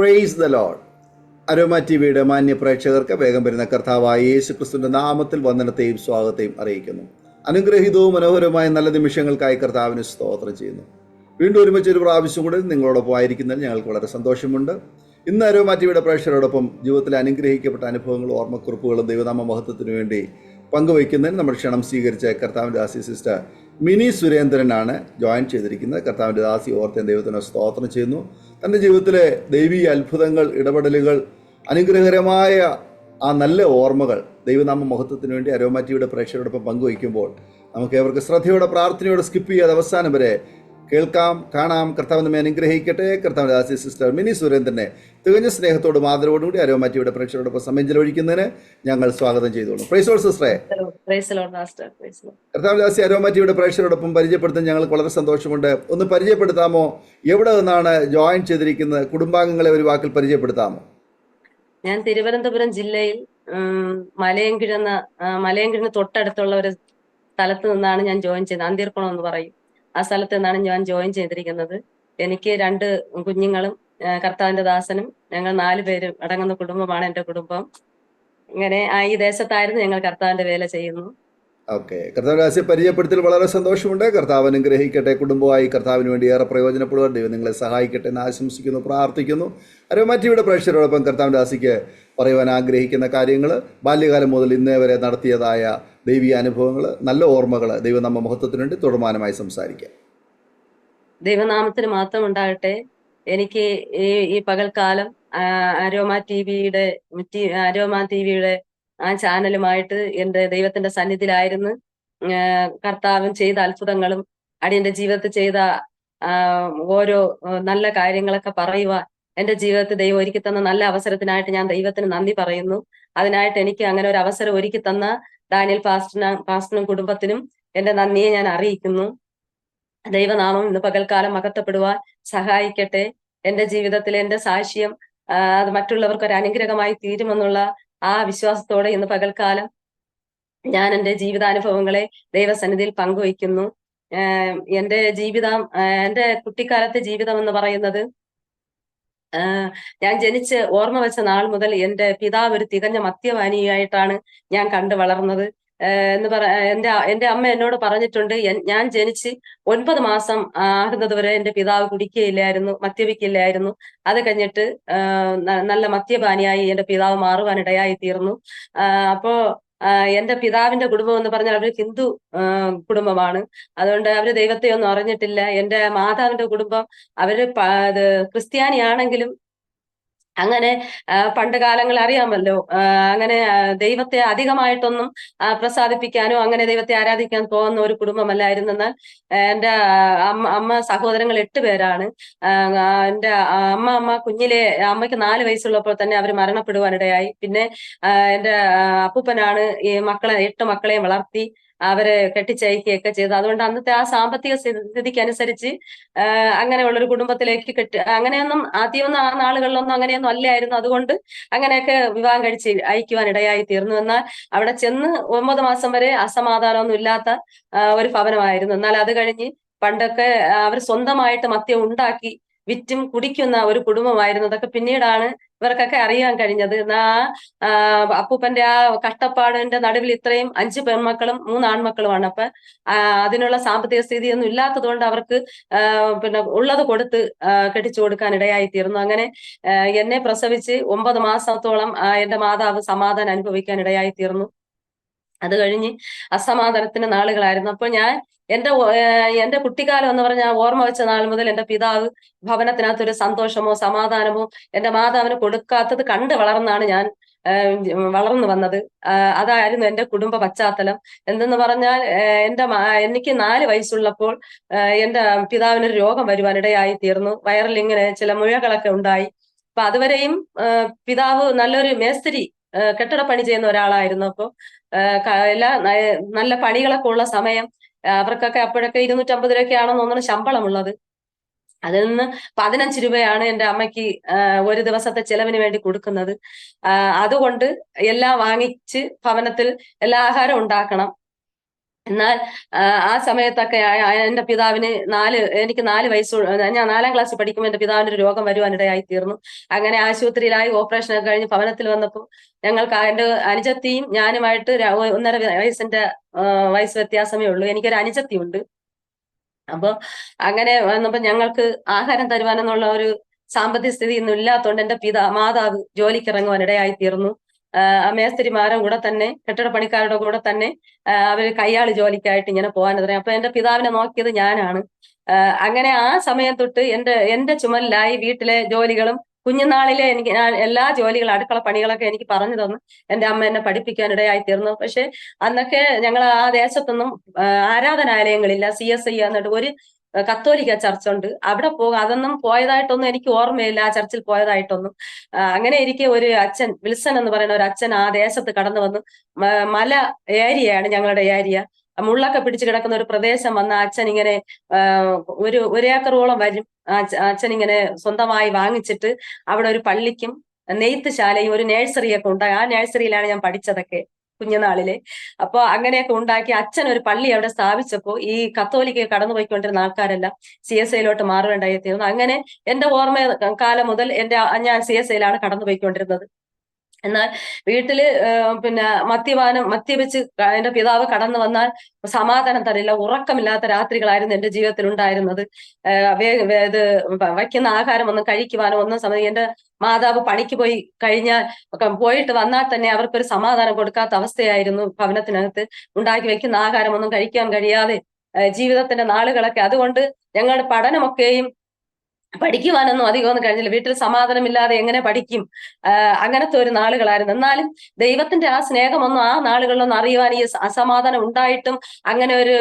Praise the Lord. Aroma T വിയുടെ മാന്യ പ്രേക്ഷകർക്ക് വേഗം വരുന്ന കർത്താവായ യേശു ക്രിസ്തുവിന്റെ നാമത്തിൽ വന്ദനത്തെയും സ്വാഗതത്തെയും അറിയിക്കുന്നു. അനുഗ്രഹീതവും മനോഹരമായ നല്ല നിമിഷങ്ങൾക്കായി കർത്താവിന് സ്തോത്രം ചെയ്യുന്നു. വീണ്ടും ഒരുമിച്ച് ഒരു പ്രാവശ്യം കൂടെ നിങ്ങളോടൊപ്പം ആയിരിക്കുന്നതിൽ ഞങ്ങൾക്ക് വളരെ സന്തോഷമുണ്ട്. ഇന്ന് അരോമ ടി വിയുടെ പ്രേക്ഷകരോടൊപ്പം ജീവിതത്തിൽ അനുഗ്രഹിക്കപ്പെട്ട അനുഭവങ്ങളും ഓർമ്മക്കുറിപ്പുകളും ദൈവനാമ മഹത്വത്തിനു വേണ്ടി പങ്കുവയ്ക്കുന്നതിന് നമ്മുടെ ക്ഷണം സ്വീകരിച്ച കർത്താവിൻ്റെ ദാസി സിസ്റ്റർ മിനി സുരേന്ദ്രനാണ് ജോയിൻ ചെയ്തിരിക്കുന്നത്. കർത്താവിൻ്റെ ദാസി ഓർത്തേൻ ദൈവത്തിന് സ്തോത്രം ചെയ്യുന്നു. തൻ്റെ ജീവിതത്തിലെ ദൈവീയ അത്ഭുതങ്ങൾ, ഇടപെടലുകൾ, അനുഗ്രഹകരമായ ആ നല്ല ഓർമ്മകൾ ദൈവനാമ മഹത്വത്തിന് വേണ്ടി അരോമ ടി വിയുടെ പ്രേക്ഷകരോടൊപ്പം പങ്കുവയ്ക്കുമ്പോൾ നമുക്ക് ഏവർക്ക് ശ്രദ്ധയോടെ പ്രാർത്ഥനയോടെ സ്കിപ്പ് ചെയ്യാതെ അവസാനം വരെ കേൾക്കാം, കാണാം. കർത്താവ് നമ്മെ അനുഗ്രഹിക്കട്ടെ. കർത്താവിൻ്റെ ദാസി സിസ്റ്റർ മിനി സുരേന്ദ്രനെ തികഞ്ഞ സ്നേഹത്തോടും ആദരവോടും കൂടി അരോമ ടി വിയുടെ പ്രേക്ഷകരോടൊപ്പം സമയം ചെലവഴിക്കുന്നതിന് ഞങ്ങൾ സ്വാഗതം ചെയ്തോളൂ. പ്രൈസ് ലോർഡ് സിസ്റ്ററെ. കർത്താവിൻ്റെ ദാസി അരോമ ടി വിയുടെ പ്രേക്ഷകരോടൊപ്പം പരിചയപ്പെടുത്താൻ ഞങ്ങൾക്ക് വളരെ സന്തോഷമുണ്ട്. ഒന്ന് പരിചയപ്പെടുത്താമോ? എവിടെ നിന്നാണ് ജോയിൻ ചെയ്തിരിക്കുന്നത്? കുടുംബാംഗങ്ങളെ ഒരു വാക്കിൽ പരിചയപ്പെടുത്താമോ? ഞാൻ തിരുവനന്തപുരം ജില്ലയിൽ മലയങ്കിഴിന് തൊട്ടടുത്തുള്ള ഒരു സ്ഥലത്ത് നിന്നാണ് ഞാൻ ജോയിൻ ചെയ്തത്. അന്തിർക്കുളം എന്ന് പറയും. ആ സ്ഥലത്ത് നിന്നാണ് ഞാൻ ജോയിൻ ചെയ്തിരിക്കുന്നത്. എനിക്ക് 2 കുഞ്ഞുങ്ങളും കർത്താവിന്റെ ദാസനും, ഞങ്ങൾ 4 പേരും അടങ്ങുന്ന കുടുംബമാണ് എൻ്റെ കുടുംബം. ഇങ്ങനെ ഈ ദേശത്തായിരുന്നു ഞങ്ങൾ കർത്താവിന്റെ വേല ചെയ്യുന്നു. ഓക്കെ, കർത്താവിന്റെ ദാസിയെ പരിചയപ്പെടുത്തിൽ വളരെ സന്തോഷമുണ്ട്. കർത്താവ് അനുഗ്രഹിക്കട്ടെ. കുടുംബമായി കർത്താവിന് വേണ്ടി ഏറെ പ്രയോജനപ്പെടുക. ദൈവം നിങ്ങളെ സഹായിക്കട്ടെ എന്ന് ആശംസിക്കുന്നു, പ്രാർത്ഥിക്കുന്നു. അരോമ ടി വിയുടെ പ്രേക്ഷകരോടൊപ്പം കർത്താവിന്റെ ദാസിക്ക് പറയുവാൻ ആഗ്രഹിക്കുന്ന കാര്യങ്ങൾ, ബാല്യകാലം മുതൽ ഇന്നേ വരെ നടത്തിയതായ ദൈവീയ അനുഭവങ്ങൾ, നല്ല ഓർമ്മകൾ ദൈവം നമ്മ മഹത്വത്തിന് വേണ്ടി തുടർമാനമായി സംസാരിക്കാം. ദൈവനാമത്തിന് മാത്രം ഉണ്ടാകട്ടെ. എനിക്ക് ഈ പകൽക്കാലം അരോമ ടി വിയുടെ ആ ചാനലുമായിട്ട് എൻ്റെ ദൈവത്തിന്റെ സന്നിധിയിലായിരുന്നു. കർത്താവും ചെയ്ത അത്ഭുതങ്ങളും അടിയന്റെ ജീവിതത്തിൽ ചെയ്ത ഓരോ നല്ല കാര്യങ്ങളൊക്കെ പറയുവാൻ എൻ്റെ ജീവിതത്തിൽ ദൈവം ഒരുക്കി തന്ന നല്ല അവസരത്തിനായിട്ട് ഞാൻ ദൈവത്തിന് നന്ദി പറയുന്നു. അതിനായിട്ട് എനിക്ക് അങ്ങനെ ഒരു അവസരം ഒരുക്കി തന്ന ഡാനിയൽ പാസ്റ്ററിനും കുടുംബത്തിനും എൻ്റെ നന്ദിയെ ഞാൻ അറിയിക്കുന്നു. ദൈവനാമം ഇന്ന് പകൽക്കാലം മഹത്വപ്പെടുവാൻ സഹായിക്കട്ടെ. എൻ്റെ ജീവിതത്തിലെ എൻ്റെ സാക്ഷ്യം അത് മറ്റുള്ളവർക്ക് ഒരു അനുഗ്രഹമായി തീരുമെന്നുള്ള ആ വിശ്വാസത്തോടെ ഇന്ന് പകൽക്കാലം ഞാൻ എൻ്റെ ജീവിതാനുഭവങ്ങളെ ദൈവസന്നിധിയിൽ പങ്കുവയ്ക്കുന്നു. എൻ്റെ കുട്ടിക്കാലത്തെ ജീവിതം എന്ന് പറയുന്നത്, ഞാൻ ജനിച്ച് ഓർമ്മ വെച്ച നാൾ മുതൽ എൻ്റെ പിതാവ് ഒരു തികഞ്ഞ മദ്യപാനിയായിട്ടാണ് ഞാൻ കണ്ടു വളർന്നത്. എൻ്റെ അമ്മ എന്നോട് പറഞ്ഞിട്ടുണ്ട്, ഞാൻ ജനിച്ച് 9 മാസം ആകുന്നത് വരെ എൻ്റെ പിതാവ് കുടിക്കുകയില്ലായിരുന്നു, മദ്യപിക്കില്ലായിരുന്നു. അത് കഴിഞ്ഞിട്ട് നല്ല മദ്യപാനിയായി എൻ്റെ പിതാവ് മാറുവാനിടയായി തീർന്നു. അപ്പോ എൻ്റെ പിതാവിന്റെ കുടുംബം എന്ന് പറഞ്ഞാൽ അവർ ഹിന്ദു കുടുംബമാണ്. അതുകൊണ്ട് അവര് ദൈവത്തെ ഒന്നും അറിഞ്ഞിട്ടില്ല. എൻ്റെ മാതാവിന്റെ കുടുംബം അവര് ക്രിസ്ത്യാനിയാണെങ്കിലും അങ്ങനെ പണ്ട് കാലങ്ങൾ അറിയാമല്ലോ, അങ്ങനെ ദൈവത്തെ അധികമായിട്ടൊന്നും പ്രസാദിപ്പിക്കാനോ അങ്ങനെ ദൈവത്തെ ആരാധിക്കാൻ പോകുന്ന ഒരു കുടുംബമല്ലായിരുന്നു. എന്നാൽ എൻ്റെ അമ്മ സഹോദരങ്ങൾ 8 പേരാണ്. എൻ്റെ അമ്മ കുഞ്ഞിലെ, അമ്മയ്ക്ക് 4 വയസ്സുള്ളപ്പോൾ തന്നെ അവർ മരണപ്പെടുവാനിടയായി. പിന്നെ എൻ്റെ അപ്പൂപ്പനാണ് ഈ 8 മക്കളെയും വളർത്തി അവരെ കെട്ടിച്ചയക്കുകയൊക്കെ ചെയ്തു. അതുകൊണ്ട് അന്നത്തെ ആ സാമ്പത്തിക സ്ഥിതിക്ക് അനുസരിച്ച് അങ്ങനെയുള്ളൊരു കുടുംബത്തിലേക്ക് അങ്ങനെയൊന്നും ആദ്യമൊന്നും ആ നാളുകളിലൊന്നും അങ്ങനെയൊന്നും അല്ലായിരുന്നു. അതുകൊണ്ട് അങ്ങനെയൊക്കെ വിവാഹം കഴിച്ച് അയക്കുവാൻ ഇടയായി തീർന്നു. എന്നാൽ അവിടെ ചെന്ന് 9 മാസം വരെ അസമാധാനമൊന്നും ഇല്ലാത്ത ഒരു ഭവനമായിരുന്നു. എന്നാൽ അത് കഴിഞ്ഞ് പണ്ടൊക്കെ അവർ സ്വന്തമായിട്ട് മദ്യം ഉണ്ടാക്കി വിറ്റും കുടിക്കുന്ന ഒരു കുടുംബമായിരുന്നു. അതൊക്കെ പിന്നീടാണ് ഇവർക്കൊക്കെ അറിയാൻ കഴിഞ്ഞത്. അപ്പൂപ്പന്റെ ആ കഷ്ടപ്പാടിന്റെ നടുവിൽ ഇത്രയും 5 പെൺമക്കളും 3 ആൺമക്കളുമാണ്. അപ്പൊ അതിനുള്ള സാമ്പത്തിക സ്ഥിതിയൊന്നും ഇല്ലാത്തത് കൊണ്ട് അവർക്ക് പിന്നെ ഉള്ളത് കൊടുത്ത് കെട്ടിച്ചു കൊടുക്കാൻ ഇടയായി തീർന്നു. അങ്ങനെ എന്നെ പ്രസവിച്ച് 9 മാസത്തോളം എന്റെ മാതാവ് സമാധാനം അനുഭവിക്കാൻ ഇടയായി തീർന്നു. അത് കഴിഞ്ഞ് അസമാധാനത്തിന്റെ നാളുകളായിരുന്നു. അപ്പോൾ എന്റെ കുട്ടിക്കാലം എന്ന് പറഞ്ഞാൽ ഓർമ്മ വെച്ച നാൾ മുതൽ എൻ്റെ പിതാവ് ഭവനത്തിനകത്തൊരു സന്തോഷമോ സമാധാനമോ എൻ്റെ മാതാവിന് കൊടുക്കാത്തത് കണ്ട് വളർന്നാണ് ഞാൻ വളർന്നു വന്നത്. അതായിരുന്നു എൻ്റെ കുടുംബ പശ്ചാത്തലം. എന്തെന്ന് പറഞ്ഞാൽ എനിക്ക് 4 വയസ്സുള്ളപ്പോൾ എൻ്റെ പിതാവിനൊരു രോഗം വരുവാനിടയായി തീർന്നു. വയറിൽ ഇങ്ങനെ ചില മുഴകളൊക്കെ ഉണ്ടായി. അപ്പൊ അതുവരെയും പിതാവ് നല്ലൊരു മേസ്തിരി, കെട്ടിടപ്പണി ചെയ്യുന്ന ഒരാളായിരുന്നു. അപ്പോൾ നല്ല പണികളൊക്കെ ഉള്ള സമയം അവർക്കൊക്കെ അപ്പോഴൊക്കെ 250 രൂപയൊക്കെയാണെന്ന് തോന്നുന്നു ശമ്പളമുള്ളത്. അതിൽ നിന്ന് 15 രൂപയാണ് എൻ്റെ അമ്മയ്ക്ക് ഒരു ദിവസത്തെ ചെലവിന് വേണ്ടി കൊടുക്കുന്നത്. അതുകൊണ്ട് എല്ലാം വാങ്ങിച്ച് ഭവനത്തിൽ എല്ലാ ആഹാരം ഉണ്ടാക്കണം. എന്നാൽ ആ സമയത്തൊക്കെ എന്റെ പിതാവിന് എനിക്ക് 4 വയസ്സ്, ഞാൻ 4ാം ക്ലാസ്സിൽ പഠിക്കുമ്പോൾ എന്റെ പിതാവിന് ഒരു രോഗം വരുവാനിടയായി തീർന്നു. അങ്ങനെ ആശുപത്രിയിലായി ഓപ്പറേഷൻ ഒക്കെ കഴിഞ്ഞ് ഭവനത്തിൽ വന്നപ്പോൾ ഞങ്ങൾക്ക് എന്റെ അനുജത്തിയും ഞാനുമായിട്ട് 1.5 വയസ്സിന്റെ വയസ്സ് വ്യത്യാസമേ ഉള്ളൂ. എനിക്കൊരു അനുജത്തി ഉണ്ട്. അപ്പൊ അങ്ങനെ വന്നപ്പോ ഞങ്ങൾക്ക് ആഹാരം തരുവാനെന്നുള്ള ഒരു സാമ്പത്തിക സ്ഥിതി ഒന്നും ഇല്ലാത്തതുകൊണ്ട് എന്റെ മാതാവ് ജോലിക്ക് ഇറങ്ങുവാൻ ഇടയായി തീർന്നു. മേസ്തിരിമാരുടെ കൂടെ തന്നെ, കെട്ടിടപ്പണിക്കാരുടെ കൂടെ തന്നെ അവര് കയ്യാള് ജോലിക്കായിട്ട് ഇങ്ങനെ പോകാൻ തുടങ്ങി. അപ്പൊ എന്റെ പിതാവിനെ നോക്കിയത് ഞാനാണ്. അങ്ങനെ ആ സമയം തൊട്ട് എന്റെ ചുമലിലായി വീട്ടിലെ ജോലികളും. കുഞ്ഞുനാളിലെ ഞാൻ എല്ലാ ജോലികളും, അടുക്കള പണികളൊക്കെ എനിക്ക് പറഞ്ഞു തന്നു എന്റെ അമ്മ എന്നെ പഠിപ്പിക്കാൻ ഇടയായി തീർന്നു. പക്ഷെ അന്നൊക്കെ ഞങ്ങൾ ആ ദേശത്തൊന്നും ആരാധനാലയങ്ങളില്ല. CSI എന്നിട്ട് ഒരു കത്തോലിക്ക ചർച്ച് ഉണ്ട്, അവിടെ പോകും. അതൊന്നും പോയതായിട്ടൊന്നും എനിക്ക് ഓർമ്മയില്ല, ആ ചർച്ചിൽ പോയതായിട്ടൊന്നും. അങ്ങനെ ഇരിക്കെ ഒരു അച്ഛൻ, വിൽസൺ എന്ന് പറയുന്ന ഒരു അച്ഛൻ ആ ദേശത്ത് കടന്നു വന്നു. മല ഏരിയയാണ് ഞങ്ങളുടെ ഏരിയ, മുള്ളൊക്കെ പിടിച്ചു കിടക്കുന്ന ഒരു പ്രദേശം. വന്ന അച്ഛൻ ഇങ്ങനെ ഒരു ഏക്കറോളം വരും. അച്ഛൻ ഇങ്ങനെ സ്വന്തമായി വാങ്ങിച്ചിട്ട് അവിടെ ഒരു പള്ളിക്കും നെയ്ത്ത് ശാലയും ഒരു നഴ്സറിയൊക്കെ ഉണ്ടായി. ആ നഴ്സറിയിലാണ് ഞാൻ പഠിച്ചതൊക്കെ കുഞ്ഞുനാളിലെ. അപ്പൊ അങ്ങനെയൊക്കെ ഉണ്ടാക്കി അച്ഛൻ ഒരു പള്ളി അവിടെ സ്ഥാപിച്ചപ്പോ ഈ കത്തോലിക്ക കടന്നുപോയിക്കൊണ്ടിരുന്ന ആൾക്കാരെല്ലാം CSIയിലോട്ട് മാറുകയുണ്ടായി തീർന്നു. അങ്ങനെ എന്റെ ഓർമ്മ കാലം മുതൽ ഞാൻ CSIയിലാണ് കടന്നുപോയിക്കൊണ്ടിരുന്നത്. എന്നാൽ വീട്ടില് പിന്നെ മദ്യപിച്ച് എന്റെ പിതാവ് കടന്നു വന്നാൽ സമാധാനം തരില്ല. ഉറക്കമില്ലാത്ത രാത്രികളായിരുന്നു എന്റെ ജീവിതത്തിൽ ഉണ്ടായിരുന്നത്. ഇത് വയ്ക്കുന്ന ആഹാരം ഒന്നും കഴിക്കുവാനോ ഒന്നും സമയം, എന്റെ മാതാവ് പണിക്ക് പോയി കഴിഞ്ഞാൽ പോയിട്ട് വന്നാൽ തന്നെ അവർക്കൊരു സമാധാനം കൊടുക്കാത്ത അവസ്ഥയായിരുന്നു ഭവനത്തിനകത്ത്. ഉണ്ടാക്കി വെക്കുന്ന ആഹാരം ഒന്നും കഴിക്കാൻ കഴിയാതെ ജീവിതത്തിന്റെ നാളുകളൊക്കെ. അതുകൊണ്ട് ഞങ്ങളുടെ പഠനമൊക്കെയും പഠിക്കുവാനൊന്നും അധികമൊന്നും കഴിഞ്ഞില്ല. വീട്ടിൽ സമാധാനമില്ലാതെ എങ്ങനെ പഠിക്കും? അങ്ങനത്തെ ഒരു നാളുകളായിരുന്നു. എന്നാലും ദൈവത്തിന്റെ ആ സ്നേഹമൊന്നും ആ നാളുകളിലൊന്നും അറിയുവാൻ, ഈ അസമാധാനം ഉണ്ടായിട്ടും അങ്ങനെ ഒരു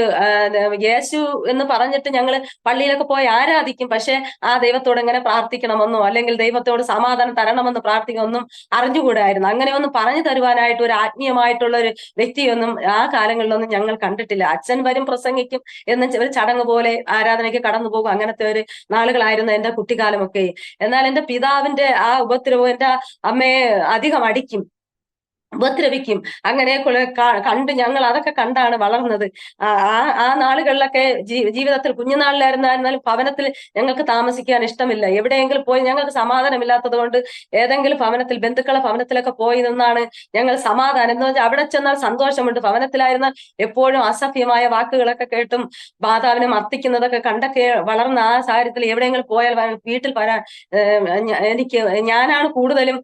യേശു എന്ന് പറഞ്ഞിട്ട് ഞങ്ങൾ പള്ളിയിലൊക്കെ പോയി ആരാധിക്കും. പക്ഷെ ആ ദൈവത്തോട് എങ്ങനെ പ്രാർത്ഥിക്കണമെന്നോ അല്ലെങ്കിൽ ദൈവത്തോട് സമാധാനം തരണമെന്ന് പ്രാർത്ഥിക്കണമെന്നും അറിഞ്ഞുകൂടായിരുന്നു. അങ്ങനെ ഒന്നും പറഞ്ഞു തരുവാനായിട്ട് ഒരു ആത്മീയമായിട്ടുള്ള ഒരു വ്യക്തിയൊന്നും ആ കാലങ്ങളിലൊന്നും ഞങ്ങൾ കണ്ടിട്ടില്ല. അച്ഛൻ വരും, പ്രസംഗിക്കും, എന്ന് ഒരു ചടങ്ങ് പോലെ ആരാധനയ്ക്ക് കടന്നു പോകും. അങ്ങനത്തെ ഒരു നാളുകളായിരുന്നു എന്റെ കുട്ടിക്കാലമൊക്കെ. എന്നാൽ എന്റെ പിതാവിന്റെ ആ ഉപദ്രവം എന്റെ അമ്മയെ അധികം അടിക്കും, ഉപദ്രവിക്കും. അങ്ങനെ കണ്ട് ഞങ്ങൾ അതൊക്കെ കണ്ടാണ് വളർന്നത്. ആ നാളുകളിലൊക്കെ ജീവിതത്തിൽ കുഞ്ഞുനാളിലായിരുന്നാലും ഭവനത്തിൽ ഞങ്ങൾക്ക് താമസിക്കാൻ ഇഷ്ടമില്ല. എവിടെയെങ്കിലും പോയി ഞങ്ങൾക്ക് സമാധാനമില്ലാത്തത് കൊണ്ട് ഏതെങ്കിലും ഭവനത്തിൽ, ബന്ധുക്കളെ ഭവനത്തിലൊക്കെ പോയി നിന്നാണ് ഞങ്ങൾ സമാധാനം എന്ന് വെച്ചാൽ അവിടെ ചെന്നാൽ സന്തോഷമുണ്ട്. ഭവനത്തിലായിരുന്നാൽ എപ്പോഴും അസഭ്യമായ വാക്കുകളൊക്കെ കേട്ടും മാതാവിനെ മർദ്ദിക്കുന്നതൊക്കെ കണ്ടൊക്കെ വളർന്ന ആ സാഹചര്യത്തിൽ എവിടെയെങ്കിലും പോയാൽ വീട്ടിൽ വരാൻ ഞാനാണ് കൂടുതലും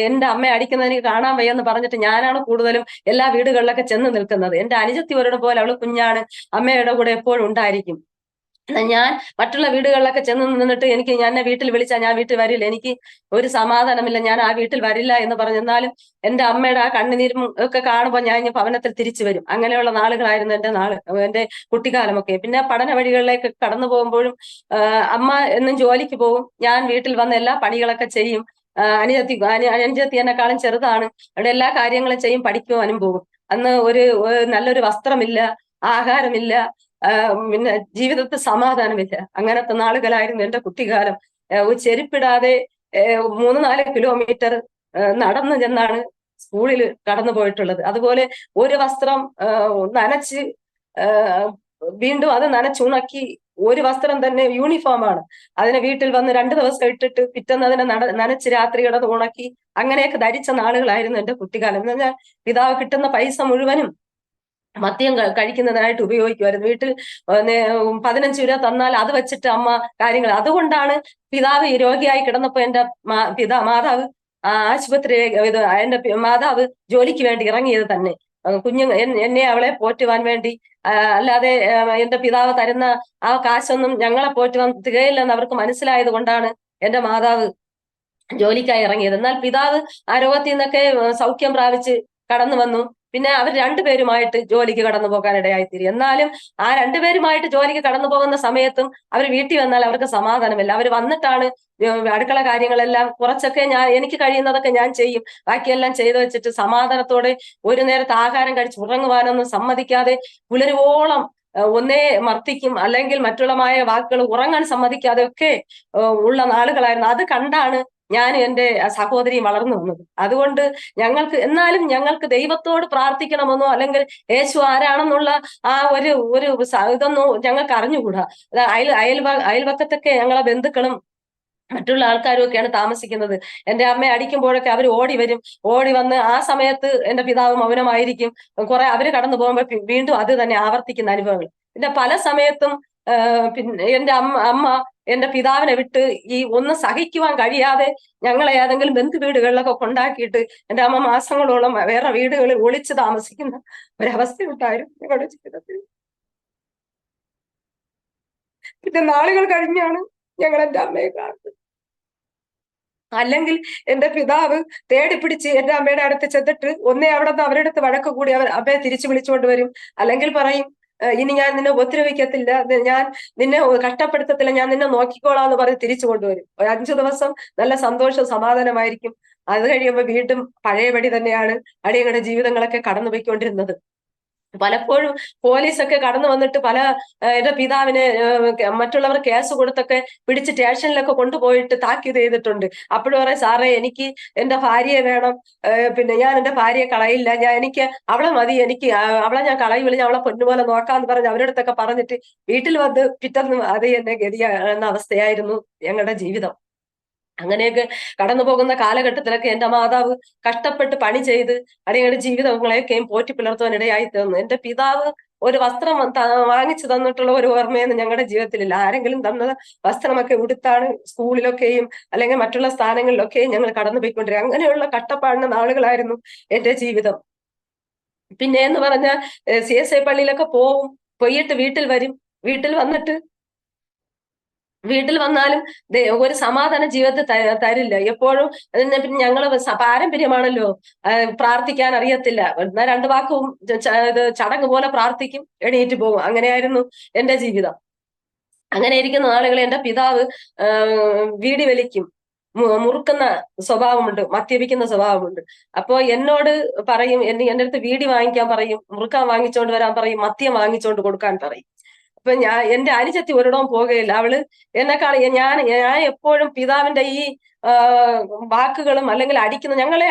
എന്റെ അമ്മയെ അടിക്കുന്നത് എനിക്ക് കാണാൻ വയ്യെന്ന് പറഞ്ഞിട്ട് ഞാനാണ് കൂടുതലും എല്ലാ വീടുകളിലൊക്കെ ചെന്ന് നിൽക്കുന്നത്. എന്റെ അനുജത്തി ഒരുടെ പോലെ, അവള് കുഞ്ഞാണ്, അമ്മയുടെ കൂടെ എപ്പോഴും ഉണ്ടായിരിക്കും. ഞാൻ മറ്റുള്ള വീടുകളിലൊക്കെ ചെന്ന് നിന്നിട്ട് എന്നെ വീട്ടിൽ വിളിച്ചാൽ ഞാൻ വീട്ടിൽ വരില്ല, എനിക്ക് ഒരു സമാധാനമില്ല, ഞാൻ ആ വീട്ടിൽ വരില്ല എന്ന് പറഞ്ഞെന്നാലും എന്റെ അമ്മയുടെ ആ കണ്ണുനീരും ഒക്കെ കാണുമ്പോൾ ഞാൻ ഭവനത്തിൽ തിരിച്ചു വരും. അങ്ങനെയുള്ള നാളുകളായിരുന്നു എന്റെ കുട്ടിക്കാലമൊക്കെ. പിന്നെ പഠന വഴികളിലേക്ക് കടന്നു പോകുമ്പോഴും അമ്മ എന്നും ജോലിക്ക് പോകും, ഞാൻ വീട്ടിൽ വന്ന എല്ലാ പണികളൊക്കെ ചെയ്യും. അനുജത്തി എന്നെക്കാളും ചെറുതാണ്, അവിടെ എല്ലാ കാര്യങ്ങളും ചെയ്യും, പഠിക്കുവാനും പോകും. അന്ന് നല്ലൊരു വസ്ത്രമില്ല, ആഹാരമില്ല, പിന്നെ ജീവിതത്തിൽ സമാധാനമില്ല. അങ്ങനത്തെ നാളുകളായിരുന്നു എന്റെ കുട്ടിക്കാലം. ചെരുപ്പിടാതെ 3-4 കിലോമീറ്റർ നടന്നു ചെന്നാണ് സ്കൂളിൽ കടന്നു പോയിട്ടുള്ളത്. അതുപോലെ ഒരു വസ്ത്രം നനച്ച് വീണ്ടും അത് നനച്ചുണക്കി ഒരു വസ്ത്രം തന്നെ യൂണിഫോമാണ്, അതിനെ വീട്ടിൽ വന്ന് 2 ദിവസം ഇട്ടിട്ട് പിറ്റേന്ന് അതിനെ നനച്ച് രാത്രി കിടന്ന് ഉണക്കി അങ്ങനെയൊക്കെ ധരിച്ച നാളുകളായിരുന്നു എന്റെ കുട്ടിക്കാലം. എന്ന് പറഞ്ഞാൽ പിതാവ് കിട്ടുന്ന പൈസ മുഴുവനും മദ്യം കഴിക്കുന്നതിനായിട്ട് ഉപയോഗിക്കുമായിരുന്നു. വീട്ടിൽ 15 രൂപ തന്നാൽ അത് വെച്ചിട്ട് അമ്മ കാര്യങ്ങൾ. അതുകൊണ്ടാണ് പിതാവ് രോഗിയായി കിടന്നപ്പോ എന്റെ മാതാവ് ആശുപത്രി എന്റെ മാതാവ് ജോലിക്ക് വേണ്ടി ഇറങ്ങിയത് തന്നെ. എന്നെ അവളെ പോറ്റുവാൻ വേണ്ടി. അല്ലാതെ എന്റെ പിതാവ് തരുന്ന ആ കാശൊന്നും ഞങ്ങളെ പോറ്റുവാൻ തികയില്ലെന്ന് അവർക്ക് മനസ്സിലായത് കൊണ്ടാണ് എന്റെ മാതാവ് ജോലിക്കായി ഇറങ്ങിയത്. എന്നാൽ പിതാവ് ആ രോഗത്തിൽ നിന്നൊക്കെ സൗഖ്യം പ്രാപിച്ച് കടന്നു വന്നു. പിന്നെ അവർ രണ്ടുപേരുമായിട്ട് ജോലിക്ക് കടന്നു പോകാൻ ഇടയായിത്തീരും. എന്നാലും ആ രണ്ടുപേരുമായിട്ട് ജോലിക്ക് കടന്നു പോകുന്ന സമയത്തും അവർ വീട്ടിൽ വന്നാൽ അവർക്ക് സമാധാനമില്ല. അവർ വന്നിട്ടാണ് അടുക്കള കാര്യങ്ങളെല്ലാം കുറച്ചൊക്കെ എനിക്ക് കഴിയുന്നതൊക്കെ ഞാൻ ചെയ്യും, ബാക്കിയെല്ലാം ചെയ്തു വെച്ചിട്ട് സമാധാനത്തോടെ ഒരു നേരത്തെ ആഹാരം കഴിച്ച് ഉറങ്ങുവാനൊന്നും സമ്മതിക്കാതെ പുലരുവോളം ഒന്നേ മർദ്ദിക്കും, അല്ലെങ്കിൽ മറ്റുള്ളമായ വാക്കുകൾ, ഉറങ്ങാൻ സമ്മതിക്കാതെ ഒക്കെ ഉള്ള നാളുകളായിരുന്നു. അത് കണ്ടാണ് ഞാനും എൻ്റെ സഹോദരിയും വളർന്നു വന്നത്. അതുകൊണ്ട് എന്നാലും ഞങ്ങൾക്ക് ദൈവത്തോട് പ്രാർത്ഥിക്കണമെന്നോ അല്ലെങ്കിൽ യേശു ആരാണെന്നുള്ള ആ ഇതൊന്നും ഞങ്ങൾക്ക് അറിഞ്ഞുകൂടാ. അയൽവക്കത്തൊക്കെ ഞങ്ങളെ ബന്ധുക്കളും മറ്റുള്ള ആൾക്കാരും ഒക്കെയാണ് താമസിക്കുന്നത്. എന്റെ അമ്മയെ അടിക്കുമ്പോഴൊക്കെ അവർ ഓടി വരും. ഓടി വന്ന് ആ സമയത്ത് എന്റെ പിതാവ് മൗനമായിരിക്കും. കുറെ അവര് കടന്നു പോകുമ്പോൾ വീണ്ടും അത് തന്നെ ആവർത്തിക്കുന്ന അനുഭവങ്ങൾ. പിന്നെ പല സമയത്തും പിന്നെ എന്റെ അമ്മ എന്റെ പിതാവിനെ വിട്ട് ഈ ഒന്നും സഹിക്കുവാൻ കഴിയാതെ ഞങ്ങളെ ഏതെങ്കിലും ബന്ധു വീടുകളിലൊക്കെ കൊണ്ടാക്കിയിട്ട് എന്റെ അമ്മ മാസങ്ങളോളം വേറെ വീടുകളിൽ ഒളിച്ചു താമസിക്കുന്ന ഒരവസ്ഥയുണ്ടായിരുന്നു ഞങ്ങളുടെ ജീവിതത്തിൽ. പിന്നെ നാളുകൾ കഴിഞ്ഞാണ് ഞങ്ങൾ എന്റെ അമ്മയെ കാണുന്നത്. അല്ലെങ്കിൽ എന്റെ പിതാവ് തേടി പിടിച്ച് എന്റെ അമ്മയുടെ അടുത്ത് ചെന്നിട്ട് ഒന്നേ അവിടെ നിന്ന് അവരുടെ അടുത്ത് വഴക്ക് കൂടി അമ്മയെ തിരിച്ചു വിളിച്ചുകൊണ്ട് വരും. അല്ലെങ്കിൽ പറയും, ഇനി ഞാൻ നിന്നെ ഉപദ്രവിക്കത്തില്ല, ഞാൻ നിന്നെ കഷ്ടപ്പെടുത്തത്തില്ല, ഞാൻ നിന്നെ നോക്കിക്കോളാം എന്ന് പറഞ്ഞ് തിരിച്ചു കൊണ്ടുവരും. ഒരു 5 ദിവസം നല്ല സന്തോഷം സമാധാനമായിരിക്കും. അത് കഴിയുമ്പോൾ വീണ്ടും പഴയപടി തന്നെയാണ് അടിയങ്ങളുടെ ജീവിതങ്ങളൊക്കെ കടന്നുപോയിക്കൊണ്ടിരുന്നത്. പലപ്പോഴും പോലീസൊക്കെ കടന്നു വന്നിട്ട് എന്റെ പിതാവിനെ മറ്റുള്ളവർ കേസ് കൊടുത്തൊക്കെ പിടിച്ച് സ്റ്റേഷനിലൊക്കെ കൊണ്ടുപോയിട്ട് താക്കീത് ചെയ്തിട്ടുണ്ട്. അപ്പോഴും പറയും, സാറേ എനിക്ക് എന്റെ ഭാര്യയെ വേണം, പിന്നെ ഞാൻ എന്റെ ഭാര്യയെ കളയില്ല, എനിക്ക് അവളെ മതി, അവളെ ഞാൻ കളയുമില്ല, ഞാൻ അവളെ പൊന്നുപോലെ നോക്കാന്ന് പറഞ്ഞ് അവരുടെ അടുത്തൊക്കെ പറഞ്ഞിട്ട് വീട്ടിൽ വന്ന് പിറ്റന്ന് അത് എന്നെ ഗതിയാകുന്ന അവസ്ഥയായിരുന്നു ഞങ്ങളുടെ ജീവിതം. അങ്ങനെയൊക്കെ കടന്നു പോകുന്ന കാലഘട്ടത്തിലൊക്കെ എന്റെ മാതാവ് കഷ്ടപ്പെട്ട് പണി ചെയ്ത് അടിയുടെ ജീവിതങ്ങളെയൊക്കെയും പോറ്റി പുലർത്തുവാൻ ഇടയായി തീർന്നു. എന്റെ പിതാവ് ഒരു വസ്ത്രം വാങ്ങിച്ചു തന്നിട്ടുള്ള ഒരു ഓർമ്മയൊന്നും ഞങ്ങളുടെ ജീവിതത്തിലില്ല. ആരെങ്കിലും തന്ന വസ്ത്രമൊക്കെ ഉടുത്താണ് സ്കൂളിലൊക്കെയും അല്ലെങ്കിൽ മറ്റുള്ള സ്ഥാനങ്ങളിലൊക്കെയും ഞങ്ങൾ കടന്നുപോയിക്കൊണ്ടിരിക്കുക. അങ്ങനെയുള്ള കഷ്ടപ്പാടിന് നാളുകളായിരുന്നു എന്റെ ജീവിതം. പിന്നെ എന്ന് പറഞ്ഞാൽ CSI പള്ളിയിലൊക്കെ പോയിട്ട് വീട്ടിൽ വരും. വീട്ടിൽ വന്നാലും ഒരു സമാധാന ജീവിതത്തിൽ തരില്ല. എപ്പോഴും പിന്നെ ഞങ്ങള് പാരമ്പര്യമാണല്ലോ, പ്രാർത്ഥിക്കാൻ അറിയത്തില്ല. എന്നാൽ 2 വാക്കും ചടങ്ങ് പോലെ പ്രാർത്ഥിക്കും, എണീറ്റ് പോകും. അങ്ങനെയായിരുന്നു എന്റെ ജീവിതം. അങ്ങനെ ഇരിക്കുന്ന ആളുകളെ എന്റെ പിതാവ് വീടി വലിക്കും, മുറുക്കുന്ന സ്വഭാവമുണ്ട്, മദ്യപിക്കുന്ന സ്വഭാവമുണ്ട്. അപ്പോ എന്നോട് പറയും, എന്റെ അടുത്ത് വീടി വാങ്ങിക്കാൻ പറയും, മുറുക്കാൻ വാങ്ങിച്ചോണ്ട് വരാൻ പറയും, മദ്യം വാങ്ങിച്ചോണ്ട് കൊടുക്കാൻ പറയും. അപ്പൊ എന്റെ അനുജത്തി ഒരിടവും പോകുകയില്ല. അവള് എന്നെക്കാൾ ഞാൻ എപ്പോഴും പിതാവിന്റെ ഈ വാക്കുകളും അല്ലെങ്കിൽ ഞങ്ങളെ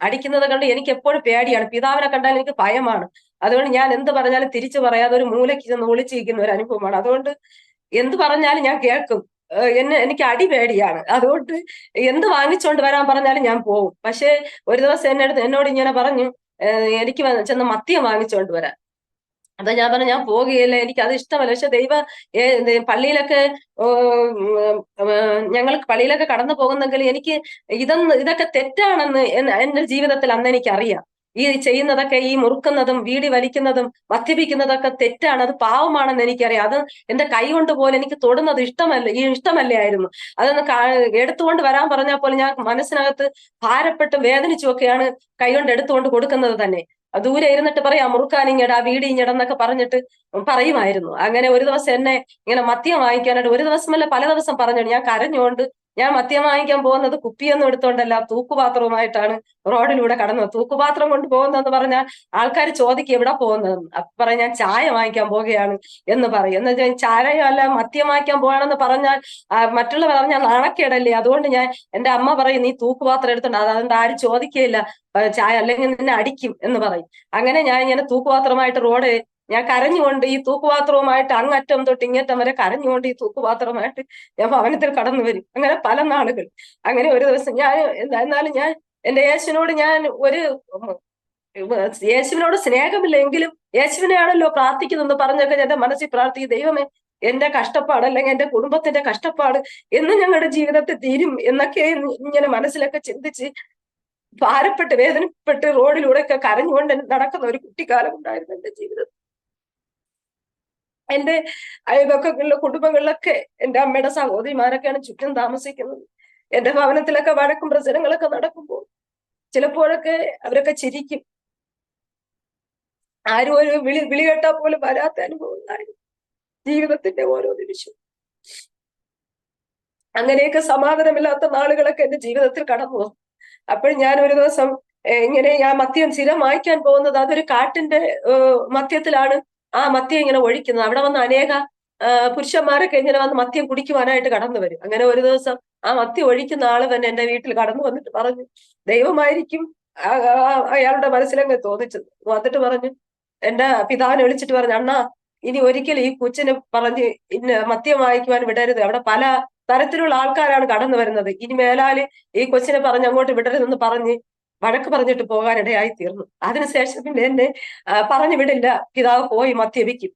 അടിക്കുന്നത് കണ്ട് എനിക്ക് എപ്പോഴും പേടിയാണ്. പിതാവിനെ കണ്ടാൽ എനിക്ക് ഭയമാണ്. അതുകൊണ്ട് ഞാൻ എന്ത് പറഞ്ഞാലും തിരിച്ചു പറയാതെ ഒരു മൂലയ്ക്ക് ചെന്ന് ഒളിച്ചിരിക്കുന്ന ഒരു അനുഭവമാണ്. അതുകൊണ്ട് എന്ത് പറഞ്ഞാലും ഞാൻ കേൾക്കും. എനിക്ക് അടി പേടിയാണ്. അതുകൊണ്ട് എന്ത് വാങ്ങിച്ചോണ്ട് വരാൻ പറഞ്ഞാലും ഞാൻ പോകും. പക്ഷെ ഒരു ദിവസം എന്നോട് ഇങ്ങനെ പറഞ്ഞു, എനിക്ക് ചെന്ന് മദ്യം വാങ്ങിച്ചോണ്ട് വരാൻ. അപ്പൊ ഞാൻ പറഞ്ഞു, ഞാൻ പോകുകയില്ല, എനിക്ക് അത് ഇഷ്ടമല്ല. പക്ഷെ പള്ളിയിലൊക്കെ ഞങ്ങൾക്ക് പള്ളിയിലൊക്കെ കടന്നു പോകുന്നെങ്കിൽ എനിക്ക് ഇതൊക്കെ തെറ്റാണെന്ന് എന്റെ ജീവിതത്തിൽ അന്ന് എനിക്കറിയാം. ഈ ചെയ്യുന്നതൊക്കെ, ഈ മുറുക്കുന്നതും വീടി വലിക്കുന്നതും മദ്യപിക്കുന്നതൊക്കെ തെറ്റാണ്, അത് പാവമാണെന്ന് എനിക്കറിയാം. അത് എന്റെ കൈ കൊണ്ട് പോലെ എനിക്ക് തൊടുന്നത് ഇഷ്ടമല്ലായിരുന്നു. അതൊന്ന് എടുത്തുകൊണ്ട് വരാൻ പറഞ്ഞാൽ പോലെ ഞാൻ മനസ്സിനകത്ത് ഭാരപ്പെട്ട് വേദനിച്ചുമൊക്കെയാണ് കൈ കൊണ്ട് എടുത്തുകൊണ്ട് കൊടുക്കുന്നത് തന്നെ. ദൂരെ ഇരുന്നിട്ട് പറയാം, മുറുക്കാനിങ്ങടാ, വീടി ഇങ്ങടെന്നൊക്കെ പറഞ്ഞിട്ട് പറയുമായിരുന്നു. അങ്ങനെ ഒരു ദിവസം എന്നെ ഇങ്ങനെ മദ്യം വാങ്ങിക്കാനായിട്ട്, ഒരു ദിവസമല്ല പല ദിവസം പറഞ്ഞു. ഞാൻ കരഞ്ഞുകൊണ്ട്, ഞാൻ മദ്യം വാങ്ങിക്കാൻ പോകുന്നത് കുപ്പിയൊന്നും എടുത്തോണ്ടല്ല, തൂക്കുപാത്രവുമായിട്ടാണ് റോഡിലൂടെ കടന്നത്. തൂക്കുപാത്രം കൊണ്ട് പോകുന്നതെന്ന് പറഞ്ഞാൽ ആൾക്കാർ ചോദിക്കും എവിടെ പോകുന്നതെന്ന്. അപ്പൊ പറയാം, ഞാൻ ചായ വാങ്ങിക്കാൻ പോവുകയാണ് എന്ന് പറയും. എന്ന് വെച്ചാൽ ചായ അല്ല, മദ്യം വാങ്ങിക്കാൻ പോകണമെന്ന് പറഞ്ഞാൽ മറ്റുള്ളവർ പറഞ്ഞാൽ നാണക്കേടല്ലേ. അതുകൊണ്ട് എന്റെ അമ്മ പറയും, നീ തൂക്കുപാത്രം എടുത്തോണ്ട്, അതുകൊണ്ട് ആരും ചോദിക്കുകയില്ല ചായ, അല്ലെങ്കിൽ നിന്നെ അടിക്കും എന്ന് പറയും. അങ്ങനെ ഞാൻ ഇങ്ങനെ തൂക്കുപാത്രമായിട്ട് ഞാൻ കരഞ്ഞുകൊണ്ട് ഈ തൂക്കുപാത്രവുമായിട്ട് അങ്ങറ്റം തൊട്ട് ഇങ്ങറ്റം വരെ കരഞ്ഞുകൊണ്ട് ഈ തൂക്കുപാത്രമായിട്ട് ഞാൻ ഭവനത്തിൽ കടന്നു വരും. അങ്ങനെ പല നാളുകൾ. അങ്ങനെ ഒരു ദിവസം എന്നാലും ഞാൻ എന്റെ യേശുവിനോട് യേശുവിനോട് സ്നേഹമില്ലെങ്കിലും യേശുവിനെയാണല്ലോ പ്രാർത്ഥിക്കുന്നതെന്ന് പറഞ്ഞൊക്കെ എന്റെ മനസ്സിൽ പ്രാർത്ഥിക്കും, ദൈവമേ എന്റെ കഷ്ടപ്പാട് അല്ലെങ്കിൽ എന്റെ കുടുംബത്തിന്റെ കഷ്ടപ്പാട് എന്ന് ഞങ്ങളുടെ ജീവിതത്തിൽ തീരും എന്നൊക്കെ ഇങ്ങനെ മനസ്സിലൊക്കെ ചിന്തിച്ച് ഭാരപ്പെട്ട് വേദനപ്പെട്ട് റോഡിലൂടെയൊക്കെ കരഞ്ഞുകൊണ്ട് നടക്കുന്ന ഒരു കുട്ടിക്കാലം ഉണ്ടായിരുന്നു എന്റെ ജീവിതത്തിൽ. എന്റെ അയൽപക്കങ്ങളിലെ കുടുംബങ്ങളിലൊക്കെ എന്റെ അമ്മയുടെ സഹോദരിമാരൊക്കെയാണ് ചുറ്റും താമസിക്കുന്നത്. എന്റെ ഭവനത്തിലൊക്കെ വഴക്കും പ്രശ്നങ്ങളൊക്കെ നടക്കുമ്പോൾ ചിലപ്പോഴൊക്കെ അവരൊക്കെ ചിരിക്കും. ആരും ഒരു വിളി കേട്ടാൽ പോലും വരാത്ത അനുഭവം ഉണ്ടായിരുന്നു ജീവിതത്തിന്റെ ഓരോ നിമിഷവും. അങ്ങനെയൊക്കെ സമാധാനമില്ലാത്ത നാളുകളൊക്കെ എന്റെ ജീവിതത്തിൽ കടന്നു വന്നു. അപ്പോൾ ഞാൻ ഒരു ദിവസം ഇങ്ങനെ ഞാൻ മദ്യം സ്ഥിരം വാങ്ങിക്കാൻ പോകുന്നത് അതൊരു കാട്ടിന്റെ മധ്യത്തിലാണ് ആ മദ്യം ഇങ്ങനെ ഒഴിക്കുന്നത്. അവിടെ വന്ന് അനേക പുരുഷന്മാരൊക്കെ ഇങ്ങനെ വന്ന് മദ്യം കുടിക്കുവാനായിട്ട് കടന്നു വരും. അങ്ങനെ ഒരു ദിവസം ആ മത്തി ഒഴിക്കുന്ന ആള് തന്നെ എന്റെ വീട്ടിൽ കടന്നു വന്നിട്ട് പറഞ്ഞു, ദൈവമായിരിക്കും അയാളുടെ മനസ്സിലങ്ങ് തോന്നിച്ചത്. വന്നിട്ട് പറഞ്ഞു, എന്റെ പിതാവിനെ വിളിച്ചിട്ട് പറഞ്ഞു, അണ്ണാ ഇനി ഒരിക്കലും ഈ കൊച്ചിനെ പറഞ്ഞ് ഇന്ന് മദ്യം വാങ്ങിക്കുവാൻ വിടരുത്, അവിടെ പല തരത്തിലുള്ള ആൾക്കാരാണ് കടന്നു വരുന്നത്, ഇനി മേലാല് ഈ കൊച്ചിനെ പറഞ്ഞ് അങ്ങോട്ട് വിടരുതെന്ന് പറഞ്ഞ് വഴക്ക് പറഞ്ഞിട്ട് പോകാനിടയായി തീർന്നു. അതിനുശേഷം പിന്നെ എന്നെ പറഞ്ഞു വിടില്ല, പിതാവ് പോയി മദ്യപിക്കും.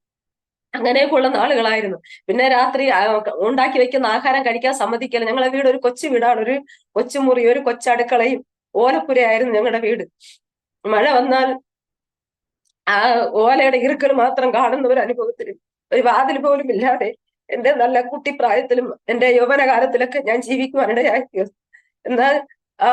അങ്ങനെയൊക്കെയുള്ള നാളുകളായിരുന്നു. പിന്നെ രാത്രി ഉണ്ടാക്കി വെക്കുന്ന ആഹാരം കഴിക്കാൻ സമ്മതിക്കില്ല. ഞങ്ങളെ വീട് ഒരു കൊച്ചു വീടാണ്, ഒരു കൊച്ചുമുറി, ഒരു കൊച്ചടുക്കളയും ഓലപ്പുരയായിരുന്നു ഞങ്ങളുടെ വീട്. മഴ വന്നാൽ ആ ഓലയുടെ ഇറുക്കൽ മാത്രം കാണുന്ന ഒരു അനുഭവത്തിലും ഒരു വാതിൽ പോലും ഇല്ലാതെ എന്റെ നല്ല കുട്ടിപ്രായത്തിലും എന്റെ യൗവനകാലത്തിലൊക്കെ ഞാൻ ജീവിക്കുവാനിടയായി തീർന്നു. എന്നാൽ ആ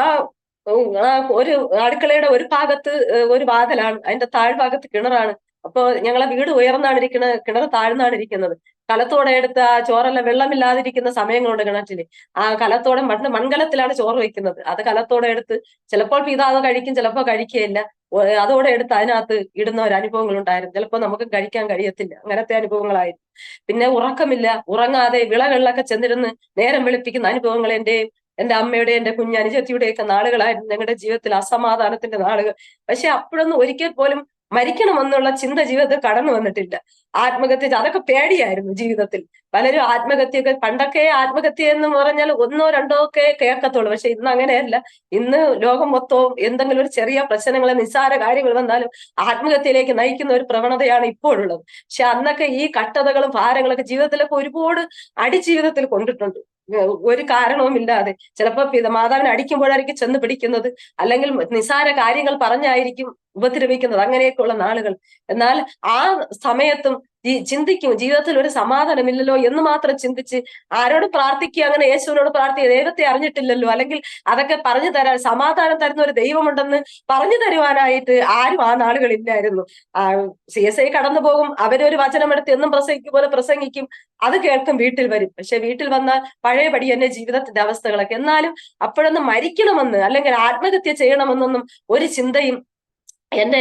ആ ഒരു അടുക്കളയുടെ ഒരു ഭാഗത്ത് ഒരു വാതിലാണ്, അതിന്റെ താഴ്ഭാഗത്ത് കിണറാണ്. അപ്പൊ ഞങ്ങളെ വീട് ഉയർന്നാണ് ഇരിക്കുന്നത്, കിണർ താഴ്ന്നാണ് ഇരിക്കുന്നത്. കലത്തോടെ എടുത്ത് ആ ചോറെല്ലാം വെള്ളമില്ലാതിരിക്കുന്ന സമയങ്ങളുണ്ട് കിണറ്റില്. ആ കലത്തോടെ മൺകലത്തിലാണ് ചോറ് വെക്കുന്നത്. അത് കലത്തോടെ എടുത്ത് ചിലപ്പോൾ പിതാവ് കഴിക്കും, ചിലപ്പോൾ കഴിക്കുകയില്ല. അതോടെ എടുത്ത് അതിനകത്ത് ഇടുന്ന ഒരു അനുഭവങ്ങൾ ഉണ്ടായിരുന്നു. ചിലപ്പോൾ നമുക്ക് കഴിക്കാൻ കഴിയത്തില്ല, അങ്ങനത്തെ അനുഭവങ്ങളായിരുന്നു. പിന്നെ ഉറക്കമില്ല, ഉറങ്ങാതെ വിളകളിലൊക്കെ ചെന്നിരുന്ന് നേരം വെളുപ്പിക്കുന്ന അനുഭവങ്ങൾ എന്റെ അമ്മയുടെ, എന്റെ കുഞ്ഞനുജത്തിയുടെ ഒക്കെ നാളുകളായിരുന്നു ഞങ്ങളുടെ ജീവിതത്തിൽ അസമാധാനത്തിന്റെ നാളുകൾ. പക്ഷെ അപ്പോഴൊന്നും ഒരിക്കൽ പോലും മരിക്കണമെന്നുള്ള ചിന്ത ജീവിതത്തിൽ കടന്നു വന്നിട്ടില്ല. ആത്മഹത്യ, അതൊക്കെ പേടിയായിരുന്നു ജീവിതത്തിൽ. പലരും ആത്മഹത്യയൊക്കെ, പണ്ടൊക്കെ ആത്മഹത്യ എന്ന് പറഞ്ഞാൽ ഒന്നോ രണ്ടോ ഒക്കെ കേൾക്കത്തുള്ളൂ. പക്ഷെ ഇന്ന് അങ്ങനെയല്ല. ഇന്ന് ലോകം മൊത്തവും എന്തെങ്കിലും ഒരു ചെറിയ പ്രശ്നങ്ങൾ, നിസ്സാര കാര്യങ്ങൾ വന്നാലും ആത്മഹത്യയിലേക്ക് നയിക്കുന്ന ഒരു പ്രവണതയാണ് ഇപ്പോഴുള്ളത്. പക്ഷെ അന്നൊക്കെ ഈ കഷ്ടതകളും ഭാരങ്ങളൊക്കെ ജീവിതത്തിലൊക്കെ ഒരുപാട് ജീവിതത്തിൽ കൊണ്ടിട്ടുണ്ട്. ഒരു കാരണവും ഇല്ലാതെ ചിലപ്പോ മാതാവിനെ അടിക്കുമ്പോഴായിരിക്കും ചെന്ന് പിടിക്കുന്നത്, അല്ലെങ്കിൽ നിസാര കാര്യങ്ങൾ പറഞ്ഞായിരിക്കും ഉപദ്രവിക്കുന്നത്. അങ്ങനെയൊക്കെയുള്ള നാളുകൾ. എന്നാൽ ആ സമയത്തും ചിന്തിക്കും, ജീവിതത്തിൽ ഒരു സമാധാനമില്ലല്ലോ എന്ന് മാത്രം ചിന്തിച്ച് ആരോട് പ്രാർത്ഥിക്കുക, അങ്ങനെ യേശുവിനോട് പ്രാർത്ഥിക്കുക, ദൈവത്തെ അറിഞ്ഞിട്ടില്ലല്ലോ, അല്ലെങ്കിൽ അതൊക്കെ പറഞ്ഞു തരാൻ, സമാധാനം തരുന്ന ഒരു ദൈവമുണ്ടെന്ന് പറഞ്ഞു തരുവാനായിട്ട് ആരും ആ നാളുകളില്ലായിരുന്നു. CSI കടന്നു പോകും, അവരൊരു വചനമെടുത്ത് എന്നും പ്രസംഗിക്കും പോലെ പ്രസംഗിക്കും, അത് കേൾക്കും, വീട്ടിൽ വരും. പക്ഷെ വീട്ടിൽ വന്നാൽ പഴയപടി എന്നെ ജീവിതത്തിന്റെ അവസ്ഥകളൊക്കെ. എന്നാലും അപ്പോഴൊന്നും മരിക്കണമെന്ന് അല്ലെങ്കിൽ ആത്മഹത്യ ചെയ്യണമെന്നൊന്നും ഒരു ചിന്തയും ഞാൻ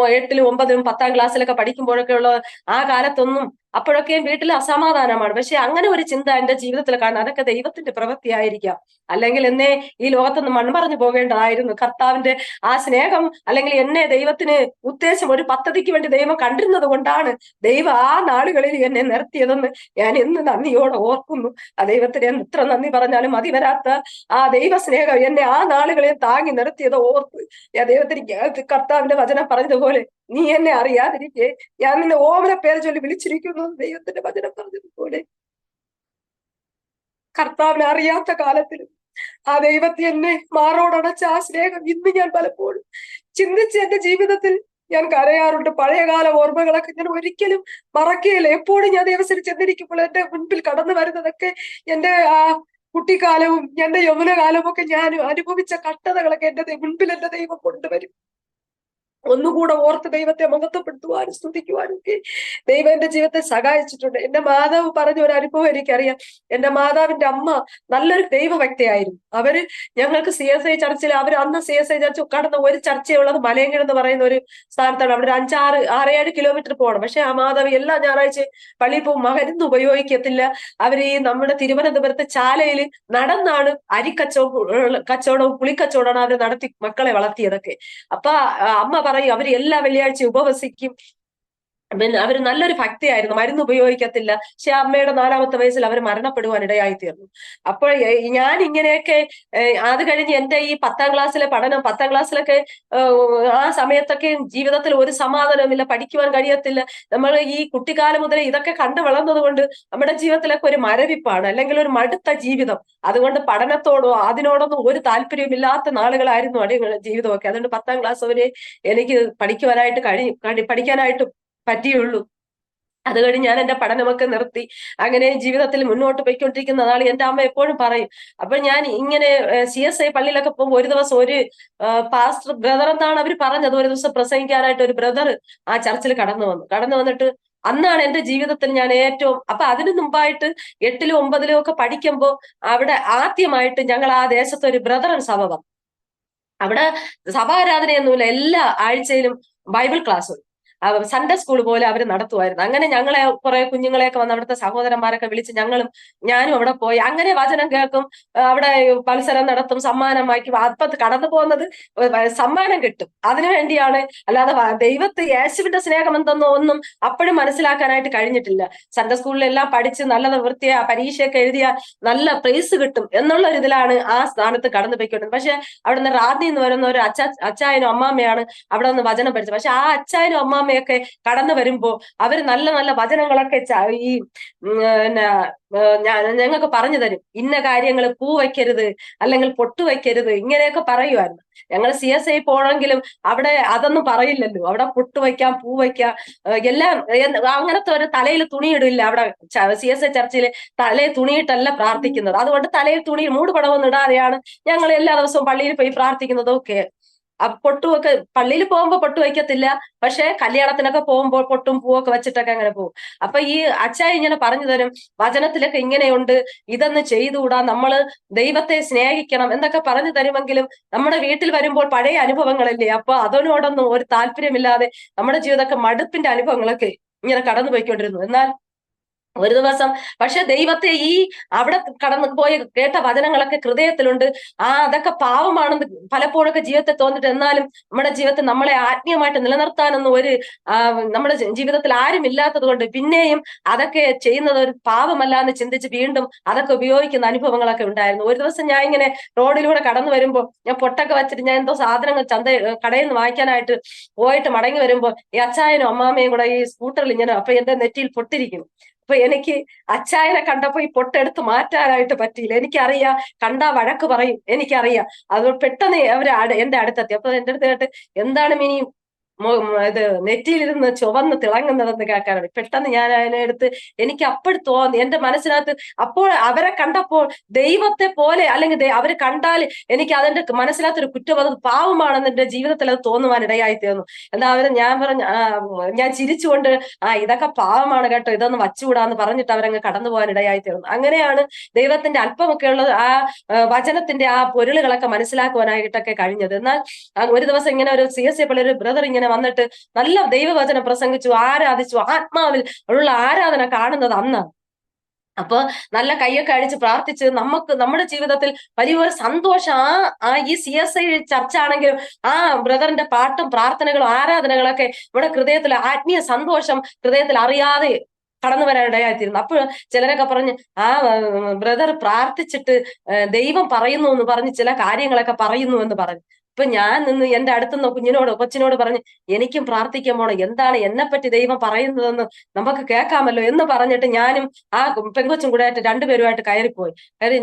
8ലും 9ലും 10ാം ക്ലാസ്സിലൊക്കെ പഠിക്കുമ്പോഴൊക്കെ ഉള്ള ആ കാലത്തൊന്നും, അപ്പോഴൊക്കെ വീട്ടിൽ അസമാധാനമാണ്. പക്ഷെ അങ്ങനെ ഒരു ചിന്ത എന്റെ ജീവിതത്തിൽ കാണാൻ, അതൊക്കെ ദൈവത്തിന്റെ പ്രവൃത്തിയായിരിക്കാം. അല്ലെങ്കിൽ എന്നെ ഈ ലോകത്തുനിന്ന് മൺമറഞ്ഞു പോകേണ്ടതായിരുന്നു. കർത്താവിന്റെ ആ സ്നേഹം, അല്ലെങ്കിൽ എന്നെ ദൈവത്തിന് ഉദ്ദേശം, ഒരു പദ്ധതിക്ക് വേണ്ടി ദൈവം കണ്ടിരുന്നത് കൊണ്ടാണ് ദൈവം ആ നാളുകളിൽ എന്നെ നിർത്തിയതെന്ന് ഞാൻ എന്ന് നന്ദിയോടെ ഓർക്കുന്നു. ആ ദൈവത്തിന് എത്ര നന്ദി പറഞ്ഞാലും മതി വരാത്ത ആ ദൈവ സ്നേഹം എന്നെ ആ നാളുകളിൽ താങ്ങി നിർത്തിയത് ഓർത്ത് ഞാൻ ദൈവത്തിന്, കർത്താവിന്റെ വചനം പറഞ്ഞതുപോലെ, നീ എന്നെ അറിയാതിരിക്കെ ഞാൻ നിന്നെ ഓമന പേര് ചൊല്ലി വിളിച്ചിരിക്കുന്നു. ദൈവത്തിന്റെ വചനം പറഞ്ഞതുപോലെ കർത്താവിനെ അറിയാത്ത കാലത്തിലും ആ ദൈവത്തെ എന്നെ മാറോടടച്ച ആ സ്നേഹം ഇന്ന് ഞാൻ പലപ്പോഴും ചിന്തിച്ച് എന്റെ ജീവിതത്തിൽ ഞാൻ കരയാറുണ്ട്. പഴയകാല ഓർമ്മകളൊക്കെ ഞാൻ ഒരിക്കലും മറക്കുകയില്ല. എപ്പോഴും ഞാൻ ദൈവത്തിൽ ചെന്നിരിക്കുമ്പോൾ എന്റെ മുൻപിൽ കടന്നു വരുന്നതൊക്കെ എന്റെ ആ കുട്ടിക്കാലവും എന്റെ യൗവനകാലവും ഒക്കെ ഞാൻ അനുഭവിച്ച കഷ്ടതകളൊക്കെ എന്റെ മുൻപിൽ എന്റെ ദൈവം കൊണ്ടുവരും. ഒന്നുകൂടെ ഓർത്ത് ദൈവത്തെ മഹത്വപ്പെടുത്തുവാനും സ്തുതിക്കുവാനും ഒക്കെ ദൈവം എന്റെ ജീവിതത്തെ സഹായിച്ചിട്ടുണ്ട്. എന്റെ മാതാവ് പറഞ്ഞ ഒരു അനുഭവം എനിക്കറിയാം. എന്റെ മാതാവിന്റെ അമ്മ നല്ലൊരു ദൈവഭക്തയായിരുന്നു. അവര് ഞങ്ങൾക്ക് CSI ചർച്ചിൽ, അവർ അന്ന് CSI ചർച്ച് കടന്ന ഒരു ചർച്ചയുള്ളത് മലയങ്കീഴ് എന്ന് പറയുന്ന ഒരു സ്ഥാനത്താണ്. അവിടെ ഒരു 5-6-7 കിലോമീറ്റർ പോകണം. പക്ഷെ ആ മാതാവ് എല്ലാ ഞായറാഴ്ചയും പള്ളിയിൽ പോകും. മരുന്ന് ഉപയോഗിക്കത്തില്ല. അവര് ഈ നമ്മുടെ തിരുവനന്തപുരത്തെ ചാലയിൽ നടന്നാണ് കച്ചവടവും പുളിക്കച്ചവടമാണ് അവർ നടത്തി മക്കളെ വളർത്തിയതൊക്കെ. അപ്പൊ അമ്മ പറയും, അവര് എല്ലാ വെള്ളിയാഴ്ചയും ഉപവസിക്കും. പിന്നെ അവര് നല്ലൊരു ഭക്തിയായിരുന്നു, മരുന്ന് ഉപയോഗിക്കത്തില്ല. പക്ഷെ അമ്മയുടെ 4ാമത്തെ വയസ്സിൽ അവർ മരണപ്പെടുവാൻ ഇടയായി തീർന്നു. അപ്പോൾ ഞാൻ ഇങ്ങനെയൊക്കെ അത് കഴിഞ്ഞ് എന്റെ ഈ 10ാം ക്ലാസ്സിലെ പഠനം, 10ാം ക്ലാസ്സിലൊക്കെ ആ സമയത്തൊക്കെ ജീവിതത്തിൽ ഒരു സമാധാനമില്ല, പഠിക്കുവാൻ കഴിയത്തില്ല. നമ്മൾ ഈ കുട്ടിക്കാലം മുതലേ ഇതൊക്കെ കണ്ടു വളർന്നത് കൊണ്ട് നമ്മുടെ ജീവിതത്തിലൊക്കെ ഒരു മരവിപ്പാണ്, അല്ലെങ്കിൽ ഒരു മടുത്ത ജീവിതം. അതുകൊണ്ട് പഠനത്തോടോ അതിനോടൊന്നും ഒരു താല്പര്യമില്ലാത്ത നാളുകളായിരുന്നു ജീവിതമൊക്കെ. അതുകൊണ്ട് 10ാം ക്ലാസ് വരെ എനിക്ക് പഠിക്കാനായിട്ട് പറ്റിയുള്ളൂ. അത് കഴിഞ്ഞ് ഞാൻ എന്റെ പഠനമൊക്കെ നിർത്തി. അങ്ങനെ ജീവിതത്തിൽ മുന്നോട്ട് പോയിക്കൊണ്ടിരിക്കുന്ന നാൾ എന്റെ അമ്മ എപ്പോഴും പറയും. അപ്പൊ ഞാൻ ഇങ്ങനെ CSI പള്ളിയിലൊക്കെ പോകുമ്പോൾ ഒരു ദിവസം ഒരു പാസ്റ്റർ ബ്രദർ എന്നാണ് അവർ പറഞ്ഞത്, ഒരു ദിവസം പ്രസംഗിക്കാനായിട്ട് ഒരു ബ്രദർ ആ ചർച്ചിൽ കടന്നു വന്നിട്ട് അന്നാണ് എന്റെ ജീവിതത്തിൽ ഞാൻ ഏറ്റവും, അപ്പൊ അതിനു മുമ്പായിട്ട് 8ലും 9ലും ഒക്കെ പഠിക്കുമ്പോൾ അവിടെ ആദ്യമായിട്ട് ഞങ്ങൾ ആ ദേശത്ത് ഒരു ബ്രദറൻ സഭ വന്നു. അവിടെ സഭാരാധനയൊന്നുമില്ല, എല്ലാ ആഴ്ചയിലും ബൈബിൾ ക്ലാസ്. സൺഡേ സ്കൂൾ പോലെ അവർ നടത്തുമായിരുന്നു. അങ്ങനെ ഞങ്ങളെ കുറെ കുഞ്ഞുങ്ങളെയൊക്കെ വന്ന് അവിടുത്തെ സഹോദരന്മാരൊക്കെ വിളിച്ച് ഞാനും അവിടെ പോയി. അങ്ങനെ വചനം കേൾക്കും, അവിടെ മത്സരം നടത്തും, സമ്മാനം വായിക്കും. അപ്പൊ കടന്നു പോകുന്നത് സമ്മാനം കിട്ടും, അതിനു വേണ്ടിയാണ്. അല്ലാതെ യേശുവിന്റെ സ്നേഹം എന്തെന്നോ ഒന്നും അപ്പോഴും മനസ്സിലാക്കാനായിട്ട് കഴിഞ്ഞിട്ടില്ല. സൺഡേ സ്കൂളിലെല്ലാം പഠിച്ച് നല്ല വൃത്തിയാ പരീക്ഷയൊക്കെ എഴുതിയ നല്ല പ്രൈസ് കിട്ടും എന്നുള്ള ഒരു ഇതിലാണ് ആ സ്ഥാനത്ത് കടന്നു പോയിക്കൊണ്ടിരുന്നത്. പക്ഷെ അവിടുന്ന് റാന്നി എന്ന് പറയുന്ന ഒരു അച്ചായനും അമ്മാമ്മയാണ് അവിടെ നിന്ന് വചനം പഠിച്ചത്. പക്ഷെ ആ അച്ചായനും അമ്മാമ്മയൊക്കെ കടന്നു വരുമ്പോ അവര് നല്ല നല്ല വചനങ്ങളൊക്കെ ഈ പിന്നെ ഞങ്ങൾക്ക് പറഞ്ഞു തരും. ഇന്ന കാര്യങ്ങൾ പൂ വയ്ക്കരുത്, അല്ലെങ്കിൽ പൊട്ടു വയ്ക്കരുത്, ഇങ്ങനെയൊക്കെ പറയുമായിരുന്നു. ഞങ്ങൾ CSI പോണെങ്കിലും അവിടെ അതൊന്നും പറയില്ലല്ലോ. അവിടെ പൊട്ടു വയ്ക്കാം, പൂ വയ്ക്കാം, എല്ലാം. അങ്ങനത്തെ ഒരു തലയിൽ തുണിയിടില്ല അവിടെ. CSI ചർച്ചിൽ തലയിൽ തുണിയിട്ടല്ല പ്രാർത്ഥിക്കുന്നത്. അതുകൊണ്ട് തലയിൽ തുണി മൂടുപടമൊന്നും ഇടാതെയാണ് ഞങ്ങൾ എല്ലാ ദിവസവും പള്ളിയിൽ പോയി പ്രാർത്ഥിക്കുന്നതും ഒക്കെ. പൊട്ടുമൊക്കെ പള്ളിയിൽ പോകുമ്പോ പൊട്ട് വയ്ക്കത്തില്ല, പക്ഷെ കല്യാണത്തിനൊക്കെ പോകുമ്പോൾ പൊട്ടും പൂവൊക്കെ വെച്ചിട്ടൊക്കെ അങ്ങനെ പോകും. അപ്പൊ ഈ അച്ചായ ഇങ്ങനെ പറഞ്ഞു തരും, വചനത്തിലൊക്കെ ഇങ്ങനെയുണ്ട്, ഇതൊന്ന് ചെയ്തുകൂടാ, നമ്മള് ദൈവത്തെ സ്നേഹിക്കണം എന്നൊക്കെ പറഞ്ഞു തരുമെങ്കിലും നമ്മുടെ വീട്ടിൽ വരുമ്പോൾ പഴയ അനുഭവങ്ങളല്ലേ. അപ്പൊ അതിനോടൊന്നും ഒരു താല്പര്യമില്ലാതെ നമ്മുടെ ജീവിതമൊക്കെ മടുപ്പിന്റെ അനുഭവങ്ങളൊക്കെ ഇങ്ങനെ കടന്നു പോയിക്കൊണ്ടിരുന്നു. എന്നാൽ ഒരു ദിവസം പക്ഷെ ദൈവത്തെ അവിടെ കടന്നു പോയി കേട്ട വചനങ്ങളൊക്കെ ഹൃദയത്തിലുണ്ട്. അതൊക്കെ പാവമാണെന്ന് പലപ്പോഴൊക്കെ ജീവിതത്തിൽ തോന്നിട്ട്, എന്നാലും നമ്മുടെ ജീവിതത്തിൽ നമ്മളെ ആത്മീയമായിട്ട് നിലനിർത്താനൊന്നും നമ്മുടെ ജീവിതത്തിൽ ആരും ഇല്ലാത്തത് കൊണ്ട് പിന്നെയും അതൊക്കെ ചെയ്യുന്നത് ഒരു പാവമല്ല എന്ന് ചിന്തിച്ച് വീണ്ടും അതൊക്കെ ഉപയോഗിക്കുന്ന അനുഭവങ്ങളൊക്കെ ഉണ്ടായിരുന്നു. ഒരു ദിവസം ഞാൻ ഇങ്ങനെ റോഡിലൂടെ കടന്നു വരുമ്പോ ഞാൻ പൊട്ടൊക്കെ വെച്ചിട്ട് ഞാൻ എന്തോ സാധനങ്ങൾ കടയിൽ നിന്ന് വാങ്ങിക്കാനായിട്ട് പോയിട്ട് മടങ്ങി വരുമ്പോ ഈ അച്ചായനും അമ്മാമ്മയും കൂടെ ഈ സ്കൂട്ടറിൽ ഇങ്ങനെ, അപ്പൊ എന്റെ നെറ്റിയിൽ പൊട്ടിരിക്കുന്നു. അപ്പൊ എനിക്ക് അച്ചായനെ കണ്ടപ്പോ ഈ പൊട്ടെടുത്ത് മാറ്റാനായിട്ട് പറ്റിയില്ല. എനിക്കറിയാം കണ്ടാ വഴക്ക് പറയും, എനിക്കറിയാം. അതുകൊണ്ട് പെട്ടെന്ന് എന്റെ അടുത്തെത്തി. അപ്പൊ എന്റെ അടുത്ത് കേട്ട്, എന്താണ് മിനി ഇത് നെറ്റിയിലിരുന്ന് ചുവന്ന് തിളങ്ങുന്നതെന്ന് കേൾക്കാനാണ്. പെട്ടെന്ന് ഞാൻ അതിനെ എടുത്ത് എനിക്ക് അപ്പോൾ തോന്നി, എന്റെ മനസ്സിനകത്ത് അപ്പോൾ അവരെ കണ്ടപ്പോൾ ദൈവത്തെ പോലെ, അല്ലെങ്കിൽ അവര് കണ്ടാൽ എനിക്ക് അതിന്റെ മനസ്സിനകത്തൊരു കുറ്റം, അത് പാവമാണെന്ന് എന്റെ ജീവിതത്തിൽ അത് തോന്നുവാൻ ഇടയായി തീർന്നു. എന്നാ ഞാൻ പറഞ്ഞു, ഞാൻ ചിരിച്ചുകൊണ്ട്, ഇതൊക്കെ പാവമാണ് കേട്ടോ, ഇതൊന്നും വച്ചുകൂടാന്ന് പറഞ്ഞിട്ട് അവരങ്ങ് കടന്നു പോകാൻ ഇടയായി തീർന്നു. അങ്ങനെയാണ് ദൈവത്തിന്റെ അല്പമൊക്കെ ഉള്ളത് വചനത്തിന്റെ പൊരുളുകളൊക്കെ മനസ്സിലാക്കുവാനായിട്ടൊക്കെ കഴിഞ്ഞത്. എന്നാൽ ഒരു ദിവസം ഇങ്ങനെ ഒരു CSI പള്ളി ഒരു ബ്രദർ ഇങ്ങനെ വന്നിട്ട് നല്ല ദൈവവചനം പ്രസംഗിച്ചു, ആരാധിച്ചു. ആത്മാവിൽ ഉള്ള ആരാധന കാണുന്നത് അന്നാണ്. അപ്പൊ നല്ല കയ്യൊക്കെ അടിച്ച് പ്രാർത്ഥിച്ച് നമ്മുടെ ജീവിതത്തിൽ വലിയൊരു സന്തോഷം ഈ CSI ചർച്ച ആണെങ്കിലും ബ്രദറിന്റെ പാട്ടും പ്രാർത്ഥനകളും ആരാധനകളൊക്കെ നമ്മുടെ ഹൃദയത്തിൽ ആത്മീയ സന്തോഷം ഹൃദയത്തിൽ അറിയാതെ കടന്നു വരാനിടയായിത്തീരുന്നു. അപ്പോൾ ചിലരൊക്കെ പറഞ്ഞ് ബ്രദർ പ്രാർത്ഥിച്ചിട്ട് ദൈവം പറയുന്നു എന്ന് പറഞ്ഞ് ചില കാര്യങ്ങളൊക്കെ പറയുന്നു എന്ന് പറഞ്ഞു. ഇപ്പൊ ഞാൻ നിന്ന് എന്റെ അടുത്തുനിന്ന് കൊച്ചിനോട് പറഞ്ഞ്, എനിക്കും പ്രാർത്ഥിക്കാൻ പോണം, എന്താണ് എന്നെപ്പറ്റി ദൈവം പറയുന്നതെന്ന് നമുക്ക് കേൾക്കാമല്ലോ എന്ന് പറഞ്ഞിട്ട് ഞാനും പെങ്കൊച്ചും കൂടെ ആയിട്ട് രണ്ടുപേരുമായിട്ട് കയറിപ്പോയി.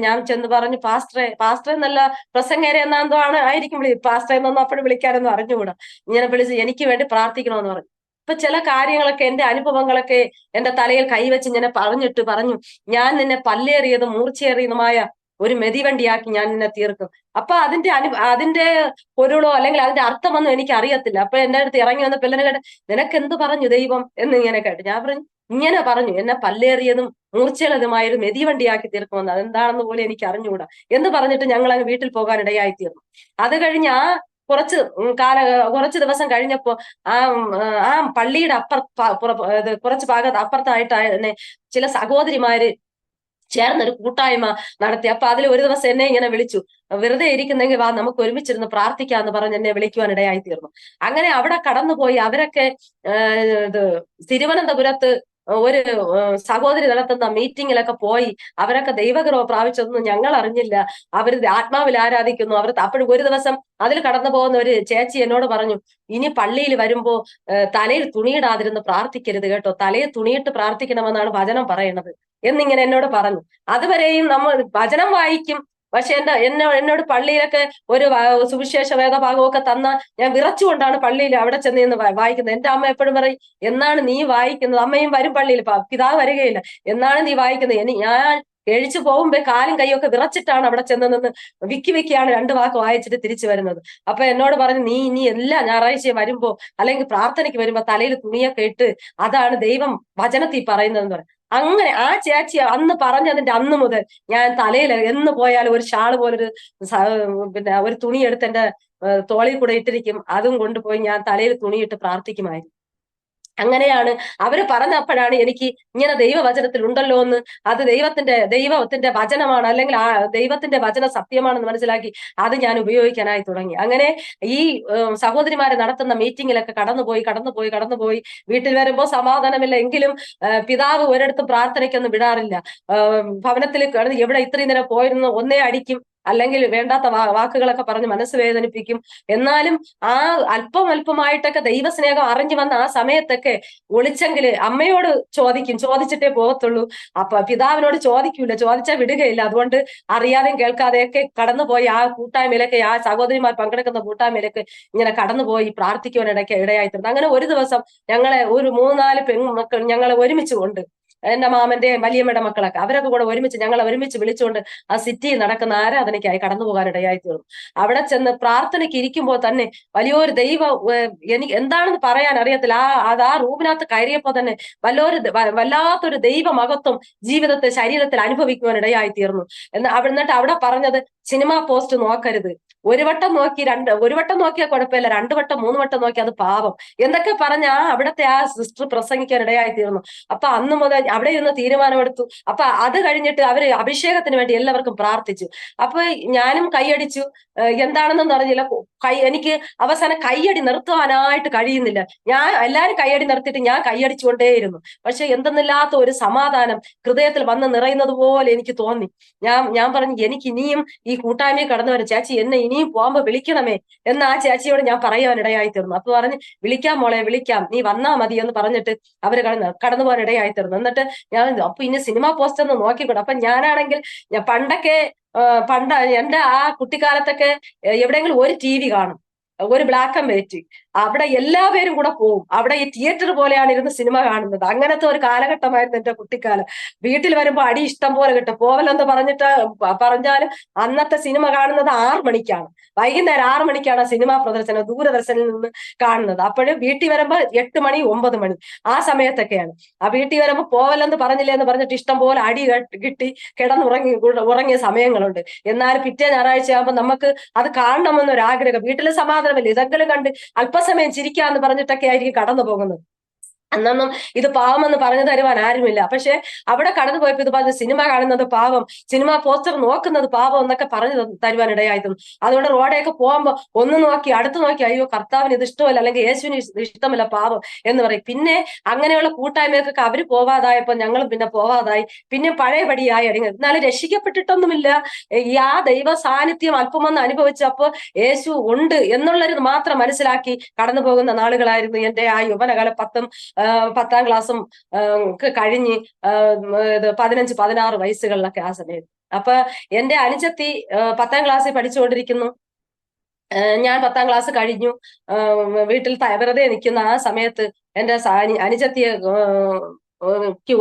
ഞാൻ ചെന്ന് പറഞ്ഞു, പാസ്റ്ററെ എന്നല്ല പ്രസംഗേരെ എന്നാന്തോ ആയിരിക്കും പാസ്റ്റർ എന്നൊന്നും അപ്പോഴും വിളിക്കാനൊന്നും അറിഞ്ഞുകൂടാ. ഇങ്ങനെ വിളിച്ച് എനിക്ക് വേണ്ടി പ്രാർത്ഥിക്കണമെന്ന് പറഞ്ഞു. ഇപ്പൊ ചില കാര്യങ്ങളൊക്കെ എന്റെ അനുഭവങ്ങളൊക്കെ എന്റെ തലയിൽ കൈവച്ച് ഇങ്ങനെ പറഞ്ഞു, ഞാൻ നിന്നെ പല്ലേറിയതും മൂർച്ചയേറിയതുമായ ഒരു മെതിവണ്ടിയാക്കി ഞാൻ നിന്നെ തീർക്കും. അപ്പൊ അതിന്റെ പൊരുളോ അല്ലെങ്കിൽ അതിന്റെ അർത്ഥമൊന്നും എനിക്ക് അറിയത്തില്ല. അപ്പൊ എന്റെ അടുത്ത് ഇറങ്ങി വന്ന പിള്ളേരെ കേട്ട്, നിനക്ക് എന്ത് പറഞ്ഞു ദൈവം എന്ന് ഇങ്ങനെ കേട്ട്. ഞാൻ പറഞ്ഞു, ഇങ്ങനെ പറഞ്ഞു, എന്നെ പല്ലേറിയതും മൂർച്ചയുള്ളതുമായ ഒരു മെതിവണ്ടിയാക്കി തീർക്കുമെന്ന്, അതെന്താണെന്ന് പോലും എനിക്ക് അറിഞ്ഞുകൂടാ എന്ന് പറഞ്ഞിട്ട് ഞങ്ങൾ അങ്ങ് വീട്ടിൽ പോകാൻ ഇടയായി തീർന്നു. അത് കഴിഞ്ഞ് കുറച്ച് ദിവസം കഴിഞ്ഞപ്പോ പള്ളിയുടെ കുറച്ച് ഭാഗത്ത് അപ്പുറത്തായിട്ട് തന്നെ ചില സഹോദരിമാര് ചേർന്നൊരു കൂട്ടായ്മ നടത്തി. അപ്പൊ അതിൽ ഒരു ദിവസം എന്നെ ഇങ്ങനെ വിളിച്ചു, വെറുതെ ഇരിക്കുന്നെങ്കിൽ വാ നമുക്ക് ഒരുമിച്ചിരുന്ന് പ്രാർത്ഥിക്കാന്ന് പറഞ്ഞ് എന്നെ വിളിക്കുവാൻ ഇടയായി തീർന്നു. അങ്ങനെ അവിടെ കടന്നുപോയി അവരൊക്കെ തിരുവനന്തപുരത്ത് ഒരു സഹോദരി നടത്തുന്ന മീറ്റിങ്ങിലൊക്കെ പോയി അവരൊക്കെ ദൈവകൃപ പ്രാപിച്ചതൊന്നും ഞങ്ങൾ അറിഞ്ഞില്ല. അവർ ആത്മാവിൽ ആരാധിക്കുന്നു. അപ്പോഴും ഒരു ദിവസം അതിൽ കടന്നു പോകുന്ന ഒരു ചേച്ചി എന്നോട് പറഞ്ഞു, ഇനി പള്ളിയിൽ വരുമ്പോ തലയിൽ തുണിയിടാതിരുന്ന് പ്രാർത്ഥിക്കരുത് കേട്ടോ, തലയിൽ തുണിയിട്ട് പ്രാർത്ഥിക്കണമെന്നാണ് വചനം പറയുന്നത് എന്നിങ്ങനെ എന്നോട് പറഞ്ഞു. അതുവരെയും നമ്മൾ വചനം വായിക്കും, പക്ഷെ എന്നോട് പള്ളിയിലൊക്കെ ഒരു സുവിശേഷ വേദഭാഗമൊക്കെ തന്ന ഞാൻ വിറച്ചുകൊണ്ടാണ് പള്ളിയിൽ അവിടെ ചെന്ന് വായിക്കുന്നത്. എന്റെ അമ്മ എപ്പോഴും പറയും, എന്നാണ് നീ വായിക്കുന്നത്? അമ്മയും വരും പള്ളിയിൽ, പിതാവ് വരികയില്ല, എന്നാണ് നീ വായിക്കുന്നത്? ഞാൻ കഴിച്ചു പോകുമ്പോ കാലും കൈയൊക്കെ വിറച്ചിട്ടാണ് അവിടെ ചെന്ന് നിന്ന് വിക്കിയാണ് 2 വാക്ക് വായിച്ചിട്ട് തിരിച്ചു വരുന്നത്. അപ്പൊ എന്നോട് പറഞ്ഞു, നീ ഇനി എല്ലാ ഞായറാഴ്ചയും വരുമ്പോ അല്ലെങ്കിൽ പ്രാർത്ഥനയ്ക്ക് വരുമ്പോ തലയിൽ തുണിയൊക്കെ ഇട്ട്, അതാണ് ദൈവം വചനത്തിൽ പറയുന്നതെന്ന് പറയും. അങ്ങനെ ആ ചേച്ചി അന്ന് പറഞ്ഞതിന്റെ അന്ന് മുതൽ ഞാൻ തലയിൽ എന്ന് പോയാലും ഒരു ഷാള് പോലൊരു ഒരു തുണി എടുത്ത് എന്റെ തോളിൽ കൂടെ ഇട്ടിരിക്കും. അതും കൊണ്ടുപോയി ഞാൻ തലയിൽ തുണിയിട്ട് പ്രാർത്ഥിക്കുമായിരുന്നു. അങ്ങനെയാണ് അവര് പറഞ്ഞപ്പോഴാണ് എനിക്ക് ഇങ്ങനെ ദൈവവചനത്തിൽ ഉണ്ടല്ലോ എന്ന്, അത് ദൈവത്തിന്റെ വചനമാണ്, അല്ലെങ്കിൽ ആ ദൈവത്തിന്റെ വചന സത്യമാണെന്ന് മനസ്സിലാക്കി അത് ഞാൻ ഉപയോഗിക്കാനായി തുടങ്ങി. അങ്ങനെ ഈ സഹോദരിമാരെ നടത്തുന്ന മീറ്റിങ്ങിലൊക്കെ കടന്നുപോയി വീട്ടിൽ വരുമ്പോ സമാധാനമില്ല എങ്കിലും പിതാവ് ഒരിടത്തും പ്രാർത്ഥനയ്ക്കൊന്നും വിടാറില്ല. ഭവനത്തിൽ കിടന്ന് എവിടെ ഇത്രയും നേരം പോയിരുന്നു ഒന്നേ അടിക്കും, അല്ലെങ്കിൽ വേണ്ടാത്ത വാക്കുകളൊക്കെ പറഞ്ഞ് മനസ്സ് വേദനിപ്പിക്കും. എന്നാലും ആ അല്പമായിട്ടൊക്കെ ദൈവസ്നേഹം അറിഞ്ഞു വന്ന ആ സമയത്തൊക്കെ ഒളിച്ചെങ്കില് അമ്മയോട് ചോദിച്ചിട്ടേ പോകത്തുള്ളൂ. അപ്പൊ പിതാവിനോട് ചോദിച്ചാൽ വിടുകയില്ല. അതുകൊണ്ട് അറിയാതെയും കേൾക്കാതെയൊക്കെ കടന്നുപോയി ആ കൂട്ടായ്മയിലൊക്കെ, ആ സഹോദരിമാർ പങ്കെടുക്കുന്ന കൂട്ടായ്മയിലൊക്കെ ഇങ്ങനെ കടന്നുപോയി പ്രാർത്ഥിക്കുവാനിടയ്ക്ക് ഇടയായിത്തീർന്നു. അങ്ങനെ ഒരു ദിവസം ഞങ്ങളെ ഒരു 3-4 പെൺമക്കൾ ഞങ്ങളെ ഒരുമിച്ച് കൊണ്ട്, എന്റെ മാമന്റെ വലിയമ്മയുടെ മക്കളൊക്കെ അവരൊക്കെ കൂടെ ഞങ്ങളെ ഒരുമിച്ച് വിളിച്ചുകൊണ്ട് ആ സിറ്റിയിൽ നടക്കുന്ന ആരാധനയ്ക്കായി കടന്നു പോകാനിടയായി തീർന്നു. അവിടെ ചെന്ന് പ്രാർത്ഥനയ്ക്ക് ഇരിക്കുമ്പോൾ തന്നെ വലിയൊരു എനിക്ക് എന്താണെന്ന് പറയാൻ അറിയത്തില്ല. ആ റൂമിനകത്ത് കയറിയപ്പോ തന്നെ വല്ലാത്തൊരു ദൈവ മഹത്വം ശരീരത്തിൽ അനുഭവിക്കുവാനിടയായി തീർന്നു. എന്നിട്ട് അവിടെ പറഞ്ഞത്, സിനിമാ പോസ്റ്റ് നോക്കരുത്, ഒരു വട്ടം നോക്കിയാൽ കുഴപ്പമില്ല, 2 വട്ടം 3 വട്ടം നോക്കി അത് പാപം, എന്തൊക്കെ പറഞ്ഞ അവിടത്തെ ആ സിസ്റ്റർ പ്രസംഗിക്കാൻ ഇടയായി തീർന്നു. അപ്പൊ അന്ന് മുതൽ അവിടെ ഇരുന്ന് തീരുമാനമെടുത്തു. അപ്പൊ അത് കഴിഞ്ഞിട്ട് അവര് അഭിഷേകത്തിന് വേണ്ടി എല്ലാവർക്കും പ്രാർത്ഥിച്ചു. അപ്പൊ ഞാനും കൈയടിച്ചു. എന്താണെന്നൊന്നും അറിഞ്ഞില്ല. എനിക്ക് അവസാനം കൈയടി നിർത്തുവാനായിട്ട് കഴിയുന്നില്ല. എല്ലാരും കൈയടി നിർത്തിയിട്ട് ഞാൻ കൈയടിച്ചുകൊണ്ടേയിരുന്നു. പക്ഷെ എന്തെന്നില്ലാത്ത ഒരു സമാധാനം ഹൃദയത്തിൽ വന്ന് നിറയുന്നത് പോലെ എനിക്ക് തോന്നി. ഞാൻ പറഞ്ഞു, എനിക്ക് ഇനിയും ഈ കൂട്ടായ്മയിൽ കടന്നു വരും ചേച്ചി, എന്നെ ഇനിയും പോകുമ്പോ വിളിക്കണമേ എന്ന് ആ ചേച്ചിയോട് ഞാൻ പറയാനിടയായി തീർന്നു. അപ്പൊ പറഞ്ഞ്, വിളിക്കാം മോളെ വിളിക്കാം, നീ വന്നാ മതി എന്ന് പറഞ്ഞിട്ട് അവര് കടന്നു പോകാൻ ഇടയായി തീർന്നു. എന്നിട്ട് അപ്പൊ ഇനി സിനിമാ പോസ്റ്റർ ഒന്ന് നോക്കിക്കൂടെ. അപ്പൊ ഞാനാണെങ്കിൽ പണ്ടൊക്കെ എന്റെ ആ കുട്ടിക്കാലത്തൊക്കെ എവിടെയെങ്കിലും ഒരു TV കാണും, ഒരു ബ്ലാക്ക് ആൻഡ് വൈറ്റ്, അവിടെ എല്ലാവരും കൂടെ പോവും. അവിടെ ഈ തിയേറ്റർ പോലെയാണ് ഇരുന്ന് സിനിമ കാണുന്നത്. അങ്ങനത്തെ ഒരു കാലഘട്ടമായിരുന്നു എന്റെ കുട്ടിക്കാലം. വീട്ടിൽ വരുമ്പോ അടി ഇഷ്ടം പോലെ കിട്ടും. പോവലെന്ന് പറഞ്ഞാലും അന്നത്തെ സിനിമ കാണുന്നത് 6 മണിക്കാണ്, വൈകുന്നേരം 6 മണിക്കാണ് സിനിമാ പ്രദർശനം ദൂരദർശനിൽ നിന്ന് കാണുന്നത്. അപ്പോഴും വീട്ടിൽ വരുമ്പോ 8 മണി 9 മണി ആ സമയത്തൊക്കെയാണ്. ആ വീട്ടിൽ വരുമ്പോ പോവലെന്ന് പറഞ്ഞില്ലേ എന്ന് പറഞ്ഞിട്ട് ഇഷ്ടം പോലെ അടി കിട്ടി ഉറങ്ങിയ സമയങ്ങളുണ്ട്. എന്നാൽ പിറ്റേ ഞായറാഴ്ച ആകുമ്പോൾ നമുക്ക് അത് കാണണമെന്നൊരാഗ്രഹം, വീട്ടിലെ സമാധാനമില്ല, ഇതെങ്കിലും കണ്ട് അല്പസമയം ചിരിക്കാന്ന് പറഞ്ഞിട്ടൊക്കെ ആയിരിക്കും കടന്നു പോകുന്നത്. അന്നൊന്നും ഇത് പാവമെന്ന് പറഞ്ഞു തരുവാൻ ആരുമില്ല. പക്ഷെ അവിടെ കടന്നു പോയപ്പോ ഇത് പറഞ്ഞ്, സിനിമ കാണുന്നത് പാവം, സിനിമ പോസ്റ്റർ നോക്കുന്നത് പാവം എന്നൊക്കെ പറഞ്ഞു തരുവാൻ ഇടയായിരുന്നു. അതുകൊണ്ട് റോഡേക്ക് പോകുമ്പോ ഒന്ന് നോക്കി അടുത്ത് നോക്കി, അയ്യോ കർത്താവിന് ഇത് ഇഷ്ടമല്ല, അല്ലെങ്കിൽ യേശുവിന് ഇഷ്ടമല്ല, പാവം എന്ന് പറയും. പിന്നെ അങ്ങനെയുള്ള കൂട്ടായ്മയൊക്കെ അവര് പോവാതായപ്പോ ഞങ്ങളും പിന്നെ പോവാതായി. പിന്നെ പഴയപടിയായി അടങ്ങി. എന്നാലും രക്ഷിക്കപ്പെട്ടിട്ടൊന്നുമില്ല. ആ ദൈവ സാന്നിധ്യം അല്പമൊന്ന് അനുഭവിച്ചപ്പോ യേശു ഉണ്ട് എന്നുള്ളത് മാത്രം മനസ്സിലാക്കി കടന്നു പോകുന്ന നാളുകളായിരുന്നു എന്റെ ആ യൗവനകാലം. 10ാം ക്ലാസ്സും കഴിഞ്ഞ് 15-16 വയസ്സുകളിലൊക്കെ ആ സമയത്ത്. അപ്പൊ എന്റെ അനുജത്തി 10ാം ക്ലാസ്സിൽ പഠിച്ചുകൊണ്ടിരിക്കുന്നു. ഞാൻ 10ാം ക്ലാസ് കഴിഞ്ഞു. വീട്ടിൽ വെറുതെ നിൽക്കുന്ന ആ സമയത്ത് എന്റെ അനുജത്തിയെ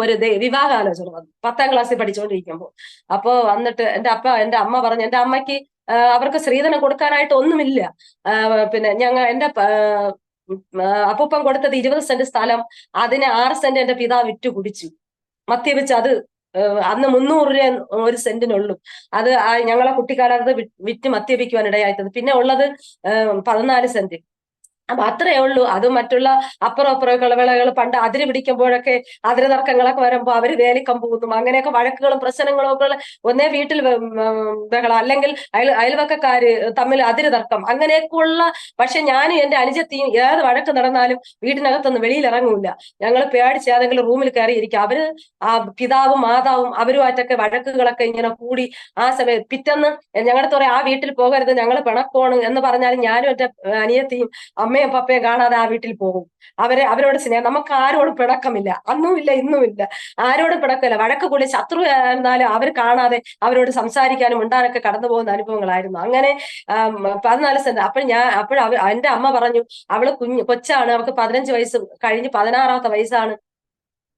ഒരു വിവാഹാലോചന വന്നു 10ാം ക്ലാസ്സിൽ പഠിച്ചുകൊണ്ടിരിക്കുമ്പോൾ. അപ്പോ വന്നിട്ട് എന്റെ അമ്മ പറഞ്ഞു, എന്റെ അമ്മയ്ക്ക് അവർക്ക് സ്ത്രീധനം കൊടുക്കാനായിട്ട് ഒന്നുമില്ല. പിന്നെ എന്റെ അപ്പൂപ്പൻ കൊടുത്തത് 20 സെന്റ് സ്ഥലം, അതിന് 6 സെന്റ് എന്റെ പിതാവ് വിറ്റു കുടിച്ചു, മദ്യപിച്ച്. അത് അന്ന് 300 രൂപ ഒരു സെന്റിനുള്ളൂ. അത് ഞങ്ങളെ കുട്ടിക്കാലത്ത് വിറ്റ് മദ്യപിക്കുവാൻ ഇടയായിട്ടത്. പിന്നെ ഉള്ളത് 14 സെന്റ്. അപ്പൊ അത്രയേ ഉള്ളൂ. അത് മറ്റുള്ള അപ്പുറമൊക്കെ വിളകൾ പണ്ട് അതിര് പിടിക്കുമ്പോഴൊക്കെ അതിര് തർക്കങ്ങളൊക്കെ വരുമ്പോ അവര് വേലിക്കമ്പ് കുത്തും. അങ്ങനെയൊക്കെ വഴക്കുകളും പ്രശ്നങ്ങളും ഒക്കെ ഒന്നേ വീട്ടിൽ ബഹളം, അല്ലെങ്കിൽ അയൽവക്കക്കാര് തമ്മിൽ അതിര് തർക്കം, അങ്ങനെയൊക്കെ ഉള്ള. പക്ഷെ ഞാനും എന്റെ അനുജത്തിയും ഏത് വഴക്ക് നടന്നാലും വീടിനകത്തൊന്നും വെളിയിൽ ഇറങ്ങൂല. ഞങ്ങൾ പേടിച്ച് ഏതെങ്കിലും റൂമിൽ കയറിയിരിക്കും. അവര് ആ പിതാവും മാതാവും അവരുമായിട്ടൊക്കെ വഴക്കുകളൊക്കെ ഇങ്ങനെ കൂടി ആ സമയത്ത് പിറ്റന്ന് ഞങ്ങളുടെ പറയാം, ആ വീട്ടിൽ പോകരുത്, ഞങ്ങൾ പിണക്കോണ് എന്ന് പറഞ്ഞാലും ഞാനും എന്റെ അനിയത്തിയും അമ്മയും പപ്പയും കാണാതെ ആ വീട്ടിൽ പോകും. അവരോട് സ്നേഹം, നമുക്ക് ആരോടും പിണക്കമില്ല, അന്നുമില്ല ഇന്നുമില്ല, ആരോടും പിണക്കമില്ല. വഴക്ക് കൂടി ശത്രു എന്നാലും അവർ കാണാതെ അവരോട് സംസാരിക്കാനും ഉണ്ടാനൊക്കെ കടന്നു പോകുന്ന അനുഭവങ്ങളായിരുന്നു. അങ്ങനെ 14 സെന്റ്. എന്റെ അമ്മ പറഞ്ഞു, അവള് കൊച്ചാണ്, അവൾക്ക് 15 വയസ്സ് കഴിഞ്ഞ് 16ാമത്തെ വയസ്സാണ്,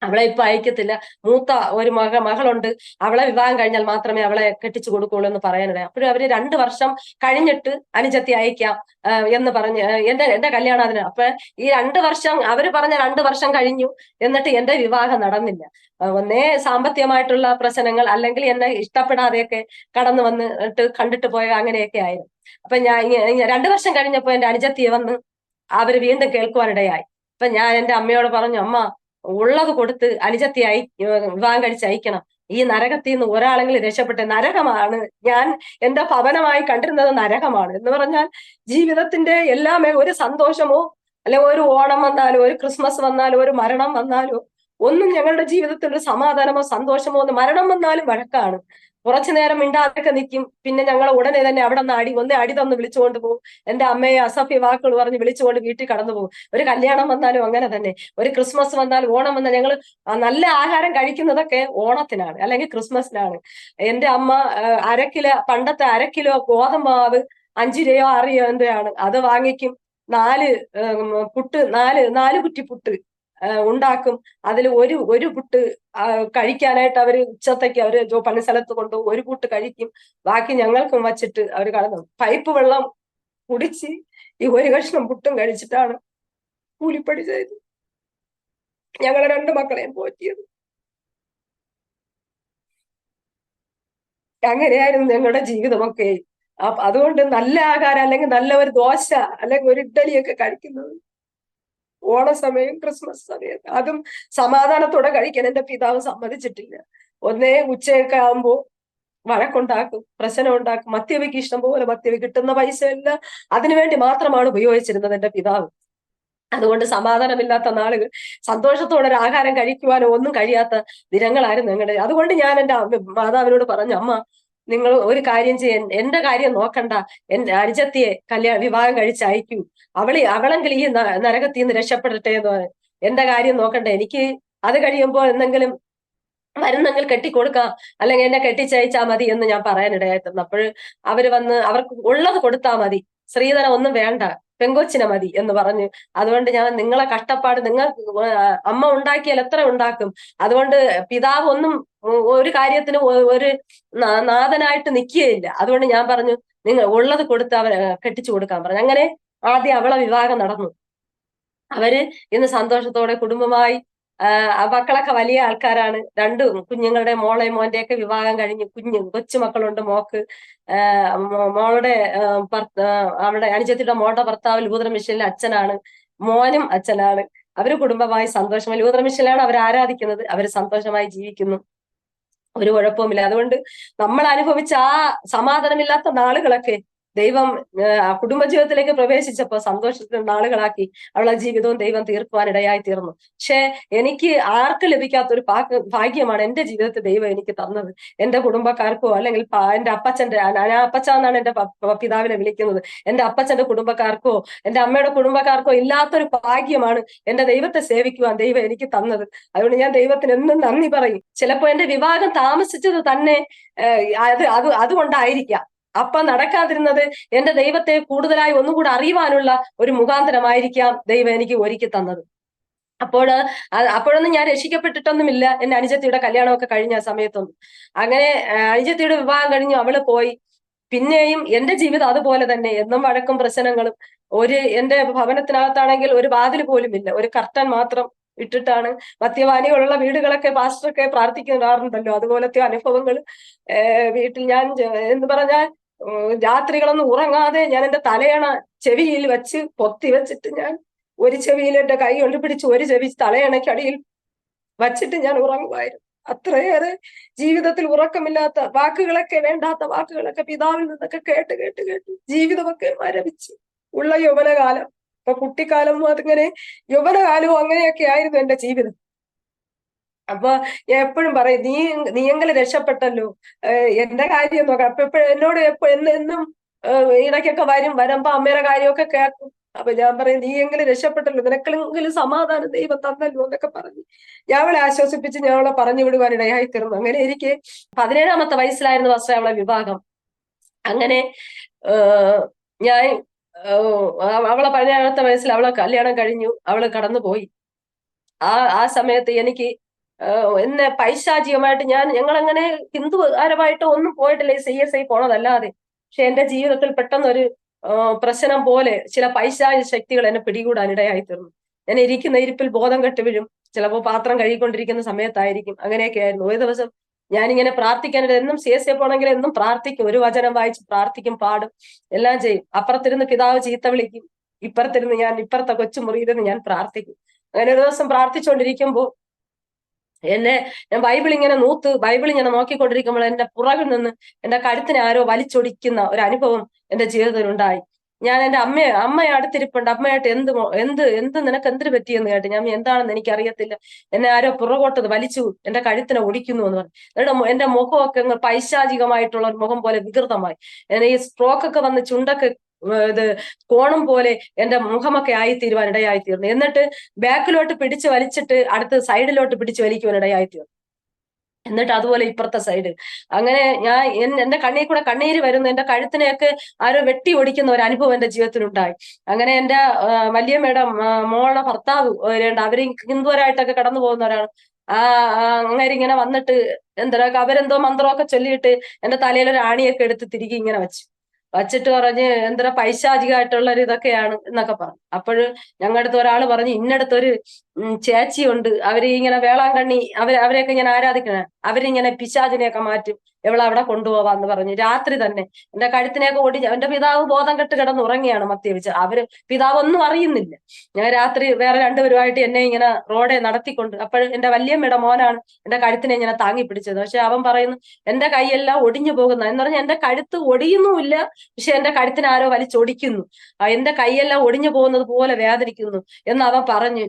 അവളെ ഇപ്പൊ അയക്കത്തില്ല, മൂത്ത ഒരു മകളുണ്ട്, അവളെ വിവാഹം കഴിഞ്ഞാൽ മാത്രമേ അവളെ കെട്ടിച്ചു കൊടുക്കുള്ളൂ എന്ന് പറയാനിടയായി. അപ്പോഴും അവര് 2 വർഷം കഴിഞ്ഞിട്ട് അനുജത്തി അയക്കാം എന്ന് പറഞ്ഞ് എന്റെ കല്യാണം അതിന്. അപ്പൊ ഈ 2 വർഷം അവര് പറഞ്ഞ 2 വർഷം കഴിഞ്ഞു, എന്നിട്ട് എന്റെ വിവാഹം നടന്നില്ല. ഒന്നേ സാമ്പത്തികമായിട്ടുള്ള പ്രശ്നങ്ങൾ, അല്ലെങ്കിൽ എന്നെ ഇഷ്ടപ്പെടാതെയൊക്കെ കടന്നു വന്നിട്ട് കണ്ടിട്ട് പോയ അങ്ങനെയൊക്കെ ആയിരുന്നു. അപ്പൊ ഞാൻ 2 വർഷം കഴിഞ്ഞപ്പോ എന്റെ അനുജത്തിയെ വന്ന് അവര് വീണ്ടും കേൾക്കുവാനിടയായി. അപ്പൊ ഞാൻ എന്റെ അമ്മയോട് പറഞ്ഞു, അമ്മ ഉള്ളത് കൊടുത്ത് അനുജത്തി വിവാഹം കഴിച്ച് അയക്കണം. ഈ നരകത്തിൽ നിന്ന് ഒരാളെങ്കിലും രക്ഷപ്പെട്ട. നരകമാണ് ഞാൻ എന്റെ ഭവനമായി കണ്ടിരുന്നത്, നരകമാണ് എന്ന് പറഞ്ഞാൽ ജീവിതത്തിന്റെ എല്ലാമേ ഒരു സന്തോഷമോ അല്ലെ ഒരു ഓണം വന്നാലോ ഒരു ക്രിസ്മസ് വന്നാലോ ഒരു മരണം വന്നാലോ ഒന്നും ഞങ്ങളുടെ ജീവിതത്തിൽ ഒരു സമാധാനമോ സന്തോഷമോ ഒന്നും. മരണം വന്നാലും വഴക്കാണ്. കുറച്ചു നേരം മിണ്ടാതൊക്കെ നിൽക്കും, പിന്നെ ഞങ്ങൾ ഉടനെ തന്നെ അവിടെ നിന്ന് അടി തന്ന് വിളിച്ചുകൊണ്ട് പോകും. എന്റെ അമ്മയെ അസഭ്യ വാക്കുകൾ പറഞ്ഞ് വിളിച്ചുകൊണ്ട് വീട്ടിൽ കടന്നു പോകും. ഒരു കല്യാണം വന്നാലും അങ്ങനെ തന്നെ, ഒരു ക്രിസ്മസ് വന്നാലും ഓണം വന്നാൽ ഞങ്ങൾ നല്ല ആഹാരം കഴിക്കുന്നതൊക്കെ ഓണത്തിനാണ് അല്ലെങ്കിൽ ക്രിസ്മസിനാണ്. എന്റെ അമ്മ പണ്ടത്തെ 1/2 കിലോ ഗോതമ്പ് മാവ് 5 രൂപയോ 6 രൂപയോ എന്റെയാണ്, അത് വാങ്ങിക്കും. 4 പുട്ട്, നാല് കുറ്റി പുട്ട് ഉണ്ടാക്കും. അതിൽ ഒരു പുട്ട് കഴിക്കാനായിട്ട് അവര് ഉച്ചത്തേക്ക് അവര് പണിസ്ഥലത്ത് കൊണ്ട് ഒരു പുട്ട് കഴിക്കും. ബാക്കി ഞങ്ങൾക്കും വച്ചിട്ട് അവര് കടന്നു. പൈപ്പ് വെള്ളം കുടിച്ച് ഈ ഒരു കഷ്ണം പുട്ടും കഴിച്ചിട്ടാണ് കൂലിപ്പണി ചെയ്ത് ഞങ്ങളെ 2 മക്കളെയും പോറ്റിയത്. അങ്ങനെയായിരുന്നു ഞങ്ങളുടെ ജീവിതമൊക്കെ. അതുകൊണ്ട് നല്ല ആഹാരം അല്ലെങ്കിൽ നല്ല ഒരു ദോശ അല്ലെങ്കിൽ ഒരു ഇഡ്ഡലിയൊക്കെ കഴിക്കുന്നത് ഓണസമയം ക്രിസ്മസ് സമയം, അതും സമാധാനത്തോടെ കഴിക്കാൻ എന്റെ പിതാവ് സമ്മതിച്ചിട്ടില്ല. ഒന്നേ ഉച്ചയൊക്കെ ആകുമ്പോ വഴക്കുണ്ടാക്കും, പ്രശ്നം ഉണ്ടാക്കും. മദ്യപിക്ക് ഇഷ്ടം പോലെ മദ്യപി, കിട്ടുന്ന പൈസ എല്ലാം അതിനുവേണ്ടി മാത്രമാണ് ഉപയോഗിച്ചിരുന്നത് എന്റെ പിതാവ്. അതുകൊണ്ട് സമാധാനമില്ലാത്ത നാളുകൾ, സന്തോഷത്തോടെ ഒരു ആഹാരം കഴിക്കുവാനോ ഒന്നും കഴിയാത്ത ദിനങ്ങളായിരുന്നു ഞങ്ങളുടെ. അതുകൊണ്ട് ഞാൻ എന്റെ മാതാവിനോട് പറഞ്ഞു, അമ്മ നിങ്ങൾ ഒരു കാര്യം ചെയ്യാൻ, എന്റെ കാര്യം നോക്കണ്ട, എന്റെ അനുജത്തിയെ വിവാഹം കഴിച്ച് അയക്കൂ. അവളെങ്കിൽ ഈ നരകത്തിൽ നിന്ന് രക്ഷപ്പെടട്ടെ എന്ന് പറഞ്ഞു. എന്റെ കാര്യം നോക്കണ്ട, എനിക്ക് അത് കഴിയുമ്പോൾ എന്തെങ്കിലും വരുന്നെങ്കിൽ കെട്ടിക്കൊടുക്കാം, അല്ലെങ്കിൽ എന്നെ കെട്ടിച്ചയച്ചാൽ മതി എന്ന് ഞാൻ പറയാനിടയായിട്ടുണ്ട്. അപ്പോൾ അവര് വന്ന് അവർക്ക് ഉള്ളത് കൊടുത്താൽ മതി, സ്ത്രീധനം ഒന്നും വേണ്ട, പെങ്കൊച്ചിനെ മതി എന്ന് പറഞ്ഞു. അതുകൊണ്ട് ഞാൻ നിങ്ങളെ കഷ്ടപ്പാട്, നിങ്ങൾ അമ്മ ഉണ്ടാക്കിയാൽ എത്ര ഉണ്ടാക്കും, അതുകൊണ്ട് പിതാവ് ഒന്നും ഒരു കാര്യത്തിന് ഒരു നാഥനായിട്ട് നിൽക്കുകയില്ല. അതുകൊണ്ട് ഞാൻ പറഞ്ഞു നിങ്ങൾ ഉള്ളത് കൊടുത്ത് അവരെ കെട്ടിച്ചു കൊടുക്കാൻ പറഞ്ഞു. അങ്ങനെ ആദ്യം അവളെ വിവാഹം നടന്നു. അവര് ഇന്ന് സന്തോഷത്തോടെ കുടുംബമായി, മക്കളൊക്കെ വലിയ ആൾക്കാരാണ്. 2 കുഞ്ഞുങ്ങളുടെ മോളെയും മോന്റെയൊക്കെ വിവാഹം കഴിഞ്ഞ് കൊച്ചുമക്കളുണ്ട്. മോക്ക് മോളുടെ അവളുടെ അനുജത്തിയുടെ മോളുടെ ഭർത്താവ് ലൂഥറൻ മിഷനിലെ അച്ഛനാണ്, മോനും അച്ഛനാണ്. അവര് കുടുംബമായി സന്തോഷമായി ലൂഥറൻ മിഷനിലാണ് അവർ ആരാധിക്കുന്നത്. അവര് സന്തോഷമായി ജീവിക്കുന്നു, ഒരു കുഴപ്പവുമില്ല. അതുകൊണ്ട് നമ്മൾ അനുഭവിച്ച ആ സമാധാനമില്ലാത്ത നാളുകളൊക്കെ ദൈവം കുടുംബജീവിതത്തിലേക്ക് പ്രവേശിച്ചപ്പോ സന്തോഷത്തിന്റെ നാളുകളാക്കി അവളെ ജീവിതവും ദൈവം തീർക്കുവാനിടയായി തീർന്നു. പക്ഷെ എനിക്ക് ആർക്കും ലഭിക്കാത്ത ഒരു ഭാഗ്യമാണ് എന്റെ ജീവിതത്തിൽ ദൈവം എനിക്ക് തന്നത്. എന്റെ കുടുംബക്കാർക്കോ അല്ലെങ്കിൽ എന്റെ അപ്പച്ചന്റെ, ഞാൻ അപ്പച്ച എന്നാണ് എന്റെ പിതാവിനെ വിളിക്കുന്നത്, എന്റെ അപ്പച്ചന്റെ കുടുംബക്കാർക്കോ എന്റെ അമ്മയുടെ കുടുംബക്കാർക്കോ ഇല്ലാത്തൊരു ഭാഗ്യമാണ് എന്റെ ദൈവത്തെ സേവിക്കുവാൻ ദൈവം എനിക്ക് തന്നത്. അതുകൊണ്ട് ഞാൻ ദൈവത്തിന് എന്നും നന്ദി പറയും. ചിലപ്പോ എന്റെ വിവാഹം താമസിച്ചത് തന്നെ അതുകൊണ്ടായിരിക്കാം. അപ്പൊ നടക്കാതിരുന്നത് എന്റെ ദൈവത്തെ കൂടുതലായി ഒന്നുകൂടെ അറിയുവാനുള്ള ഒരു മുഖാന്തരമായിരിക്കാം ദൈവം എനിക്ക് ഒരുക്കി തന്നത്. അപ്പോഴൊന്നും ഞാൻ രക്ഷിക്കപ്പെട്ടിട്ടൊന്നുമില്ല. എന്റെ അനുജത്തിയുടെ കല്യാണമൊക്കെ കഴിഞ്ഞ സമയത്തൊന്നും. അങ്ങനെ അനുജത്തിയുടെ വിവാഹം കഴിഞ്ഞു, അവള് പോയി. പിന്നെയും എന്റെ ജീവിതം അതുപോലെ തന്നെ, എന്നും വഴക്കും പ്രശ്നങ്ങളും. എന്റെ ഭവനത്തിനകത്താണെങ്കിൽ ഒരു വാതിൽ പോലും ഇല്ല, ഒരു കർട്ടൻ മാത്രം ഇട്ടിട്ടാണ്. മദ്യപാനികളുള്ള വീടുകളൊക്കെ പാസ്റ്ററൊക്കെ പ്രാർത്ഥിക്കാറുണ്ടല്ലോ, അതുപോലത്തെ അനുഭവങ്ങൾ വീട്ടിൽ. ഞാൻ എന്ന് പറഞ്ഞാൽ രാത്രികളൊന്നും ഉറങ്ങാതെ ഞാൻ എന്റെ തലയണ ചെവിയിൽ വെച്ച് പൊത്തി വെച്ചിട്ട്, ഞാൻ ഒരു ചെവിയിൽ എന്റെ കൈ കൊണ്ട് പിടിച്ച് ഒരു ചെവി തലയണയ്ക്കടിയിൽ വച്ചിട്ട് ഞാൻ ഉറങ്ങുമായിരുന്നു. അത്രയേറെ ജീവിതത്തിൽ ഉറക്കമില്ലാത്ത വാക്കുകളൊക്കെ, വേണ്ടാത്ത വാക്കുകളൊക്കെ പിതാവിൽ നിന്നൊക്കെ കേട്ട് കേട്ട് കേട്ട് ജീവിതമൊക്കെ മരവിച്ച് ഉള്ള യൗവനകാലം. ഇപ്പൊ കുട്ടിക്കാലം അതിങ്ങനെ, യൗവനകാലവും അങ്ങനെയൊക്കെ ആയിരുന്നു എന്റെ ജീവിതം. അപ്പൊ ഞാൻ എപ്പോഴും പറയും, നീയെങ്കിലും രക്ഷപ്പെട്ടല്ലോ, എന്റെ കാര്യം നോക്കാം. അപ്പൊ എപ്പോഴും എന്നോട് എന്നും ഇടയ്ക്കൊക്കെ വരുമ്പോ അമ്മയുടെ കാര്യമൊക്കെ കേൾക്കും. അപ്പൊ ഞാൻ പറയും, നീയെങ്കിലും രക്ഷപ്പെട്ടല്ലോ, നിനക്കെങ്കിലും സമാധാനം ദൈവം തന്നല്ലോ എന്നൊക്കെ പറഞ്ഞു ഞാൻ അവളെ ആശ്വസിപ്പിച്ച് ഞാൻ അവളെ പറഞ്ഞു വിടുവാൻ ഇടയായി തീർന്നു. അങ്ങനെ എനിക്ക് 17-ാമത്തെ വയസ്സിലായിരുന്നു പക്ഷേ അവളെ വിവാഹം. അങ്ങനെ ഞാൻ അവളെ 17-ാമത്തെ വയസ്സിൽ അവളെ കല്യാണം കഴിഞ്ഞു, അവള് കടന്നുപോയി. ആ സമയത്ത് എനിക്ക് എന്നെ പൈശാചികമായിട്ട് ഞങ്ങളങ്ങനെ ഹിന്ദുപരമായിട്ട് ഒന്നും പോയിട്ടില്ല, CSI പോണതല്ലാതെ. പക്ഷെ എന്റെ ജീവിതത്തിൽ പെട്ടെന്ന് ഒരു പ്രശ്നം പോലെ ചില പൈശാചിക ശക്തികൾ എന്നെ പിടികൂടാൻ ഇടയായി തീർന്നു. ഞാൻ ഇരിക്കുന്ന ഇരിപ്പിൽ ബോധം കെട്ട് വീഴും, ചിലപ്പോൾ പാത്രം കഴുകിക്കൊണ്ടിരിക്കുന്ന സമയത്തായിരിക്കും. അങ്ങനെയൊക്കെ ആയിരുന്നു. ഒരു ദിവസം ഞാനിങ്ങനെ പ്രാർത്ഥിക്കാനായിട്ട്, എന്നും CSI പോണെങ്കിൽ എന്നും പ്രാർത്ഥിക്കും, ഒരു വചനം വായിച്ച് പ്രാർത്ഥിക്കും, പാടും, എല്ലാം ചെയ്യും. അപ്പുറത്തിരുന്ന് പിതാവ് ചീത്ത വിളിക്കും, ഇപ്പുറത്തിരുന്ന് ഞാൻ ഇപ്പുറത്തെ കൊച്ചുമുറിയിരുന്ന് ഞാൻ പ്രാർത്ഥിക്കും. അങ്ങനെ ഒരു ദിവസം പ്രാർത്ഥിച്ചുകൊണ്ടിരിക്കുമ്പോൾ ഞാൻ ബൈബിൾ ഇങ്ങനെ ബൈബിൾ ഇങ്ങനെ നോക്കിക്കൊണ്ടിരിക്കുമ്പോൾ എന്റെ പുറകിൽ നിന്ന് എന്റെ കഴുത്തിനെ ആരോ വലിച്ചൊടിക്കുന്ന ഒരു അനുഭവം എന്റെ ജീവിതത്തിൽ ഉണ്ടായി. ഞാൻ എന്റെ അമ്മയെ അടുത്തിരിപ്പുണ്ട്. അമ്മയായിട്ട് എന്ത് നിനക്ക് എന്തിനു പറ്റിയെന്ന് കേട്ട്. ഞാൻ എന്താണെന്ന് എനിക്കറിയത്തില്ല. എന്നെ ആരോ പുറകോട്ടത് വലിച്ചു എന്റെ കഴുത്തിനെ ഒടിക്കുന്നു എന്ന് പറഞ്ഞു. എന്നിട്ട് എന്റെ മുഖമൊക്കെ പൈശാചികമായിട്ടുള്ള ഒരു മുഖം പോലെ വികൃതമായി. ഈ സ്ട്രോക്ക് ഒക്കെ വന്ന് ചുണ്ടൊക്കെ ഇത് കോണം പോലെ എന്റെ മുഖമൊക്കെ ആയിത്തീരുവാൻ ഇടയായിത്തീർന്നു. എന്നിട്ട് ബാക്കിലോട്ട് പിടിച്ചു വലിച്ചിട്ട് അടുത്ത് സൈഡിലോട്ട് പിടിച്ചു വലിക്കുവാൻ ഇടയായിത്തീർന്നു. എന്നിട്ട് അതുപോലെ ഇപ്പുറത്തെ സൈഡ്. അങ്ങനെ എന്റെ കണ്ണിൽ കൂടെ കണ്ണീര് വരുന്നു. എന്റെ കഴുത്തിനെയൊക്കെ ആരോ വെട്ടി ഒടിക്കുന്ന ഒരു അനുഭവം എന്റെ ജീവിതത്തിലുണ്ടായി. അങ്ങനെ എന്റെ വല്യമ്മയുടെ മോളുടെ ഭർത്താവ് അവര് ഹിന്ദുവരായിട്ടൊക്കെ കടന്നു പോകുന്നവരാണ്. അങ്ങനെ ഇങ്ങനെ വന്നിട്ട് അവരെന്തോ മന്ത്രമൊക്കെ ചൊല്ലിയിട്ട് എന്റെ തലയിൽ ഒരു ആണിയൊക്കെ എടുത്ത് തിരികെ ഇങ്ങനെ വച്ചിട്ട് പറഞ്ഞ് പൈശാചികമായിട്ടുള്ള ഒരു ഇതൊക്കെയാണ് എന്നൊക്കെ പറഞ്ഞു. അപ്പോഴ് ഞങ്ങളുടെ അടുത്ത് ഒരാൾ പറഞ്ഞു, ഇന്നടുത്തൊരു ചേച്ചിയുണ്ട്, അവര് ഇങ്ങനെ വേളാങ്കണ്ണി അവരെയൊക്കെ ഇങ്ങനെ ആരാധിക്കണ, അവരിങ്ങനെ പിശാചിനെയൊക്കെ മാറ്റും, അവിടെ കൊണ്ടുപോവാന്ന് പറഞ്ഞു. രാത്രി തന്നെ എന്റെ കഴുത്തിനെയൊക്കെ എന്റെ പിതാവ് ബോധം കെട്ട് കിടന്ന് ഉറങ്ങിയാണ് മദ്യപിച്ച്. പിതാവ് ഒന്നും അറിയുന്നില്ല. ഞാൻ രാത്രി വേറെ രണ്ടുപേരുമായിട്ട് എന്നെ ഇങ്ങനെ റോഡെ നടത്തിക്കൊണ്ട്, അപ്പോഴും എന്റെ വല്യമ്മയുടെ മോനാണ് എന്റെ കഴുത്തിനെ ഇങ്ങനെ താങ്ങി പിടിച്ചത്. പക്ഷെ അവൻ പറയുന്നു എന്റെ കൈയെല്ലാം ഒടിഞ്ഞു പോകുന്ന എന്ന് പറഞ്ഞാൽ എന്റെ കഴുത്ത് ഒടിയുന്നുമില്ല, പക്ഷെ എന്റെ കഴുത്തിന് ആരോ വലിച്ചൊടിക്കുന്നു, എന്റെ കൈയെല്ലാം ഒടിഞ്ഞു പോകുന്നത് പോലെ വേദനിക്കുന്നു എന്ന് അവൻ പറഞ്ഞു.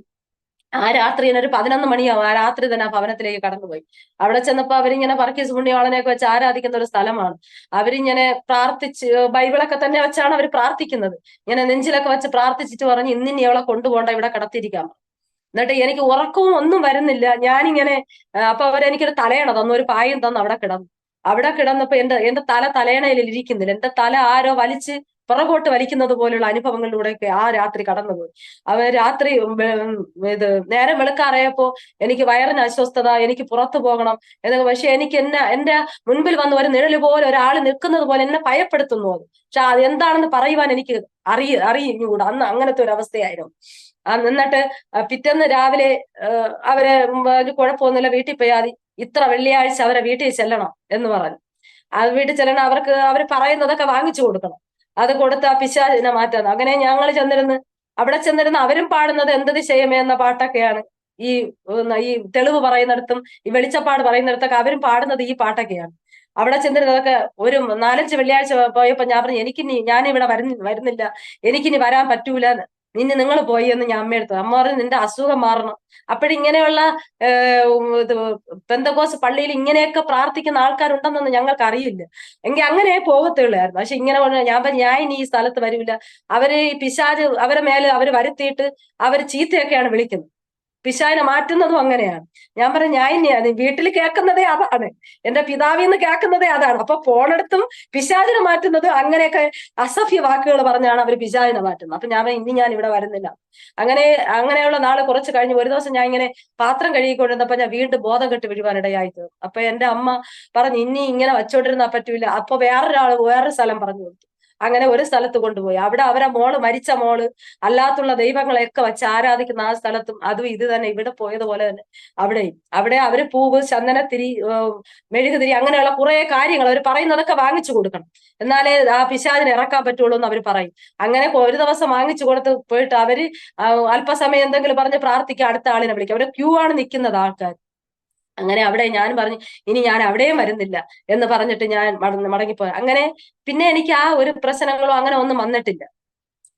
ആ രാത്രി തന്നെ ഒരു 11 മണിയാവും. ആ രാത്രി തന്നെ ആ ഭവനത്തിലേക്ക് കടന്നുപോയി. അവിടെ ചെന്നപ്പോ അവരിങ്ങനെ വർഗീസ് പുണ്യവാളനെയൊക്കെ വെച്ച് ആരാധിക്കുന്ന ഒരു സ്ഥലമാണ്. അവരിങ്ങനെ പ്രാർത്ഥിച്ച് ബൈബിളൊക്കെ തന്നെ വെച്ചാണ് അവർ പ്രാർത്ഥിക്കുന്നത്. ഇങ്ങനെ നെഞ്ചിലൊക്കെ വെച്ച് പ്രാർത്ഥിച്ചിട്ട് പറഞ്ഞ് ഇന്നിനി അവളെ കൊണ്ടുപോകണ്ട, ഇവിടെ കടത്തിയിരിക്കാം. എന്നിട്ട് എനിക്ക് ഉറക്കവും ഒന്നും വരുന്നില്ല. ഞാനിങ്ങനെ അപ്പൊ അവരെനിക്കൊരു തലയണ തന്നു, ഒരു പായും തന്നു. അവിടെ കിടന്നപ്പോ എന്റെ തലയണയിൽ ഇരിക്കുന്നില്ല. എന്റെ തല ആരോ വലിച്ച് പുറകോട്ട് വലിക്കുന്നത് പോലുള്ള അനുഭവങ്ങളിലൂടെയൊക്കെ ആ രാത്രി കടന്നുപോയി. രാത്രി നേരം വെളുക്കാറായപ്പോ എനിക്ക് വയറിന് അസ്വസ്ഥത, എനിക്ക് പുറത്തു പോകണം എന്നൊക്കെ. പക്ഷെ എനിക്ക് എന്റെ മുൻപിൽ വന്ന് ഒരു നിഴല് പോലെ ഒരാൾ നിൽക്കുന്നത് പോലെ എന്നെ ഭയപ്പെടുത്തുന്നു അത്. പക്ഷെ അത് എന്താണെന്ന് പറയുവാൻ എനിക്ക് അറിയുകൂടാ. അന്ന് അങ്ങനത്തെ ഒരു അവസ്ഥയായിരുന്നു. എന്നിട്ട് പിറ്റേന്ന് രാവിലെ അവരെ കുഴപ്പമൊന്നുമില്ല, വീട്ടിൽ പോയാൽ ഇത്ര വെള്ളിയാഴ്ച അവരെ വീട്ടിൽ ചെല്ലണം എന്ന് പറഞ്ഞു. വീട്ടിൽ ചെല്ലണം, അവർ പറയുന്നതൊക്കെ വാങ്ങിച്ചു കൊടുക്കണം. അത് കൊടുത്ത് ആ പിശാചിനെ മാറ്റാന്ന്. അങ്ങനെ ഞങ്ങൾ അവിടെ ചെന്നിരുന്ന് അവരും പാടുന്നത് എന്തതിശയമേ എന്ന പാട്ടൊക്കെയാണ്. ഈ തെളിവ് പറയുന്നിടത്തും ഈ വെളിച്ചപ്പാട് പറയുന്നിടത്തൊക്കെ അവരും പാടുന്നത് ഈ പാട്ടൊക്കെയാണ്. അവിടെ ചെന്നിരുന്നതൊക്കെ ഒരു 4-5 വെള്ളിയാഴ്ച പോയപ്പോ ഞാൻ പറഞ്ഞു, ഞാനിവിടെ വരുന്നില്ല, എനിക്കിനി വരാൻ പറ്റൂല, നിങ്ങൾ പോയി എന്ന് ഞാൻ അമ്മയെടുത്തു. അമ്മ പറഞ്ഞു നിന്റെ അസുഖം മാറണം. അപ്പോഴിങ്ങനെയുള്ള പെന്തക്കോസ് പള്ളിയിൽ ഇങ്ങനെയൊക്കെ പ്രാർത്ഥിക്കുന്ന ആൾക്കാരുണ്ടെന്നൊന്നും ഞങ്ങൾക്ക് അറിയില്ല. എങ്കിൽ അങ്ങനെ പോകത്തുള്ളായിരുന്നു. പക്ഷെ ഇങ്ങനെ ഞാൻ ഇനി ഈ സ്ഥലത്ത് വരില്ല. അവര് ഈ പിശാച് അവരെ മേലെ അവര് വരുത്തിയിട്ട് അവര് ചീത്തയൊക്കെയാണ് വിളിക്കുന്നത്. പിശാചിനെ മാറ്റുന്നതും അങ്ങനെയാണ്. ഞാൻ പറഞ്ഞു ഞാൻ വീട്ടിൽ കേൾക്കുന്നതേ അതാണ്, എന്റെ പിതാവിന്ന് കേൾക്കുന്നതേ അതാണ്. അപ്പൊ പോണെടുത്തും പിശാചിനെ മാറ്റുന്നത് അങ്ങനെയൊക്കെ അസഭ്യ വാക്കുകൾ പറഞ്ഞാണ് അവർ പിശാചിനെ മാറ്റുന്നത്. അപ്പൊ ഞാൻ ഇവിടെ വരുന്നില്ല. അങ്ങനെയുള്ള നാള് കുറച്ച് കഴിഞ്ഞ് ഒരു ദിവസം ഞാൻ ഇങ്ങനെ പാത്രം കഴുകിക്കൊണ്ടിരുന്നപ്പോ ഞാൻ വീണ്ടും ബോധം കെട്ട് വീഴുവാനിടയായി തീർന്നു. അപ്പൊ എന്റെ അമ്മ പറഞ്ഞു ഇനി ഇങ്ങനെ വച്ചോണ്ടിരുന്നാ പറ്റൂല. അപ്പൊ വേറൊരു സ്ഥലം പറഞ്ഞു കൊടുത്തു. അങ്ങനെ ഒരു സ്ഥലത്ത് കൊണ്ടുപോയി. അവിടെ അവരെ മരിച്ച മോള് അല്ലാത്തുള്ള ദൈവങ്ങളെയൊക്കെ വെച്ച് ആരാധിക്കുന്ന ആ സ്ഥലത്തും അതും ഇത് തന്നെ ഇവിടെ പോയതുപോലെ തന്നെ അവിടെ അവര് പൂവ്, ചന്ദനത്തിരി, മെഴുകുതിരി അങ്ങനെയുള്ള കുറെ കാര്യങ്ങൾ അവർ പറയുന്നതൊക്കെ വാങ്ങിച്ചു കൊടുക്കണം, എന്നാലേ ആ പിശാചിനെ ഇറക്കാൻ പറ്റുള്ളൂ എന്ന് അവർ പറയും. അങ്ങനെ ഒരു ദിവസം വാങ്ങിച്ചു കൊടുത്ത് പോയിട്ട് അവര് അല്പസമയം എന്തെങ്കിലും പറഞ്ഞ് പ്രാർത്ഥിക്കുക, അടുത്ത ആളിനെ വിളിക്കുക. അവരെ ക്യൂ ആണ് നിൽക്കുന്നത് ആൾക്കാർ. അങ്ങനെ അവിടെ ഞാൻ പറഞ്ഞു ഇനി ഞാൻ അവിടെയും വരുന്നില്ല എന്ന് പറഞ്ഞിട്ട് ഞാൻ മടങ്ങിപ്പോയി. അങ്ങനെ പിന്നെ എനിക്ക് ആ ഒരു പ്രശ്നങ്ങളോ അങ്ങനെ ഒന്നും വന്നിട്ടില്ല.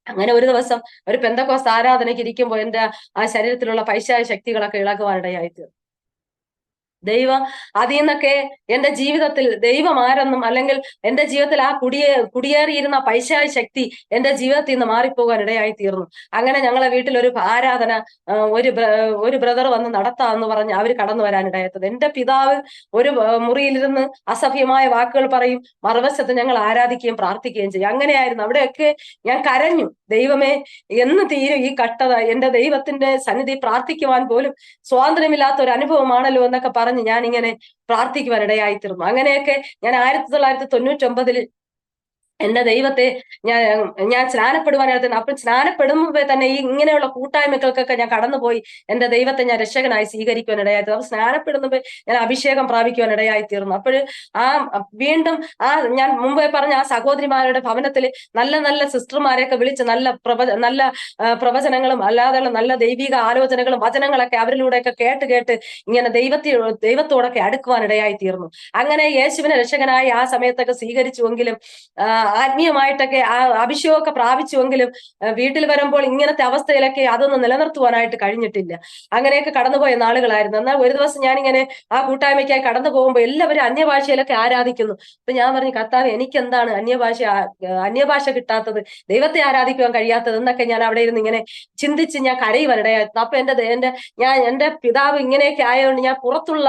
അങ്ങനെ ഒരു ദിവസം ഒരു പെന്തക്കോസ്ത് ആരാധനയ്ക്ക് ഇരിക്കുമ്പോൾ എന്റെ ആ ശരീരത്തിലുള്ള പൈശാചിക ശക്തികളൊക്കെ ഇളകുവാനിടയായിത്തീർന്നു. ദൈവം അതിൽ നിന്നൊക്കെ എന്റെ ജീവിതത്തിൽ ദൈവം ആരെന്നും അല്ലെങ്കിൽ എന്റെ ജീവിതത്തിൽ ആ കുടിയേറിയിരുന്ന പൈശാചിക ശക്തി എന്റെ ജീവിതത്തിൽ നിന്ന് മാറിപ്പോകാൻ ഇടയായി തീർന്നു. അങ്ങനെ ഞങ്ങളെ വീട്ടിൽ ഒരു ആരാധന ഒരു ബ്രദർ വന്ന് നടത്താമെന്ന് പറഞ്ഞ് അവര് കടന്നു വരാനിടയായത്. എന്റെ പിതാവ് ഒരു മുറിയിലിരുന്ന് അസഭ്യമായ വാക്കുകൾ പറയും, മറുവശത്ത് ഞങ്ങൾ ആരാധിക്കുകയും പ്രാർത്ഥിക്കുകയും ചെയ്യും. അങ്ങനെയായിരുന്നു. അവിടെയൊക്കെ ഞാൻ കരഞ്ഞു, ദൈവമേ എന്ന് തീരും ഈ കഷ്ടത, എന്റെ ദൈവത്തിന്റെ സന്നിധി പ്രാർത്ഥിക്കുവാൻ പോലും സ്വാതന്ത്ര്യമില്ലാത്ത ഒരു അനുഭവമാണല്ലോ എന്നൊക്കെ പറഞ്ഞ് ഞാൻ ഇങ്ങനെ പ്രാർത്ഥിക്കുവാൻ ഇടയായിത്തീർന്നു. അങ്ങനെയൊക്കെ ഞാൻ 1999 എന്റെ ദൈവത്തെ ഞാൻ ഞാൻ സ്നാനപ്പെടുവാനായിട്ട്, അപ്പോൾ സ്നാനപ്പെടുമ്പോ തന്നെ ഈ ഇങ്ങനെയുള്ള കൂട്ടായ്മകൾക്കൊക്കെ ഞാൻ കടന്നുപോയി എന്റെ ദൈവത്തെ ഞാൻ രക്ഷകനായി സ്വീകരിക്കുവാനിടയായി തീർന്നു. അപ്പൊ സ്നാനപ്പെടുമ്പോ ഞാൻ അഭിഷേകം പ്രാപിക്കുവാനിടയായി തീർന്നു. അപ്പോൾ ആ വീണ്ടും ആ ഞാൻ മുമ്പേ പറഞ്ഞ ആ സഹോദരിമാരുടെ ഭവനത്തിൽ നല്ല നല്ല സിസ്റ്റർമാരെയൊക്കെ വിളിച്ച് നല്ല പ്രവചനങ്ങളും അല്ലാതെയുള്ള നല്ല ദൈവിക ആലോചനകളും വചനങ്ങളൊക്കെ അവരിലൂടെയൊക്കെ കേട്ട് കേട്ട് ഇങ്ങനെ ദൈവത്തോടൊക്കെ അടുക്കുവാനിടയായി തീർന്നു. അങ്ങനെ യേശുവിനെ രക്ഷകനായി ആ സമയത്തൊക്കെ സ്വീകരിച്ചുവെങ്കിലും ആത്മീയമായിട്ടൊക്കെ ആ അഭിഷേകമൊക്കെ പ്രാപിച്ചുവെങ്കിലും വീട്ടിൽ വരുമ്പോൾ ഇങ്ങനത്തെ അവസ്ഥയിലൊക്കെ അതൊന്നും നിലനിർത്തുവാനായിട്ട് കഴിഞ്ഞിട്ടില്ല. അങ്ങനെയൊക്കെ കടന്നുപോയ നാളുകളായിരുന്നു. എന്നാൽ ഒരു ദിവസം ഞാനിങ്ങനെ ആ കൂട്ടായ്മയ്ക്കായി കടന്നു പോകുമ്പോൾ എല്ലാവരും അന്യഭാഷയിലൊക്കെ ആരാധിക്കുന്നു. അപ്പൊ ഞാൻ പറഞ്ഞു, കർത്താവ്, എനിക്ക് എന്താണ് അന്യഭാഷ കിട്ടാത്തത്, ദൈവത്തെ ആരാധിക്കുവാൻ കഴിയാത്തത് എന്നൊക്കെ ഞാൻ അവിടെ ഇരുന്ന് ഇങ്ങനെ ചിന്തിച്ച് ഞാൻ കരയുവാനിടയായിരുന്നു. അപ്പൊ എന്റെ പിതാവ് ഇങ്ങനെയൊക്കെ ആയതുകൊണ്ട് ഞാൻ പുറത്തുള്ള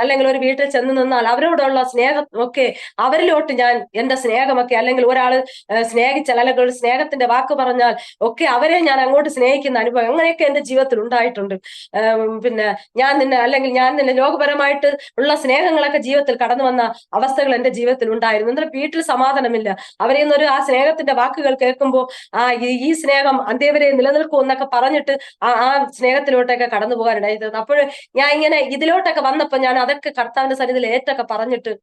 അല്ലെങ്കിൽ ഒരു വീട്ടിൽ ചെന്ന് നിന്നാൽ അവരോടുള്ള സ്നേഹം ഒക്കെ അവരിലോട്ട് ഞാൻ എന്റെ സ്നേഹമൊക്കെ, അല്ലെങ്കിൽ ഒരാള് സ്നേഹിച്ചാൽ അല്ലെങ്കിൽ ഒരു സ്നേഹത്തിന്റെ വാക്ക് പറഞ്ഞാൽ ഒക്കെ അവരെ ഞാൻ അങ്ങോട്ട് സ്നേഹിക്കുന്ന അനുഭവം അങ്ങനെയൊക്കെ എന്റെ ജീവിതത്തിൽ ഉണ്ടായിട്ടുണ്ട്. പിന്നെ ഞാൻ നിന്നെ ലോകപരമായിട്ട് ഉള്ള സ്നേഹങ്ങളൊക്കെ ജീവിതത്തിൽ കടന്നു വന്ന അവസ്ഥകൾ എന്റെ ജീവിതത്തിൽ ഉണ്ടായിരുന്നു. എന്നിട്ട് വീട്ടിൽ സമാധാനമില്ല. അവരിൽ നിന്നൊരു ആ സ്നേഹത്തിന്റെ വാക്കുകൾ കേൾക്കുമ്പോൾ ഈ സ്നേഹം അന്ത്യവരെ നിലനിൽക്കും എന്നൊക്കെ പറഞ്ഞിട്ട് ആ സ്നേഹത്തിലോട്ടൊക്കെ കടന്നു പോകാനിടയായിരുന്നു. അപ്പോൾ ഞാൻ ഇങ്ങനെ ഇതിലോട്ടൊക്കെ വന്നപ്പോ ഞാൻ അതൊക്കെ കർത്താവിന്റെ സന്നിധിയിൽ ഏറ്റൊക്കെ പറഞ്ഞിട്ട്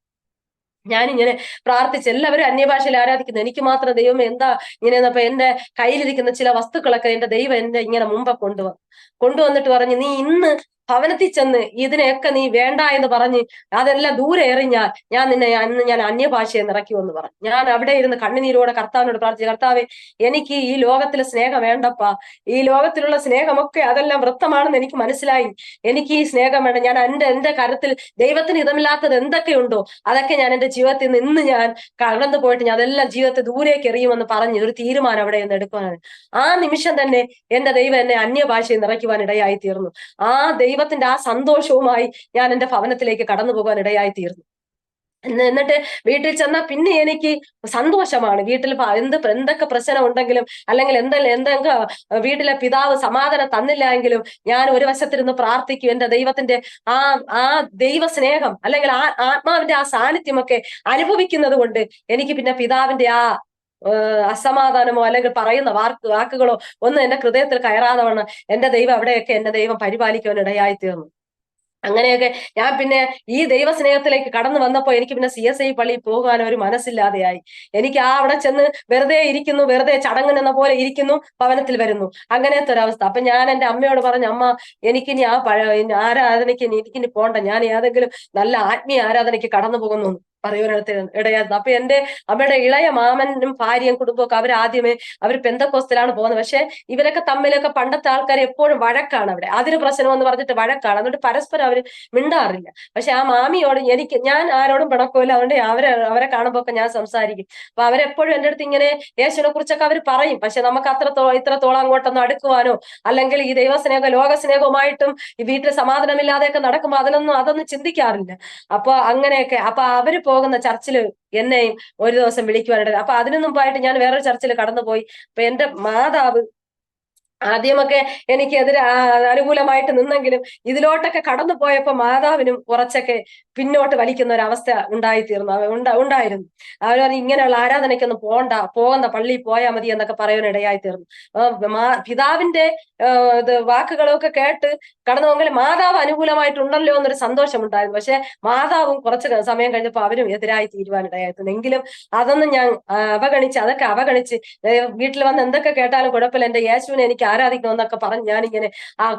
ഞാനിങ്ങനെ പ്രാർത്ഥിച്ച്, എല്ലാവരും അന്യഭാഷയിൽ ആരാധിക്കുന്നു, എനിക്ക് മാത്രം ദൈവം എന്താ ഇങ്ങനെ. അപ്പൊ എന്റെ കയ്യിലിരിക്കുന്ന ചില വസ്തുക്കളൊക്കെ എന്റെ ദൈവം എന്റെ ഇങ്ങനെ മുമ്പ് കൊണ്ടുവന്നിട്ട് പറഞ്ഞു, നീ ഇന്ന് ഭവനത്തിൽ ചെന്ന് ഇതിനെയൊക്കെ നീ വേണ്ട എന്ന് പറഞ്ഞ് അതെല്ലാം ദൂരെ എറിഞ്ഞാൽ ഞാൻ അന്യഭാഷയെ നിറയ്ക്കുമെന്ന് പറഞ്ഞു. ഞാൻ അവിടെ ഇരുന്ന് കണ്ണുനീരോടെ കർത്താവിനോട് പ്രാർത്ഥിച്ചു, കർത്താവെ, എനിക്ക് ഈ ലോകത്തിലെ സ്നേഹം വേണ്ടപ്പാ, ഈ ലോകത്തിലുള്ള സ്നേഹമൊക്കെ അതെല്ലാം വൃത്തമാണെന്ന് എനിക്ക് മനസ്സിലായി, എനിക്ക് ഈ സ്നേഹം വേണ്ട. ഞാൻ എന്റെ കരത്തിൽ ദൈവത്തിന് ഇതമില്ലാത്തത് എന്തൊക്കെയുണ്ടോ അതൊക്കെ ഞാൻ എന്റെ ജീവിതത്തിൽ നിന്ന് ഇന്ന് ഞാൻ കടന്നു പോയിട്ട് ഞാൻ അതെല്ലാം ജീവിതത്തെ ദൂരേക്ക് എറിയുമെന്ന് പറഞ്ഞ് ഒരു തീരുമാനം അവിടെ നിന്ന് എടുക്കുവാനാണ്. ആ നിമിഷം തന്നെ എന്റെ ദൈവം എന്നെ അന്യഭാഷയെ നിറയ്ക്കുവാൻ ഇടയായി തീർന്നു. ആ ദൈവത്തിന്റെ ആ സന്തോഷവുമായി ഞാൻ എന്റെ ഭവനത്തിലേക്ക് കടന്നു പോകാൻ ഇടയായി തീർന്നു. എന്നിട്ട് വീട്ടിൽ ചെന്നാൽ പിന്നെ എനിക്ക് സന്തോഷമാണ്. വീട്ടിൽ എന്തൊക്കെ പ്രശ്നം ഉണ്ടെങ്കിലും അല്ലെങ്കിൽ എന്തെങ്കിലും വീട്ടിലെ പിതാവ് സമാധാനം തന്നില്ല എങ്കിലും ഞാൻ ഒരു വശത്തിരുന്ന് പ്രാർത്ഥിക്കും. എന്റെ ദൈവത്തിന്റെ ആ ആ ദൈവ സ്നേഹം അല്ലെങ്കിൽ ആത്മാവിന്റെ ആ സാന്നിധ്യമൊക്കെ അനുഭവിക്കുന്നത് കൊണ്ട് എനിക്ക് പിന്നെ പിതാവിന്റെ ആ അസമാധാനമോ അല്ലെങ്കിൽ പറയുന്ന വാക്കുകളോ ഒന്നും എന്റെ ഹൃദയത്തിൽ കയറാതെ വണ്ണം എന്റെ ദൈവം അവിടെയൊക്കെ എന്റെ ദൈവം പരിപാലിക്കുവാൻ ഇടയായി തീർന്നു. അങ്ങനെയൊക്കെ ഞാൻ പിന്നെ ഈ ദൈവസ്നേഹത്തിലേക്ക് കടന്നു വന്നപ്പോ എനിക്ക് പിന്നെ CSI പള്ളിയിൽ പോകാൻ ഒരു മനസ്സില്ലാതെയായി. എനിക്ക് അവിടെ ചെന്ന് വെറുതെ ഇരിക്കുന്നു, വെറുതെ ചടങ്ങെന്ന പോലെ ഇരിക്കുന്നു, ഭവനത്തിൽ വരുന്നു, അങ്ങനത്തെ ഒരു അവസ്ഥ. അപ്പൊ ഞാൻ എന്റെ അമ്മയോട് പറഞ്ഞു, അമ്മ, എനിക്കിനി ആരാധനയ്ക്ക് എനിക്കിനി പോണ്ട, ഞാൻ ഏതെങ്കിലും നല്ല ആത്മീയ ആരാധനയ്ക്ക് കടന്നു പോകുന്നു പറയുവാനിടത്ത് ഇടയായിരുന്നു. അപ്പൊ എന്റെ അമ്മയുടെ ഇളയ മാമനും ഭാര്യയും കുടുംബമൊക്കെ അവർ പെന്തക്കോസ്തിലാണ് പോകുന്നത്. പക്ഷെ ഇവരൊക്കെ തമ്മിലൊക്കെ പണ്ടത്തെ ആൾക്കാർ എപ്പോഴും വഴക്കാണ്. അവിടെ അതിന് പ്രശ്നം എന്ന് പറഞ്ഞിട്ട് വഴക്കാണ്. എന്നിട്ട് പരസ്പരം അവർ മിണ്ടാറില്ല. പക്ഷെ ആ മാമിയോട് ഞാൻ ആരോടും പിണക്കമില്ല, അതുകൊണ്ട് അവരെ കാണുമ്പോ ഒക്കെ ഞാൻ സംസാരിക്കും. അപ്പൊ അവരെപ്പോഴും എന്റെ അടുത്ത് ഇങ്ങനെ യേശുവിനെ കുറിച്ചൊക്കെ അവർ പറയും. പക്ഷെ നമുക്ക് ഇത്രത്തോളം അങ്ങോട്ടൊന്നും അടുക്കുവാനോ അല്ലെങ്കിൽ ഈ ദൈവസ്നേഹം ലോകസ്നേഹവുമായിട്ടും ഈ വീട്ടിൽ സമാധാനമില്ലാതെയൊക്കെ നടക്കുമ്പോ അതൊന്നും ചിന്തിക്കാറില്ല. അപ്പൊ അങ്ങനെയൊക്കെ അവര് പോകുന്ന ചർച്ചിൽ എന്നെയും ഒരു ദിവസം വിളിക്കുവാനിടയിൽ. അപ്പൊ അതിനു മുമ്പായിട്ട് ഞാൻ വേറൊരു ചർച്ചിൽ കടന്നുപോയി. അപ്പൊ എന്റെ മാതാവ് ആദ്യമൊക്കെ എനിക്കെതിരെ അനുകൂലമായിട്ട് നിന്നെങ്കിലും ഇതിലോട്ടൊക്കെ കടന്നു പോയപ്പോ മാതാവിനും കുറച്ചൊക്കെ പിന്നോട്ട് വലിക്കുന്ന ഒരു അവസ്ഥ ഉണ്ടായിരുന്നു. അവർ പറഞ്ഞു, ഇങ്ങനെയുള്ള ആരാധനയ്ക്കൊന്നും പോകുന്ന പള്ളിയിൽ പോയാൽ മതി എന്നൊക്കെ പറയാനിടയായി തീർന്നു. പിതാവിന്റെ വാക്കുകളൊക്കെ കേട്ട് കടന്നു പോകെങ്കിൽ മാതാവ് അനുകൂലമായിട്ടുണ്ടല്ലോ എന്നൊരു സന്തോഷം ഉണ്ടായിരുന്നു. പക്ഷെ മാതാവും കുറച്ച് സമയം കഴിഞ്ഞപ്പോൾ അവരും എതിരായി തീരുവാനിടയായിരുന്നു. എങ്കിലും അതൊന്നും ഞാൻ അതൊക്കെ അവഗണിച്ച് വീട്ടിൽ വന്ന് എന്തൊക്കെ കേട്ടാലും കുഴപ്പമില്ല, എന്റെ യേശുവിനെ എനിക്ക് ആരാധിക്കണമെന്നൊക്കെ പറഞ്ഞ് ഞാനിങ്ങനെ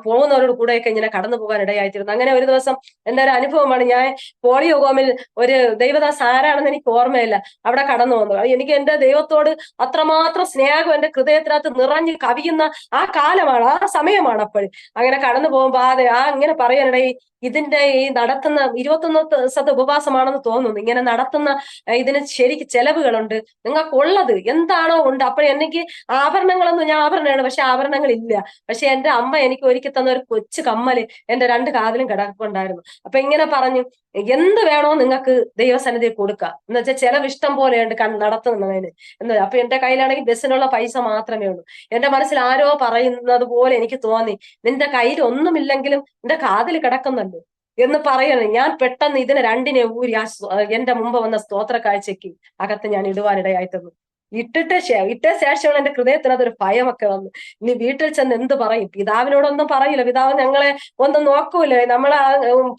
പോകുന്നവരോട് കൂടെയൊക്കെ ഇങ്ങനെ കടന്നു പോകാൻ ഇടയായിത്തീരുന്നു. അങ്ങനെ ഒരു ദിവസം എന്റെ ഒരു അനുഭവമാണ്. ഞാൻ പോളിയോ ഹോമിൽ ഒരു ദൈവദാസ് ആരാണെന്ന് എനിക്ക് ഓർമ്മയില്ല, അവിടെ കടന്നു വന്നു. എനിക്ക് എന്റെ ദൈവത്തോട് അത്രമാത്രം സ്നേഹം എന്റെ ഹൃദയത്തിനകത്ത് നിറഞ്ഞ് കവിയുന്ന ആ കാലമാണ്, ആ സമയമാണ്. അപ്പോൾ അങ്ങനെ കടന്നു പോകുമ്പോ ഇങ്ങനെ പറയാനിടയിൽ ഈ നടത്തുന്ന 21 ദിവസത്തെ ഉപവാസമാണെന്ന് തോന്നുന്നു. ഇങ്ങനെ നടത്തുന്ന ഇതിന് ശരിക്ക് ചെലവുകളുണ്ട്, നിങ്ങൾക്കുള്ളത് എന്താണോ ഉണ്ട്. അപ്പോൾ എനിക്ക് ആഭരണങ്ങളൊന്നും, ഞാൻ ആഭരണമാണ് പക്ഷെ ആഭരണങ്ങൾ ഇല്ല. പക്ഷെ എന്റെ അമ്മ എനിക്ക് ഒരുക്കി തന്ന ഒരു കൊച്ചു കമ്മല് എന്റെ 2 കാതിലും കിടപ്പുണ്ടായിരുന്നു. അപ്പൊ ഇങ്ങനെ പറഞ്ഞു, എന്ത് വേണോ നിങ്ങൾക്ക് ദൈവസന്നിധിയിൽ കൊടുക്കുക എന്ന് വെച്ചാൽ ചെലവ് ഇഷ്ടം പോലെയുണ്ട് നടത്തുന്നതിന് എന്ന്. അപ്പൊ എന്റെ കയ്യിലാണെങ്കിൽ ബസ്സിനുള്ള പൈസ മാത്രമേ ഉള്ളൂ. എന്റെ മനസ്സിൽ ആരോ പറയുന്നത് പോലെ എനിക്ക് തോന്നി, നിന്റെ കയ്യിൽ ഒന്നുമില്ലെങ്കിലും നിന്റെ കാതിൽ കിടക്കുന്നല്ലോ, എന്ന് പറയണം. ഞാൻ പെട്ടെന്ന് ഇതിനെ രണ്ടിനെ ഊരി എന്റെ മുമ്പ് വന്ന സ്തോത്ര കാഴ്ചയ്ക്ക് അകത്ത് ഞാൻ ഇടുവാനിടയായി തീർന്നു. ഇട്ട ശേഷമാണ് എന്റെ ഹൃദയത്തിന് അതൊരു ഭയമൊക്കെ വന്നു. ഇനി വീട്ടിൽ ചെന്ന് എന്ത് പറയും? പിതാവിനോടൊന്നും പറയില്ല. പിതാവ് ഞങ്ങളെ ഒന്നും നോക്കൂല. നമ്മളെ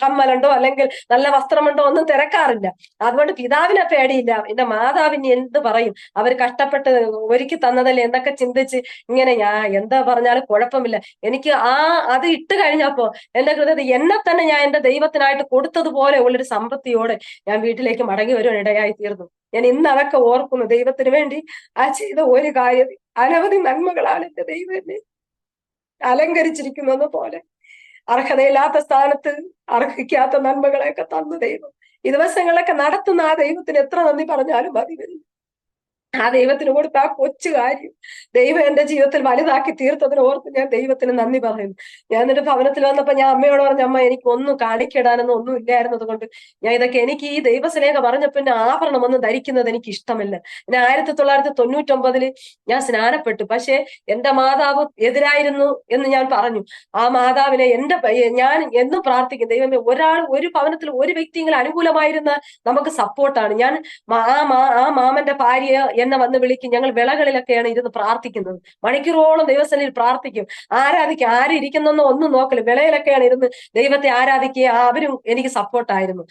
കമ്മലുണ്ടോ അല്ലെങ്കിൽ നല്ല വസ്ത്രമുണ്ടോ ഒന്നും തിരക്കാറില്ല. അതുകൊണ്ട് പിതാവിനെ പേടിയില്ല. എന്റെ മാതാവിന് എന്ത് പറയും? അവർ കഷ്ടപ്പെട്ട് ഒരുക്കി തന്നതല്ലേ എന്നൊക്കെ ചിന്തിച്ച് ഇങ്ങനെ ഞാൻ എന്താ പറഞ്ഞാലും കുഴപ്പമില്ല. എനിക്ക് അത് ഇട്ട് കഴിഞ്ഞപ്പോ എന്റെ ഹൃദയത്തിൽ എന്നെ തന്നെ ഞാൻ എന്റെ ദൈവത്തിനായിട്ട് കൊടുത്തതുപോലെ ഉള്ളൊരു സംതൃപ്തിയോടെ ഞാൻ വീട്ടിലേക്ക് മടങ്ങി വരുവാൻ ഇടയായി തീർന്നു. ഞാൻ ഇന്ന് അതൊക്കെ ഓർക്കുന്നു. ദൈവത്തിന് വേണ്ടി ആ ചെയ്ത ഒരു കാര്യം അനവധി നന്മകളാണ് എന്റെ ദൈവം എന്നെ അലങ്കരിച്ചിരിക്കുന്നത് പോലെ അർഹതയില്ലാത്ത സ്ഥാനത്ത് അർഹിക്കാത്ത നന്മകളെയൊക്കെ തന്ന ദൈവം ഈ ദിവസങ്ങളൊക്കെ നടത്തുന്ന ആ ദൈവത്തിന് എത്ര നന്ദി പറഞ്ഞാലും മതി വരും. ആ ദൈവത്തിന് കൊടുത്ത ആ കൊച്ചു കാര്യം ദൈവം എന്റെ ജീവിതത്തിൽ വലുതാക്കി തീർത്തതിന് ഓർത്ത് ഞാൻ ദൈവത്തിന് നന്ദി പറയുന്നു. ഞാൻ എന്നിട്ട് ഭവനത്തിൽ വന്നപ്പോ ഞാൻ അമ്മയോട് പറഞ്ഞു, അമ്മ എനിക്ക് ഒന്നും കാണിക്കിടാനൊന്നും ഒന്നും ഇല്ലായിരുന്നത് കൊണ്ട് ഞാൻ ഇതൊക്കെ എനിക്ക് ഈ ദൈവസ്നേഹം പറഞ്ഞപ്പോ എന്നെ ആഭരണം ഒന്നും ധരിക്കുന്നത് എനിക്ക് ഇഷ്ടമല്ല. പിന്നെ 1999 ഞാൻ സ്നാനപ്പെട്ടു. പക്ഷെ എന്റെ മാതാവ് എതിരായിരുന്നു എന്ന് ഞാൻ പറഞ്ഞു. ആ മാതാവിനെ ഞാൻ എന്നും പ്രാർത്ഥിക്കും, ദൈവമേ ഒരു ഭവനത്തിൽ ഒരു വ്യക്തിയെങ്കിലും അനുകൂലമായിരുന്ന നമുക്ക് സപ്പോർട്ടാണ്. ഞാൻ ആ മാമന്റെ ഭാര്യ എന്നെ വന്ന് വിളിക്കും. ഞങ്ങൾ വിളകളിലൊക്കെയാണ് ഇരുന്ന് പ്രാർത്ഥിക്കുന്നത്. മണിക്കൂറോളം ദൈവസന്നിധിയിൽ പ്രാർത്ഥിക്കും, ആരാധിക്കും. ആരും ഇരിക്കുന്നൊന്നും ഒന്നും നോക്കില്ല. വിളയിലൊക്കെയാണ് ഇരുന്ന് ദൈവത്തെ ആരാധിക്കുക. അവരും എനിക്ക് സപ്പോർട്ടായിരുന്നു.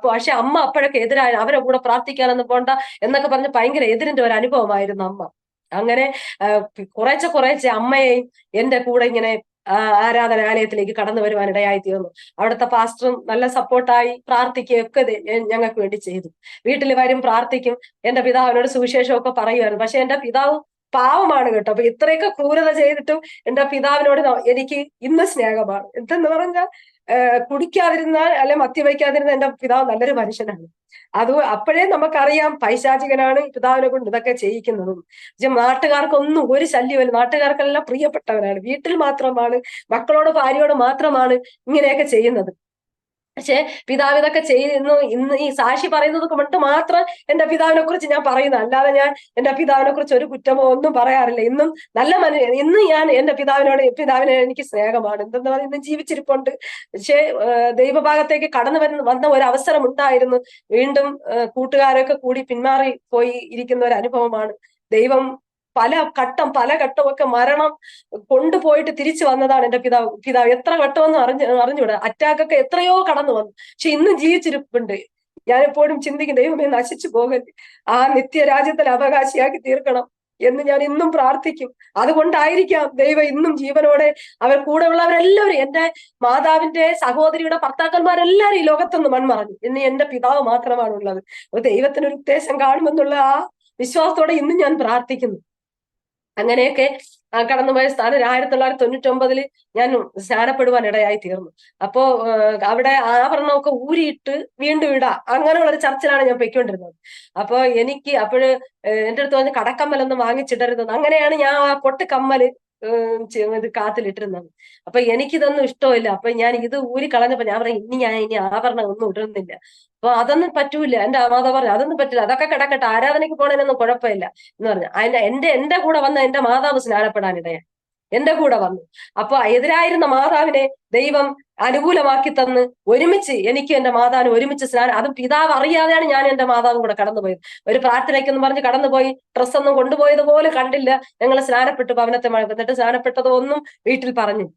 പക്ഷെ അമ്മ അപ്പോഴൊക്കെ എതിരായ അവരെ കൂടെ പ്രാർത്ഥിക്കാനൊന്നും പോണ്ട എന്നൊക്കെ പറഞ്ഞ് ഭയങ്കര എതിരിന്റെ ഒരു അനുഭവമായിരുന്നു അമ്മ. അങ്ങനെ കുറേശ്ശെ അമ്മയെയും എന്റെ കൂടെ ഇങ്ങനെ ആരാധനാലയത്തിലേക്ക് കടന്നു വരുവാൻ ഇടയായി തീർന്നു. അവിടുത്തെ പാസ്റ്ററും നല്ല സപ്പോർട്ടായി പ്രാർത്ഥിക്കുകയൊക്കെ ഞങ്ങൾക്ക് വേണ്ടി ചെയ്തു. വീട്ടിൽ വരും, പ്രാർത്ഥിക്കും. എന്റെ പിതാവിനോട് സുവിശേഷമൊക്കെ പറയുമായിരുന്നു. പക്ഷെ എന്റെ പിതാവ് പാവമാണ് കേട്ടോ. അപ്പൊ ഇത്രയൊക്കെ ക്രൂരത ചെയ്തിട്ടും എന്റെ പിതാവിനോട് എനിക്ക് ഇന്ന് സ്നേഹമാണ്. എന്തെന്ന് പറഞ്ഞാൽ കുടിക്കാതിരുന്നാൽ അല്ലെ മദ്യവയ്ക്കാതിരുന്ന എന്റെ പിതാവ് നല്ലൊരു മനുഷ്യനാണ്. അപ്പോഴേ നമുക്കറിയാം പൈശാചികനാണ് പിതാവിനെ കൊണ്ട് ഇതൊക്കെ ചെയ്യിക്കുന്നതും. നാട്ടുകാർക്കൊന്നും ഒരു ശല്യമല്ല. നാട്ടുകാർക്കെല്ലാം പ്രിയപ്പെട്ടവനാണ്. വീട്ടിൽ മാത്രമാണ്, മക്കളോട് ഭാര്യയോട് മാത്രമാണ് ഇങ്ങനെയൊക്കെ ചെയ്യുന്നത്. പക്ഷെ പിതാവ് ഇതൊക്കെ ചെയ്യുന്നു. ഇന്ന് ഈ സാക്ഷി പറയുന്നത് കൊണ്ട് മാത്രം എന്റെ പിതാവിനെ കുറിച്ച് ഞാൻ പറയുന്നത്, അല്ലാതെ ഞാൻ എന്റെ പിതാവിനെ കുറിച്ച് ഒരു കുറ്റമോ ഒന്നും പറയാറില്ല. ഇന്നും ഇന്ന് ഞാൻ എന്റെ പിതാവിനെ എനിക്ക് സ്നേഹമാണ്. എന്തെന്ന് പറഞ്ഞാൽ ഇന്ന് ജീവിച്ചിരിപ്പുണ്ട്. പക്ഷെ ദൈവഭാഗത്തേക്ക് വന്ന ഒരു അവസരം ഉണ്ടായിരുന്നു. വീണ്ടും കൂട്ടുകാരൊക്കെ കൂടി പിന്മാറി പോയി ഇരിക്കുന്ന ഒരു അനുഭവമാണ്. ദൈവം പല ഘട്ടമൊക്കെ മരണം കൊണ്ടുപോയിട്ട് തിരിച്ചു വന്നതാണ് എന്റെ പിതാവ് എത്ര ഘട്ടമെന്ന് അറിഞ്ഞുകൂടാ. അറ്റാക്കൊക്കെ എത്രയോ കടന്നു വന്നു. പക്ഷെ ഇന്നും ജീവിച്ചിരിപ്പുണ്ട്. ഞാനെപ്പോഴും ചിന്തിക്കും, ദൈവമേ നശിച്ചു പോകരുത്, ആ നിത്യരാജ്യത്തിൽ അവകാശിയാക്കി തീർക്കണം എന്ന് ഞാൻ ഇന്നും പ്രാർത്ഥിക്കും. അതുകൊണ്ടായിരിക്കാം ദൈവം ഇന്നും ജീവനോടെ അവർ കൂടെ ഉള്ളവരെല്ലാവരും, എന്റെ മാതാവിന്റെ സഹോദരിയുടെ ഭർത്താക്കന്മാരെല്ലാവരും ഈ ലോകത്തുനിന്ന് മൺമറഞ്ഞു. ഇന്ന് എന്റെ പിതാവ് മാത്രമാണ് ഉള്ളത്. അപ്പൊ ദൈവത്തിനൊരു ഉദ്ദേശം കാണുമെന്നുള്ള ആ വിശ്വാസത്തോടെ ഇന്നും ഞാൻ പ്രാർത്ഥിക്കുന്നു. അങ്ങനെയൊക്കെ കടന്നുപോയ സ്ഥാനം 1999 ഞാൻ സ്നാനപ്പെടുവാൻ ഇടയായി തീർന്നു. അപ്പോ അവിടെ ആഭരണമൊക്കെ ഊരിയിട്ട് വീണ്ടും ഇടാം അങ്ങനെയുള്ള ഒരു ചർച്ചിലാണ് ഞാൻ പൊയ്ക്കൊണ്ടിരുന്നത്. അപ്പൊ എനിക്ക് എന്റെ അടുത്ത് പറഞ്ഞ് കടക്കമ്മലൊന്നും വാങ്ങിച്ചിടരുതെന്ന്. അങ്ങനെയാണ് ഞാൻ ആ പൊട്ടുകമ്മല് ഇത് കാത്തിലിട്ടിരുന്നത്. അപ്പൊ എനിക്കിതൊന്നും ഇഷ്ടമില്ല. അപ്പൊ ഞാൻ ഇത് ഊരി കളഞ്ഞപ്പോ ഞാൻ പറഞ്ഞു, ഇനി ആഭരണം ഒന്നും ഇടുന്നില്ല. അപ്പൊ അതൊന്നും പറ്റൂല. എന്റെ മാതാവ് പറഞ്ഞു അതൊന്നും പറ്റില്ല, അതൊക്കെ കിടക്കട്ടെ, ആരാധനയ്ക്ക് പോണതിനൊന്നും കുഴപ്പമില്ല എന്ന് പറഞ്ഞു. എന്റെ കൂടെ വന്ന എന്റെ മാതാവ് സ്നാനപ്പെടാനിടയായി എന്റെ കൂടെ വന്നു. അപ്പൊ എതിരായിരുന്ന മാതാവിനെ ദൈവം അനുകൂലമാക്കി തന്ന് ഒരുമിച്ച് എനിക്ക് എന്റെ മാതാവിന് ഒരുമിച്ച് സ്നാനം, അതും പിതാവ് അറിയാതെയാണ് ഞാൻ എന്റെ മാതാവും കൂടെ കടന്നുപോയത്. ഒരു പ്രാർത്ഥനയ്ക്കെന്ന് പറഞ്ഞ് കടന്നുപോയി. ഡ്രസ്സൊന്നും കൊണ്ടുപോയതുപോലെ കണ്ടില്ല. ഞങ്ങൾ സ്നാനപ്പെട്ടു ഭവനത്തെ എന്നിട്ട് സ്നാനപ്പെട്ടതൊന്നും വീട്ടിൽ പറഞ്ഞു.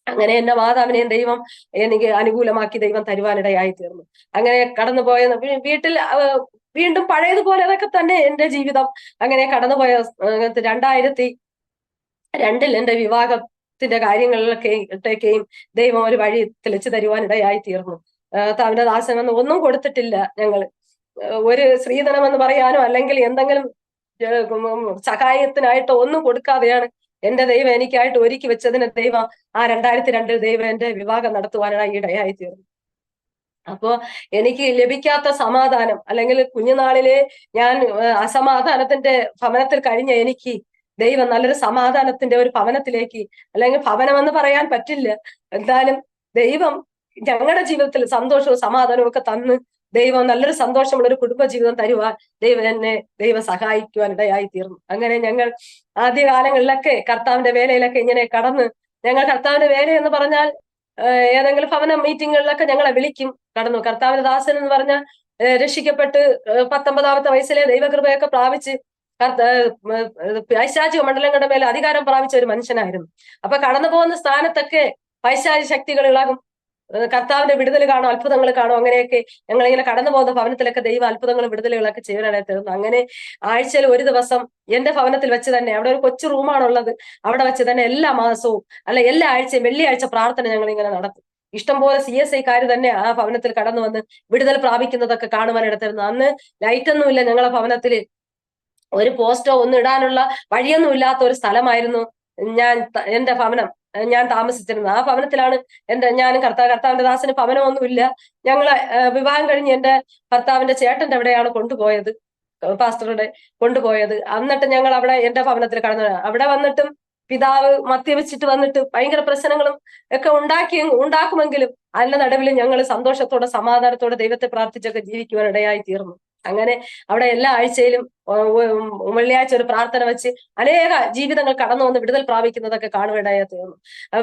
അങ്ങനെ എന്റെ മാതാവിനെയും ദൈവം എനിക്ക് അനുകൂലമാക്കി ദൈവം തരുവാനിടയായി തീർന്നു. അങ്ങനെ കടന്നുപോയ വീട്ടിൽ വീണ്ടും പഴയതുപോലെ അതൊക്കെ തന്നെ എന്റെ ജീവിതം അങ്ങനെ കടന്നുപോയ 2002 എന്റെ വിവാഹത്തിന്റെ കാര്യങ്ങളിലൊക്കെയും ദൈവം ഒരു വഴി തെളിച്ചു തരുവാനിടയായി തീർന്നു. അവന്റെ ദാസനെന്ന് ഒന്നും കൊടുത്തിട്ടില്ല ഞങ്ങള്. ഒരു സ്ത്രീധനം എന്ന് പറയാനോ അല്ലെങ്കിൽ എന്തെങ്കിലും സഹായത്തിനായിട്ടോ ഒന്നും കൊടുക്കാതെയാണ് എന്റെ ദൈവം എനിക്കായിട്ട് ഒരുക്കി വെച്ചതിന് ദൈവം ആ 2002 ദൈവം എന്റെ വിവാഹം നടത്തുവാനായി ഇടയായി തീർന്നു. അപ്പോ എനിക്ക് ലഭിക്കാത്ത സമാധാനം, അല്ലെങ്കിൽ കുഞ്ഞുനാളിലെ ഞാൻ അസമാധാനത്തിന്റെ ഭവനത്തിൽ കഴിഞ്ഞ എനിക്ക് ദൈവം നല്ലൊരു സമാധാനത്തിന്റെ ഒരു ഭവനത്തിലേക്ക്, അല്ലെങ്കിൽ ഭവനം എന്ന് പറയാൻ പറ്റില്ല, എന്തായാലും ദൈവം ഞങ്ങളുടെ ജീവിതത്തിൽ സന്തോഷവും സമാധാനവും ഒക്കെ തന്ന് ദൈവം നല്ലൊരു സന്തോഷമുള്ള ഒരു കുടുംബജീവിതം തരുവാൻ ദൈവം സഹായിക്കുവാൻ ഇടയായി തീർന്നു. അങ്ങനെ ഞങ്ങൾ ആദ്യകാലങ്ങളിലൊക്കെ കർത്താവിന്റെ വേലയിലൊക്കെ ഇങ്ങനെ കടന്ന്, ഞങ്ങൾ കർത്താവിന്റെ വേല എന്ന് പറഞ്ഞാൽ ഏതെങ്കിലും ഭവന മീറ്റിങ്ങുകളിലൊക്കെ ഞങ്ങളെ വിളിക്കും. കടന്നു കർത്താവിന്റെ ദാസൻ എന്ന് പറഞ്ഞ രക്ഷിക്കപ്പെട്ട് 19ാമത്തെ വയസ്സിലെ ദൈവകൃപയൊക്കെ പ്രാപിച്ച് പൈശാചിക മണ്ഡലങ്ങളുടെ മേലെ അധികാരം പ്രാപിച്ച ഒരു മനുഷ്യനായിരുന്നു. അപ്പൊ കടന്നു പോകുന്ന സ്ഥാനത്തൊക്കെ പൈശാചിക ശക്തികൾ ഇളകും, കർത്താവിന്റെ വിടുതൽ കാണും, അത്ഭുതങ്ങൾ കാണും. അങ്ങനെയൊക്കെ ഞങ്ങളിങ്ങനെ കടന്നു പോകുന്ന ഭവനത്തിലൊക്കെ ദൈവ അത്ഭുതങ്ങളും വിടുതലുകളൊക്കെ ചെയ്യാനായിട്ട് തീർന്നു. അങ്ങനെ ആഴ്ചയിൽ ഒരു ദിവസം എന്റെ ഭവനത്തിൽ വെച്ച് തന്നെ, അവിടെ ഒരു കൊച്ചു റൂമാണുള്ളത്, അവിടെ വെച്ച് തന്നെ എല്ലാ മാസവും എല്ലാ ആഴ്ചയും വെള്ളിയാഴ്ച പ്രാർത്ഥന ഞങ്ങൾ ഇങ്ങനെ നടത്തും. ഇഷ്ടംപോലെ CSI തന്നെ ആ ഭവനത്തിൽ കടന്നു വന്ന് വിടുതൽ പ്രാപിക്കുന്നതൊക്കെ കാണുവാനിടത്തിരുന്നു. അന്ന് ലൈറ്റൊന്നുമില്ല ഞങ്ങളെ ഭവനത്തിൽ, ഒരു പോസ്റ്റോ ഒന്നും ഇടാനുള്ള വഴിയൊന്നും ഇല്ലാത്ത ഒരു സ്ഥലമായിരുന്നു എന്റെ ഭവനം ഞാൻ താമസിച്ചിരുന്നത്. ആ ഭവനത്തിലാണ് ഞാനും കർത്താവിന്റെ ദാസന് ഭവനമൊന്നുമില്ല. ഞങ്ങളെ വിവാഹം കഴിഞ്ഞ് എന്റെ ഭർത്താവിന്റെ ചേട്ടന്റെ അവിടെയാണ് കൊണ്ടുപോയത്, പാസ്റ്ററുടെ കൊണ്ടുപോയത്. എന്നിട്ട് ഞങ്ങൾ അവിടെ എന്റെ ഭവനത്തിൽ കടന്നു. അവിടെ വന്നിട്ടും പിതാവ് മദ്യപിച്ചിട്ട് വന്നിട്ട് ഭയങ്കര പ്രശ്നങ്ങളും ഒക്കെ ഉണ്ടാക്കുമെങ്കിലും അതിന്റെ നടുവിൽ ഞങ്ങൾ സന്തോഷത്തോടെ സമാധാനത്തോടെ ദൈവത്തെ പ്രാർത്ഥിച്ചൊക്കെ ജീവിക്കുവാൻ ഇടയായി തീർന്നു. അങ്ങനെ അവിടെ എല്ലാ ആഴ്ചയിലും വെള്ളിയാഴ്ച ഒരു പ്രാർത്ഥന വെച്ച് അനേക ജീവിതങ്ങൾ കടന്നു വന്ന് വിടുതൽ പ്രാപിക്കുന്നതൊക്കെ കാണുവാനായി തീർന്നു.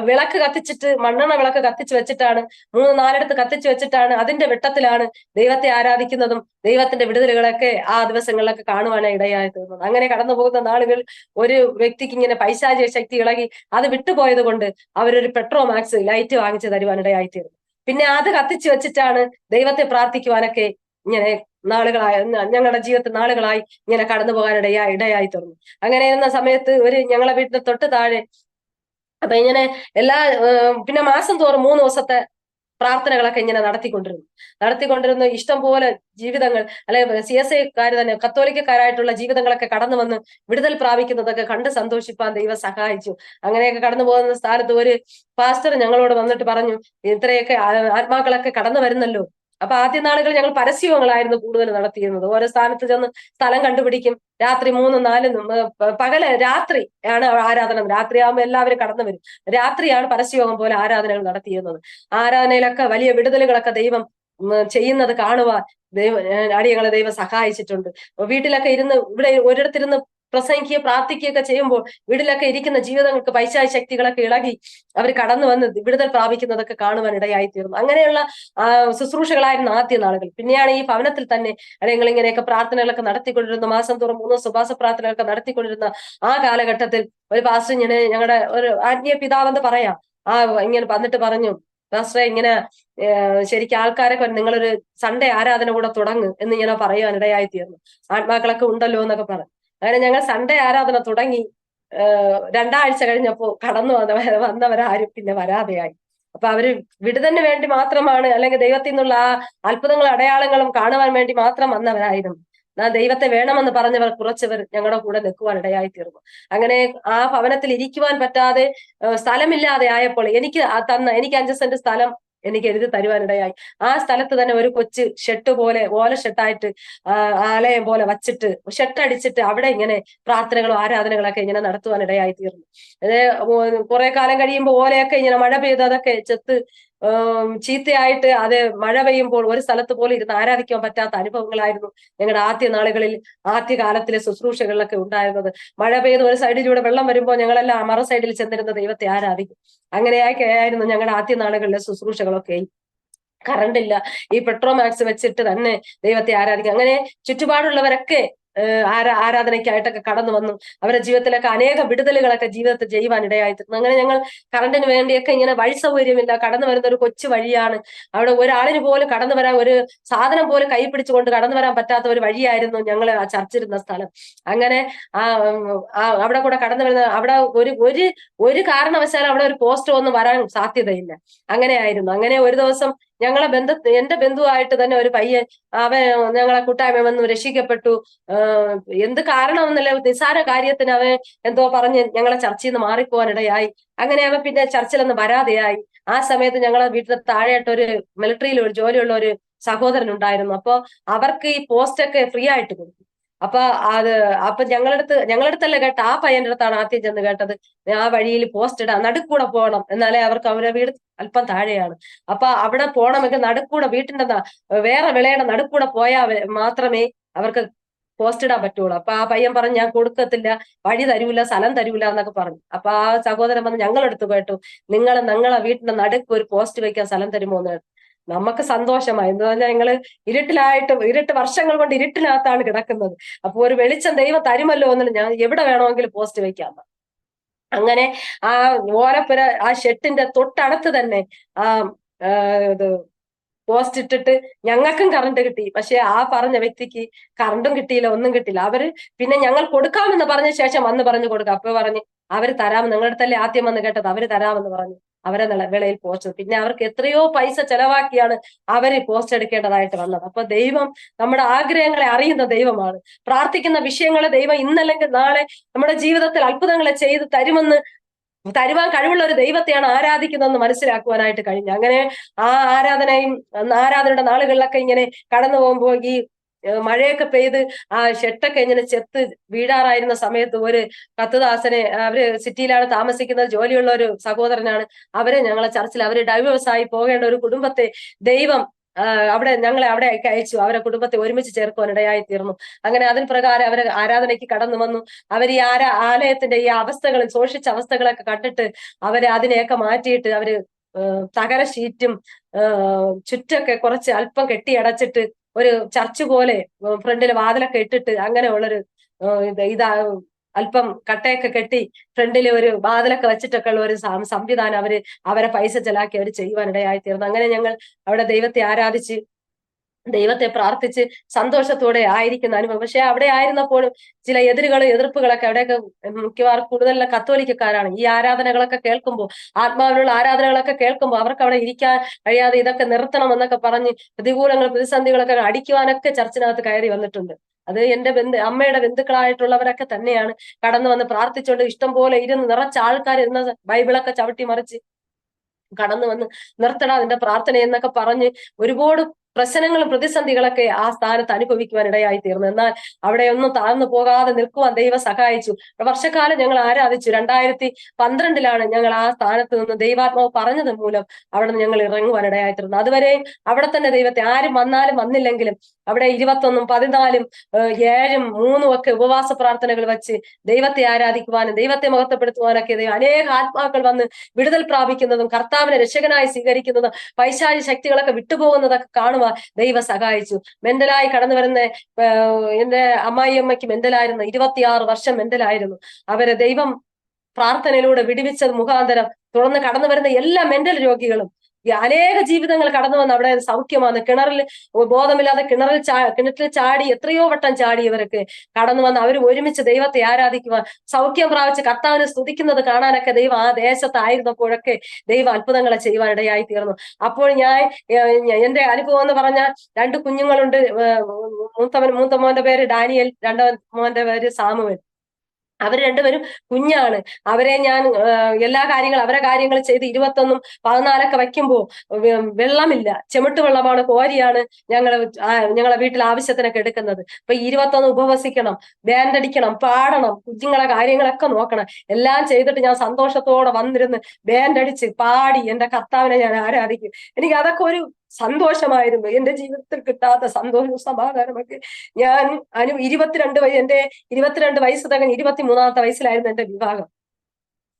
വിളക്ക് കത്തിച്ചിട്ട്, മണ്ണെണ്ണ വിളക്ക് കത്തിച്ച് വെച്ചിട്ടാണ്, 3-4 കത്തിച്ച് വെച്ചിട്ടാണ്, അതിന്റെ വെട്ടത്തിലാണ് ദൈവത്തെ ആരാധിക്കുന്നതും ദൈവത്തിന്റെ വിടുതലുകളൊക്കെ ആ ദിവസങ്ങളിലൊക്കെ കാണുവാനായി ഇടയായി തീർന്നത്. അങ്ങനെ കടന്നു പോകുന്ന നാളുകൾ ഒരു വ്യക്തിക്ക് ഇങ്ങനെ പൈശാചിക ശക്തി ഇളകി അത് വിട്ടുപോയത് കൊണ്ട് അവരൊരു പെട്രോമാക്സ് ലൈറ്റ് വാങ്ങിച്ചു തരുവാനിടയായി തീർന്നു. പിന്നെ അത് കത്തിച്ചു വെച്ചിട്ടാണ് ദൈവത്തെ പ്രാർത്ഥിക്കുവാനൊക്കെ ഇങ്ങനെ ഞങ്ങളുടെ ജീവിതത്തിൽ നാളുകളായി ഇങ്ങനെ കടന്നു ഇടയായി തീർന്നു. അങ്ങനെ എന്ന സമയത്ത് ഞങ്ങളെ വീട്ടിന്റെ തൊട്ട് താഴെ അപ്പൊ ഇങ്ങനെ പിന്നെ മാസം തോറും 3 ദിവസത്തെ പ്രാർത്ഥനകളൊക്കെ ഇങ്ങനെ നടത്തിക്കൊണ്ടിരുന്നു. ഇഷ്ടം പോലെ ജീവിതങ്ങൾ, CSI തന്നെ കത്തോലിക്കക്കാരായിട്ടുള്ള ജീവിതങ്ങളൊക്കെ കടന്നു വന്ന് വിടുതൽ പ്രാപിക്കുന്നതൊക്കെ കണ്ട് സന്തോഷിപ്പാൻ ദൈവം സഹായിച്ചു. അങ്ങനെയൊക്കെ കടന്നു പോകുന്ന സ്ഥലത്ത് ഒരു പാസ്റ്റർ ഞങ്ങളോട് വന്നിട്ട് പറഞ്ഞു, ഇത്രയൊക്കെ ആത്മാക്കളൊക്കെ കടന്നു വരുന്നല്ലോ. അപ്പൊ ആദ്യ നാളുകൾ ഞങ്ങൾ പരസ്യങ്ങളായിരുന്നു കൂടുതൽ നടത്തിയിരുന്നത്. ഓരോ സ്ഥാനത്ത് ചെന്ന് സ്ഥലം കണ്ടുപിടിക്കും, രാത്രി 3-4 രാത്രി ആണ് ആരാധന. രാത്രിയാകുമ്പോൾ എല്ലാവരും കടന്നു വരും. രാത്രിയാണ് പരസ്യയോഗം പോലെ ആരാധനകൾ നടത്തിയിരുന്നത്. ആരാധനയിലൊക്കെ വലിയ വിടുതലുകളൊക്കെ ദൈവം ചെയ്യുന്നത് കാണുവാൻ അടിയങ്ങളെ ദൈവം സഹായിച്ചിട്ടുണ്ട്. വീട്ടിലൊക്കെ ഇരുന്ന് ഇവിടെ ഒരിടത്തിരുന്ന് പ്രസംഗിക്കുകയും പ്രാർത്ഥിക്കുകയൊക്കെ ചെയ്യുമ്പോൾ വീട്ടിലൊക്കെ ഇരിക്കുന്ന ജീവിതങ്ങൾക്ക് പൈശാചിക ശക്തികളൊക്കെ ഇളകി അവർ കടന്നു വന്ന് വിടുതൽ പ്രാപിക്കുന്നതൊക്കെ കാണുവാൻ ഇടയായി തീർന്നു. അങ്ങനെയുള്ള ശുശ്രൂഷകളായിരുന്നു ആദ്യ നാളുകൾ. പിന്നെയാണ് ഈ ഭവനത്തിൽ തന്നെ അല്ലെങ്കിൽ ഇങ്ങനെയൊക്കെ പ്രാർത്ഥനകളൊക്കെ നടത്തിക്കൊണ്ടിരുന്ന, മാസം തോറും 3 ഉപവാസ പ്രാർത്ഥനകളൊക്കെ നടത്തിക്കൊണ്ടിരുന്ന ആ കാലഘട്ടത്തിൽ ഒരു പാസ്റ്റർ ഞങ്ങളുടെ ഒരു ആത്മീയ പിതാവെന്ന് പറയാം, ഇങ്ങനെ വന്നിട്ട് പറഞ്ഞു, പാസ്റ്ററെ ഇങ്ങനെ ശരിക്കും ആൾക്കാരൊക്കെ നിങ്ങളൊരു സൺഡേ ആരാധന കൂടെ തുടങ്ങ് എന്ന് ഇങ്ങനെ പറയാൻ ഇടയായി തീർന്നു. ആത്മാക്കളൊക്കെ ഉണ്ടല്ലോ എന്നൊക്കെ പറഞ്ഞു. അങ്ങനെ ഞങ്ങൾ സൺഡേ ആരാധന തുടങ്ങി. 2 ആഴ്ച കഴിഞ്ഞപ്പോ കടന്നു വന്നവരാരും പിന്നെ വരാതെയായി. അപ്പൊ അവര് വിടുതലിന് വേണ്ടി മാത്രമാണ്, അല്ലെങ്കിൽ ദൈവത്തിൽ നിന്നുള്ള ആ അത്ഭുതങ്ങളും അടയാളങ്ങളും കാണുവാൻ വേണ്ടി മാത്രം വന്നവരായിരുന്നു. ദൈവത്തെ വേണമെന്ന് പറഞ്ഞവർ കുറച്ചവർ ഞങ്ങളുടെ കൂടെ നിൽക്കുവാൻ ഇടയായി തീർന്നു. അങ്ങനെ ആ ഭവനത്തിൽ ഇരിക്കുവാൻ പറ്റാതെ സ്ഥലമില്ലാതെ ആയപ്പോൾ എനിക്ക് 5 സെന്റ് സ്ഥലം എനിക്ക് എഴുതി തരുവാനിടയായി. ആ സ്ഥലത്ത് തന്നെ ഒരു കൊച്ചു ഷെട്ട് പോലെ, ഓല ഷെട്ടായിട്ട് ആലയം പോലെ വച്ചിട്ട് ഷെട്ടടിച്ചിട്ട് അവിടെ ഇങ്ങനെ പ്രാർത്ഥനകളും ആരാധനകളൊക്കെ ഇങ്ങനെ നടത്തുവാനിടയായി തീർന്നു. കുറെ കാലം കഴിയുമ്പോൾ ഓലയൊക്കെ ഇങ്ങനെ മഴ പെയ്ത് അതൊക്കെ ചെത്ത് ചീത്തയായിട്ട് അത് മഴ പെയ്യുമ്പോൾ ഒരു സ്ഥലത്ത് പോലും ഇരുന്ന് ആരാധിക്കാൻ പറ്റാത്ത അനുഭവങ്ങളായിരുന്നു ഞങ്ങളുടെ ആദ്യ നാളുകളിൽ, ആദ്യ കാലത്തിലെ ശുശ്രൂഷകളിലൊക്കെ ഉണ്ടായിരുന്നത്. മഴ പെയ്ത് ഒരു സൈഡിലൂടെ വെള്ളം വരുമ്പോൾ ഞങ്ങളെല്ലാം മറു സൈഡിൽ ചെന്നിരുന്ന ദൈവത്തെ ആരാധിക്കും. അങ്ങനെയൊക്കെ ആയിരുന്നു ഞങ്ങളുടെ ആദ്യ നാളുകളിലെ ശുശ്രൂഷകളൊക്കെ. കറണ്ട് ഇല്ല, ഈ പെട്രോമാക്സ് വെച്ചിട്ട് തന്നെ ദൈവത്തെ ആരാധിക്കും. അങ്ങനെ ചുറ്റുപാടുള്ളവരൊക്കെ ആരാധനയ്ക്കായിട്ടൊക്കെ കടന്നു വന്നു. അവരുടെ ജീവിതത്തിലൊക്കെ അനേകം വിടുതലുകളൊക്കെ ജീവിതത്തിൽ ചെയ്യുവാൻ ഇടയായി തീർന്നു. അങ്ങനെ ഞങ്ങൾ കറണ്ടിന് വേണ്ടിയൊക്കെ ഇങ്ങനെ വഴി സൗകര്യമില്ല, കടന്നു വരുന്ന ഒരു കൊച്ചു വഴിയാണ്. അവിടെ ഒരാളിന് പോലും കടന്നു വരാൻ, ഒരു സാധനം പോലും കൈ പിടിച്ചുകൊണ്ട് കടന്നു വരാൻ പറ്റാത്ത ഒരു വഴിയായിരുന്നു ഞങ്ങൾ ആ ചർച്ചിരുന്ന സ്ഥലം. അങ്ങനെ അവിടെ കൂടെ കടന്നു വരുന്ന, അവിടെ ഒരു കാരണവശാലും അവിടെ ഒരു പോസ്റ്റോ ഒന്നും വരാൻ സാധ്യതയില്ല. അങ്ങനെയായിരുന്നു. അങ്ങനെ ഒരു ദിവസം എന്റെ ബന്ധുവായിട്ട് തന്നെ ഒരു പയ്യൻ, അവൻ ഞങ്ങളെ കൂട്ടായ്മ വന്നു രക്ഷിക്കപ്പെട്ടു. എന്ത് കാരണമെന്നല്ല, നിസ്സാര കാര്യത്തിന് അവൻ എന്തോ പറഞ്ഞ് ഞങ്ങളെ ചർച്ചയിൽ നിന്ന് മാറിപ്പോവാൻ ഇടയായി. അങ്ങനെ അവൻ പിന്നെ ചർച്ചിലൊന്നും വരാതെയായി. ആ സമയത്ത് ഞങ്ങളെ വീട്ടിൽ താഴെയായിട്ട് ഒരു മിലിറ്ററിയിൽ ഒരു ജോലിയുള്ള ഒരു സഹോദരൻ ഉണ്ടായിരുന്നു. അപ്പൊ അവർക്ക് ഈ പോസ്റ്റൊക്കെ ഫ്രീ ആയിട്ട് കൊടുത്തു. അപ്പൊ ഞങ്ങളടുത്തല്ല കേട്ട, ആ പയ്യന്റെ അടുത്താണ് ആദ്യം ചെന്ന് കേട്ടത്, ആ വഴിയിൽ പോസ്റ്റ് ഇടാം, നടുക്കൂടെ പോകണം, എന്നാലേ അവരുടെ വീട് അല്പം താഴെയാണ്. അപ്പൊ അവിടെ പോകണമെങ്കിൽ നടുക്കൂടെ, വീട്ടിന്റെ വേറെ വിളയുടെ നടുക്കൂടെ പോയാൽ മാത്രമേ അവർക്ക് പോസ്റ്റ് ഇടാൻ പറ്റുള്ളൂ. അപ്പൊ ആ പയ്യൻ പറഞ്ഞു ഞാൻ കൊടുക്കത്തില്ല, വഴി തരൂല, സ്ഥലം തരൂല എന്നൊക്കെ പറഞ്ഞു. അപ്പൊ ആ സഹോദരൻ വന്ന് ഞങ്ങളെടുത്ത് കേട്ടു, നിങ്ങളെ വീട്ടിന്റെ നടുക്ക് ഒരു പോസ്റ്റ് വെക്കാൻ സ്ഥലം തരുമോ എന്ന്. നമുക്ക് സന്തോഷമായി. എന്ന് പറഞ്ഞാൽ ഞങ്ങള് ഇരുട്ട് വർഷങ്ങൾ കൊണ്ട് ഇരുട്ടിനകത്താണ് കിടക്കുന്നത്. അപ്പൊ ഒരു വെളിച്ചം ദൈവം തരുമല്ലോ എന്ന് ഞാൻ എവിടെ വേണമെങ്കിലും പോസ്റ്റ് വെക്കാം. അങ്ങനെ ആ ഓലപ്പുര ആ ഷെട്ടിന്റെ തൊട്ടടുത്ത് തന്നെ ആ ഇത് പോസ്റ്റ് ഇട്ടിട്ട് ഞങ്ങൾക്കും കറണ്ട് കിട്ടി. പക്ഷെ ആ പറഞ്ഞ വ്യക്തിക്ക് കറണ്ടും കിട്ടിയില്ല, ഒന്നും കിട്ടിയില്ല. അവര് പിന്നെ ഞങ്ങൾ കൊടുക്കാമെന്ന് പറഞ്ഞ ശേഷം വന്ന് പറഞ്ഞു കൊടുക്കുക. അപ്പൊ പറഞ്ഞ് അവര് തരാമെന്ന്, നിങ്ങളുടെ അടുത്തല്ലേ ആദ്യം വന്ന് കേട്ടത്, അവര് തരാമെന്ന് പറഞ്ഞു അവരെ വിളയിൽ പോസ്റ്റ്. പിന്നെ അവർക്ക് എത്രയോ പൈസ ചെലവാക്കിയാണ് അവര് പോസ്റ്റ് എടുക്കേണ്ടതായിട്ട് വന്നത്. അപ്പൊ ദൈവം നമ്മുടെ ആഗ്രഹങ്ങളെ അറിയുന്ന ദൈവമാണ്. പ്രാർത്ഥിക്കുന്ന വിഷയങ്ങളെ ദൈവം ഇന്നല്ലെങ്കിൽ നാളെ നമ്മുടെ ജീവിതത്തിൽ അത്ഭുതങ്ങളെ ചെയ്ത് തരുവാൻ കഴിവുള്ള ഒരു ദൈവത്തെയാണ് ആരാധിക്കുന്നതെന്ന് മനസ്സിലാക്കുവാനായിട്ട് കഴിഞ്ഞു. അങ്ങനെ ആ ആരാധനയുടെ നാളുകളിലൊക്കെ ഇങ്ങനെ കടന്നു പോകുമ്പോൾ ഈ മഴയൊക്കെ പെയ്ത് ആ ഷെട്ടൊക്കെ ഇങ്ങനെ ചെത്ത് വീഴാറായിരുന്ന സമയത്ത് ഒരു കത്തുദാസനെ, അവര് സിറ്റിയിലാണ് താമസിക്കുന്നത്, ജോലിയുള്ള ഒരു സഹോദരനാണ്. ഞങ്ങളെ ചർച്ചിൽ അവര് ഡൈവേഴ്സ് ആയി പോകേണ്ട ഒരു കുടുംബത്തെ ദൈവം ഞങ്ങളെ അവിടേക്ക് അയച്ചു. അവരെ കുടുംബത്തെ ഒരുമിച്ച് ചേർക്കുവാൻ ഇടയായി തീർന്നു. അങ്ങനെ അതിന് പ്രകാരം അവര് ആരാധനയ്ക്ക് കടന്നു വന്നു. അവർ ഈ ആലയത്തിന്റെ ഈ അവസ്ഥകൾ, ശോഷിച്ച അവസ്ഥകളൊക്കെ കണ്ടിട്ട് അതിനെയൊക്കെ മാറ്റിയിട്ട് അവര് തകര ഷീറ്റും ചുറ്റൊക്കെ കുറച്ച് അല്പം കെട്ടിയടച്ചിട്ട് ഒരു ചർച്ച് പോലെ ഫ്രണ്ടിൽ വാതിലൊക്കെ ഇട്ടിട്ട് അങ്ങനെയുള്ളൊരു ഇതാ അല്പം കട്ടയൊക്കെ കെട്ടി ഫ്രണ്ടിൽ ഒരു വാതിലൊക്കെ വെച്ചിട്ടൊക്കെ ഉള്ള ഒരു സംവിധാനം അവരെ പൈസ ചെലാക്കി അവർ ചെയ്യുവാനിടയായി തീർന്നു. അങ്ങനെ ഞങ്ങൾ അവിടെ ദൈവത്തെ ആരാധിച്ച് ദൈവത്തെ പ്രാർത്ഥിച്ച് സന്തോഷത്തോടെ ആയിരിക്കുന്ന അനുഭവം. പക്ഷെ അവിടെ ആയിരുന്നപ്പോഴും ചില എതിർപ്പുകളൊക്കെ അവിടെയൊക്കെ മിക്കവാറും കൂടുതലുള്ള കത്തോലിക്കക്കാരാണ്. ഈ ആരാധനകളൊക്കെ കേൾക്കുമ്പോൾ, ആത്മാവിലുള്ള ആരാധനകളൊക്കെ കേൾക്കുമ്പോൾ അവർക്ക് അവിടെ ഇരിക്കാൻ കഴിയാതെ ഇതൊക്കെ നിർത്തണം എന്നൊക്കെ പറഞ്ഞ് പ്രതിസന്ധികളൊക്കെ അടിക്കുവാനൊക്കെ ചർച്ചിനകത്ത് കയറി വന്നിട്ടുണ്ട്. അത് എന്റെ അമ്മയുടെ ബന്ധുക്കളായിട്ടുള്ളവരൊക്കെ തന്നെയാണ് കടന്നു വന്ന് പ്രാർത്ഥിച്ചുകൊണ്ട് ഇഷ്ടം പോലെ ഇരുന്ന് നിറച്ച ആൾക്കാർ ഇരുന്ന ബൈബിളൊക്കെ ചവിട്ടി മറിച്ച് കടന്നു വന്ന് നിർത്തണം അതിന്റെ പ്രാർത്ഥന എന്നൊക്കെ പറഞ്ഞ് ഒരുപാട് പ്രശ്നങ്ങളും പ്രതിസന്ധികളൊക്കെ ആ സ്ഥാനത്ത് അനുഭവിക്കുവാൻ ഇടയായി തീർന്നു. എന്നാൽ അവിടെ ഒന്നും താഴ്ന്നു പോകാതെ നിൽക്കുവാൻ ദൈവം സഹായിച്ചു. വർഷക്കാലം ഞങ്ങൾ ആരാധിച്ചു. 2012 ഞങ്ങൾ ആ സ്ഥാനത്ത് നിന്ന് ദൈവാത്മാവ് പറഞ്ഞത് മൂലം അവിടെ നിന്ന് ഞങ്ങൾ ഇറങ്ങുവാൻ ഇടയായി തീർന്നു. അതുവരെയും അവിടെ തന്നെ ദൈവത്തെ ആരും വന്നാലും വന്നില്ലെങ്കിലും അവിടെ 21, 14, 7, 3 ഒക്കെ ഉപവാസ പ്രാർത്ഥനകൾ വെച്ച് ദൈവത്തെ ആരാധിക്കുവാനും ദൈവത്തെ മഹത്വപ്പെടുത്തുവാനൊക്കെ അനേക ആത്മാക്കൾ വന്ന് വിടുതൽ പ്രാപിക്കുന്നതും കർത്താവിനെ രക്ഷകനായി സ്വീകരിക്കുന്നതും പൈശാചി ശക്തികളൊക്കെ വിട്ടുപോകുന്നതൊക്കെ കാണുവാൻ ദൈവം സഹായിച്ചു. മെന്റലായി കടന്നു വരുന്ന എന്റെ അമ്മായിയമ്മയ്ക്ക് മെന്റലായിരുന്നു, 26 വർഷം മെന്റലായിരുന്നു. അവരെ ദൈവം പ്രാർത്ഥനയിലൂടെ വിടുവിച്ചത് മുഖാന്തരം തുടർന്ന് കടന്നു വരുന്ന എല്ലാ മെന്റൽ രോഗികളും അനേക ജീവിതങ്ങൾ കടന്നു വന്ന് അവിടെ സൗഖ്യമാണ്. ബോധമില്ലാതെ കിണറ്റിൽ ചാടി എത്രയോ വട്ടം ചാടി ഇവരൊക്കെ കടന്നു വന്ന് അവർ ഒരുമിച്ച് ദൈവത്തെ ആരാധിക്കുവാൻ സൗഖ്യം പ്രാപിച്ച് കർത്താവിനെ സ്തുതിക്കുന്നത് കാണാനൊക്കെ ദൈവം ആ ദേശത്തായിരുന്നപ്പോഴൊക്കെ ദൈവം അത്ഭുതങ്ങളെ ചെയ്യുവാൻ ഇടയായി തീർന്നു. അപ്പോൾ എന്റെ അനുഭവം എന്ന് പറഞ്ഞാൽ 2 കുഞ്ഞുങ്ങളുണ്ട്. മൂത്ത മോന്റെ പേര് ഡാനിയൽ, രണ്ടാമത്തെ മോന്റെ പേര് സാമുവൽ. അവർ രണ്ടുപേരും കുഞ്ഞാണ്. അവരെ ഞാൻ അവരെ കാര്യങ്ങൾ ചെയ്ത് 21, 14 വയ്ക്കുമ്പോ വെള്ളമില്ല, ചെമിട്ട് വെള്ളമാണ്, കോരിയാണ് ഞങ്ങളെ വീട്ടിൽ ആവശ്യത്തിനൊക്കെ എടുക്കുന്നത്. അപ്പൊ 21 ഉപവസിക്കണം, ബാൻഡ് അടിക്കണം, പാടണം, കുഞ്ഞുങ്ങളെ കാര്യങ്ങളൊക്കെ നോക്കണം. എല്ലാം ചെയ്തിട്ട് ഞാൻ സന്തോഷത്തോടെ വന്നിരുന്ന് ബാൻഡ് അടിച്ച് പാടി എന്റെ കർത്താവിനെ ഞാൻ ആരാധിക്കും. എനിക്ക് അതൊക്കെ ഒരു സന്തോഷമായിരുന്നു. എന്റെ ജീവിതത്തിൽ കിട്ടാത്ത സന്തോഷവും സമാധാനമൊക്കെ ഞാൻ എന്റെ 22 വയസ്സ് തികഞ്ഞ് 23-ാമത്തെ വയസ്സിലായിരുന്നു എന്റെ വിവാഹം,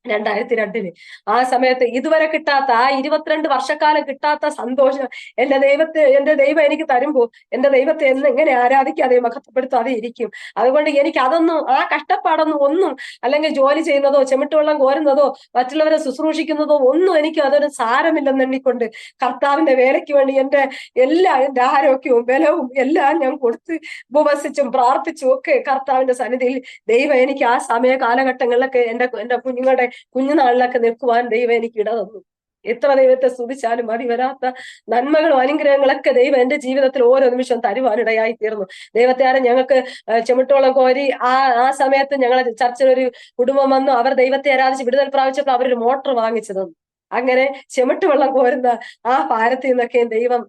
2002. ആ സമയത്ത് ഇതുവരെ കിട്ടാത്ത, ആ 22 വർഷക്കാലം കിട്ടാത്ത സന്തോഷം എന്റെ ദൈവം എനിക്ക് തരുമ്പോ എന്റെ ദൈവത്തെ എങ്ങനെ ആരാധിക്കാതെ മഹത്വപ്പെടുത്താതെ ഇരിക്കും. അതുകൊണ്ട് എനിക്ക് അതൊന്നും, ആ കഷ്ടപ്പാടൊന്നും അല്ലെങ്കിൽ ജോലി ചെയ്യുന്നതോ ചെമിട്ടുവെള്ളം കോരുന്നതോ മറ്റുള്ളവരെ ശുശ്രൂഷിക്കുന്നതോ ഒന്നും എനിക്ക് അതൊരു സാരമില്ലെന്ന് എണ്ണിക്കൊണ്ട് കർത്താവിന്റെ വേലയ്ക്ക് വേണ്ടി എന്റെ ആരോഗ്യവും ബലവും എല്ലാം ഞാൻ കൊടുത്ത് ഉപവസിച്ചും പ്രാർത്ഥിച്ചും ഒക്കെ കർത്താവിന്റെ സന്നിധിയിൽ ദൈവം എനിക്ക് ആ സമയ കാലഘട്ടങ്ങളിലൊക്കെ എന്റെ കുഞ്ഞുനാളിലൊക്കെ നിൽക്കുവാൻ ദൈവം എനിക്ക് ഇട തന്നു. എത്ര ദൈവത്തെ സ്തുതിച്ചാലും മതി വരാത്ത നന്മകളും അനുഗ്രഹങ്ങളൊക്കെ ദൈവം എന്റെ ജീവിതത്തിൽ ഓരോ നിമിഷം തരുവാനിടയായി തീർന്നു. ദൈവത്തെ ഞങ്ങൾക്ക് ചെമിട്ടോളം കോരി ആ സമയത്ത് ഞങ്ങളെ ചർച്ചിലൊരു കുടുംബം വന്നു. അവർ ദൈവത്തെ ആരാധിച്ച് വിടുതൽ പ്രാപിച്ചപ്പോൾ അവരൊരു മോട്ടോർ വാങ്ങിച്ചു തന്നു. അങ്ങനെ ചെമിട്ട് വെള്ളം കോരുന്ന ആ ഭാരത്തിൽ നിന്നൊക്കെ ദൈവം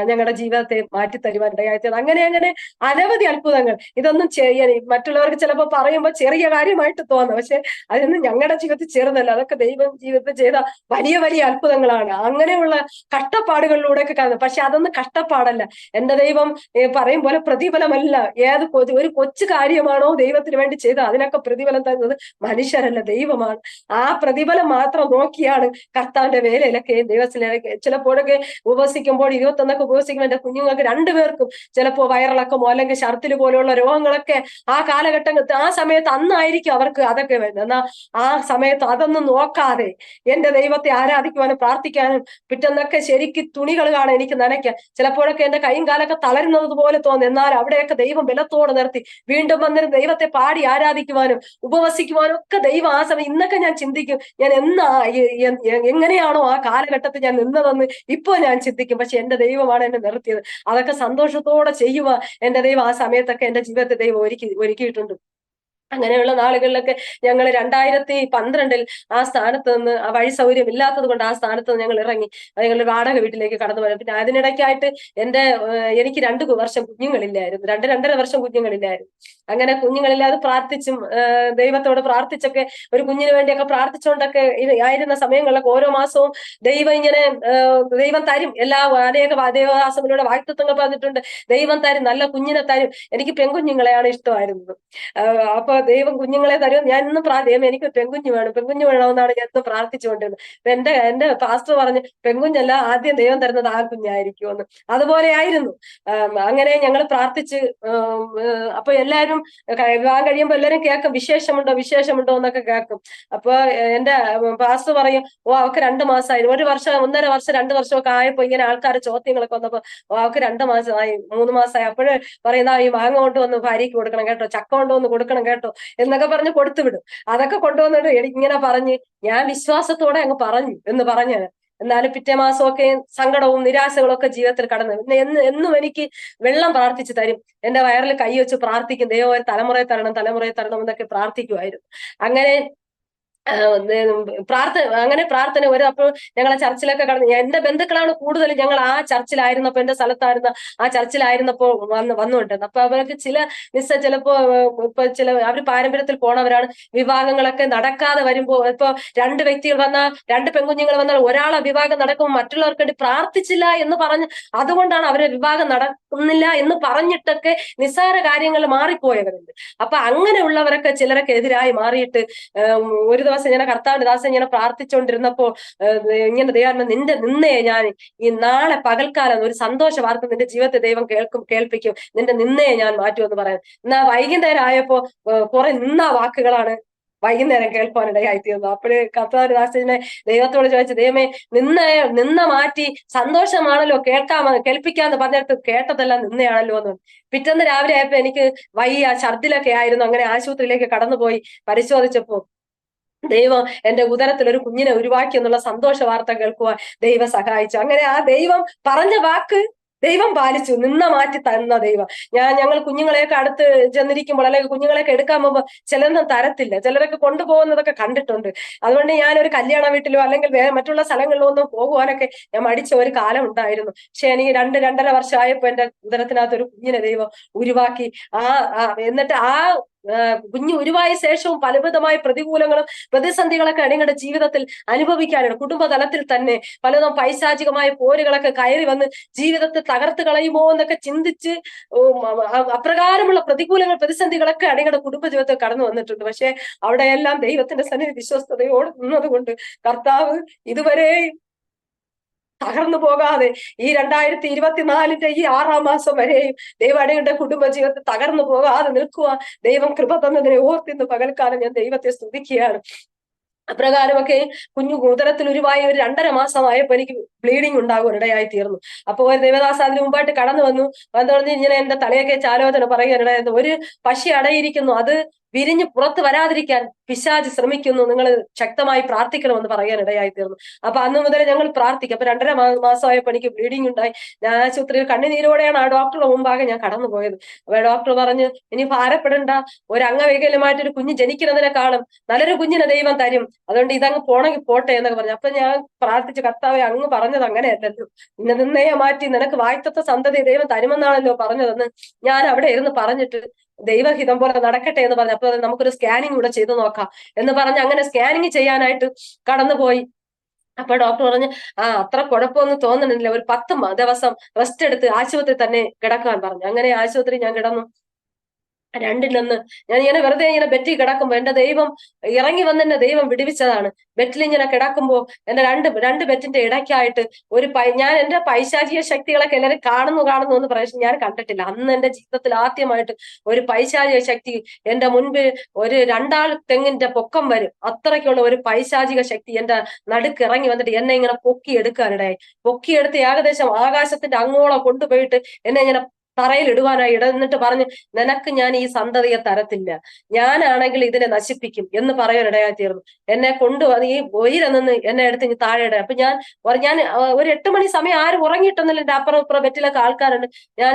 ഞങ്ങളുടെ ജീവിതത്തെ മാറ്റി തരുവാൻ ഇടയായിത്തീർന്നു. അങ്ങനെ അങ്ങനെ അനവധി അത്ഭുതങ്ങൾ. ഇതൊന്നും ചെയ്യാൻ മറ്റുള്ളവർക്ക് ചിലപ്പോൾ പറയുമ്പോൾ ചെറിയ കാര്യമായിട്ട് തോന്നാം, പക്ഷെ അതൊന്നും ഞങ്ങളുടെ ജീവിതത്തിൽ ചെറുതല്ല. അതൊക്കെ ദൈവം ജീവിതത്തിൽ ചെയ്ത വലിയ വലിയ അത്ഭുതങ്ങളാണ്. അങ്ങനെയുള്ള കഷ്ടപ്പാടുകളിലൂടെയൊക്കെ കടന്നു. പക്ഷെ അതൊന്നും കഷ്ടപ്പാടല്ല. എന്റെ ദൈവം പറയും പോലെ പ്രതിഫലമല്ല. ഒരു കൊച്ചു കാര്യമാണോ ദൈവത്തിന് വേണ്ടി ചെയ്ത അതിനൊക്കെ പ്രതിഫലം തരുന്നത് മനുഷ്യരല്ല, ദൈവമാണ്. ആ പ്രതിഫലം മാത്രം നോക്കിയാണ് കർത്താവിന്റെ വേലയിലൊക്കെ ദൈവത്തിലേക്ക് ചിലപ്പോഴൊക്കെ ഉപവസിക്കുമ്പോൾ 21 ഉപവസിക്കുമ്പോൾ എന്റെ കുഞ്ഞുങ്ങൾക്ക് രണ്ടുപേർക്കും ചിലപ്പോ വയറിളക്കമോ അല്ലെങ്കിൽ ഛർദിൽ പോലെയുള്ള രോഗങ്ങളൊക്കെ ആ കാലഘട്ടത്തിൽ ആ സമയത്ത് അന്നായിരിക്കും അവർക്ക് അതൊക്കെ വരുന്നത്. എന്നാൽ ആ സമയത്ത് അതൊന്നും നോക്കാതെ എന്റെ ദൈവത്തെ ആരാധിക്കുവാനും പ്രാർത്ഥിക്കാനും പിറ്റെന്നൊക്കെ ശരിക്ക് തുണികൾ കാണാൻ എനിക്ക് നനയ്ക്കാം. ചിലപ്പോഴൊക്കെ എന്റെ കൈയും കാലൊക്കെ തളരുന്നത് പോലെ തോന്നും. എന്നാൽ അവിടെയൊക്കെ ദൈവം ബലത്തോടെ നിർത്തി വീണ്ടും വന്നിട്ട് ദൈവത്തെ പാടി ആരാധിക്കുവാനും ഉപവസിക്കുവാനും ഒക്കെ ദൈവം ആ സമയം. ഇന്നൊക്കെ ഞാൻ ചിന്തിക്കും, ഞാൻ എങ്ങനെയാണോ ആ കാലഘട്ടത്തിൽ ഞാൻ നിന്നതെന്ന് ഇപ്പൊ ഞാൻ ചിന്തിക്കും. പക്ഷെ എന്റെ ദൈവമാണ് എന്നെ നിർത്തിയത്. അതൊക്കെ സന്തോഷത്തോടെ ചെയ്യുക എന്റെ ദൈവം ആ സമയത്തൊക്കെ എന്റെ ജീവിതത്തെ ദൈവം ഒരുക്കിയിട്ടുണ്ട്. അങ്ങനെയുള്ള നാളുകളിലൊക്കെ ഞങ്ങൾ 2012 ആ സ്ഥാനത്ത് നിന്ന്, ആ വഴി സൗകര്യം ഇല്ലാത്തത് കൊണ്ട് ആ സ്ഥാനത്ത് നിന്ന് ഞങ്ങൾ ഇറങ്ങി ഞങ്ങൾ വാടക വീട്ടിലേക്ക് കടന്നു പോയത്. പിന്നെ അതിനിടയ്ക്കായിട്ട് എനിക്ക് 2 വർഷം കുഞ്ഞുങ്ങളില്ലായിരുന്നു, 2-2.5 വർഷം കുഞ്ഞുങ്ങളില്ലായിരുന്നു. അങ്ങനെ കുഞ്ഞുങ്ങളില്ലാതെ പ്രാർത്ഥിച്ചും ദൈവത്തോട് പ്രാർത്ഥിച്ചൊക്കെ ഒരു കുഞ്ഞിന് വേണ്ടിയൊക്കെ പ്രാർത്ഥിച്ചുകൊണ്ടൊക്കെ ആയിരുന്ന സമയങ്ങളിലൊക്കെ ഓരോ മാസവും ദൈവം ഇങ്ങനെ ദൈവം തരും. അനേക ദേവദാസങ്ങളിലൂടെ വാഗ്ദത്തങ്ങൾ പറഞ്ഞിട്ടുണ്ട്. ദൈവം തരും, നല്ല കുഞ്ഞിനെ തരും. എനിക്ക് പെൺകുഞ്ഞുങ്ങളെയാണ് ഇഷ്ടമായിരുന്നത്. അപ്പൊ ദൈവം കുഞ്ഞുങ്ങളെ തരും. ഞാൻ ഇന്നും എനിക്ക് പെൺകുഞ്ഞു വേണമെന്നാണ് ഞാൻ ഇന്നും പ്രാർത്ഥിച്ചുകൊണ്ടിരുന്നത്. അപ്പൊ എന്റെ പാസ്റ്റർ പറഞ്ഞു, പെൺകുഞ്ഞല്ല, ആദ്യം ദൈവം തരുന്നത് ആ കുഞ്ഞായിരിക്കുമെന്ന്. അതുപോലെ ആയിരുന്നു. അങ്ങനെ ഞങ്ങൾ പ്രാർത്ഥിച്ച് അപ്പൊ എല്ലാവരും വിവാഹം കഴിയുമ്പോ എല്ലാവരും കേൾക്കും, വിശേഷമുണ്ടോ എന്നൊക്കെ കേൾക്കും. അപ്പൊ എന്റെ പാസ്റ്റർ പറയും, അവക്ക് 2 മാസമായി, 1 വർഷം 1.5 വർഷം 2 വർഷമൊക്കെ ആയപ്പോ ഇങ്ങനെ ആൾക്കാർ ചോദ്യങ്ങളൊക്കെ വന്നപ്പോ അവക്ക് 2 മാസമായി 3 മാസമായി. അപ്പോഴേ പറയുന്ന ഈ മാങ്ങ കൊണ്ടുവന്ന് ഭാര്യയ്ക്ക് കൊടുക്കണം കേട്ടോ, ചക്ക കൊണ്ടുവന്ന് കൊടുക്കണം കേട്ടോ എന്നൊക്കെ പറഞ്ഞ് കൊടുത്തു വിടും. അതൊക്കെ കൊണ്ടുവന്നിട്ട് ഇങ്ങനെ പറഞ്ഞ് ഞാൻ വിശ്വാസത്തോടെ അങ്ങ് പറഞ്ഞു എന്ന് പറഞ്ഞത്. എന്നാലും പിറ്റേ മാസമൊക്കെ സങ്കടവും നിരാശകളും ഒക്കെ ജീവിതത്തിൽ കടന്നു. എന്നും എനിക്ക് വെള്ളം പ്രാർത്ഥിച്ചു തരും. എന്റെ വയറിൽ കൈ വെച്ച് പ്രാർത്ഥിക്കും, ദൈവം തലമുറയെ തരണം എന്നൊക്കെ പ്രാർത്ഥിക്കുമായിരുന്നു. അങ്ങനെ പ്രാർത്ഥന അപ്പോൾ ഞങ്ങളെ ചർച്ചിലൊക്കെ കടന്നു. എന്റെ ബന്ധുക്കളാണ് കൂടുതലും. ഞങ്ങൾ ആ ചർച്ചിലായിരുന്നപ്പോ, എന്റെ സ്ഥലത്തായിരുന്ന ആ ചർച്ചിലായിരുന്നപ്പോ വന്നുകൊണ്ടിരുന്നത്. അപ്പൊ അവർക്ക് ചിലപ്പോ അവര് പാരമ്പര്യത്തിൽ പോണവരാണ്. വിവാഹങ്ങളൊക്കെ നടക്കാതെ വരുമ്പോ ഇപ്പൊ 2 വ്യക്തികൾ വന്നാൽ, 2 പെൺകുഞ്ഞുങ്ങൾ വന്നാൽ ഒരാളെ വിവാഹം നടക്കുമ്പോൾ മറ്റുള്ളവർക്ക് വേണ്ടി പ്രാർത്ഥിച്ചില്ല എന്ന് പറഞ്ഞ് അതുകൊണ്ടാണ് അവരെ വിവാഹം നടക്കുന്നില്ല എന്ന് പറഞ്ഞിട്ടൊക്കെ നിസ്സാര കാര്യങ്ങൾ മാറിപ്പോയവരുണ്ട്. അപ്പൊ അങ്ങനെയുള്ളവരൊക്കെ ചിലരൊക്കെ എതിരായി മാറിയിട്ട് ഒരു ദിവസം ഇങ്ങനെ കർത്താവിന്റെ ദാസൻ ഇങ്ങനെ പ്രാർത്ഥിച്ചുകൊണ്ടിരുന്നപ്പോ ഇങ്ങനെ ദൈവം, നിന്റെ നിന്നയെ ഞാൻ ഈ നാളെ പകൽക്കാലം ഒരു സന്തോഷ വാർത്ത നിന്റെ ജീവിതത്തെ ദൈവം കേൾപ്പിക്കും, നിന്റെ നിന്നയെ ഞാൻ മാറ്റുമെന്ന് പറയാൻ. എന്നാ വൈകുന്നേരം ആയപ്പോ കുറെ വാക്കുകളാണ് വൈകുന്നേരം കേൾപ്പാനിടയായി തീർന്നു. അപ്പോഴ് കർത്താവിന്റെ ദാസനെ ദൈവത്തോട് ചോദിച്ചു, ദൈവമേ നിന്ന മാറ്റി സന്തോഷമാണല്ലോ കേൾപ്പിക്കാന്ന് പറഞ്ഞിട്ട് കേട്ടതെല്ലാം നിന്നയാണല്ലോ എന്ന്. പിറ്റേന്ന് രാവിലെ ആയപ്പോ എനിക്ക് ഛർദിലൊക്കെ ആയിരുന്നു. അങ്ങനെ ആശുപത്രിയിലേക്ക് കടന്നുപോയി പരിശോധിച്ചപ്പോ ദൈവം എന്റെ ഉദരത്തിൽ ഒരു കുഞ്ഞിനെ ഉരുവാക്കി എന്നുള്ള സന്തോഷ വാർത്ത കേൾക്കുവാൻ ദൈവം സഹായിച്ചു. അങ്ങനെ ആ ദൈവം പറഞ്ഞ വാക്ക് ദൈവം പാലിച്ചു. മാറ്റി തന്ന ദൈവം. ഞങ്ങൾ കുഞ്ഞുങ്ങളെയൊക്കെ അടുത്ത് ചെന്നിരിക്കുമ്പോൾ അല്ലെങ്കിൽ കുഞ്ഞുങ്ങളെയൊക്കെ എടുക്കാൻ പോകുമ്പോൾ ചിലരൊന്നും തരത്തില്ല, ചിലരൊക്കെ കൊണ്ടുപോകുന്നതൊക്കെ കണ്ടിട്ടുണ്ട്. അതുകൊണ്ട് ഞാൻ ഒരു കല്യാണ വീട്ടിലോ അല്ലെങ്കിൽ മറ്റുള്ള സ്ഥലങ്ങളിലോ ഒന്നും പോകുവാനൊക്കെ ഞാൻ മടിച്ച ഒരു കാലം ഉണ്ടായിരുന്നു. പക്ഷെ എനിക്ക് 2-2.5 വർഷമായപ്പോ എന്റെ ഉദരത്തിനകത്ത് ഒരു കുഞ്ഞിനെ ദൈവം ഉരുവാക്കി. എന്നിട്ട് കുഞ്ഞു ഉരുവായ ശേഷവും പലവിധമായ പ്രതികൂലങ്ങളും പ്രതിസന്ധികളൊക്കെ നിങ്ങളുടെ ജീവിതത്തിൽ അനുഭവിക്കാനാണ്. കുടുംബതലത്തിൽ തന്നെ പലതും പൈശാചികമായ പോരുകളൊക്കെ കയറി വന്ന് ജീവിതത്തെ തകർത്ത് കളയുമോ എന്നൊക്കെ ചിന്തിച്ച് അപ്രകാരമുള്ള പ്രതിസന്ധികളൊക്കെ നിങ്ങളുടെ കുടുംബ ജീവിതത്തിൽ കടന്നു വന്നിട്ടുണ്ട്. പക്ഷെ അവിടെയെല്ലാം ദൈവത്തിന്റെ സന്നിധി വിശ്വസ്തയോടെ നിന്നതുകൊണ്ട് കർത്താവ് ഇതുവരെ തകർന്നു പോകാതെ ഈ 2024 ഈ 6-ാം മാസം വരെയും ദൈവയുടെ കുടുംബജീവിതത്തിൽ തകർന്നു പോകാതെ നിൽക്കുക ദൈവം കൃപ തന്നതിനെ ഓർത്തിന്ന് പകൽക്കാലം ഞാൻ ദൈവത്തെ സ്തുതിക്കുകയാണ്. അപ്രകാരമൊക്കെ കുഞ്ഞു ഉദരത്തിൽ ഉരുവായി ഒരു 2.5 മാസമായപ്പോ എനിക്ക് ബ്ലീഡിങ് ഉണ്ടാകും ഇടയായി തീർന്നു. അപ്പൊ ഒരു ദേവദാസ് അതിന് മുമ്പായിട്ട് കടന്നു വന്നു. ഇങ്ങനെ എന്റെ തലയൊക്കെ ആലോചന പറയുകയുണ്ടായിരുന്നു, ഒരു പശി അടയിരിക്കുന്നു, അത് വിരിഞ്ഞ് പുറത്ത് വരാതിരിക്കാൻ പിശാച് ശ്രമിക്കുന്നു, നിങ്ങൾ ശക്തമായി പ്രാർത്ഥിക്കണമെന്ന് പറയാൻ ഇടയായി തീർന്നു. അപ്പൊ അന്ന് മുതൽ ഞങ്ങൾ പ്രാർത്ഥിക്കും. അപ്പൊ 2.5 മാസമായപ്പോ എനിക്ക് ബ്ലീഡിങ് ഉണ്ടായി. ഞാൻ ആശുപത്രിയിൽ കണ്ണുനീരോടെയാണ് ആ ഡോക്ടറുടെ മുമ്പാകെ ഞാൻ കടന്നുപോയത്. അപ്പൊ ഡോക്ടർ പറഞ്ഞു, ഇനി ഭാരപ്പെടണ്ട, ഒരു അംഗവൈകല്യമായിട്ടൊരു കുഞ്ഞ് ജനിക്കുന്നതിനെക്കാളും നല്ലൊരു കുഞ്ഞിനെ ദൈവം തരും, അതുകൊണ്ട് ഇതങ്ങ് പോണെങ്കിൽ പോട്ടെ എന്നൊക്കെ പറഞ്ഞു. അപ്പൊ ഞാൻ പ്രാർത്ഥിച്ചു, കർത്താവെ അങ്ങ് പറഞ്ഞത് അങ്ങനെയല്ലല്ലോ, നിന്നയെ മാറ്റി നിനക്ക് വായ്ത്തത്ത സന്തതി ദൈവം തരുമെന്നാണല്ലോ പറഞ്ഞതെന്ന് ഞാൻ അവിടെ ഇരുന്ന് പറഞ്ഞിട്ട്, ദൈവഹിതം പോലെ നടക്കട്ടെ എന്ന് പറഞ്ഞു. അപ്പൊ നമുക്കൊരു സ്കാനിങ് കൂടെ ചെയ്തു നോക്കാം എന്ന് പറഞ്ഞ് അങ്ങനെ സ്കാനിങ് ചെയ്യാനായിട്ട് കടന്നുപോയി. അപ്പൊ ഡോക്ടർ പറഞ്ഞു, അത്ര കുഴപ്പമൊന്നും തോന്നണില്ല, ഒരു 10 ദിവസം റെസ്റ്റ് എടുത്ത് ആശുപത്രി തന്നെ കിടക്കാൻ പറഞ്ഞു. അങ്ങനെ ആശുപത്രി ഞാൻ കിടന്നു. രണ്ടിലൊന്ന് ഞാൻ ഇങ്ങനെ വെറുതെ ഇങ്ങനെ ബെറ്റിൽ കിടക്കുമ്പോ എന്റെ ദൈവം ഇറങ്ങി വന്ന് എന്നെ ദൈവം വിടുവിച്ചതാണ്. ബെറ്റിൽ ഇങ്ങനെ കിടക്കുമ്പോ എന്റെ രണ്ട് ബെറ്റിന്റെ ഇടയ്ക്കായിട്ട് ഞാൻ എന്റെ പൈശാചിക ശക്തികളൊക്കെ എല്ലാവരും കാണുന്നു എന്ന് പറയുന്നത് ഞാൻ കണ്ടിട്ടില്ല. അന്ന് എന്റെ ജീവിതത്തിൽ ആദ്യമായിട്ട് ഒരു പൈശാചിക ശക്തി എന്റെ മുൻപിൽ ഒരു 2 തെങ്ങിന്റെ പൊക്കം വരും അത്രയ്ക്കുള്ള ഒരു പൈശാചിക ശക്തി എന്റെ നടുക്ക് ഇറങ്ങി വന്നിട്ട് എന്നെ ഇങ്ങനെ പൊക്കിയെടുക്കാനിടയായി. പൊക്കിയെടുത്ത് ഏകദേശം ആകാശത്തിന്റെ അങ്ങോളം കൊണ്ടുപോയിട്ട് എന്നെ ഇങ്ങനെ തറയിൽ ഇടുവാനായി എന്നിട്ട് പറഞ്ഞ്, നിനക്ക് ഞാൻ ഈ സന്തതിയെ തരത്തില്ല, ഞാനാണെങ്കിൽ ഇതിനെ നശിപ്പിക്കും എന്ന് പറയാനിടയായി തീർന്നു. എന്നെ കൊണ്ടുവന്ന് ഈ നിന്ന് എന്നെ എടുത്ത് ഇനി താഴെ ഇടാൻ. അപ്പൊ ഞാൻ ഒരു 8 മണി സമയം ആരും ഉറങ്ങിയിട്ടൊന്നുമില്ല, എന്റെ അപ്പുറം ഇപ്പുറം ബെറ്റിലൊക്കെ ആൾക്കാരുണ്ട്. ഞാൻ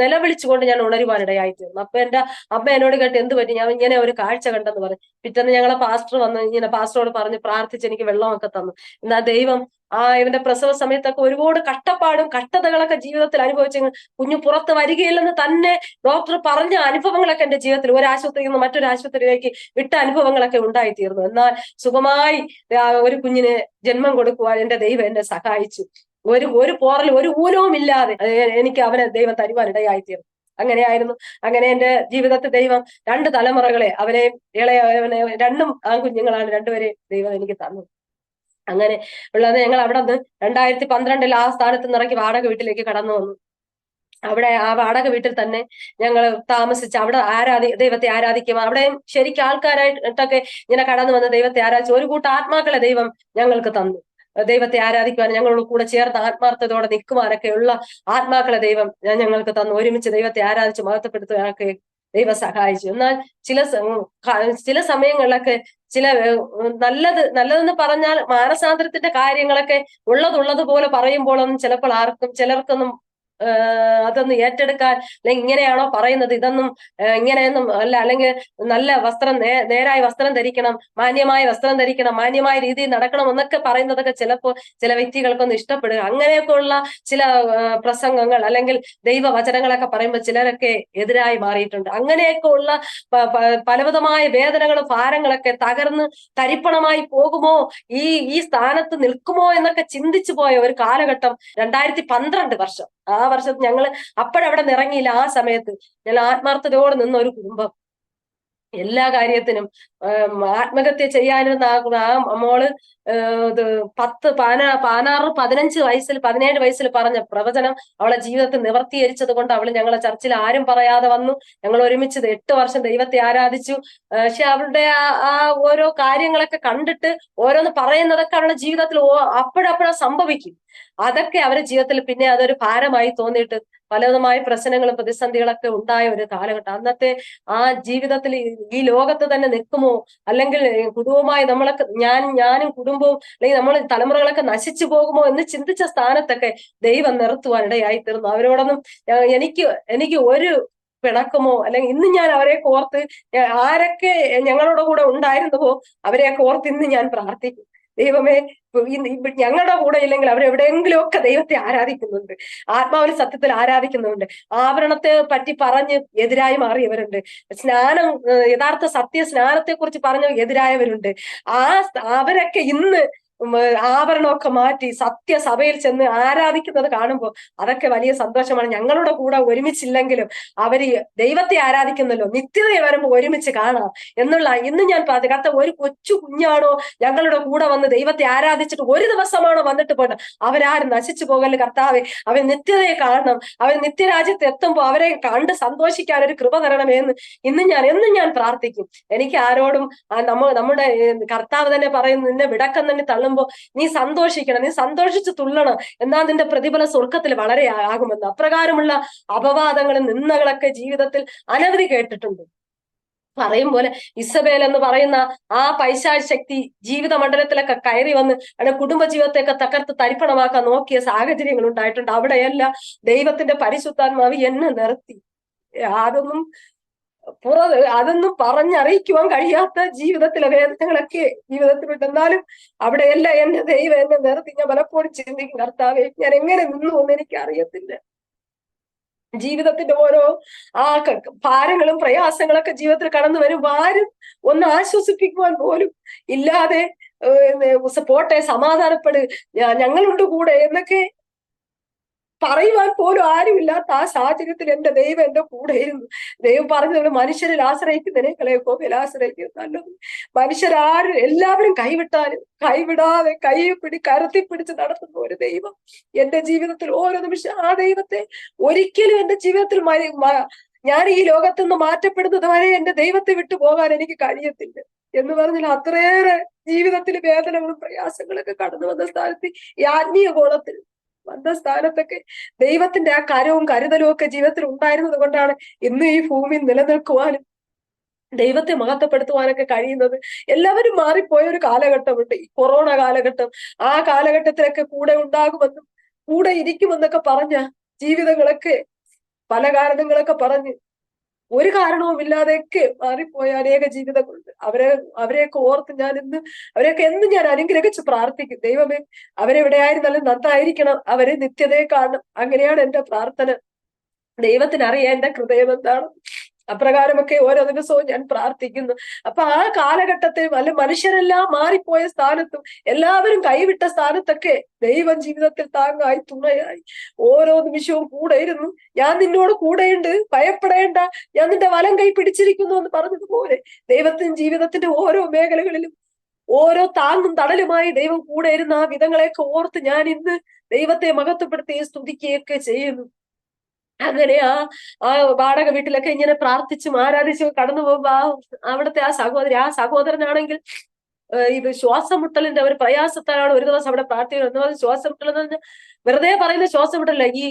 നിലവിളിച്ചുകൊണ്ട് ഞാൻ ഉണരുവാനിടയായി തീർന്നു. അപ്പൊ എന്റെ അമ്മ എന്നോട് കേട്ട്, എന്ത് പറ്റി? ഞാൻ ഇങ്ങനെ ഒരു കാഴ്ച കണ്ടെന്ന് പറഞ്ഞു. പിറ്റേന്ന് ഞങ്ങളെ പാസ്റ്റർ വന്ന് ഇങ്ങനെ പാസ്റ്ററോട് പറഞ്ഞ് പ്രാർത്ഥിച്ച് എനിക്ക് വെള്ളമൊക്കെ തന്നു. എന്നാ ദൈവം ഇവന്റെ പ്രസവ സമയത്തൊക്കെ ഒരുപാട് കഷ്ടപ്പാടും കഷ്ടതകളൊക്കെ ജീവിതത്തിൽ അനുഭവിച്ചെങ്കിൽ കുഞ്ഞു പുറത്ത് വരികയില്ലെന്ന് തന്നെ ഡോക്ടർ പറഞ്ഞ അനുഭവങ്ങളൊക്കെ എന്റെ ജീവിതത്തിൽ ഒരു ആശുപത്രിയിൽ നിന്ന് മറ്റൊരു ആശുപത്രിയിലേക്ക് വിട്ട അനുഭവങ്ങളൊക്കെ ഉണ്ടായിത്തീർന്നു. എന്നാൽ സുഖമായി ഒരു കുഞ്ഞിന് ജന്മം കൊടുക്കുവാൻ എന്റെ ദൈവം എന്നെ സഹായിച്ചു. ഒരു പോറൽ ഒരു ഊനവും ഇല്ലാതെ എനിക്ക് അവനെ ദൈവം തരുവാനിടയായിത്തീർന്നു. അങ്ങനെയായിരുന്നു. അങ്ങനെ എന്റെ ജീവിതത്തിൽ ദൈവം 2 തലമുറകളെ അവനെ ഇളയവനെ 2 ആൺകുഞ്ഞുങ്ങളാണ്, 2 പേരെ ദൈവം എനിക്ക് തന്നു. അങ്ങനെ ഉള്ളത് ഞങ്ങൾ അവിടെ നിന്ന് 2012 ആ സ്ഥാനത്ത് നിറക്കി വാടക വീട്ടിലേക്ക് കടന്നു വന്നു. അവിടെ ആ വാടക വീട്ടിൽ തന്നെ ഞങ്ങൾ താമസിച്ച് അവിടെ ദൈവത്തെ ആരാധിക്കും. അവിടെയും ശരിക്കും ആൾക്കാരായിട്ടൊക്കെ ഇങ്ങനെ കടന്നു വന്ന് ദൈവത്തെ ആരാധിച്ചു. ഒരു കൂട്ടം ആത്മാക്കളെ ദൈവം ഞങ്ങൾക്ക് തന്നു. ദൈവത്തെ ആരാധിക്കുവാൻ ഞങ്ങളോട് കൂടെ ചേർന്ന് ആത്മാർത്ഥതയോടെ നിൽക്കുവാനൊക്കെ ഉള്ള ആത്മാക്കളെ ദൈവം ഞങ്ങൾക്ക് തന്നു. ഒരുമിച്ച് ദൈവത്തെ ആരാധിച്ച് മഹത്വപ്പെടുത്തുവാനൊക്കെ ദൈവം സഹായിച്ചു. എന്നാൽ ചില സമയങ്ങളിലൊക്കെ നല്ലതെന്ന് പറഞ്ഞാൽ മാനസാന്തരത്തിന്റെ കാര്യങ്ങളൊക്കെ ഉള്ളതുപോലെ പറയുമ്പോഴൊന്നും ചിലപ്പോൾ ചിലർക്കൊന്നും അതൊന്നും ഏറ്റെടുക്കാൻ, അല്ലെങ്കിൽ ഇങ്ങനെയാണോ പറയുന്നത്, ഇതൊന്നും ഇങ്ങനെയൊന്നും അല്ല, അല്ലെങ്കിൽ നല്ല വസ്ത്രം നേരായ വസ്ത്രം ധരിക്കണം, മാന്യമായ വസ്ത്രം ധരിക്കണം, മാന്യമായ രീതിയിൽ നടക്കണം എന്നൊക്കെ പറയുന്നതൊക്കെ ചിലപ്പോൾ ചില വ്യക്തികൾക്കൊന്നും ഇഷ്ടപ്പെടുക. അങ്ങനെയൊക്കെ ഉള്ള ചില പ്രസംഗങ്ങൾ അല്ലെങ്കിൽ ദൈവവചനങ്ങളൊക്കെ പറയുമ്പോൾ ചിലരൊക്കെ എതിരായി മാറിയിട്ടുണ്ട്. അങ്ങനെയൊക്കെ ഉള്ള പലവിധമായ വേദനകളും ഭാരങ്ങളൊക്കെ തകർന്ന് തരിപ്പണമായി പോകുമോ, ഈ സ്ഥാനത്ത് നിൽക്കുമോ എന്നൊക്കെ ചിന്തിച്ചു പോയ ഒരു കാലഘട്ടം 2012 വർഷം. ആ വർഷത്ത് ഞങ്ങള് അപ്പോഴവിടെ ഇറങ്ങിയില്ല. ആ സമയത്ത് ഞങ്ങൾ ആത്മാർത്ഥതയോടെ നിന്ന ഒരു കുടുംബം എല്ലാ കാര്യത്തിനും ആത്മഹത്യ ചെയ്യാനിരുന്ന ആ മോള് 16, 15 വയസ്സിൽ 17 വയസ്സിൽ പറഞ്ഞ പ്രവചനം അവളെ ജീവിതത്തിൽ നിവർത്തീകരിച്ചത് കൊണ്ട് അവള് ഞങ്ങളെ ചർച്ചിൽ ആരും പറയാതെ വന്നു. ഞങ്ങൾ ഒരുമിച്ച് 8 വർഷം ദൈവത്തെ ആരാധിച്ചു. പക്ഷെ അവളുടെ ആ ഓരോ കാര്യങ്ങളൊക്കെ കണ്ടിട്ട് ഓരോന്ന് പറയുന്നതൊക്കെ അവളുടെ ജീവിതത്തിൽ അപ്പോഴപ്പോഴാ സംഭവിക്കും. അതൊക്കെ അവരുടെ ജീവിതത്തിൽ പിന്നെ അതൊരു ഭാരമായി തോന്നിയിട്ട് പലവിധമായ പ്രശ്നങ്ങളും പ്രതിസന്ധികളൊക്കെ ഉണ്ടായ ഒരു കാലഘട്ടം. അന്നത്തെ ആ ജീവിതത്തിൽ ഈ ലോകത്ത് തന്നെ നിൽക്കുമോ, അല്ലെങ്കിൽ കുടുംബമായി ഞാനും കുടുംബവും അല്ലെങ്കിൽ നമ്മൾ തലമുറകളൊക്കെ നശിച്ചു പോകുമോ എന്ന് ചിന്തിച്ച സ്ഥാനത്തൊക്കെ ദൈവം നിർത്തുവാൻ ഇടയായി തീർന്നു. അവരോടൊന്നും എനിക്ക് ഒരു പിണക്കമോ അല്ലെങ്കിൽ ഇന്ന് ഞാൻ അവരെ കോർത്ത് ആരൊക്കെ ഞങ്ങളുടെ കൂടെ ഉണ്ടായിരുന്നുവോ അവരെയൊക്കെ ഓർത്ത് ഇന്ന് ഞാൻ പ്രാർത്ഥിക്കും. ദൈവമേ, ഞങ്ങളുടെ കൂടെ ഇല്ലെങ്കിൽ അവരെവിടെയെങ്കിലും ഒക്കെ ദൈവത്തെ ആരാധിക്കുന്നുണ്ട്, ആത്മാവിന് സത്യത്തിൽ ആരാധിക്കുന്നുണ്ട്. ആവരണത്തെ പറ്റി പറഞ്ഞ് എതിരായി മാറിയവരുണ്ട്. യഥാർത്ഥ സത്യ സ്നാനത്തെ കുറിച്ച് പറഞ്ഞ് എതിരായവരുണ്ട്. അവരൊക്കെ ഇന്ന് ആവരണമൊക്കെ മാറ്റി സത്യസഭയിൽ ചെന്ന് ആരാധിക്കുന്നത് കാണുമ്പോൾ അതൊക്കെ വലിയ സന്തോഷമാണ്. ഞങ്ങളുടെ കൂടെ ഒരുമിച്ചില്ലെങ്കിലും അവര് ദൈവത്തെ ആരാധിക്കുന്നല്ലോ, നിത്യതയെ വരുമ്പോൾ ഒരുമിച്ച് കാണാം എന്നുള്ള ഇന്ന് ഞാൻ പറഞ്ഞു. കർത്താ, ഒരു കൊച്ചു കുഞ്ഞാണോ ഞങ്ങളുടെ കൂടെ വന്ന് ദൈവത്തെ ആരാധിച്ചിട്ട് ഒരു ദിവസമാണോ വന്നിട്ട് പോയിട്ട് അവരാരും നശിച്ചു പോകല്ലേ കർത്താവെ, അവർ നിത്യതയെ കാണണം, അവർ നിത്യരാജ്യത്ത് എത്തുമ്പോൾ അവരെ കണ്ട് സന്തോഷിക്കാൻ ഒരു കൃപ തരണമേന്ന് എന്നും ഞാൻ പ്രാർത്ഥിക്കും. എനിക്ക് ആരോടും നമ്മുടെ കർത്താവ് തന്നെ പറയുന്നു, നിന്നെ വിടക്കം തന്നെ തള്ളുമ്പോ നീ സന്തോഷിക്കണം, നീ സന്തോഷിച്ച് തുള്ളണം, എന്നാൽ നിന്റെ പ്രതിഫലം സ്വർഗത്തിൽ വളരെ ആകുമെന്ന്. അപ്രകാരമുള്ള അപവാദങ്ങളും നിന്ദകളൊക്കെ ജീവിതത്തിൽ അനവധി കേട്ടിട്ടുണ്ട്. പറയും പോലെ ഇസബേൽ എന്ന് പറയുന്ന ആ പൈശാച ശക്തി ജീവിത മണ്ഡലത്തിലൊക്കെ കയറി വന്ന് അവിടെ കുടുംബ ജീവിതത്തെയൊക്കെ തകർത്ത് തരിപ്പണമാക്കാൻ നോക്കിയ സാഹചര്യങ്ങൾ ഉണ്ടായിട്ടുണ്ട്. അവിടെയെല്ലാം ദൈവത്തിന്റെ പരിശുദ്ധാത്മാവ് എന്നെ നിർത്തി. അതൊന്നും അതൊന്നും പറഞ്ഞറിയിക്കുവാൻ കഴിയാത്ത ജീവിതത്തിലെ വേദനകളൊക്കെ ജീവിതത്തിലുണ്ട്. എന്നാലും അവിടെയല്ല എന്റെ ദൈവം എന്നെ നിർത്തി. ഞാൻ പലപ്പോഴും ചിന്തിക്കും, കർത്താവേ ഞാൻ എങ്ങനെ നിന്നു എന്ന് എനിക്ക് അറിയത്തില്ല. ജീവിതത്തിന്റെ ഓരോ ഭാരങ്ങളും പ്രയാസങ്ങളൊക്കെ ജീവിതത്തിൽ കടന്നു വരുമ്പോൾ ആരും ഒന്ന് ആശ്വസിപ്പിക്കുവാൻ പോലും ഇല്ലാതെ പോട്ടെ, സമാധാനപ്പെട്, ഞങ്ങളുണ്ട് കൂടെ എന്നൊക്കെ പറയുവാൻ പോലും ആരുമില്ലാത്ത ആ സാഹചര്യത്തിൽ എന്റെ ദൈവം എന്റെ കൂടെ ഇരുന്നു. ദൈവം പറഞ്ഞത് മനുഷ്യരിൽ ആശ്രയിക്കുന്നതിനേക്കാൾ യഹോവയിൽ ആശ്രയിക്കുന്നത് നല്ലത്. മനുഷ്യരാരും എല്ലാവരും കൈവിട്ടാലും കൈവിടാതെ കരത്തി പിടിച്ച് നടത്തുന്ന ഒരു ദൈവം എന്റെ ജീവിതത്തിൽ ഓരോ നിമിഷം, ആ ദൈവത്തെ ഒരിക്കലും എന്റെ ജീവിതത്തിൽ ഞാൻ ഈ ലോകത്തു നിന്ന് മാറ്റപ്പെടുന്നത് വരെ എന്റെ ദൈവത്തെ വിട്ടു പോകാൻ എനിക്ക് കഴിയത്തില്ല എന്ന് പറഞ്ഞാൽ അത്രയേറെ ജീവിതത്തിൽ വേദനകളും പ്രയാസങ്ങളൊക്കെ കടന്നു വന്ന സ്ഥാനത്ത്, ഈ ആത്മീയ കോണത്തിൽ വന്ന സ്ഥാനത്തൊക്കെ ദൈവത്തിന്റെ ആ കരവും കരുതലും ഒക്കെ ജീവിതത്തിൽ ഉണ്ടായിരുന്നത് കൊണ്ടാണ് ഇന്ന് ഈ ഭൂമിയിൽ നിലനിൽക്കുവാനും ദൈവത്തെ മഹത്വപ്പെടുത്തുവാനൊക്കെ കഴിയുന്നത്. എല്ലാവരും മാറിപ്പോയ ഒരു കാലഘട്ടമുണ്ട്, ഈ കൊറോണ കാലഘട്ടം. ആ കാലഘട്ടത്തിലൊക്കെ കൂടെ ഉണ്ടാകുമെന്നും കൂടെ ഇരിക്കുമെന്നൊക്കെ പറഞ്ഞ ജീവിതങ്ങളൊക്കെ പല കാരണങ്ങളൊക്കെ പറഞ്ഞ് ഒരു കാരണവുമില്ലാതെയൊക്കെ മാറിപ്പോയ അനേക ജീവിതങ്ങളുണ്ട്. അവരെയൊക്കെ ഓർത്ത് ഞാൻ അവരെയൊക്കെ എന്നും ഞാൻ അനുഗ്രഹിച്ച് പ്രാർത്ഥിക്കും. ദൈവമേ, അവരെവിടെയായിരുന്നാലും നന്നായിരിക്കണം, അവരെ നിത്യതയെ കാണണം. അങ്ങനെയാണ് എന്റെ പ്രാർത്ഥന. ദൈവത്തിനറിയാം എന്റെ ഹൃദയം എന്താണ്. അപ്രകാരമൊക്കെ ഓരോ ദിവസവും ഞാൻ പ്രാർത്ഥിക്കുന്നു. അപ്പൊ ആ കാലഘട്ടത്തിൽ അല്ല മനുഷ്യരെല്ലാം മാറിപ്പോയ സ്ഥാനത്തും എല്ലാവരും കൈവിട്ട സ്ഥാനത്തൊക്കെ ദൈവം ജീവിതത്തിൽ താങ്ങായി തുണയായി ഓരോ നിമിഷവും കൂടെ ഇരുന്നു. ഞാൻ നിന്നോട് കൂടെയുണ്ട്, ഭയപ്പെടേണ്ട, ഞാൻ നിന്റെ വലം കൈ പിടിച്ചിരിക്കുന്നു എന്ന് പറഞ്ഞതുപോലെ ദൈവത്തിന് ജീവിതത്തിന്റെ ഓരോ മേഖലകളിലും ഓരോ താങ്ങും തണലുമായി ദൈവം കൂടെ ഇരുന്ന ആ വിധങ്ങളെയൊക്കെ ഓർത്ത് ഞാൻ ഇന്ന് ദൈവത്തെ മഹത്വപ്പെടുത്തുകയും സ്തുതിക്കുകയൊക്കെ ചെയ്യുന്നു. അങ്ങനെ ആ വാടക വീട്ടിലൊക്കെ ഇങ്ങനെ പ്രാർത്ഥിച്ചും ആരാധിച്ചും കടന്നു പോകുമ്പോ അവിടുത്തെ ആ സഹോദരനാണെങ്കിൽ ഇത് ശ്വാസം മുട്ടലിന്റെ ഒരു പ്രയാസത്താലാണ് ഒരു ദിവസം അവിടെ പ്രാർത്ഥിക്കുന്നത്. ശ്വാസം മുട്ടൽ എന്ന് പറഞ്ഞാൽ വെറുതെ പറയുന്ന ശ്വാസം മുട്ടലല്ല, ഈ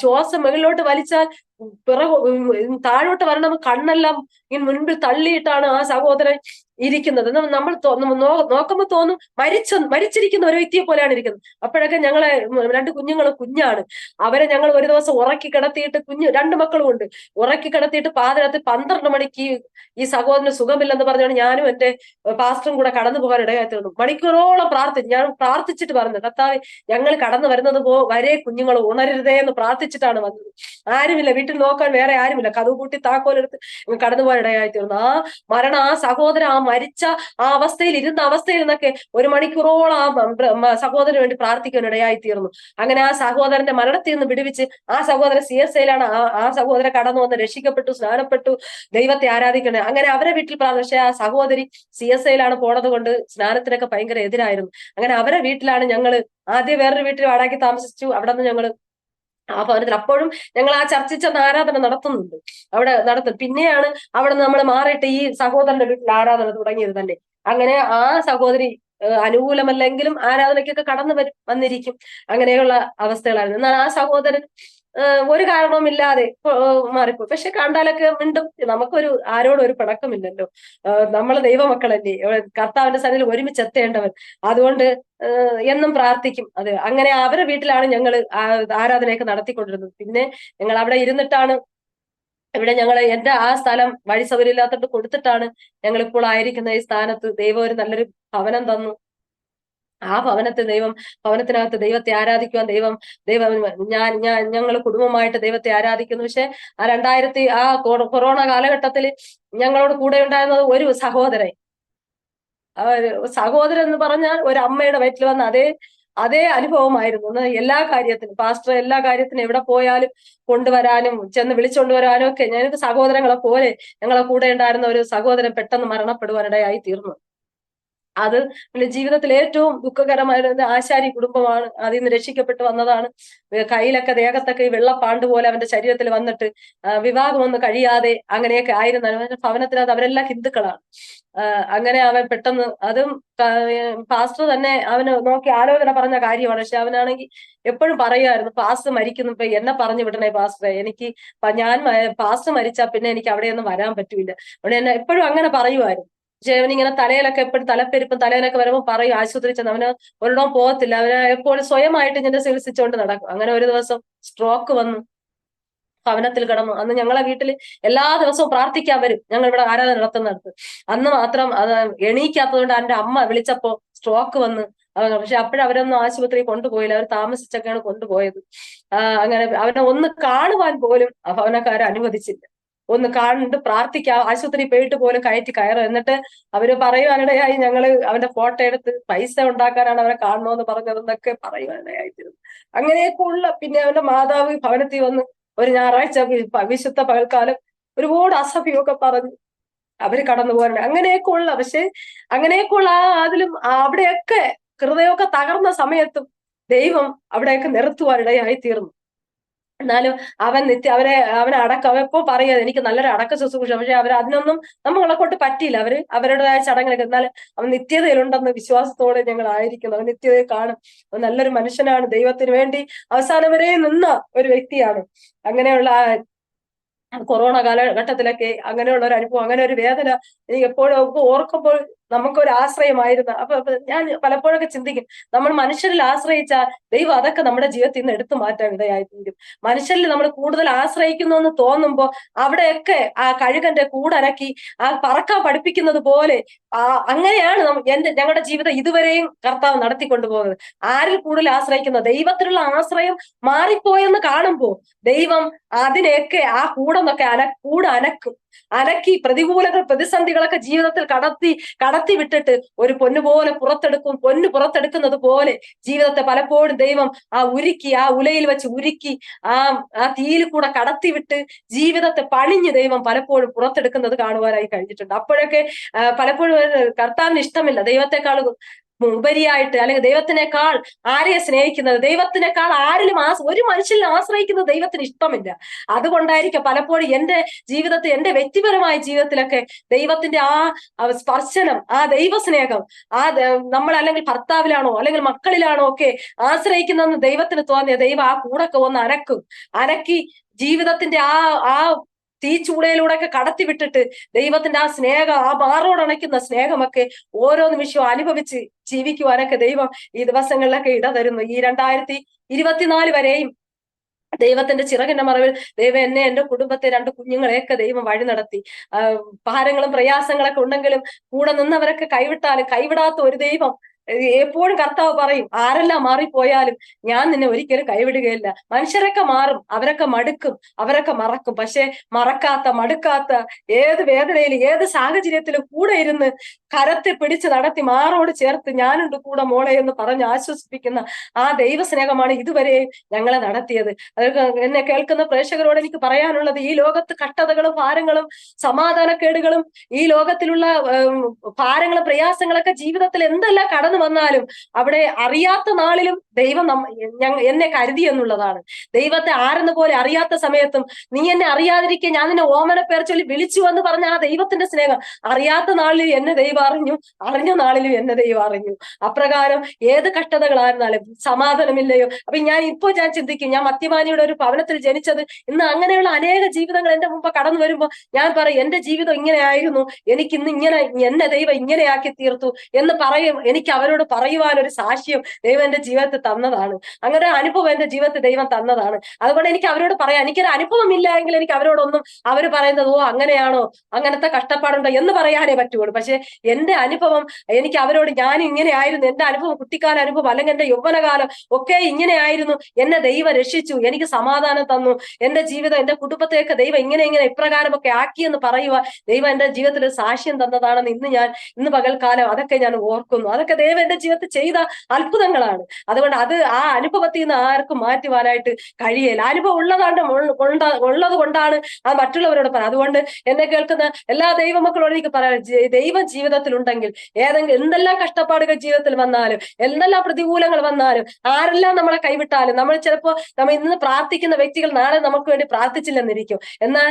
ശ്വാസം മുകളിലോട്ട് വലിച്ചാൽ താഴോട്ട് വരണം, കണ്ണെല്ലാം മുൻപിൽ തള്ളിയിട്ടാണ് ആ സഹോദരൻ ഇരിക്കുന്നത്. നമ്മൾ നോക്കുമ്പോ തോന്നും മരിച്ചിരിക്കുന്ന ഒരു വ്യക്തിയെ പോലെയാണ് ഇരിക്കുന്നത്. അപ്പോഴൊക്കെ ഞങ്ങളെ 2 കുഞ്ഞുങ്ങളും കുഞ്ഞാണ്. അവരെ ഞങ്ങൾ ഒരു ദിവസം ഉറക്കി കിടത്തിയിട്ട്, 2 മക്കളും ഉണ്ട്, ഉറക്കി കിടത്തിയിട്ട് പാതിരാത്രി 12 മണിക്ക് ഈ സഹോദരന് സുഖമില്ലെന്ന് പറഞ്ഞാണ് ഞാനും എന്റെ പാസ്റ്ററും കൂടെ കടന്നു പോകാൻ ഇടയായി തീർന്നു. മണിക്കൂറോളം ഞാൻ പ്രാർത്ഥിച്ചിട്ട് പറഞ്ഞു, കർത്താവേ ഞങ്ങൾ കടന്നു വരുന്നത് വരെ കുഞ്ഞുങ്ങൾ ഉണരരുതേ എന്ന് പ്രാർത്ഥിച്ചിട്ടാണ് വന്നത്. ആരുമില്ല, വീട്ടിൽ നോക്കാൻ വേറെ ആരുമില്ല, കതവ് കൂട്ടി താക്കോലെടുത്ത് കടന്നു പോകാൻ ഇടയായി തീർന്നു. ആ മരണം, ആ സഹോദരൻ ആ മരിച്ച ആ അവസ്ഥയിൽ ഇരുന്ന അവസ്ഥയിൽ നിന്നൊക്കെ 1 മണിക്കൂറോളം ആ സഹോദരന് വേണ്ടി പ്രാർത്ഥിക്കാൻ ഇടയായി തീർന്നു. അങ്ങനെ ആ സഹോദരന്റെ മരണത്തിൽ നിന്ന് വിടുവിച്ച് ആ സഹോദരൻ CSIയിലാണ്. ആ സഹോദരൻ കടന്നു വന്ന് രക്ഷിക്കപ്പെട്ടു, സ്നാനപ്പെട്ടു, ദൈവത്തെ ആരാധിക്കണേ. അങ്ങനെ അവരെ വീട്ടിൽ പക്ഷെ ആ സഹോദരി CSIയിലാണ് പോണത് കൊണ്ട് സ്നാനത്തിനൊക്കെ ഭയങ്കര എതിരായിരുന്നു. അങ്ങനെ അവരെ വീട്ടിലാണ് ഞങ്ങള് ആദ്യം വേറൊരു വീട്ടിൽ വാടകയ്ക്ക് താമസിച്ചു. അവിടെ നിന്ന് ഞങ്ങള് ആ ഭവനത്തിൽ അപ്പോഴും ഞങ്ങൾ ആ ചർച്ചിൽ ചെന്ന് ആരാധന നടത്തുന്നുണ്ട്, അവിടെ നടത്തും. പിന്നെയാണ് അവിടെ നിന്ന് നമ്മൾ മാറിയിട്ട് ഈ സഹോദരന്റെ വീട്ടിൽ ആരാധന തുടങ്ങിയത് തന്നെ. അങ്ങനെ ആ സഹോദരി അനുകൂലമല്ലെങ്കിലും ആരാധനയ്ക്കൊക്കെ കടന്നു വന്നിരിക്കും. അങ്ങനെയുള്ള അവസ്ഥകളായിരുന്നു. എന്നാൽ ആ സഹോദരൻ ഒരു കാരണവുമില്ലാതെ മാറിപ്പോയി. പക്ഷെ കണ്ടാലൊക്കെ മിണ്ടും. ആരോടും ഒരു പിണക്കമില്ലല്ലോ, നമ്മൾ ദൈവമക്കളല്ലേ, കർത്താവിന്റെ സന്നിധിയിൽ ഒരുമിച്ച് എത്തേണ്ടവൻ. അതുകൊണ്ട് എന്നും പ്രാർത്ഥിക്കും. അത് അങ്ങനെ അവരുടെ വീട്ടിലാണ് ഞങ്ങൾ ആരാധനയൊക്കെ നടത്തിക്കൊണ്ടിരുന്നത്. പിന്നെ ഞങ്ങൾ അവിടെ ഇരുന്നിട്ടാണ് ഇവിടെ എന്റെ ആ സ്ഥലം വഴി സൗകര്യമില്ലാത്തോണ്ട് കൊടുത്തിട്ടാണ് ഞങ്ങൾ ഇപ്പോൾ ആയിരിക്കുന്ന ഈ സ്ഥാനത്ത് ദൈവം ഒരു നല്ലൊരു ഭവനം തന്നു. ആ ഭവനത്തിനകത്ത് ദൈവത്തെ ആരാധിക്കുവാൻ ഞങ്ങൾ കുടുംബമായിട്ട് ദൈവത്തെ ആരാധിക്കുന്നു. പക്ഷെ ആ കൊറോണ കാലഘട്ടത്തിൽ ഞങ്ങളോട് കൂടെ ഉണ്ടായിരുന്നത് ഒരു സഹോദരൻ എന്ന് പറഞ്ഞാൽ ഒരു അമ്മയുടെ വയറ്റിൽ വന്ന അതേ അനുഭവമായിരുന്നു. എല്ലാ കാര്യത്തിനും പാസ്റ്റർ എല്ലാ കാര്യത്തിനും എവിടെ പോയാലും കൊണ്ടുവരാനും ചെന്ന് വിളിച്ചുകൊണ്ടുവരാനും ഒക്കെ ഞങ്ങൾക്ക് സഹോദരങ്ങളെ പോലെ ഞങ്ങളെ കൂടെ ഉണ്ടായിരുന്ന ഒരു സഹോദരൻ പെട്ടെന്ന് മരണപ്പെടുവാനിടയായി തീർന്നു. അത് പിന്നെ ജീവിതത്തിൽ ഏറ്റവും ദുഃഖകരമായിരുന്ന ആശാരി കുടുംബമാണ്. അതിൽ നിന്ന് രക്ഷിക്കപ്പെട്ട് വന്നതാണ്. കയ്യിലൊക്കെ ദേഹത്തൊക്കെ ഈ വെള്ളപ്പാണ്ട് പോലെ അവന്റെ ശരീരത്തിൽ വന്നിട്ട് വിവാഹമൊന്നും കഴിയാതെ അങ്ങനെയൊക്കെ ആയിരുന്നു. അവന്റെ ഭവനത്തിനകത്ത് അവരെല്ലാം ഹിന്ദുക്കളാണ്. അങ്ങനെ അവൻ പെട്ടെന്ന് അതും പാസ്റ്റർ തന്നെ അവന് നോക്കി ആലോചന പറഞ്ഞ കാര്യമാണ്. പക്ഷെ അവനാണെങ്കിൽ എപ്പോഴും പറയുമായിരുന്നു, പാസ്റ്റർ മരിക്കുന്നു, ഇപ്പൊ എന്നെ പറഞ്ഞു വിടണേ പാസ്റ്ററെ, എനിക്ക് ഞാൻ പാസ്റ്റർ മരിച്ചാ പിന്നെ എനിക്ക് അവിടെയൊന്നും വരാൻ പറ്റൂല. അവിടെ എന്നെ എപ്പോഴും അങ്ങനെ പറയുമായിരുന്നു. പക്ഷെ അവനിങ്ങനെ തലയിലൊക്കെ എപ്പോഴും തലപ്പെരുപ്പും തലയിലൊക്കെ വരുമ്പോൾ പറയും ആശുപത്രി ചെന്ന്, അവന് ഒരിടവും പോകത്തില്ല, അവന് എപ്പോഴും സ്വയമായിട്ട് ഇങ്ങനെ ചികിത്സിച്ചുകൊണ്ട് നടക്കും. അങ്ങനെ ഒരു ദിവസം സ്ട്രോക്ക് വന്നു, ഭവനത്തിൽ കിടന്നു. അന്ന് ഞങ്ങളെ വീട്ടിൽ എല്ലാ ദിവസവും പ്രാർത്ഥിക്കാൻ വരും, ഞങ്ങൾ ഇവിടെ ആരാധന നടത്തുന്നിടത്ത്. അന്ന് മാത്രം അത് എണീക്കാത്തതുകൊണ്ട് എന്റെ അമ്മ വിളിച്ചപ്പോ സ്ട്രോക്ക് വന്ന്. പക്ഷെ അപ്പോഴവരൊന്നും ആശുപത്രിയിൽ കൊണ്ടുപോയില്ല, അവർ താമസിച്ചൊക്കെയാണ് കൊണ്ടുപോയത്. അങ്ങനെ അവനെ ഒന്ന് കാണുവാൻ പോലും ഭവനക്കാരെ അനുവദിച്ചില്ല. ഒന്ന് കണ്ട് പ്രാർത്ഥിക്കാം, ആശുപത്രി പോയിട്ട് പോലും കയറ്റി കയറും. എന്നിട്ട് അവര് പറയുവാനിടയായി, ഞങ്ങള് അവന്റെ ഫോട്ടോ എടുത്ത് പൈസ ഉണ്ടാക്കാനാണ് അവനെ കാണണമെന്ന് പറഞ്ഞതെന്നൊക്കെ പറയുവാനിടയായിത്തീരുന്നു. അങ്ങനെയൊക്കെ ഉള്ള പിന്നെ അവന്റെ മാതാവ് ഭവനത്തിൽ വന്ന് ഒരു ഞായറാഴ്ച വിശുദ്ധ പകൽക്കാലം ഒരുപാട് അസഭ്യമൊക്കെ പറഞ്ഞു അവര് കടന്നു പോകാനുണ്ട്. അങ്ങനെയൊക്കെ ഉള്ള, പക്ഷെ അങ്ങനെയൊക്കെ ഉള്ള അതിലും അവിടെയൊക്കെ ഹൃദയമൊക്കെ തകർന്ന സമയത്തും ദൈവം അവിടെയൊക്കെ നിർത്തുവാനിടയായി തീർന്നു. എന്നാലും അവനെ അടക്കം എപ്പോ പറയാ എനിക്ക് നല്ലൊരു അടക്ക ശുശ്രൂഷ, പക്ഷെ അവർ അതിനൊന്നും നമ്മളെ കൊണ്ട് പറ്റിയില്ല. അവരുടേതായ ചടങ്ങിലൊക്കെ. എന്നാലും അവൻ നിത്യതയിലുണ്ടെന്ന് വിശ്വാസത്തോടെ ഞങ്ങൾ ആയിരിക്കുന്നു. അവൻ നിത്യതയെ കാണും. അവൻ നല്ലൊരു മനുഷ്യനാണ്, ദൈവത്തിന് വേണ്ടി അവസാനം വരെ നിന്ന ഒരു വ്യക്തിയാണ്. അങ്ങനെയുള്ള കൊറോണ കാലഘട്ടത്തിലൊക്കെ അങ്ങനെയുള്ള ഒരു അനുഭവം, അങ്ങനെ ഒരു വേദന എനിക്ക് എപ്പോഴും ഓർക്കുമ്പോൾ നമുക്കൊരു ആശ്രയമായിരുന്നു. അപ്പൊ ഞാൻ പലപ്പോഴൊക്കെ ചിന്തിക്കും, നമ്മൾ മനുഷ്യരിൽ ആശ്രയിച്ചാൽ ദൈവം അതൊക്കെ നമ്മുടെ ജീവിതത്തിൽ നിന്ന് എടുത്തു മാറ്റാൻ ഇടയായിത്തീരും. മനുഷ്യരിൽ നമ്മൾ കൂടുതൽ ആശ്രയിക്കുന്നു എന്ന് തോന്നുമ്പോൾ അവിടെയൊക്കെ ആ കഴുകന്റെ കൂടനക്കി ആ പറക്കാൻ പഠിപ്പിക്കുന്നത് പോലെ അങ്ങനെയാണ് ഞങ്ങളുടെ ജീവിതം ഇതുവരെയും കർത്താവ് നടത്തിക്കൊണ്ടുപോകുന്നത്. ആരിൽ കൂടുതൽ ആശ്രയിക്കുന്ന ദൈവത്തിലുള്ള ആശ്രയം മാറിപ്പോയെന്ന് കാണുമ്പോൾ ദൈവം അതിനെയൊക്കെ ആ കൂടൊന്നൊക്കെ അനക്കി പ്രതികൂലങ്ങൾ പ്രതിസന്ധികളൊക്കെ ജീവിതത്തിൽ കടത്തി വിട്ടിട്ട് ഒരു പൊന്നുപോലെ പൊന്നു പുറത്തെടുക്കുന്നത് പോലെ ജീവിതത്തെ പലപ്പോഴും ദൈവം ആ ഉലയിൽ വെച്ച് ഉരുക്കി ആ തീയിൽ കൂടെ കടത്തിവിട്ട് ജീവിതത്തെ പണിഞ്ഞ് ദൈവം പലപ്പോഴും പുറത്തെടുക്കുന്നത് കാണുവാനായി കഴിഞ്ഞിട്ടുണ്ട്. അപ്പോഴൊക്കെ പലപ്പോഴും കർത്താവിന് ഇഷ്ടമില്ല ദൈവത്തെക്കാൾ ഉപരിയായിട്ട്, അല്ലെങ്കിൽ ദൈവത്തിനേക്കാൾ ആരെയെ സ്നേഹിക്കുന്നത്, ദൈവത്തിനേക്കാൾ ആരിലും ഒരു മനുഷ്യനെ ആശ്രയിക്കുന്നത് ദൈവത്തിന് ഇഷ്ടമില്ല. അതുകൊണ്ടായിരിക്കും പലപ്പോഴും എന്റെ ജീവിതത്തിൽ, എന്റെ വ്യക്തിപരമായ ജീവിതത്തിലൊക്കെ ദൈവത്തിന്റെ ആ സ്പർശനം, ആ ദൈവസ്നേഹം, നമ്മൾ അല്ലെങ്കിൽ ഭർത്താവിലാണോ അല്ലെങ്കിൽ മക്കളിലാണോ ഒക്കെ ആശ്രയിക്കുന്നതെന്ന് ദൈവത്തിന് തോന്നിയ ദൈവം ആ കൂടൊക്കെ ഒന്ന് അനക്കി ജീവിതത്തിന്റെ ആ തീച്ചൂളയിലൂടെ ഒക്കെ കടത്തിവിട്ടിട്ട് ദൈവത്തിന്റെ ആ സ്നേഹം, ആ മാറോടണയ്ക്കുന്ന സ്നേഹമൊക്കെ ഓരോ നിമിഷവും അനുഭവിച്ച് ജീവിക്കുവാനൊക്കെ ദൈവം ഈ ദിവസങ്ങളിലൊക്കെ ഇടതരുന്നു. ഈ 2024 വരെയും ദൈവത്തിന്റെ ചിറകിന്റെ മറവിൽ ദൈവം എന്നെ, എന്റെ കുടുംബത്തെ, 2 കുഞ്ഞുങ്ങളെയൊക്കെ ദൈവം വഴി നടത്തി. ഭാരങ്ങളും പ്രയാസങ്ങളൊക്കെ ഉണ്ടെങ്കിലും കൂടെ നിന്നവരൊക്കെ കൈവിട്ടാലും കൈവിടാത്ത ഒരു ദൈവം. എപ്പോഴും കർത്താവ് പറയും, ആരെല്ലാം മാറിപ്പോയാലും ഞാൻ നിന്നെ ഒരിക്കലും കൈവിടുകയില്ല. മനുഷ്യരൊക്കെ മാറും, അവരൊക്കെ മടുക്കും, അവരൊക്കെ മറക്കും, പക്ഷെ മടുക്കാത്ത ഏത് വേദനയിലും ഏത് സാഹചര്യത്തിലും കൂടെ ഇരുന്ന് കരത്തെ പിടിച്ച് നടത്തി മാറോട് ചേർത്ത് ഞാനുണ്ട് കൂടെ മോളെ എന്ന് പറഞ്ഞ് ആശ്വസിപ്പിക്കുന്ന ആ ദൈവസ്നേഹമാണ് ഇതുവരെ ഞങ്ങളെ നടത്തിയത്. അതൊക്കെ എന്നെ കേൾക്കുന്ന പ്രേക്ഷകരോട് എനിക്ക് പറയാനുള്ളത്, ഈ ലോകത്ത് കഷ്ടതകളും ഭാരങ്ങളും സമാധാനക്കേടുകളും ഈ ലോകത്തിലുള്ള ഭാരങ്ങളും പ്രയാസങ്ങളൊക്കെ ജീവിതത്തിൽ എന്തെല്ലാം കടന്നു വന്നാലും അവിടെ അറിയാത്ത നാളിലും ദൈവം എന്നെ കരുതി എന്നുള്ളതാണ്. ദൈവത്തെ ആരെന്ന പോലെ അറിയാത്ത സമയത്തും നീ എന്നെ അറിയാതിരിക്കെ ഞാൻ നിന്നെ ഓമന പേർ ചൊല്ലി വിളിച്ചു എന്ന് പറഞ്ഞ ആ ദൈവത്തിന്റെ സ്നേഹം, അറിയാത്ത നാളിൽ എന്നെ ദൈവം അറിഞ്ഞു, അറിഞ്ഞ നാളിലും എന്നെ ദൈവം അറിഞ്ഞു. അപ്രകാരം ഏത് കഷ്ടതകളായിരുന്നാലും സമാധാനമില്ലയോ. അപ്പൊ ഞാൻ ചിന്തിക്കും, ഞാൻ മദ്യപാനിയുടെ ഒരു ഭവനത്തിൽ ജനിച്ചത്, ഇന്ന് അങ്ങനെയുള്ള അനേക ജീവിതങ്ങൾ എന്റെ മുമ്പ് കടന്നു വരുമ്പോ ഞാൻ പറയും, എന്റെ ജീവിതം ഇങ്ങനെയായിരുന്നു, എനിക്ക് ഇന്ന് എന്നെ ദൈവം ഇങ്ങനെയാക്കി തീർത്തു എന്ന് പറയും. എനിക്ക് അവരോട് പറയുവാൻ ഒരു സാക്ഷ്യം ദൈവം എന്റെ ജീവിതത്തിൽ തന്നതാണ്. അങ്ങനെ ഒരു അനുഭവം എന്റെ ജീവിതത്തിൽ ദൈവം തന്നതാണ്. അതുകൊണ്ട് എനിക്ക് അവരോട് പറയാം, എനിക്കൊരു അനുഭവം ഇല്ല എങ്കിൽ എനിക്ക് അവരോടൊന്നും അവർ പറയുന്നത് ഓ അങ്ങനെയാണോ, അങ്ങനത്തെ കഷ്ടപ്പാടുണ്ടോ എന്ന് പറയാനേ പറ്റുള്ളൂ. പക്ഷെ എന്റെ അനുഭവം എനിക്ക് അവരോട്, ഞാൻ ഇങ്ങനെ ആയിരുന്നു, എന്റെ അനുഭവം കുട്ടിക്കാല അനുഭവം അല്ലെങ്കിൽ എന്റെ യൗവനകാലം ഒക്കെ ഇങ്ങനെ ആയിരുന്നു, എന്നെ ദൈവം രക്ഷിച്ചു, എനിക്ക് സമാധാനം തന്നു, എന്റെ ജീവിതം, എന്റെ കുടുംബത്തെയൊക്കെ ദൈവം ഇങ്ങനെ ഇപ്രകാരമൊക്കെ ആക്കിയെന്ന് പറയുക ദൈവം എന്റെ ജീവിതത്തിൽ സാക്ഷ്യം തന്നതാണെന്ന് ഇന്ന് പകൽക്കാലം അതൊക്കെ ഞാൻ ഓർക്കുന്നു. അതൊക്കെ ദൈവം എന്റെ ജീവിതത്തിൽ ചെയ്ത അത്ഭുതങ്ങളാണ്. അതുകൊണ്ട് അതുകൊണ്ട് അത് ആ അനുഭവത്തിൽ നിന്ന് ആർക്കും മാറ്റുവാനായിട്ട് കഴിയില്ല. അനുഭവം ഉള്ളത് കൊണ്ടാണ് അത് മറ്റുള്ളവരോട് പറയാം. അതുകൊണ്ട് എന്നെ കേൾക്കുന്ന എല്ലാ ദൈവമക്കളോടും എനിക്ക് പറയാം, ദൈവം ജീവിതത്തിലുണ്ടെങ്കിൽ എന്തെല്ലാം കഷ്ടപ്പാടുകൾ ജീവിതത്തിൽ വന്നാലും, എന്തെല്ലാം പ്രതികൂലങ്ങൾ വന്നാലും, ആരെല്ലാം നമ്മളെ കൈവിട്ടാലും, നമ്മൾ ഇന്ന് പ്രാർത്ഥിക്കുന്ന വ്യക്തികൾ നാളെ നമുക്ക് വേണ്ടി പ്രാർത്ഥിച്ചില്ലെന്നിരിക്കും. എന്നാൽ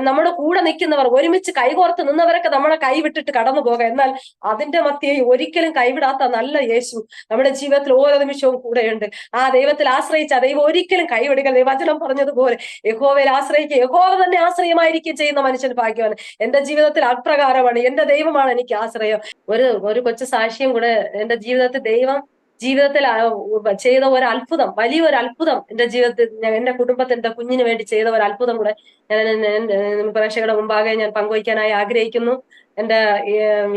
നമ്മുടെ കൂടെ നിൽക്കുന്നവർ, ഒരുമിച്ച് കൈകോർത്ത് നിന്നവരൊക്കെ നമ്മളെ കൈവിട്ടിട്ട് കടന്നു പോകാം. എന്നാൽ അതിന്റെ മധ്യേ ഒരിക്കലും കൈവിടാത്ത നല്ല യേശു നമ്മുടെ ജീവിതത്തിൽ ഓരോ നിമിഷവും കൂടെയുണ്ട്. ആ ദൈവത്തിൽ ആശ്രയിച്ച ദൈവം ഒരിക്കലും കൈവിടുക. വചനം പറഞ്ഞതുപോലെ യഹോവയിൽ ആശ്രയിക്കുക, യഹോവ തന്നെ ആശ്രയമായിരിക്കും ചെയ്യുന്ന മനുഷ്യൻ ഭാഗ്യവാൻ. എന്റെ ജീവിതത്തിൽ അപ്രകാരമാണ്. എന്റെ ദൈവമാണ് എനിക്ക് ആശ്രയം. ഒരു കൊച്ചു സാക്ഷ്യം കൂടെ. എന്റെ ജീവിതത്തിൽ ചെയ്ത ഒരു അത്ഭുതം, വലിയൊരു അത്ഭുതം എന്റെ ജീവിതത്തിൽ, എന്റെ കുടുംബത്തിൽ, എന്റെ കുഞ്ഞിന് വേണ്ടി ചെയ്ത ഒരു അത്ഭുതം കൂടെ ഞാൻ പ്രേക്ഷകരുടെ മുമ്പാകെ ഞാൻ പങ്കുവയ്ക്കാനായി ആഗ്രഹിക്കുന്നു.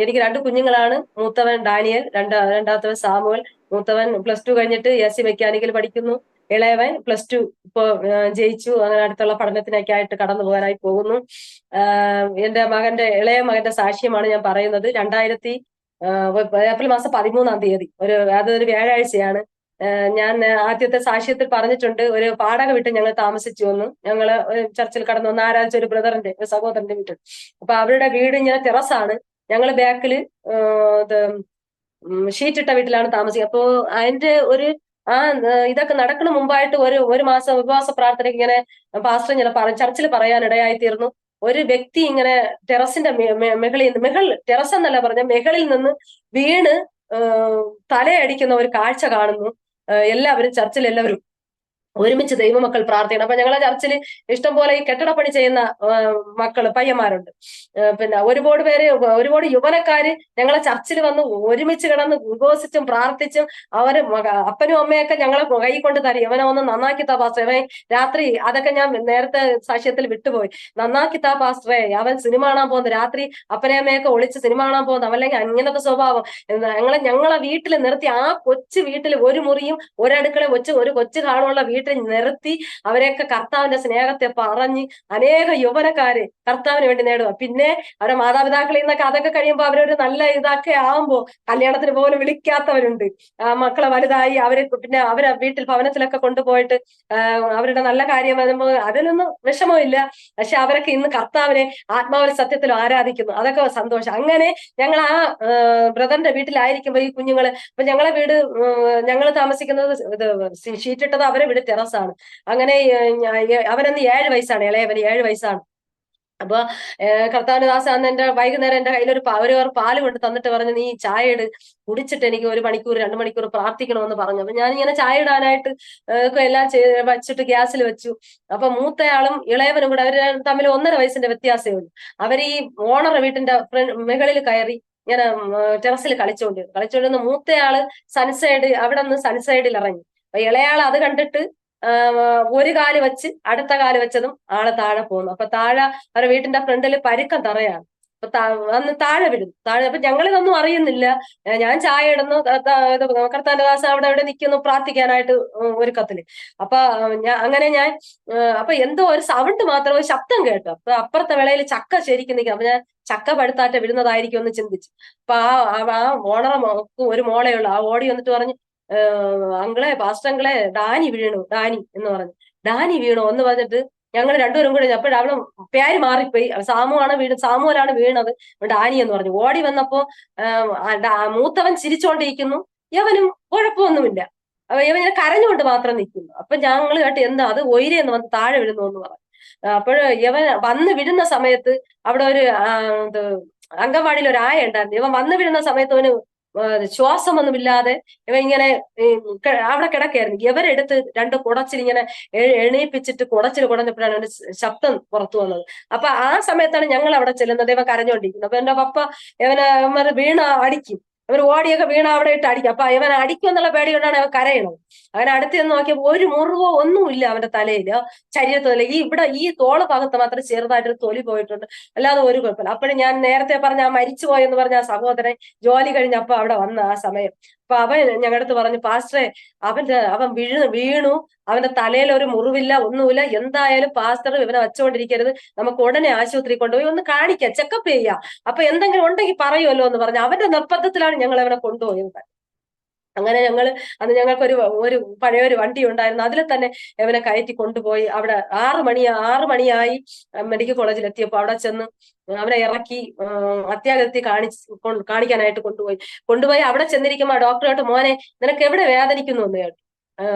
എനിക്ക് 2 കുഞ്ഞുങ്ങളാണ്. മൂത്തവൻ ഡാനിയൽ, രണ്ടാമത്തവൻ സാമുവൽ. മൂത്തവൻ +2 കഴിഞ്ഞിട്ട് SC മെക്കാനിക്കൽ പഠിക്കുന്നു. ഇളയവൻ +2 ഇപ്പോ ജയിച്ചു. അങ്ങനെ അടുത്തുള്ള പഠനത്തിനൊക്കെ ആയിട്ട് കടന്നു പോകാനായി പോകുന്നു. എന്റെ ഇളയ മകന്റെ സാക്ഷ്യമാണ് ഞാൻ പറയുന്നത്. ഏപ്രിൽ മാസം 13-ാം തീയതി അതൊരു വ്യാഴാഴ്ചയാണ്. ഞാൻ ആദ്യത്തെ സാക്ഷ്യത്തിൽ പറഞ്ഞിട്ടുണ്ട്, ഒരു വാടക വീട്ടിൽ ഞങ്ങൾ താമസിച്ചു വന്നു. ഞങ്ങള് ചർച്ചിൽ കടന്നു വന്ന് ആരാധിച്ച ഒരു സഹോദരന്റെ വീട്ടിൽ. അപ്പൊ അവരുടെ വീട് ഇങ്ങനെ ടെറസാണ്. ഞങ്ങള് ബാക്കില് ഷീറ്റിട്ട വീട്ടിലാണ് താമസിക്കുക. അപ്പോ അതിന്റെ ഇതൊക്കെ നടക്കുന്ന മുമ്പായിട്ട് ഒരു മാസം ഉപവാസ പ്രാർത്ഥനയ്ക്ക് ഇങ്ങനെ പാസ്റ്റർ ഇങ്ങനെ ചർച്ചിൽ പറയാനിടയായി തീർന്നു. ഒരു വ്യക്തി ഇങ്ങനെ ടെറസിന്റെ ടെറസ് എന്നല്ല പറഞ്ഞ മെകളിൽ നിന്ന് വീണ് തലയടിക്കുന്ന ഒരു കാഴ്ച കാണുന്നു. ചർച്ചിൽ എല്ലാവരും ഒരുമിച്ച് ദൈവമക്കൾ പ്രാർത്ഥിക്കണം. അപ്പൊ ഞങ്ങളെ ചർച്ചിൽ ഇഷ്ടംപോലെ ഈ കെട്ടിടപ്പണി ചെയ്യുന്ന പയ്യന്മാരുണ്ട്. പിന്നെ ഒരുപാട് യുവനക്കാര് ഞങ്ങളെ ചർച്ചിൽ വന്ന് ഒരുമിച്ച് കിടന്ന് ഉപവസിച്ചും പ്രാർത്ഥിച്ചും അപ്പനും അമ്മയൊക്കെ ഞങ്ങളെ കൈ കൊണ്ട് തരും, ഇവനെ ഒന്ന് നന്നാക്കി താ പാസ്റ്റർ, ഇവൻ രാത്രി, അതൊക്കെ ഞാൻ നേരത്തെ സാക്ഷ്യത്തിൽ വിട്ടുപോയി, നന്നാക്കി താ പാസ്റ്ററെ, അവൻ സിനിമ കാണാൻ പോകുന്നു, രാത്രി അപ്പനെ അമ്മയൊക്കെ ഒളിച്ച് സിനിമ കാണാൻ പോകുന്നു, അവല്ലെങ്കിൽ അങ്ങനത്തെ സ്വഭാവം. ഞങ്ങളെ വീട്ടിൽ നിർത്തി, ആ കൊച്ചു വീട്ടിൽ ഒരു മുറിയും ഒരടുക്കള വെച്ച് ഒരു കൊച്ചു കാണുള്ള വീട്ടിൽ നിർത്തി അവരെയൊക്കെ കർത്താവിന്റെ സ്നേഹത്തെ പറഞ്ഞ് അനേക യുവനക്കാര് കർത്താവിന് വേണ്ടി നേടുക. പിന്നെ അവരുടെ മാതാപിതാക്കളിൽ നിന്നൊക്കെ അതൊക്കെ കഴിയുമ്പോൾ അവരൊരു നല്ല ഇതൊക്കെ ആവുമ്പോ കല്യാണത്തിന് പോലും വിളിക്കാത്തവരുണ്ട്. മക്കളെ വലുതായി പിന്നെ അവരെ ഭവനത്തിലൊക്കെ കൊണ്ടുപോയിട്ട് അവരുടെ നല്ല കാര്യം വരുമ്പോൾ അതിലൊന്നും വിഷമമില്ല. പക്ഷെ അവരൊക്കെ ഇന്ന് കർത്താവിനെ ആത്മാവിൽ സത്യത്തിലും ആരാധിക്കുന്നു. അതൊക്കെ സന്തോഷം. അങ്ങനെ ഞങ്ങൾ ബ്രദറിന്റെ വീട്ടിലായിരിക്കുമ്പോ ഈ കുഞ്ഞുങ്ങള്, ഇപ്പൊ ഞങ്ങളെ വീട്, ഞങ്ങൾ താമസിക്കുന്നത് ഷീറ്റിട്ടത്, അവരെ വീട് ടെറസാണ്. അങ്ങനെ അവനന്ന് 7 വയസ്സാണ്, ഇളയവന് 7 വയസ്സാണ്. അപ്പൊ കർത്താവിന്റെ ദാസൻ അന്ന് എന്റെ വൈകുന്നേരം എന്റെ കയ്യിൽ ഒരു പാല് കൊണ്ട് തന്നിട്ട് പറഞ്ഞു, നീ ചായ ഇട്, കുടിച്ചിട്ട് എനിക്ക് 1 മണിക്കൂർ 2 മണിക്കൂർ പ്രാർത്ഥിക്കണമെന്ന് പറഞ്ഞു. അപ്പൊ ഞാനിങ്ങനെ ചായ ഇടാനായിട്ട് എല്ലാം വച്ചിട്ട് ഗ്യാസിൽ വെച്ചു. അപ്പൊ മൂത്തയാളും ഇളയവനും കൂടെ, അവര് തമ്മിൽ 1.5 വയസ്സിന്റെ വ്യത്യാസമേ ഉള്ളൂ. അവര് ഈ ഓണർ വീട്ടിന്റെ മുകളിൽ കയറി ഇങ്ങനെ ടെറസിൽ കളിച്ചോണ്ടിരുന്നു. മൂത്തയാള് അവിടെ നിന്ന് സൺസൈഡിൽ ഇറങ്ങി. അപ്പൊ ഇളയാൾ അത് കണ്ടിട്ട് ഒരു കാല് വെച്ച് അടുത്ത കാല് വെച്ചതും ആള് താഴെ പോകുന്നു. അപ്പൊ അവരുടെ വീട്ടിന്റെ ഫ്രണ്ടിൽ പരുക്കം തറയാണ്. അപ്പൊ അന്ന് താഴെ വിടുന്നു. അപ്പൊ ഞങ്ങളിതൊന്നും അറിയുന്നില്ല. ഞാൻ ചായ ഇടുന്നു, കർത്താവിന്റെ ദാസൻ അവിടെ നിൽക്കുന്നു പ്രാർത്ഥിക്കാനായിട്ട് ഒരുക്കത്തില്. അപ്പൊ ഞാൻ അപ്പൊ എന്തോ ഒരു സൗണ്ട് മാത്രം, ഒരു ശബ്ദം കേട്ടു. അപ്പൊ അപ്പുറത്തെ വിളയിൽ ചക്ക ശരിക്കും നിൽക്കും. അപ്പൊ ഞാൻ ചക്ക പഴുത്താറ്റ വിടുന്നതായിരിക്കും എന്ന് ചിന്തിച്ചു. അപ്പൊ ആ ഓണറെ ഒരു മോളെയുള്ളു. ആ ഓടി വന്നിട്ട് പറഞ്ഞു, പാസ്റ്റർ അങ്കിളെ ഡാനി എന്ന് പറഞ്ഞു. ഡാനി വീണോ എന്ന് പറഞ്ഞിട്ട് ഞങ്ങൾ രണ്ടുപേരും കൂടെ, അപ്പോഴവള് പേര് മാറിപ്പോയി, സാമുവലാണ് വീണത്, ഡാനി എന്ന് പറഞ്ഞു. ഓടി വന്നപ്പോ മൂത്തവൻ ചിരിച്ചോണ്ടിരിക്കുന്നു, യവനും കുഴപ്പമൊന്നുമില്ല, ഇവനിങ്ങനെ കരഞ്ഞുകൊണ്ട് മാത്രം നിൽക്കുന്നു. അപ്പൊ ഞങ്ങൾ കേട്ട്, എന്താ അത്, ഒയിരെന്ന് വന്ന് താഴെ വിടുന്നു എന്ന് പറഞ്ഞു. അപ്പോൾ ഇവൻ വന്ന് വിടുന്ന സമയത്ത് അവിടെ ഒരു അംഗൻവാടിയിൽ ഒരു ആയ ഉണ്ടായിരുന്നു. ഇവൻ വന്ന് വിടുന്ന സമയത്ത് അവന് ശ്വാസമൊന്നുമില്ലാതെ ഇവ ഇങ്ങനെ അവിടെ കിടക്കായിരുന്നു. ഇവരെടുത്ത് 2 കുടച്ചിൽ ഇങ്ങനെ എണീപ്പിച്ചിട്ട് കുടഞ്ഞപ്പോഴാണ് അവന്റെ ശബ്ദം പുറത്തു വന്നത്. അപ്പൊ ആ സമയത്താണ് ഞങ്ങൾ അവിടെ ചെല്ലുന്നത്. ഇവൻ കരഞ്ഞുകൊണ്ടിരിക്കുന്നത്. അപ്പൊ എന്റെ പപ്പ ഇവനെ വീണ അടിക്കും, അവൻ ഓടിയൊക്കെ വീണ അവിടെ ഇട്ട് അടിക്കും. അപ്പൊ ഇവൻ അടിക്കും എന്നുള്ള പേടി കൊണ്ടാണ് അവൻ കരയണത്. അവൻ അടുത്ത് നിന്ന് നോക്കിയപ്പോൾ ഒരു മുറിവോ ഒന്നുമില്ല അവന്റെ തലയിലോ ശരീരത്തിലോ. ഈ തോള് ഭാഗത്ത് മാത്രം ചെറുതായിട്ടൊരു തൊലി പോയിട്ടുണ്ട്, അല്ലാതെ ഒരു കുഴപ്പമില്ല. അപ്പോഴും ഞാൻ നേരത്തെ പറഞ്ഞ ആ മരിച്ചുപോയെന്ന് പറഞ്ഞ ആ സഹോദരൻ ജോലി കഴിഞ്ഞപ്പോ അവിടെ വന്ന ആ സമയം, അപ്പൊ അവൻ ഞങ്ങളുടെ അടുത്ത് പറഞ്ഞു, പാസ്റ്ററെ അവൻ വീണു, അവന്റെ തലയിൽ ഒരു മുറിവില്ല, ഒന്നുമില്ല, എന്തായാലും പാസ്റ്റർ ഇവനെ വെച്ചുകൊണ്ടിരിക്കരുത്, നമുക്ക് ഉടനെ ആശുപത്രി കൊണ്ടുപോയി ഒന്ന് കാണിക്കാം, ചെക്കപ്പ് ചെയ്യാം, അപ്പൊ എന്തെങ്കിലും ഉണ്ടെങ്കിൽ പറയുമല്ലോ എന്ന് പറഞ്ഞു. അവന്റെ നിർബന്ധത്തിലാണ് ഞങ്ങൾ അവനെ കൊണ്ടുപോയത്. അങ്ങനെ അന്ന് ഞങ്ങൾക്കൊരു ഒരു പഴയൊരു വണ്ടി ഉണ്ടായിരുന്നു. അതിൽ തന്നെ ഇവനെ കയറ്റി കൊണ്ടുപോയി അവിടെ 6 മണിയായി മെഡിക്കൽ കോളേജിൽ എത്തിയപ്പോൾ അവിടെ ചെന്ന് അവനെ ഇറക്കി അത്യാഗതി കാണിക്കാനായിട്ട് കൊണ്ടുപോയി അവിടെ ചെന്നിരിക്കുമ്പോ ഡോക്ടറോട്ട് മോനെ നിനക്ക് എവിടെ വേദനിക്കുന്നു എന്ന് കേട്ടു.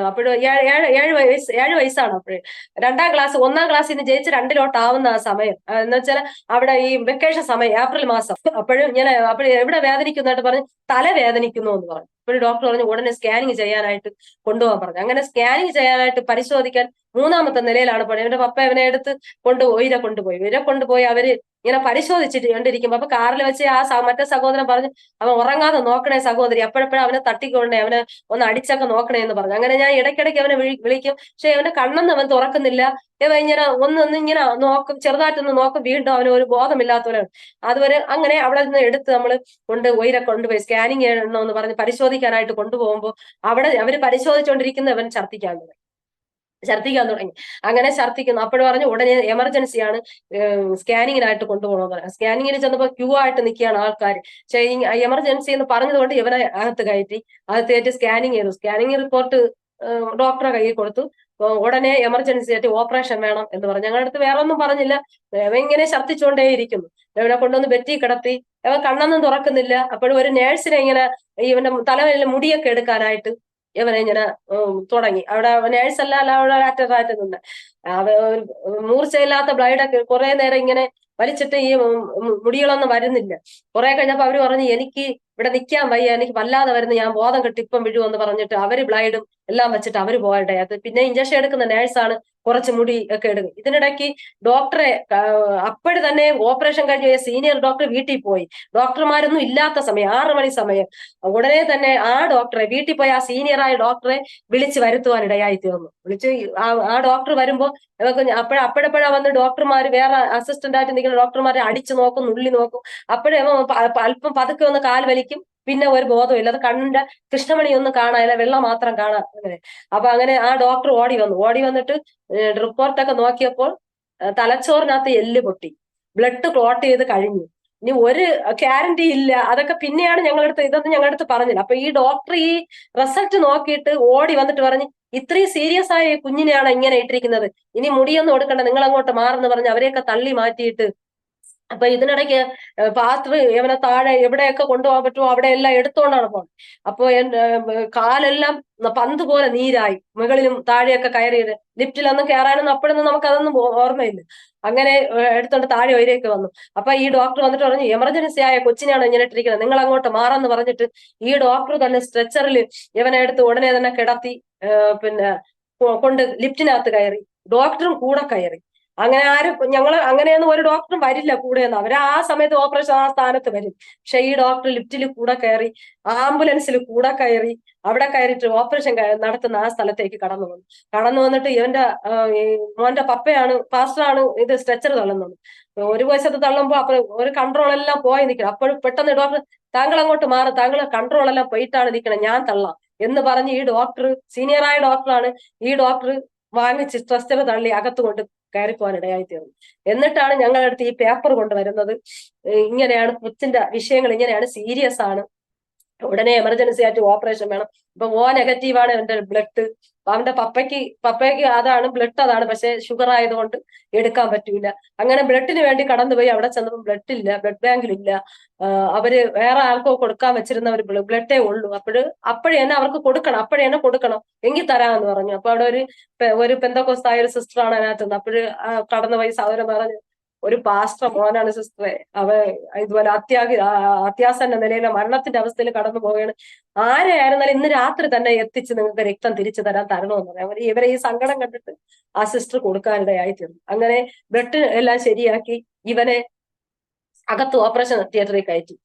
അപ്പോഴും 7 വയസ്സാണ്. അപ്പോഴേ 2ാം ക്ലാസ് 1ാം ക്ലാസ്സിൽ നിന്ന് ജയിച്ച് 2ലോട്ടാവുന്ന ആ സമയം എന്ന് വെച്ചാൽ അവിടെ ഈ വെക്കേഷൻ സമയം ഏപ്രിൽ മാസം. അപ്പോഴും എവിടെ വേദനിക്കുന്നതായിട്ട് പറഞ്ഞ് തല വേദനിക്കുന്നു എന്ന് പറഞ്ഞു. അപ്പോഴും ഡോക്ടർ പറഞ്ഞു ഉടനെ സ്കാനിങ് ചെയ്യാനായിട്ട് കൊണ്ടുപോകാൻ പറഞ്ഞു. അങ്ങനെ സ്കാനിങ് ചെയ്യാനായിട്ട് പരിശോധിക്കാൻ 3ാമത്തെ നിലയിലാണ് പോയത്. ഇവന്റെ പപ്പ ഇവനെ എടുത്ത് കൊണ്ടുപോയി അവര് ഇങ്ങനെ പരിശോധിച്ചിട്ട് കണ്ടിരിക്കുമ്പോ അപ്പൊ കാറിൽ വെച്ച് മറ്റേ സഹോദരൻ പറഞ്ഞു അവൻ ഉറങ്ങാതെ നോക്കണേ സഹോദരി, എപ്പോഴെപ്പോഴും അവനെ തട്ടിക്കൊണ്ടേ, അവനെ ഒന്ന് അടിച്ചൊക്കെ നോക്കണേ എന്ന് പറഞ്ഞു. അങ്ങനെ ഞാൻ ഇടയ്ക്കിടയ്ക്ക് അവനെ വിളിക്കും. പക്ഷെ അവന്റെ കണ്ണൊന്നും അവൻ തുറക്കുന്നില്ല. ഇങ്ങനെ ഇങ്ങനെ നോക്കും, ചെറുതായിട്ടൊന്ന് നോക്കും, വീണ്ടും അവന് ഒരു ബോധമില്ലാത്തവരാണ്. അതുവരെ അങ്ങനെ അവിടെ നിന്ന് എടുത്ത് നമ്മൾ കൊണ്ടുപോയി സ്കാനിങ് ചെയ്യണമെന്ന് പറഞ്ഞ് പരിശോധിക്കാനായിട്ട് കൊണ്ടുപോകുമ്പോൾ അവിടെ അവര് പരിശോധിച്ചുകൊണ്ടിരിക്കുന്ന അവൻ ഛർദ്ദിക്കാൻ തുടങ്ങി. അങ്ങനെ ഛർദ്ദിക്കുന്നു. അപ്പോഴും പറഞ്ഞു ഉടനെ എമർജൻസിയാണ്, സ്കാനിങ്ങിനായിട്ട് കൊണ്ടുപോകണമെന്ന് പറഞ്ഞു. സ്കാനിങ്ങിന് ചെന്നപ്പോൾ ക്യൂ ആയിട്ട് നിൽക്കുകയാണ് ആൾക്കാർ. പക്ഷേ ഈ എമർജൻസി എന്ന് പറഞ്ഞതുകൊണ്ട് ഇവനെ അകത്ത് കയറ്റി സ്കാനിങ് ചെയ്തു. സ്കാനിങ് റിപ്പോർട്ട് ഡോക്ടറെ കയ്യിൽ കൊടുത്തു. ഉടനെ എമർജൻസി ആയിട്ട് ഓപ്പറേഷൻ വേണം എന്ന് പറഞ്ഞു. ഞങ്ങളുടെ അടുത്ത് വേറെ ഒന്നും പറഞ്ഞില്ല. ഇവൻ ഇങ്ങനെ ഛർദ്ദിച്ചുകൊണ്ടേയിരിക്കുന്നു. ഇവനെ കൊണ്ടുവന്ന് ബെറ്റി കിടത്തി. ഇവൻ കണ്ണൊന്നും തുറക്കുന്നില്ല. അപ്പോഴും ഒരു നേഴ്സിനെ ഇങ്ങനെ ഇവന്റെ തലവേലിലെ മുടിയൊക്കെ എടുക്കാനായിട്ട് ഇവനെ ഇങ്ങനെ തുടങ്ങി. അവിടെ നേഴ്സല്ല, അവിടെ അറ്ററായിട്ട് നിന്ന് മൂർച്ചയില്ലാത്ത ബ്ലൈഡൊക്കെ കുറെ നേരം ഇങ്ങനെ വലിച്ചിട്ട് ഈ മുടികളൊന്നും വരുന്നില്ല. കുറെ കഴിഞ്ഞപ്പോ അവര് പറഞ്ഞു എനിക്ക് ഇവിടെ നിൽക്കാൻ വയ്യ, എനിക്ക് വല്ലാതെ വരുന്നു, ഞാൻ ബോധം കെട്ടി ഇപ്പം വീഴുമെന്ന് പറഞ്ഞിട്ട് അവര് ബ്ലൈഡും എല്ലാം വെച്ചിട്ട് അവര് പോകട്ടെ. അത് പിന്നെ ഇഞ്ചക്ഷൻ എടുക്കുന്ന നേഴ്സാണ് കുറച്ച് മുടി ഒക്കെ എടുക്കും. ഇതിനിടയ്ക്ക് ഡോക്ടറെ അപ്പോഴും തന്നെ ഓപ്പറേഷൻ കഴിഞ്ഞ സീനിയർ ഡോക്ടർ വീട്ടിൽ പോയി. ഡോക്ടർമാരൊന്നും ഇല്ലാത്ത സമയം 6 മണി സമയം ഉടനെ തന്നെ ആ ഡോക്ടറെ വീട്ടിൽ പോയി ആ സീനിയറായ ഡോക്ടറെ വിളിച്ച് വരുത്തുവാനിടയായി തീർന്നു. ആ ഡോക്ടർ വരുമ്പോ അപ്പോഴപ്പോഴാ വന്ന് ഡോക്ടർമാര് വേറെ അസിസ്റ്റന്റ് ആയിട്ട് നിൽക്കുന്ന ഡോക്ടർമാരെ അടിച്ചു നോക്കും, നുള്ളി നോക്കും. അപ്പോഴേ അല്പം പതുക്കെ ഒന്ന് കാൽ വലിക്കും, പിന്നെ ഒരു ബോധമില്ല. അത് കണ്ണിന്റെ കൃഷ്ണമണി ഒന്നും കാണാനില്ല, വെള്ളം മാത്രം കാണാം. അങ്ങനെ ആ ഡോക്ടർ ഓടി വന്നിട്ട് റിപ്പോർട്ടൊക്കെ നോക്കിയപ്പോൾ തലച്ചോറിനകത്ത് എല്ല് പൊട്ടി, ബ്ലഡ് ക്ലോട്ട് ചെയ്ത് കഴിഞ്ഞു. ഇനി ഒരു ഗ്യാരണ്ടി ഇല്ല. അതൊക്കെ പിന്നെയാണ് ഇതൊന്നും ഞങ്ങളടുത്ത് പറഞ്ഞില്ല. അപ്പൊ ഈ ഡോക്ടർ ഈ റിസൾട്ട് നോക്കിയിട്ട് ഓടി വന്നിട്ട് പറഞ്ഞ് ഇത്രയും സീരിയസ് ആയ കുഞ്ഞിനെയാണ് ഇങ്ങനെ ഇട്ടിരിക്കുന്നത്, ഇനി മുടിയൊന്നും കൊടുക്കണ്ട, നിങ്ങൾ അങ്ങോട്ട് മാറെന്ന് പറഞ്ഞ് അവരെയൊക്കെ തള്ളി മാറ്റിയിട്ട് അപ്പൊ ഇതിനിടയ്ക്ക് പാസ്റ്റർ ഇവനെ താഴെ എവിടെയൊക്കെ കൊണ്ടുപോകാൻ പറ്റുമോ അവിടെ എല്ലാം എടുത്തോണ്ടാണ് പോകുന്നത്. അപ്പൊ കാലെല്ലാം പന്ത് പോലെ നീരായി, മുകളിലും താഴെയൊക്കെ കയറിയത്. ലിഫ്റ്റിലൊന്നും കയറാനൊന്നും അപ്പോഴൊന്നും നമുക്കതൊന്നും ഓർമ്മയില്ല. അങ്ങനെ എടുത്തോണ്ട് താഴെ വരെയൊക്കെ വന്നു. അപ്പൊ ഈ ഡോക്ടർ വന്നിട്ട് പറഞ്ഞു എമർജൻസി ആയ കൊച്ചിനാണ് ഇങ്ങനെ ഇട്ടിരിക്കുന്നത്, നിങ്ങൾ അങ്ങോട്ട് മാറാന്ന് പറഞ്ഞിട്ട് ഈ ഡോക്ടർ തന്നെ സ്ട്രെച്ചറിൽ ഇവനെ എടുത്ത് ഉടനെ തന്നെ കിടത്തി പിന്നെ കൊണ്ട് ലിഫ്റ്റിനകത്ത് കയറി. ഡോക്ടറും കൂടെ കയറി. അങ്ങനെ അങ്ങനെയൊന്നും ഒരു ഡോക്ടറും വരില്ല കൂടെയൊന്നും. അവർ ആ സമയത്ത് ഓപ്പറേഷൻ ആ സ്ഥാനത്ത് വരും. പക്ഷെ ഈ ഡോക്ടർ ലിഫ്റ്റിൽ കൂടെ കയറി, ആംബുലൻസിൽ കൂടെ കയറി, അവിടെ കയറിയിട്ട് ഓപ്പറേഷൻ നടത്തുന്ന ആ സ്ഥലത്തേക്ക് കടന്നു വന്നിട്ട് മോന്റെ പപ്പയാണ്, പാസ്റ്ററാണ് ഇത് സ്ട്രെച്ചർ തള്ളുന്നത്. ഒരു വശത്ത് തള്ളുമ്പോ അപ്പൊ ഒരു കൺട്രോൾ എല്ലാം പോയി നിൽക്കണം. അപ്പോഴും പെട്ടെന്ന് ഡോക്ടർ താങ്കൾ അങ്ങോട്ട് മാറും, താങ്കൾ കൺട്രോൾ എല്ലാം പോയിട്ടാണ് നിൽക്കണം, ഞാൻ തള്ളാം എന്ന് പറഞ്ഞ് ഈ ഡോക്ടർ സീനിയറായ ഡോക്ടറാണ്. ഈ ഡോക്ടർ വാങ്ങിച്ച് സ്ട്രെച്ചർ തള്ളി അകത്ത് കൊണ്ട് കയറിപ്പോവാൻ ഇടയായി തീർന്നു. എന്നിട്ടാണ് ഞങ്ങളുടെ അടുത്ത് ഈ പേപ്പർ കൊണ്ടുവരുന്നത്. ഇങ്ങനെയാണ് കൊച്ചിന്റെ വിഷയങ്ങൾ, ഇങ്ങനെയാണ്, സീരിയസ് ആണ്, ഉടനെ എമർജൻസി ആയിട്ട് ഓപ്പറേഷൻ വേണം. ഇപ്പൊ നെഗറ്റീവാണ് എന്റെ ബ്ലഡ്. അവന്റെ പപ്പയ്ക്ക് അതാണ് ബ്ലഡ്, അതാണ്, പക്ഷെ ഷുഗർ ആയതുകൊണ്ട് എടുക്കാൻ പറ്റൂല. അങ്ങനെ ബ്ലഡിന് വേണ്ടി കടന്നുപോയി. അവിടെ ചെന്നപ്പോൾ ബ്ലഡ് ഇല്ല, ബ്ലഡ് ബാങ്കിലില്ല. അവര് വേറെ ആർക്കോ കൊടുക്കാൻ വെച്ചിരുന്ന ഒരു ബ്ലഡേ ഉള്ളൂ. അപ്പോഴേ തന്നെ അവർക്ക് കൊടുക്കണം, എങ്കിൽ തരാമെന്ന് പറഞ്ഞു. അപ്പൊ അവിടെ ഒരു പെന്തക്കോസ്തായ ഒരു സിസ്റ്ററാണ് അതിനകത്തുനിന്ന്. അപ്പോഴ് കടന്നുപോയി സഹോദരൻ പറഞ്ഞു ഒരു പാസ്റ്റർ മോനാണ് സിസ്റ്ററെ, ഇതുപോലെ അത്യാസന്ന നിലയിലെ മരണത്തിന്റെ അവസ്ഥയിൽ കടന്നു പോവുകയാണ്, ആരെയായിരുന്നാലും ഇന്ന് രാത്രി തന്നെ എത്തിച്ച് നിങ്ങൾക്ക് രക്തം തിരിച്ചു തരണമെന്ന് പറയാം. ഇവരെ ഈ സങ്കടം കണ്ടിട്ട് ആ സിസ്റ്റർ കൊടുക്കാനിടയായി തീർന്നു. അങ്ങനെ ബ്ലഡ് എല്ലാം ശരിയാക്കി ഇവനെ അകത്ത് ഓപ്പറേഷൻ തിയേറ്ററിൽ കയറ്റി.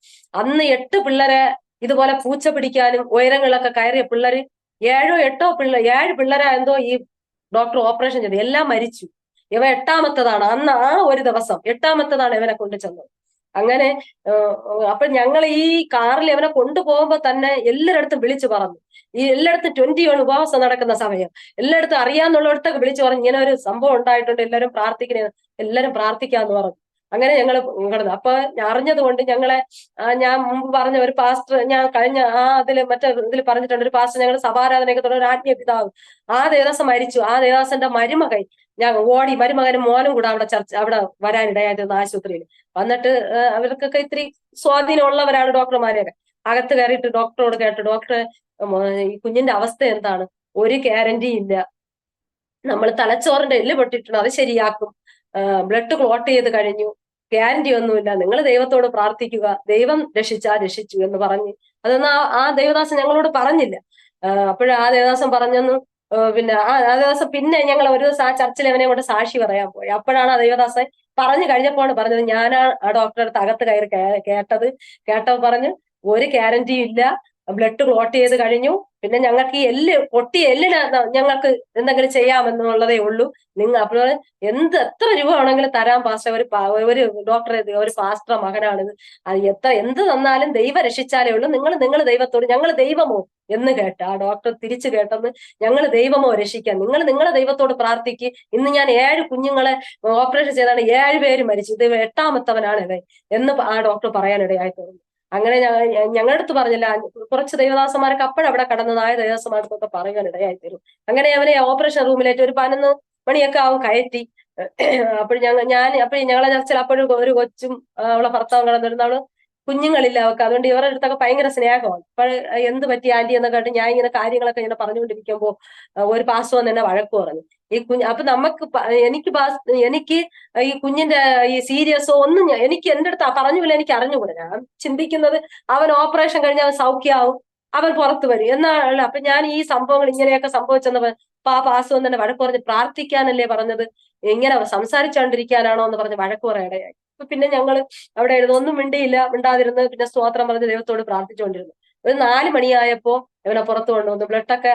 അന്ന് 8 പിള്ളേരെ ഇതുപോലെ പൂച്ച പിടിക്കാനും ഉയരങ്ങളൊക്കെ കയറിയ പിള്ളേര് 7 പിള്ളേരെ എന്തോ ഈ ഡോക്ടർ ഓപ്പറേഷൻ ചെയ്തു. എല്ലാം മരിച്ചു. ഇവ 8ാമത്തതാണ്. അന്ന് ആ ഒരു ദിവസം 8ാമത്തതാണ് ഇവനെ കൊണ്ടു ചെന്നത്. അങ്ങനെ അപ്പൊ ഞങ്ങൾ ഈ കാറിൽ ഇവനെ കൊണ്ടുപോകുമ്പോ തന്നെ എല്ലായിടത്തും വിളിച്ചു പറഞ്ഞു. ഈ എല്ലായിടത്തും 21 ഉപവാസം നടക്കുന്ന സമയം, എല്ലായിടത്തും അറിയാന്നുള്ളിടത്തൊക്കെ വിളിച്ചു പറഞ്ഞു ഇങ്ങനെ ഒരു സംഭവം ഉണ്ടായിട്ടുണ്ട്, എല്ലാവരും പ്രാർത്ഥിക്കാന്ന് പറഞ്ഞു. അങ്ങനെ ഞങ്ങൾ കിടന്നു. അപ്പൊ അറിഞ്ഞത് കൊണ്ട് ഞങ്ങളെ ഞാൻ മുമ്പ് പറഞ്ഞ ഒരു പാസ്റ്റർ, ഞാൻ കഴിഞ്ഞ അതില് മറ്റേ ഇതിൽ പറഞ്ഞിട്ടുണ്ട്, ഒരു പാസ്റ്റർ ഞങ്ങൾ സഭാരാധനയൊക്കെ തുടങ്ങി ഒരു ആത്മീയ പിതാവ് ആ ദേവദാസം മരിച്ചു. ആ ദേവദാസന്റെ മരുമകൻ ഞാൻ ഓടി, മരുമകനും മോനും കൂടെ അവിടെ അവിടെ വരാനിടയായിരുന്നു ആശുപത്രിയിൽ വന്നിട്ട്. അവർക്കൊക്കെ ഇത്തിരി സ്വാധീനമുള്ളവരാണ് ഡോക്ടർമാരെയൊക്കെ. അകത്ത് കയറിയിട്ട് ഡോക്ടറോട് കേട്ടു, ഡോക്ടറെ ഈ കുഞ്ഞിന്റെ അവസ്ഥ എന്താണ്? ഒരു ഗ്യാരണ്ടി ഇല്ല, നമ്മൾ തലച്ചോറിന്റെ എല്ല് പൊട്ടിയിട്ടുണ്ട്, അത് ശരിയാക്കും, ബ്ലഡ് ക്ലോട്ട് ചെയ്ത് കഴിഞ്ഞു, ഗ്യാരണ്ടി ഒന്നുമില്ല, നിങ്ങൾ ദൈവത്തോട് പ്രാർത്ഥിക്കുക, ദൈവം രക്ഷിച്ചാൽ രക്ഷിച്ചു എന്ന് പറഞ്ഞ്. അതൊന്നും ആ ദേവദാസൻ ഞങ്ങളോട് പറഞ്ഞില്ല. അപ്പോഴും ആ ദേവദാസൻ പറഞ്ഞെന്ന് പിന്നെ ആ ദേവദാസൻ പിന്നെ ഞങ്ങൾ ഒരു ദിവസം ആ ചർച്ചിൽ അവനെ കൊണ്ട് സാക്ഷി പറയാൻ പോയി. അപ്പോഴാണ് ആ ദേവദാസൻ പറഞ്ഞു കഴിഞ്ഞപ്പോഴാണ് പറഞ്ഞത്, ഞാനാ ആ ഡോക്ടറെ അടുത്ത് അകത്ത് കയറി കേട്ടത് പറഞ്ഞു ഒരു ഗ്യാരണ്ടിയും ഇല്ല, ബ്ലഡ് ക്ലോട്ട് ചെയ്ത് കഴിഞ്ഞു, പിന്നെ ഞങ്ങൾക്ക് ഈ പൊട്ടിയ എല്ലിന് ഞങ്ങൾക്ക് എന്തെങ്കിലും ചെയ്യാമെന്നുള്ളതേ ഉള്ളൂ. നിങ്ങൾ അപ്പോൾ എത്ര രൂപ വേണമെങ്കിലും തരാൻ പാസ്റ്റർ, ഒരു ഡോക്ടറെ, ഒരു പാസ്റ്റർ മകനാണിത്, അത് എന്ത് തന്നാലും ദൈവം രക്ഷിച്ചാലേ ഉള്ളൂ, നിങ്ങൾ ദൈവത്തോട്, ഞങ്ങൾ ദൈവമോ എന്ന് കേട്ട ആ ഡോക്ടർ തിരിച്ചു കേട്ടെന്ന്, ഞങ്ങൾ ദൈവമോ രക്ഷിക്കാൻ, നിങ്ങളെ ദൈവത്തോട് പ്രാർത്ഥിക്ക്. ഇന്ന് ഞാൻ 7 കുഞ്ഞുങ്ങളെ ഓപ്പറേഷൻ ചെയ്താണ്, 7 പേര് മരിച്ചു, ഇത് 8ാമത്തവനാണ് ഇവൻ എന്ന് ആ ഡോക്ടർ പറയാനിടയായി തീർന്നു. അങ്ങനെ ഞങ്ങളുടെ അടുത്ത് പറഞ്ഞില്ല, കുറച്ച് ദൈവദാസന്മാർക്ക് അപ്പോഴവിടെ കടന്നതായ ദൈവദാസന്മാർക്കൊക്കെ പറയാനിടയായി തരും. അങ്ങനെ അവനെ ഓപ്പറേഷൻ റൂമിലേക്ക് ഒരു 11 മണിയൊക്കെ ആവും കയറ്റി. അപ്പോൾ ഞങ്ങളെ ചർച്ചയിൽ അപ്പോഴും ഒരു കൊച്ചും അവളെ ഭർത്താവും കടന്നിരുന്ന, അവള് കുഞ്ഞുങ്ങളില്ല അവർക്ക്, അതുകൊണ്ട് ഇവരുടെ അടുത്തൊക്കെ ഭയങ്കര സ്നേഹമാണ്. അപ്പോൾ എന്ത് പറ്റി ആന്റി എന്നൊക്കെ കേട്ട് ഞാൻ ഇങ്ങനെ കാര്യങ്ങളൊക്കെ ഇങ്ങനെ പറഞ്ഞുകൊണ്ടിരിക്കുമ്പോൾ ഒരു പാസ്റ്റർ വന്ന് എന്നെ വഴക്ക് പറഞ്ഞു. ഈ അപ്പൊ എനിക്ക് ഈ കുഞ്ഞിന്റെ ഈ സീരിയസോ ഒന്നും എനിക്ക് എന്റെ അടുത്ത് പറഞ്ഞില്ല, എനിക്ക് അറിഞ്ഞുകൂടാ. ഞാൻ ചിന്തിക്കുന്നത് അവൻ ഓപ്പറേഷൻ കഴിഞ്ഞ് അവൻ സൗഖ്യമാവും, അവൻ പുറത്തു വരും എന്നാണ്. അപ്പൊ ഞാൻ ഈ സംഭവങ്ങൾ ഇങ്ങനെയൊക്കെ സംഭവിച്ചെന്ന് ആ പാസ്റ്റർ തന്നെ വഴക്ക് പറഞ്ഞ്, പ്രാർത്ഥിക്കാനല്ലേ പറഞ്ഞത്, ഇങ്ങനെ സംസാരിച്ചുകൊണ്ടിരിക്കാനാണോ എന്ന് പറഞ്ഞ് വഴക്ക് പറയാനിടയായി. അപ്പൊ പിന്നെ ഞങ്ങൾ അവിടെ ഒന്നും മിണ്ടാതിരുന്ന് പിന്നെ സ്തോത്രം പറഞ്ഞ് ദൈവത്തോട് പ്രാർത്ഥിച്ചുകൊണ്ടിരുന്നു. ഒരു 4 മണിയായപ്പോ ഇവനെ പുറത്തു കൊണ്ടുവന്നു. ബ്ലഡൊക്കെ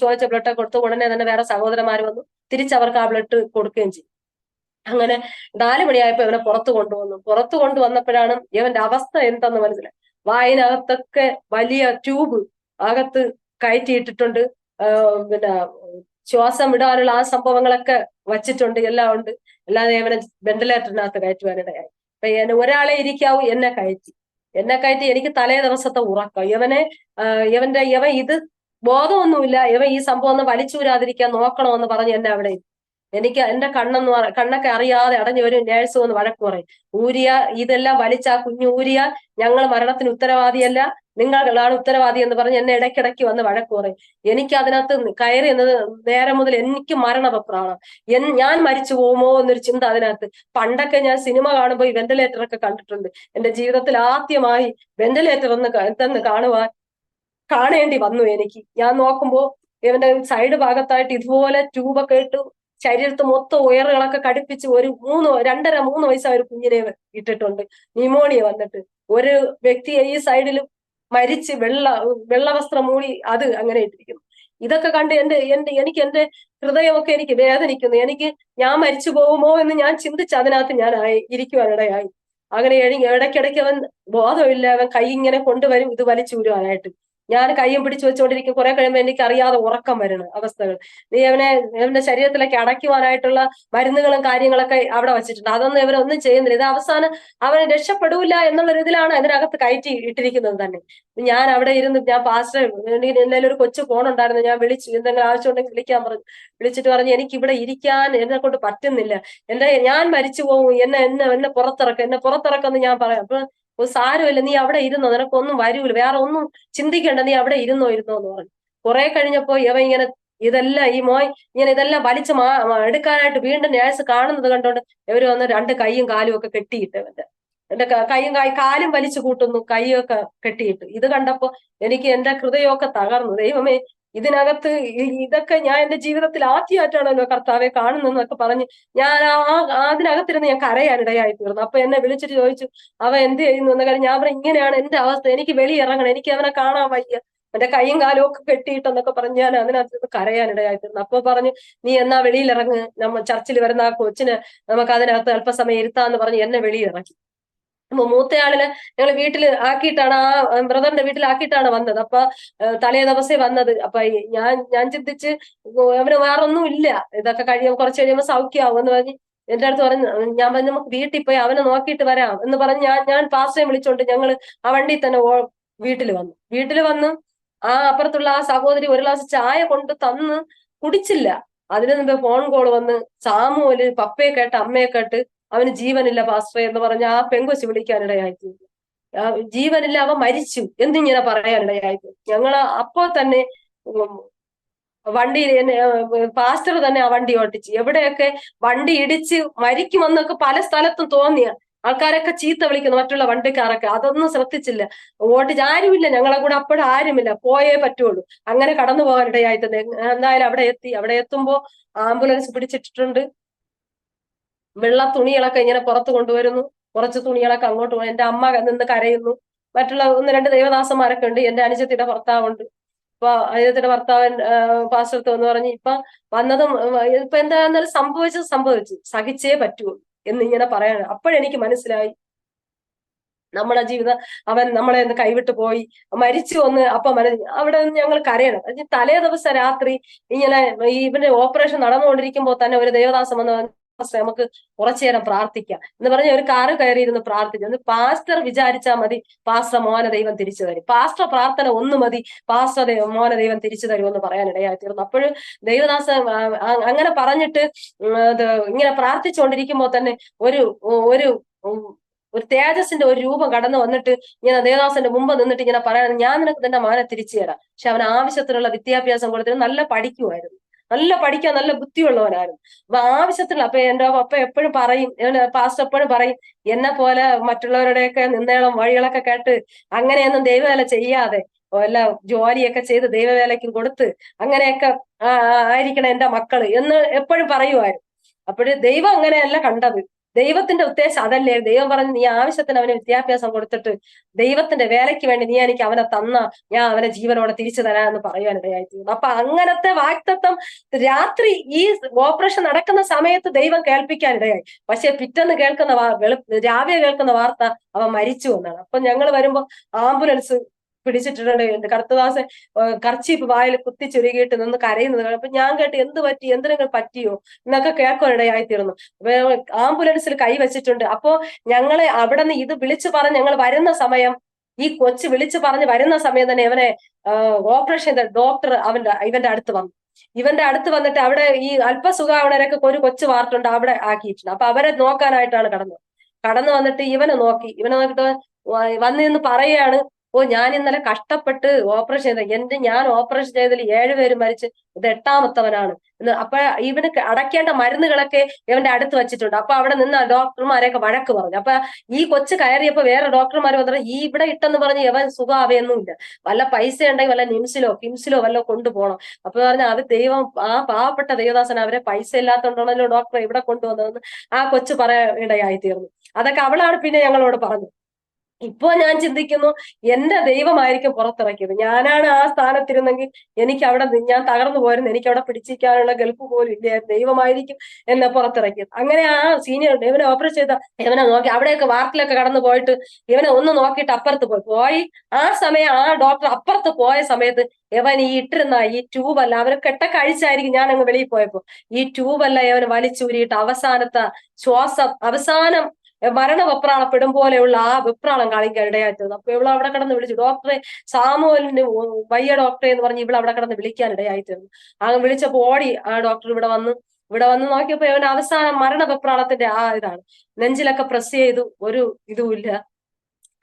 ചോദിച്ച ബ്ലഡൊക്കെ കൊടുത്തു. ഉടനെ തന്നെ വേറെ സഹോദരന്മാർ വന്നു, തിരിച്ചവർക്ക് ആ ബ്ലഡ് കൊടുക്കുകയും ചെയ്തു. അങ്ങനെ 4 മണിയായപ്പോ ഇവനെ പുറത്തു കൊണ്ടുവന്നപ്പോഴാണ് ഇവന്റെ അവസ്ഥ എന്തെന്ന് മനസ്സിലായി. വായിനകത്തൊക്കെ വലിയ ട്യൂബ് അകത്ത് കയറ്റിയിട്ടിട്ടുണ്ട്, പിന്നെ ശ്വാസം വിടാനുള്ള ആ സംഭവങ്ങളൊക്കെ വച്ചിട്ടുണ്ട്, എല്ലാം ഉണ്ട്. അല്ലാതെ ഇവനെ വെന്റിലേറ്ററിനകത്ത് കയറ്റുവാനിടയായി. അപ്പൊ ഒരാളെ ഇരിക്കാവൂ, എന്നെ കയറ്റി എനിക്ക് തലേ ദിവസത്തെ ഉറക്കം. ഇവൻ ഇത് ബോധമൊന്നുമില്ല, ഇവൻ ഈ സംഭവം ഒന്ന് വലിച്ചൂരാതിരിക്കാൻ നോക്കണമെന്ന് പറഞ്ഞ് എന്നെ അവിടെ എനിക്ക് എന്റെ കണ്ണൊക്കെ അറിയാതെ അടഞ്ഞു വരും. നേഴ്സ് വന്ന് വഴക്ക് പറയും, ഊരിയ ഇതെല്ലാം വലിച്ച ആ കുഞ്ഞു ഊരിയ ഞങ്ങൾ മരണത്തിന് ഉത്തരവാദിയല്ല, നിങ്ങളാണ് ഉത്തരവാദി എന്ന് പറഞ്ഞ് എന്നെ ഇടയ്ക്കിടയ്ക്ക് വന്ന് വഴക്ക് പറയും. എനിക്ക് അതിനകത്ത് കയറി എന്നത് നേരെ മുതൽ എനിക്ക് മരണവെപ്രാണം, ഞാൻ മരിച്ചു പോകുമോ എന്നൊരു ചിന്ത അതിനകത്ത്. പണ്ടൊക്കെ ഞാൻ സിനിമ കാണുമ്പോൾ ഈ വെന്റിലേറ്റർ ഒക്കെ കണ്ടിട്ടുണ്ട്. എന്റെ ജീവിതത്തിൽ ആദ്യമായി വെന്റിലേറ്റർ എന്തെന്ന് കാണേണ്ടി വന്നു എനിക്ക്. ഞാൻ നോക്കുമ്പോ ഇവന്റെ സൈഡ് ഭാഗത്തായിട്ട് ഇതുപോലെ ട്യൂബൊക്കെ ഇട്ട് ശരീരത്ത് മൊത്തം ഉയറുകളൊക്കെ കടുപ്പിച്ച് ഒരു 2.5-3 വയസ്സായ ഒരു കുഞ്ഞിനെ ഇട്ടിട്ടുണ്ട്. ന്യൂമോണിയ വന്നിട്ട് ഒരു വ്യക്തിയെ ഈ സൈഡിൽ മരിച്ച് വെള്ളവസ്ത്രം മൂടി അത് അങ്ങനെ ഇട്ടിരിക്കുന്നു. ഇതൊക്കെ കണ്ട് എനിക്ക് എന്റെ ഹൃദയമൊക്കെ എനിക്ക് വേദനിക്കുന്നു. ഞാൻ മരിച്ചു പോകുമോ എന്ന് ഞാൻ ചിന്തിച്ച് അതിനകത്ത് ഞാൻ ഇരിക്കുവാനിടയായി. അങ്ങനെ ഇടയ്ക്കിടയ്ക്ക് അവൻ ബോധമില്ല, അവൻ കൈ ഇങ്ങനെ കൊണ്ടുവരും ഇത് വലിച്ചൂരുവാനായിട്ട്. ഞാൻ കയ്യും പിടിച്ചു വെച്ചുകൊണ്ടിരിക്കും. കുറെ കഴിയുമ്പോൾ എനിക്ക് അറിയാതെ ഉറക്കം വരുന്ന അവസ്ഥകൾ. അവന്റെ ശരീരത്തിലേക്ക് അടയ്ക്കുവാനായിട്ടുള്ള മരുന്നുകളും കാര്യങ്ങളൊക്കെ അവിടെ വെച്ചിട്ടുണ്ട്. അതൊന്നും ഇവരൊന്നും ചെയ്യുന്നില്ല. ഇത് അവസാനം അവന് രക്ഷപ്പെടൂല എന്നുള്ള ഇതിലാണ് അതിനകത്ത് കയറ്റി ഇട്ടിരിക്കുന്നത് തന്നെ. ഞാൻ അവിടെ ഇരുന്ന് ഞാൻ പാസ്റ്റർ എന്തായാലും ഒരു കൊച്ചു ഫോണുണ്ടായിരുന്നു, ഞാൻ വിളിച്ചു, എന്തെങ്കിലും ആവശ്യമുണ്ടെങ്കിൽ വിളിക്കാൻ പറഞ്ഞു. വിളിച്ചിട്ട് പറഞ്ഞു, എനിക്ക് ഇവിടെ ഇരിക്കാൻ എന്നെ കൊണ്ട് പറ്റുന്നില്ല, ഞാൻ മരിച്ചു പോകും, എന്നെ പുറത്തിറക്കെന്ന് ഞാൻ പറയാം. അപ്പൊ സാരമില്ല, നീ അവിടെ ഇരുന്നോ, നിനക്കൊന്നും വരൂല, വേറെ ഒന്നും ചിന്തിക്കണ്ട, നീ അവിടെ ഇരുന്നോ എന്ന് പറഞ്ഞു. കുറെ കഴിഞ്ഞപ്പോ ഇങ്ങനെ ഇതെല്ലാം ഇതെല്ലാം വലിച്ചു എടുക്കാനായിട്ട് വീണ്ടും നേഴ്സ് കാണുന്നത് കണ്ടോണ്ട് ഇവര് വന്ന് 2 കൈയും കാലും ഒക്കെ കെട്ടിയിട്ട് എന്റെ കൈയും കാലും വലിച്ചു കൂട്ടുന്നു, കൈയൊക്കെ കെട്ടിയിട്ട്. ഇത് കണ്ടപ്പോ എനിക്ക് എന്റെ ഹൃദയമൊക്കെ തകർന്നു. ദൈവമേ, ഇതിനകത്ത് ഇതൊക്കെ ഞാൻ എന്റെ ജീവിതത്തിൽ ആദ്യമായിട്ടാണല്ലോ കർത്താവെ കാണുന്നതെന്നൊക്കെ പറഞ്ഞ് ഞാൻ അതിനകത്തിരുന്ന് ഞാൻ കരയാനിടയായി തീർന്നു. അപ്പൊ എന്നെ വിളിച്ചിട്ട് ചോദിച്ചു, അവൻ എന്ത് ചെയ്യുന്നു എന്ന കാര്യം. ഞാൻ പറഞ്ഞു, ഇങ്ങനെയാണ് എന്റെ അവസ്ഥ, എനിക്ക് വെളിയിറങ്ങണം, എനിക്ക് അവനെ കാണാൻ വയ്യ, എന്റെ കൈയും കാലും ഒക്കെ കെട്ടിയിട്ടെന്നൊക്കെ പറഞ്ഞ് ഞാൻ അതിനകത്ത് കരയാനിടയായി തീർന്നു. അപ്പൊ പറഞ്ഞു, നീ എന്നാ വെളിയിലിറങ്ങ്, നമ്മ ചർച്ചിൽ വരുന്ന ആ കൊച്ചിന് നമുക്ക് അതിനകത്ത് അല്പസമയം ഇരുത്താന്ന് പറഞ്ഞ് എന്നെ വെളിയിലിറക്കി. അപ്പൊ മൂത്തയാളിനെ ഞങ്ങൾ വീട്ടിൽ ആക്കിയിട്ടാണ്, ആ ബ്രദറിന്റെ വീട്ടിലാക്കിയിട്ടാണ് വന്നത്. അപ്പൊ തലേ ദിവസേ വന്നത്. അപ്പൊ ഞാൻ ചിന്തിച്ച് അവന് വേറൊന്നും ഇല്ല, ഇതൊക്കെ കുറച്ച് കഴിയുമ്പോൾ സൗഖ്യമാവും എന്ന് പറഞ്ഞ് എന്റെ അടുത്ത് പറഞ്ഞു, ഞാൻ പറഞ്ഞു നമുക്ക് വീട്ടിൽ പോയി അവനെ നോക്കിയിട്ട് വരാം എന്ന് പറഞ്ഞ് ഞാൻ പാസ്റ്ററെ വിളിച്ചോണ്ട് ഞങ്ങള് ആ വണ്ടിയിൽ തന്നെ വീട്ടിൽ വന്ന് ആ അപ്പുറത്തുള്ള ആ സഹോദരി ഒരു ഗ്ലാസ് ചായ കൊണ്ട് തന്ന് കുടിച്ചില്ല. അതിനു മുമ്പ് ഫോൺ കോൾ വന്ന് സാമുവല് പപ്പയെ കേട്ട് അമ്മയെ കേട്ട് അവന് ജീവനില്ല പാസ്റ്ററെ എന്ന് പറഞ്ഞ് ആ പെങ്കൊച്ച് വിളിക്കാനിടയായി. ജീവനില്ല, അവൻ മരിച്ചു എന്നിങ്ങനെ പറയാനിടയായി. ഞങ്ങൾ അപ്പോൾ തന്നെ വണ്ടി പാസ്റ്റർ തന്നെ ആ വണ്ടി ഓട്ടിച്ച് എവിടെയൊക്കെ വണ്ടി ഇടിച്ച് മരിക്കുമെന്നൊക്കെ പല സ്ഥലത്തും തോന്നിയ ആൾക്കാരൊക്കെ ചീത്ത വിളിക്കുന്നു, മറ്റുള്ള വണ്ടിക്കാരൊക്കെ. അതൊന്നും ശ്രദ്ധിച്ചില്ല, ഓട്ടിച്ച് ആരുമില്ല ഞങ്ങളെ കൂടെ, അപ്പോഴും ആരുമില്ല, പോയേ പറ്റുള്ളൂ. അങ്ങനെ കടന്നു പോകാനിടയായിട്ട് എന്തായാലും അവിടെ എത്തുമ്പോ ആംബുലൻസ് പിടിച്ചിട്ടിട്ടുണ്ട്. വെള്ള തുണികളൊക്കെ ഇങ്ങനെ പുറത്ത് കൊണ്ടുവരുന്നു, കുറച്ച് തുണികളൊക്കെ അങ്ങോട്ട് പോയി. എന്റെ അമ്മ നിന്ന് കരയുന്നു. മറ്റുള്ള 1-2 ദേവദാസന്മാരൊക്കെ ഉണ്ട്, എന്റെ അനുജത്തിയുടെ ഭർത്താവുണ്ട്. അപ്പൊ അനുജത്തിയുടെ ഭർത്താവൻ പാസ്റ്റർക്ക് എന്ന് പറഞ്ഞ് ഇപ്പൊ വന്നതും ഇപ്പൊ എന്താണെന്നാലും സംഭവിച്ചു സഹിച്ചേ പറ്റുള്ളൂ എന്നിങ്ങനെ പറയണം. അപ്പോഴെനിക്ക് മനസ്സിലായി നമ്മളെ ജീവിതം അവൻ നമ്മളെ ഒന്ന് കൈവിട്ട് പോയി, മരിച്ചു ഒന്ന്. അപ്പൊ അവിടെ നിന്ന് ഞങ്ങൾ കരയണം. തലേ ദിവസം രാത്രി ഇങ്ങനെ ഇവന്റെ ഓപ്പറേഷൻ നടന്നുകൊണ്ടിരിക്കുമ്പോൾ തന്നെ ഒരു ദേവദാസം വന്ന് നമുക്ക് കുറച്ചു നേരം പ്രാർത്ഥിക്കാം എന്ന് പറഞ്ഞ് ഒരു കാറ് കയറിയിരുന്ന് പ്രാർത്ഥിച്ചു. പാസ്റ്റർ വിചാരിച്ചാൽ മതി പാസ്റ്റർ മോനെ ദൈവം തിരിച്ചു തരും, പാസ്റ്റർ പ്രാർത്ഥന ഒന്ന് മതി പാസ്റ്റർ മോനെ ദൈവം തിരിച്ചു തരുമെന്ന് പറയാനിടയായി തീർന്നു. അപ്പോഴും ദേവദാസ അങ്ങനെ പറഞ്ഞിട്ട് ഇങ്ങനെ പ്രാർത്ഥിച്ചുകൊണ്ടിരിക്കുമ്പോൾ തന്നെ ഒരു ഒരു ഒരു തേജസ്സിന്റെ ഒരു രൂപം കടന്നു വന്നിട്ട് ഇങ്ങനെ ദേവദാസന്റെ മുമ്പ് നിന്നിട്ട് ഇങ്ങനെ പറയാൻ, ഞാൻ നിനക്ക് നിന്റെ മോനെ തിരിച്ചു തരാം. പക്ഷെ അവൻ ആവശ്യത്തിനുള്ള വിദ്യാഭ്യാസം കൊടുത്തിട്ട് നല്ല പഠിക്കുമായിരുന്നു, നല്ല പഠിക്കാൻ നല്ല ബുദ്ധിയുള്ളവനായിരുന്നു. അപ്പൊ ആവശ്യത്തിനുള്ള അപ്പൊ എന്റെ അപ്പ എപ്പോഴും പറയും, പാസ്റ്റർ എപ്പോഴും പറയും, എന്നെ പോലെ മറ്റുള്ളവരുടെയൊക്കെ നിന്നേളം വഴികളൊക്കെ കേട്ട് അങ്ങനെയൊന്നും ദൈവവേല ചെയ്യാതെ എല്ലാ ജോലിയൊക്കെ ചെയ്ത് ദൈവവേലയ്ക്കും കൊടുത്ത് അങ്ങനെയൊക്കെ ആയിരിക്കണം എന്റെ മക്കള് എന്ന് എപ്പോഴും പറയുമായിരുന്നു. അപ്പോഴ് ദൈവം അങ്ങനെയല്ല കണ്ടത്. ദൈവത്തിന്റെ ഉദ്ദേശം അതല്ലേ. ദൈവം പറഞ്ഞു, നീ ആവശ്യത്തിന് അവന് വിദ്യാഭ്യാസം കൊടുത്തിട്ട് ദൈവത്തിന്റെ വേലയ്ക്ക് വേണ്ടി നീ എനിക്ക് അവനെ തന്ന, ഞാൻ അവനെ ജീവനോടെ തിരിച്ചു തരാമെന്ന് പറയാനിടയായിത്തീർന്നു. അപ്പൊ അങ്ങനത്തെ വാക്തത്വം രാത്രി ഈ ഓപ്പറേഷൻ നടക്കുന്ന സമയത്ത് ദൈവം കേൾപ്പിക്കാനിടയായി. പക്ഷെ പിറ്റേന്ന് രാവിലെ കേൾക്കുന്ന വാർത്ത അവൻ മരിച്ചു എന്നാണ്. അപ്പൊ ഞങ്ങൾ വരുമ്പോ ആംബുലൻസ് പിടിച്ചിട്ടുണ്ട്. കർത്തദാസൻ കർച്ചീപ്പ് വായിൽ കുത്തി ചുരുകിയിട്ട് നിന്ന് കരയുന്നത്. അപ്പൊ ഞാൻ കേട്ട് എന്ത് പറ്റി, എന്തിനെങ്കിലും പറ്റിയോ എന്നൊക്കെ കേൾക്കാനിടയായിത്തീർന്നു. ആംബുലൻസിൽ കൈവച്ചിട്ടുണ്ട്. അപ്പോ ഞങ്ങളെ അവിടെ നിന്ന് ഇത് വിളിച്ചു പറഞ്ഞ് ഞങ്ങൾ വരുന്ന സമയം, ഈ കൊച്ച് വിളിച്ചു പറഞ്ഞ് വരുന്ന സമയം തന്നെ ഇവനെ ഓപ്പറേഷൻ ചെയ്ത ഡോക്ടർ ഇവന്റെ അടുത്ത് വന്നു. ഇവന്റെ അടുത്ത് വന്നിട്ട് അവിടെ ഈ അല്പസുഖാവണരൊക്കെ ഒരു കൊച്ചു വാർട്ടുണ്ട് അവിടെ ആക്കിയിട്ടുണ്ട്. അപ്പൊ അവരെ നോക്കാനായിട്ടാണ് കടന്നു വന്നിട്ട് ഇവനെ നോക്കിയിട്ട് വന്നിരുന്ന് പറയാണ്, ഞാൻ ഇന്നലെ കഷ്ടപ്പെട്ട് ഓപ്പറേഷൻ ചെയ്ത ഞാൻ ഓപ്പറേഷൻ ചെയ്തതിൽ 7 പേര് മരിച്ച് ഇത് 8ാമത്തവനാണ് എന്ന്. അപ്പൊ ഇവന് അടയ്ക്കേണ്ട മരുന്നുകളൊക്കെ ഇവന്റെ അടുത്ത് വെച്ചിട്ടുണ്ട്. അപ്പൊ അവിടെ നിന്ന് ഡോക്ടർമാരെയൊക്കെ വഴക്ക് പറഞ്ഞു. അപ്പൊ ഈ കൊച്ചു കയറിയപ്പോ വേറെ ഡോക്ടർമാർ വന്നിട്ട് ഇവിടെ ഇട്ടെന്ന് പറഞ്ഞ് ഇവൻ സുഖാവയൊന്നുമില്ല, വല്ല പൈസ ഉണ്ടെങ്കിൽ വല്ല കിംസിലോ വല്ല കൊണ്ടുപോകണം. അപ്പൊ പറഞ്ഞ അത് ദൈവം ആ പാവപ്പെട്ട ദൈവദാസൻ അവരെ പൈസ ഇല്ലാത്തതുകൊണ്ടാണല്ലോ ഡോക്ടറെ ഇവിടെ കൊണ്ടുവന്നതെന്ന് ആ കൊച്ചു പറയാനിടയായി തീർന്നു. അതൊക്കെ അവളാണ് പിന്നെ ഞങ്ങളോട് പറഞ്ഞത്. ഇപ്പോ ഞാൻ ചിന്തിക്കുന്നു, എന്റെ ദൈവമായിരിക്കും പുറത്തിറക്കിയത്. ഞാനാണ് ആ സ്ഥാനത്തിരുന്നെങ്കിൽ എനിക്ക് അവിടെ ഞാൻ തകർന്നു പോയിരുന്നു, എനിക്ക് അവിടെ പിടിച്ചിരിക്കാനുള്ള ഗൾഫ് പോലും ഇല്ല. ദൈവമായിരിക്കും എന്നെ പുറത്തിറക്കിയത്. അങ്ങനെ ആ സീനിയർ ഇവനെ ഓപ്പറേറ്റ് ചെയ്ത ഇവനെ നോക്കി അവിടെയൊക്കെ വാർക്കിലൊക്കെ കടന്നു പോയിട്ട് ഇവനെ ഒന്ന് നോക്കിയിട്ട് അപ്പുറത്ത് പോയി. ആ സമയം ആ ഡോക്ടർ അപ്പുറത്ത് പോയ സമയത്ത് ഇവൻ ഈ ഇട്ടിരുന്ന ഈ ട്യൂബല്ല, അവരെ കെട്ടൊക്കെ അഴിച്ചായിരിക്കും ഞാൻ അങ്ങ് വെളിയിൽ പോയപ്പോ, ഈ ട്യൂബല്ല ഇവന് വലിച്ചൂരിയിട്ട് അവസാനത്തെ അവസാനം മരണവെപ്രാളപ്പെടും പോലെയുള്ള ആ വെപ്രാളം കാണിക്കാൻ ഇടയായിത്തീർന്നു. അപ്പൊ ഇവൾ അവിടെ കിടന്ന് വിളിച്ചു, ഡോക്ടറെ സാമുവലിന് വയ്യ ഡോക്ടറെ എന്ന് പറഞ്ഞ് ഇവിടെ അവിടെ കിടന്ന് വിളിക്കാൻ ഇടയായിത്തീർന്നു. അങ്ങ് വിളിച്ചപ്പോ ഓടി ആ ഡോക്ടർ ഇവിടെ വന്ന് നോക്കിയപ്പോ ഇവൻ അവസാനം മരണവെപ്രാളത്തിന്റെ ഇതാണ്. നെഞ്ചിലൊക്കെ പ്രസ് ചെയ്തു, ഒരു ഇതുമില്ല.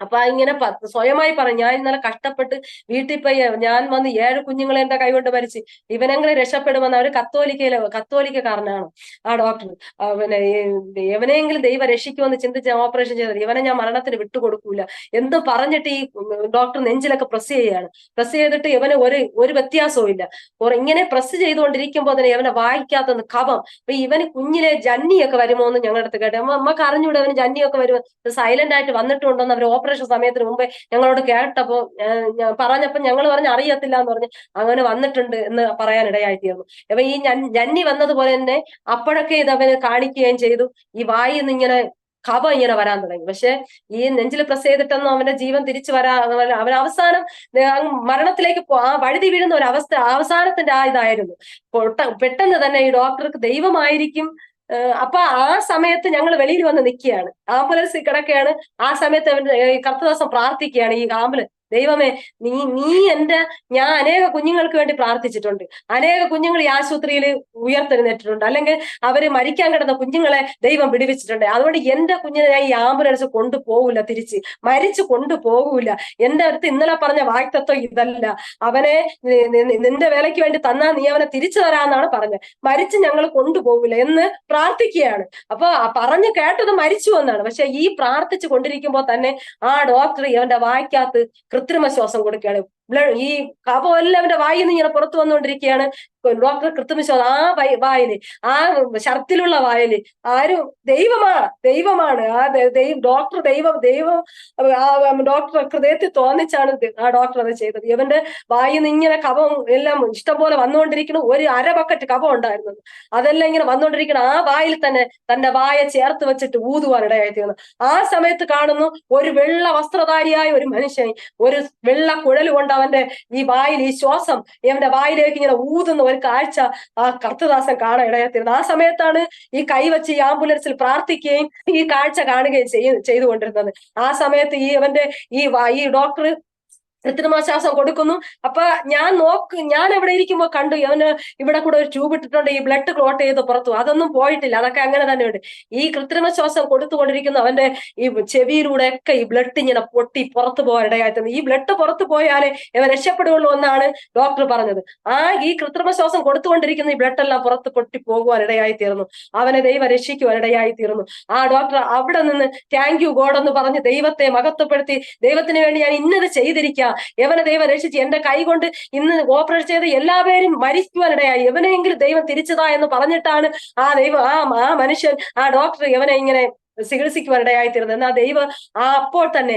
അപ്പൊ ഇങ്ങനെ സ്വയമായി പറഞ്ഞു, ഞാൻ ഇന്നലെ കഷ്ടപ്പെട്ട് വീട്ടിൽ പോയി ഞാൻ വന്ന് 7 കുഞ്ഞുങ്ങളെ എന്റെ കൈകൊണ്ട് മരിച്ച് ഇവനെങ്കിലും രക്ഷപ്പെടുമെന്ന്. അവര് കത്തോലിക്കക്കാരനാണ് ആ ഡോക്ടർ. പിന്നെ എവനെങ്കിലും ദൈവം രക്ഷിക്കുമെന്ന് ചിന്തിച്ച് ഓപ്പറേഷൻ ചെയ്തത്, ഇവനെ ഞാൻ മരണത്തിന് വിട്ടുകൊടുക്കൂല എന്ന് പറഞ്ഞിട്ട് ഈ ഡോക്ടർ നെഞ്ചിലൊക്കെ പ്രസ് ചെയ്തിട്ട് ഇവന് ഒരു വ്യത്യാസവും ഇല്ല. ഇങ്ങനെ പ്രസ് ചെയ്തുകൊണ്ടിരിക്കുമ്പോൾ തന്നെ ഇവനെ വായിക്കാത്ത കഫം. അപ്പൊ ഇവന് കുഞ്ഞിലെ ജന്നിയൊക്കെ വരുമോ എന്ന് ഞങ്ങളുടെ അടുത്ത് കേട്ടെ. നമുക്ക് അറിഞ്ഞൂടെ അവന് ജന്നിയൊക്കെ വരുമോ, സൈലന്റ് ആയിട്ട് വന്നിട്ടുണ്ടോന്ന് അവർ ഓപ്പറേഷൻ സമയത്തിന് മുമ്പേ ഞങ്ങളോട് കേട്ടപ്പോ പറഞ്ഞപ്പോ ഞങ്ങൾ പറഞ്ഞ് അറിയത്തില്ല എന്ന് പറഞ്ഞ് അങ്ങനെ വന്നിട്ടുണ്ട് എന്ന് പറയാനിടയായിത്തീർന്നു. അപ്പൊ ഈ ജന്നി വന്നതുപോലെ തന്നെ അപ്പോഴൊക്കെ ഇത് അവന് കാണിക്കുകയും ചെയ്തു. ഈ വായിൽ നിന്ന് ഇങ്ങനെ കഫം ഇങ്ങനെ വരാൻ തുടങ്ങി. പക്ഷെ ഈ നെഞ്ചിൽ പ്രസ് ചെയ്തിട്ടൊന്നും അവന്റെ ജീവൻ തിരിച്ചു അവൻ അവസാനം മരണത്തിലേക്ക് വഴുതി വീഴുന്ന ഒരു അവസ്ഥ അവസാനത്തിന്റെ ഇതായിരുന്നു. പെട്ടെന്ന് തന്നെ ഈ ഡോക്ടർക്ക് ദൈവമായിരിക്കും അപ്പൊ ആ സമയത്ത് ഞങ്ങൾ വെളിയിൽ വന്ന് നിൽക്കുകയാണ്, ആംബുലൻസിൽ കിടക്കുകയാണ്. ആ സമയത്ത് കർത്തദാസം പ്രാർത്ഥിക്കുകയാണ്, ഈ ആംബുലൻസ് ദൈവമേ, നീ ഞാൻ അനേക കുഞ്ഞുങ്ങൾക്ക് വേണ്ടി പ്രാർത്ഥിച്ചിട്ടുണ്ട്. അനേക കുഞ്ഞുങ്ങൾ ഈ ആശുപത്രിയിൽ ഉയർത്തെഴുന്നേറ്റിട്ടുണ്ട്, അല്ലെങ്കിൽ അവര് മരിക്കാൻ കിടന്ന കുഞ്ഞുങ്ങളെ ദൈവം വിടുവിച്ചിട്ടുണ്ട്. അതുകൊണ്ട് എന്റെ കുഞ്ഞിനെ ഞാൻ ഈ ആംബുലൻസ് കൊണ്ടുപോകില്ല, തിരിച്ച് മരിച്ചു കൊണ്ടുപോകൂല. എന്റെ അടുത്ത് ഇന്നലെ പറഞ്ഞ വാക്തത്വം ഇതല്ല. അവനെ നിന്റെ വേലയ്ക്ക് വേണ്ടി തന്നാൽ നീ അവനെ തിരിച്ചു തരാന്നാണ് പറഞ്ഞത്. മരിച്ച് ഞങ്ങൾ കൊണ്ടുപോകില്ല എന്ന് പ്രാർത്ഥിക്കുകയാണ്. അപ്പൊ പറഞ്ഞു കേട്ടത് മരിച്ചു എന്നാണ്. പക്ഷെ ഈ പ്രാർത്ഥിച്ചു കൊണ്ടിരിക്കുമ്പോൾ തന്നെ ആ ഡോക്ടർ അവന്റെ വായ്ക്കകത്ത് കൃത്രിമ ശ്വാസം കൊടുക്കുകയാണ്. ഈ കഫം എല്ലാം അവന്റെ വായിൽ നിന്ന് ഇങ്ങനെ പുറത്തു വന്നുകൊണ്ടിരിക്കുകയാണ്. ഡോക്ടർ കൃത്രിമ ശ്വാസം ആ വായില്, ആ ശർത്തിലുള്ള വായില് ആരും ദൈവമാണ് ആ ഡോക്ടർ ദൈവം ഡോക്ടർ ഹൃദയത്തിൽ തോന്നിച്ചാണ് ആ ഡോക്ടർ അത് ചെയ്തത്. ഇവന്റെ വായിൽ നിന്ന് ഇങ്ങനെ കഫം എല്ലാം ഇഷ്ടംപോലെ വന്നുകൊണ്ടിരിക്കണം. ഒരു അര ബക്കറ്റ് കഫം ഉണ്ടായിരുന്നത്, അതെല്ലാം ഇങ്ങനെ വന്നുകൊണ്ടിരിക്കണം. ആ വായിൽ തന്നെ തന്റെ വായ ചേർത്ത് വെച്ചിട്ട് ഊതുവാൻ ഇടയായിത്തീർന്നു. ആ സമയത്ത് കാണുന്നു ഒരു വെള്ള വസ്ത്രധാരിയായ ഒരു മനുഷ്യൻ ഒരു വെള്ള കുഴൽ കൊണ്ട് അവന്റെ ഈ വായിൽ ഈ ശ്വാസം ഇവന്റെ വായിലേക്ക് ഇങ്ങനെ ഊതുന്ന ഒരു കാഴ്ച ആ കർത്തദാസൻ കാണാൻ ഇടയായിത്തീർന്നു. ആ സമയത്താണ് ഈ കൈവച്ച് ഈ ആംബുലൻസിൽ പ്രാർത്ഥിക്കുകയും ഈ കാഴ്ച കാണുകയും ചെയ്തുകൊണ്ടിരുന്നത്. ആ സമയത്ത് ഈ ഡോക്ടർ കൃത്രിമശ്വാസം കൊടുക്കുന്നു. അപ്പൊ ഞാൻ എവിടെ ഇരിക്കുമ്പോ കണ്ടു ഇവിടെ കൂടെ ഒരു ട്യൂബ് ഇട്ടിട്ടുണ്ട്, ഈ ബ്ലഡ് ക്ലോട്ട് ചെയ്ത് പുറത്തു. അതൊന്നും പോയിട്ടില്ല, അതൊക്കെ അങ്ങനെ തന്നെ ഉണ്ട്. ഈ കൃത്രിമ ശ്വാസം കൊടുത്തുകൊണ്ടിരിക്കുന്ന അവന്റെ ഈ ചെവിയിലൂടെ ഒക്കെ ഈ ബ്ലഡ് ഇങ്ങനെ പൊട്ടി പുറത്തു പോകാൻ ഇടയായിത്തീർന്നു. ഈ ബ്ലഡ് പുറത്തു പോയാലേ ഇവ രക്ഷപ്പെടുകയുള്ളൂ എന്നാണ് ഡോക്ടർ പറഞ്ഞത്. ഈ കൃത്രിമ ശ്വാസം കൊടുത്തുകൊണ്ടിരിക്കുന്ന ഈ ബ്ലഡ് എല്ലാം പുറത്ത് പൊട്ടി പോകുവാൻ ഇടയായിത്തീർന്നു. അവനെ ദൈവം രക്ഷിക്കുവാൻ ഇടയായിത്തീർന്നു. ആ ഡോക്ടർ അവിടെ നിന്ന് താങ്ക് യു ഗോഡ് എന്ന് പറഞ്ഞ് ദൈവത്തെ മഹത്വപ്പെടുത്തി, ദൈവത്തിന് വേണ്ടി ഞാൻ ഇന്നത് ചെയ്തിരിക്കാം, യവനെ ദൈവം രക്ഷിച്ച് എന്റെ കൈ കൊണ്ട് ഇന്ന് ഓപ്പറേഷൻ ചെയ്ത് എല്ലാവരും മരിക്കുവാനിടയായി, എവനെയെങ്കിലും ദൈവം തിരിച്ചതാ എന്ന് പറഞ്ഞിട്ടാണ് ആ മനുഷ്യൻ ആ ഡോക്ടർ ഇവനെ ഇങ്ങനെ ചികിത്സിക്കുവാനിടയായിത്തീർന്നു. എന്നാൽ അപ്പോൾ തന്നെ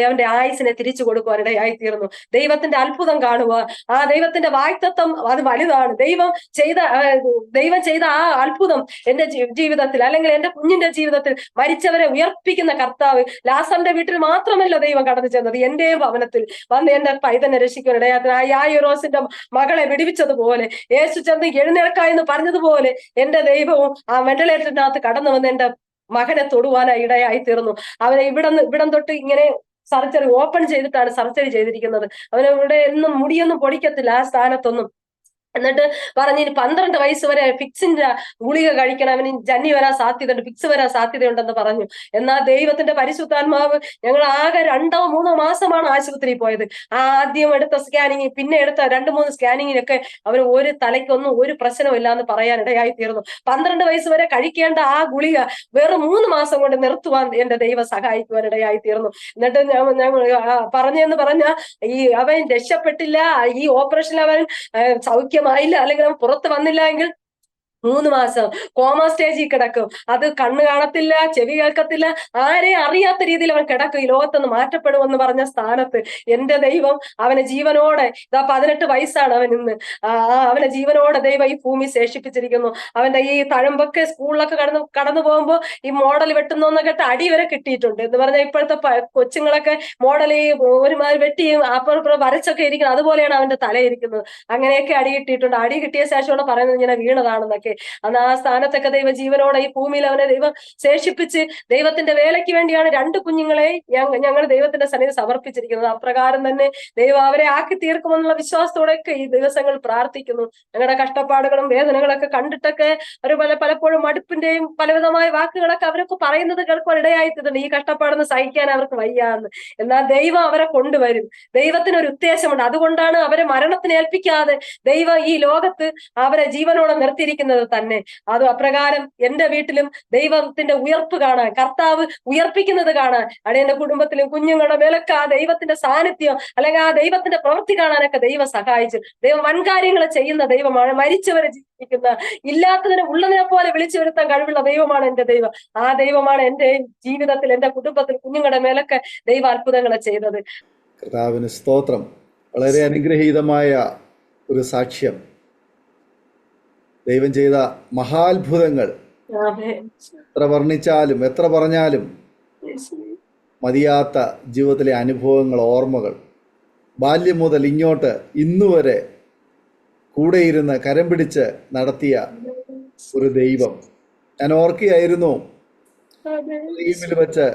അവന്റെ ആയുസിനെ തിരിച്ചു കൊടുക്കുവാനിടയായിത്തീർന്നു. ദൈവത്തിന്റെ അത്ഭുതം കാണുക, ആ ദൈവത്തിന്റെ വാഗ്ദത്തം അത് വലുതാണ്. ദൈവം ചെയ്ത ആ അത്ഭുതം എന്റെ ജീവിതത്തിൽ, അല്ലെങ്കിൽ എന്റെ കുഞ്ഞിന്റെ ജീവിതത്തിൽ മരിച്ചവരെ ഉയർപ്പിക്കുന്ന കർത്താവ് ലാസറിന്റെ വീട്ടിൽ മാത്രമല്ല ദൈവം കടന്നു ചെന്നത്, എന്റെയും ഭവനത്തിൽ വന്ന് എന്റെ പൈതനെ രക്ഷിക്കുവാനിടയായി. ആ യായിറോസിന്റെ മകളെ വിടുവിച്ചതുപോലെ, യേശു ചെന്ന് എഴുന്നേൽക്ക എന്ന് പറഞ്ഞതുപോലെ എന്റെ ദൈവവും ആ വെന്റിലേറ്ററിനകത്ത് കടന്നു വന്ന് എന്റെ മകനെ തൊടുവാനായി ഇടയായി തീർന്നു. അവനെ ഇവിടം തൊട്ട് ഇങ്ങനെ സർജറി ഓപ്പൺ ചെയ്തിട്ടാണ് സർജറി ചെയ്തിരിക്കുന്നത്. ഇവിടെ ഒന്നും മുടിയൊന്നും പൊടിക്കത്തില്ല ആ സ്ഥാനത്തൊന്നും. എന്നിട്ട് പറഞ്ഞ് ഇനി 12 വയസ്സ് വരെ ഫിക്സിന്റെ ഗുളിക കഴിക്കണം, അവന് ജന്നി വരാൻ സാധ്യതയുണ്ട്, ഫിക്സ് വരാൻ സാധ്യതയുണ്ടെന്ന് പറഞ്ഞു. എന്നാൽ ദൈവത്തിന്റെ പരിശുദ്ധാത്മാവ്, ഞങ്ങൾ ആകെ 2-3 മാസമാണ് ആശുപത്രിയിൽ പോയത്. ആദ്യം എടുത്ത സ്കാനിങ്, പിന്നെ എടുത്ത 2-3 സ്കാനിങ്ങിനൊക്കെ അവർ ഒരു തലയ്ക്കൊന്നും ഒരു പ്രശ്നമില്ല എന്ന് പറയാൻ ഇടയായി തീർന്നു. 12 വയസ്സ് വരെ കഴിക്കേണ്ട ആ ഗുളിക വെറും 3 മാസം കൊണ്ട് നിർത്തുവാൻ എന്റെ ദൈവം സഹായിക്കുവാൻ ഇടയായി തീർന്നു. എന്നിട്ട് പറഞ്ഞെന്ന് പറഞ്ഞ അവൻ രക്ഷപ്പെട്ടില്ല, ഈ ഓപ്പറേഷനിൽ അവൻ സൗഖ്യമായില്ല, അല്ലെങ്കിൽ അവൻ പുറത്ത് വന്നില്ല എങ്കിൽ 3 മാസം കോമ സ്റ്റേജിൽ കിടക്കും. അത് കണ്ണ് കാണത്തില്ല, ചെവി കേൾക്കത്തില്ല, ആരെയും അറിയാത്ത രീതിയിൽ അവൻ കിടക്കും. ഈ ലോകത്തുനിന്ന് മാറ്റപ്പെടുമെന്ന് പറഞ്ഞ സ്ഥാനത്ത് എന്റെ ദൈവം അവനെ ജീവനോടെ, 18 വയസ്സാണ് അവൻ ഇന്ന്, അവനെ ജീവനോടെ ദൈവം ഈ ഭൂമി ശേഷിപ്പിച്ചിരിക്കുന്നു. അവന്റെ ഈ തഴമ്പൊക്കെ സ്കൂളിലൊക്കെ കടന്നു പോകുമ്പോ ഈ മോഡൽ വെട്ടുന്നൊക്കെ കേട്ട് അടി വരെ കിട്ടിയിട്ടുണ്ട്. എന്ന് പറഞ്ഞാൽ ഇപ്പോഴത്തെ കൊച്ചുങ്ങളൊക്കെ മോഡൽ ഒരുമാതിരി വെട്ടിയും അപ്പുറം വരച്ചൊക്കെ ഇരിക്കുന്നത്, അതുപോലെയാണ് അവന്റെ തലയിരിക്കുന്നത്. അങ്ങനെയൊക്കെ അടി കിട്ടിയിട്ടുണ്ട്. അടി കിട്ടിയ ശേഷമാണ് പറയുന്നത് ഇങ്ങനെ വീണതാണെന്നൊക്കെ. അന്ന് ആ സ്ഥാനത്തൊക്കെ ദൈവ ജീവനോടെ ഈ ഭൂമിയിൽ അവനെ ദൈവം ശേഷിപ്പിച്ച് ദൈവത്തിന്റെ വേലയ്ക്ക് വേണ്ടിയാണ് 2 കുഞ്ഞുങ്ങളെ ഞങ്ങൾ ദൈവത്തിന്റെ സന്നിധി സമർപ്പിച്ചിരിക്കുന്നത്. അപ്രകാരം തന്നെ ദൈവം അവരെ ആക്കി തീർക്കുമെന്നുള്ള വിശ്വാസത്തോടെയൊക്കെ ഈ ദിവസങ്ങൾ പ്രാർത്ഥിക്കുന്നു. ഞങ്ങളുടെ കഷ്ടപ്പാടുകളും വേദനകളൊക്കെ കണ്ടിട്ടൊക്കെ ഒരു പലപ്പോഴും മടുപ്പിന്റെയും പലവിധമായ വാക്കുകളൊക്കെ അവരൊക്കെ പറയുന്നത് കേൾക്കുവാൻ ഇടയായിട്ടുണ്ട്. ഈ കഷ്ടപ്പാടൊന്ന് സഹിക്കാൻ അവർക്ക് വയ്യാന്ന്. എന്നാൽ ദൈവം അവരെ കൊണ്ടുവരും. ദൈവത്തിനൊരു ഉദ്ദേശമുണ്ട്. അതുകൊണ്ടാണ് അവരെ മരണത്തിന് ഏൽപ്പിക്കാതെ ദൈവം ഈ ലോകത്ത് അവരെ ജീവനോടെ നിർത്തിയിരിക്കുന്നത് തന്നെ. അത് അപ്രകാരം എന്റെ വീട്ടിലും ദൈവത്തിന്റെ ഉയർപ്പ് കാണാൻ, കർത്താവ് ഉയർപ്പിക്കുന്നത് കാണാൻ, അടിയന്റെ കുടുംബത്തിലും കുഞ്ഞുങ്ങളുടെ മേലൊക്കെ ആ ദൈവത്തിന്റെ സാന്നിധ്യം, അല്ലെങ്കിൽ ആ ദൈവത്തിന്റെ പ്രവൃത്തി കാണാനൊക്കെ ദൈവം സഹായിച്ചു. ദൈവം വൻകാര്യങ്ങൾ ചെയ്യുന്ന ദൈവമാണ്. മരിച്ചവരെ ജീവിക്കുന്ന, ഇല്ലാത്തതിനെ ഉള്ളതിനെ പോലെ വിളിച്ചു വരുത്താൻ കഴിവുള്ള ദൈവമാണ് എന്റെ ദൈവം. ആ ദൈവമാണ് എന്റെ ജീവിതത്തിൽ, എന്റെ കുടുംബത്തിൽ, കുഞ്ഞുങ്ങളുടെ മേലൊക്കെ ദൈവ അത്ഭുതങ്ങളെ ചെയ്തത്. കർത്താവിന് സ്തോത്രം. വളരെ അനുഗ്രഹീതമായ ഒരു സാക്ഷ്യം. ദൈവം ചെയ്ത മഹാത്ഭുതങ്ങൾ എത്ര വർണ്ണിച്ചാലും എത്ര പറഞ്ഞാലും മതിയാത്ത ജീവിതത്തിലെ അനുഭവങ്ങൾ, ഓർമ്മകൾ, ബാല്യം മുതൽ ഇങ്ങോട്ട് ഇന്നുവരെ കൂടെയിരുന്ന് കരം പിടിച്ച് നടത്തിയ ഒരു ദൈവം. ഞാൻ ഓർക്കുകയായിരുന്നു, ഈമിൽ വെച്ച്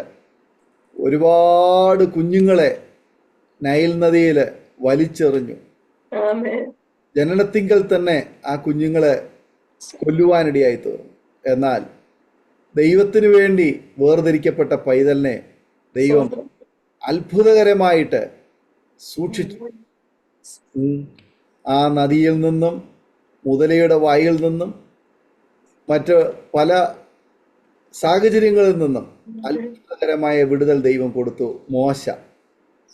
ഒരുപാട് കുഞ്ഞുങ്ങളെ നൈൽ നദിയിൽ വലിച്ചെറിഞ്ഞു. ജനനത്തിങ്കൽ തന്നെ ആ കുഞ്ഞുങ്ങളെ കൊല്ലുവാനിടയായി തീർന്നു. എന്നാൽ ദൈവത്തിനു വേണ്ടി വേർതിരിക്കപ്പെട്ട പൈതലിനെ ദൈവം അത്ഭുതകരമായിട്ട് സൂക്ഷിച്ചു. ആ നദിയിൽ നിന്നും, മുതലയുടെ വായിൽ നിന്നും, മറ്റ് പല സാഹചര്യങ്ങളിൽ നിന്നും അത്ഭുതകരമായ വിടുതൽ ദൈവം കൊടുത്തു. മോശ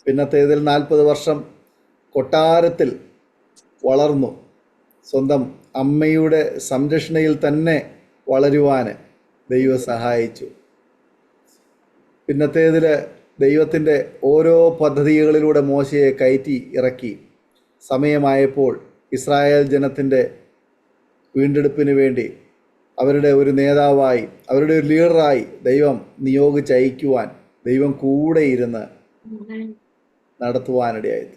പിന്നത്തേതിൽ 40 വർഷം കൊട്ടാരത്തിൽ വളർന്നു. സ്വന്തം അമ്മയുടെ സംരക്ഷണയിൽ തന്നെ വളരുവാൻ ദൈവം സഹായിച്ചു. പിന്നത്തേതിൽ ദൈവത്തിൻ്റെ ഓരോ പദ്ധതികളിലൂടെ മോശയെ കയറ്റി ഇറക്കി. സമയമായപ്പോൾ ഇസ്രായേൽ ജനത്തിൻ്റെ വീണ്ടെടുപ്പിന് വേണ്ടി അവരുടെ ഒരു നേതാവായി, അവരുടെ ഒരു ലീഡറായി ദൈവം നിയോഗിച്ചയക്കുവാൻ ദൈവം കൂടെ ഇരുന്ന് നടത്തുവാനിടയായി.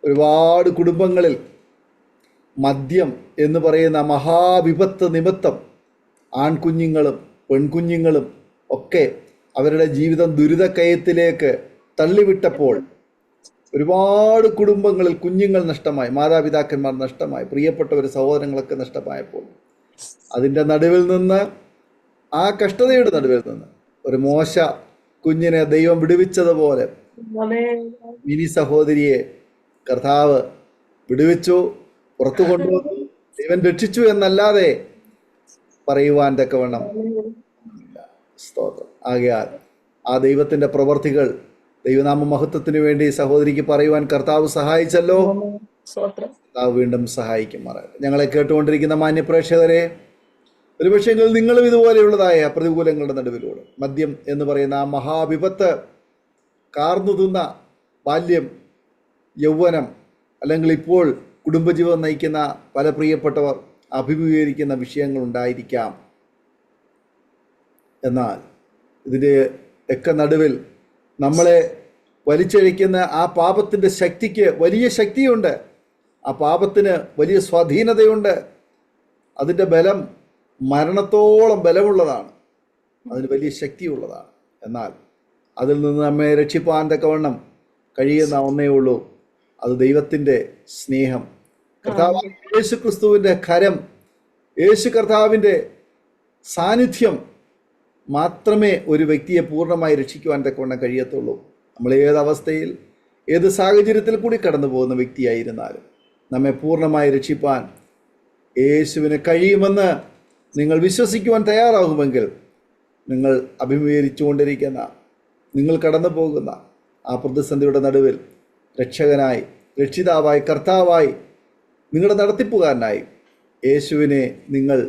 ഒരുപാട് കുടുംബങ്ങളിൽ മദ്യം എന്ന് പറയുന്ന മഹാവിപത്ത് നിമിത്തം ആൺകുഞ്ഞുങ്ങളും പെൺകുഞ്ഞുങ്ങളും ഒക്കെ അവരുടെ ജീവിതം ദുരിതക്കയത്തിലേക്ക് തള്ളിവിട്ടപ്പോൾ ഒരുപാട് കുടുംബങ്ങളിൽ കുഞ്ഞുങ്ങൾ നഷ്ടമായി, മാതാപിതാക്കന്മാർ നഷ്ടമായി, പ്രിയപ്പെട്ടവർ സഹോദരങ്ങളൊക്കെ നഷ്ടമായപ്പോൾ അതിൻ്റെ നടുവിൽ നിന്ന്, ആ കഷ്ടതയുടെ നടുവിൽ നിന്ന് ഒരു മോശ കുഞ്ഞിനെ ദൈവം വിടുവിച്ചതുപോലെ മിനി സഹോദരിയെ കർത്താവ് വിടുവിച്ചു, പുറത്തു കൊണ്ടുവന്നു, ദൈവം രക്ഷിച്ചു എന്നല്ലാതെ പറയുവാൻ തക്കവണ്ണം സ്തോത്രം. ആകയാൽ ആ ദൈവത്തിൻ്റെ പ്രവർത്തികൾ ദൈവനാമ മഹത്വത്തിന് വേണ്ടി സഹോദരിക്ക് പറയുവാൻ കർത്താവ് സഹായിച്ചല്ലോ. കർത്താവ് വീണ്ടും സഹായിക്കുമാറാകട്ടെ. ഞങ്ങളെ കേട്ടുകൊണ്ടിരിക്കുന്ന മാന്യപ്രേക്ഷകരെ, ഒരുപക്ഷെ നിങ്ങളും ഇതുപോലെയുള്ളതായ പ്രതികൂലങ്ങളുടെ നടുവിലൂടെ മദ്യം എന്ന് പറയുന്ന ആ മഹാവിപത്ത് കാർന്നു തിന്ന ബാല്യം, യൗവനം, അല്ലെങ്കിൽ ഇപ്പോൾ കുടുംബജീവിതം നയിക്കുന്ന പല പ്രിയപ്പെട്ടവർ അഭിമുഖീകരിക്കുന്ന വിഷയങ്ങളുണ്ടായിരിക്കാം. എന്നാൽ ഇതിൻ്റെ ഒക്കെ നടുവിൽ നമ്മളെ വലിച്ചഴിക്കുന്ന ആ പാപത്തിൻ്റെ ശക്തിക്ക് വലിയ ശക്തിയുണ്ട്. ആ പാപത്തിന് വലിയ സ്വാധീനതയുണ്ട്. അതിൻ്റെ ബലം മരണത്തോളം ബലമുള്ളതാണ്. അതിന് വലിയ ശക്തിയുള്ളതാണ്. എന്നാൽ അതിൽ നിന്ന് നമ്മെ രക്ഷിപ്പാൻ തക്കവണ്ണം കഴിയുന്ന ഒന്നേ ഉള്ളൂ, അത് ദൈവത്തിൻ്റെ സ്നേഹം. കർത്താവ് യേശു ക്രിസ്തുവിൻ്റെ കരം, യേശു കർത്താവിൻ്റെ സാന്നിധ്യം മാത്രമേ ഒരു വ്യക്തിയെ പൂർണ്ണമായി രക്ഷിക്കുവാൻ തക്കവണ്ണം കഴിയത്തുള്ളൂ. നമ്മൾ ഏതവസ്ഥയിൽ, ഏത് സാഹചര്യത്തിൽ കൂടി കടന്നു പോകുന്ന വ്യക്തിയായിരുന്നാലും നമ്മെ പൂർണ്ണമായി രക്ഷിപ്പാൻ യേശുവിന് കഴിയുമെന്ന് നിങ്ങൾ വിശ്വസിക്കുവാൻ തയ്യാറാകുമെങ്കിൽ, നിങ്ങൾ അഭിമുഖീകരിച്ചുകൊണ്ടിരിക്കുന്ന, നിങ്ങൾ കടന്നു പോകുന്ന ആ പ്രതിസന്ധിയുടെ നടുവിൽ രക്ഷകനായി, രക്ഷിതാവായി, കർത്താവായി, നിങ്ങളുടെ നടത്തിപ്പുകാരനായി യേശുവിനെ നിങ്ങൾ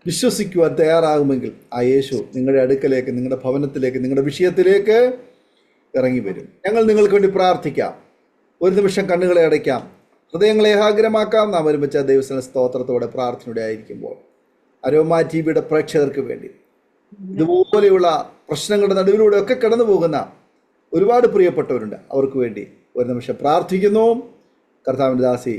വിശ്വസിക്കുവാൻ തയ്യാറാകുമെങ്കിൽ ആ യേശു നിങ്ങളുടെ അടുക്കലേക്ക്, നിങ്ങളുടെ ഭവനത്തിലേക്ക്, നിങ്ങളുടെ വിഷയത്തിലേക്ക് ഇറങ്ങി വരും. ഞങ്ങൾ നിങ്ങൾക്ക് വേണ്ടി പ്രാർത്ഥിക്കാം. ഒരു നിമിഷം കണ്ണുകളെ അടയ്ക്കാം, ഹൃദയങ്ങളെ ഏകാഗ്രമാക്കാം. നാം ഒരുമിച്ച് ദൈവസന സ്തോത്രത്തോടെ പ്രാർത്ഥനയോടെ ആയിരിക്കുമ്പോൾ അരോമ ടിവിയുടെ പ്രേക്ഷകർക്ക് വേണ്ടി, ഇതുപോലെയുള്ള പ്രശ്നങ്ങളുടെ നടുവിലൂടെ ഒക്കെ കടന്നു പോകുന്ന ഒരുപാട് പ്രിയപ്പെട്ടവരുണ്ട്. അവർക്ക് വേണ്ടി ഒരു നിമിഷം പ്രാർത്ഥിക്കുന്നു. കർത്താവിൻ്റെ ദാസി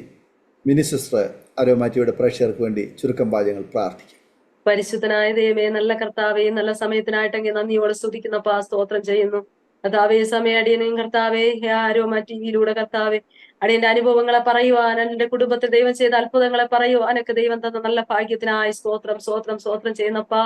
മിനി സിസ്റ്റർ അരോമ ടിവിയുടെ പ്രേക്ഷകർക്ക് വേണ്ടി ചുരുക്കം വാചകങ്ങൾ പ്രാർത്ഥിക്കും. പരിശുദ്ധനായ ദൈവമേ, നല്ല കർത്താവേ, നല്ല സമയത്തിനായിട്ടെങ്കിൽ നന്ദിയോടെ സ്തുതിക്കുന്നപ്പാ, സ്തോത്രം ചെയ്യുന്നു കർത്താവേ. സമയം അടിയനെയും കർത്താവേ, അരോമ ടിവിയിലൂടെ കർത്താവേ അടിയന്റെ അനുഭവങ്ങളെ പറയുവാൻ, എന്റെ കുടുംബത്തിൽ ദൈവം ചെയ്ത അത്ഭുതങ്ങളെ പറയുവാനൊക്കെ ദൈവം തന്ന നല്ല ഭാഗ്യത്തിനായി സ്തോത്രം സ്തോത്രം സ്തോത്രം ചെയ്യുന്നപ്പാ.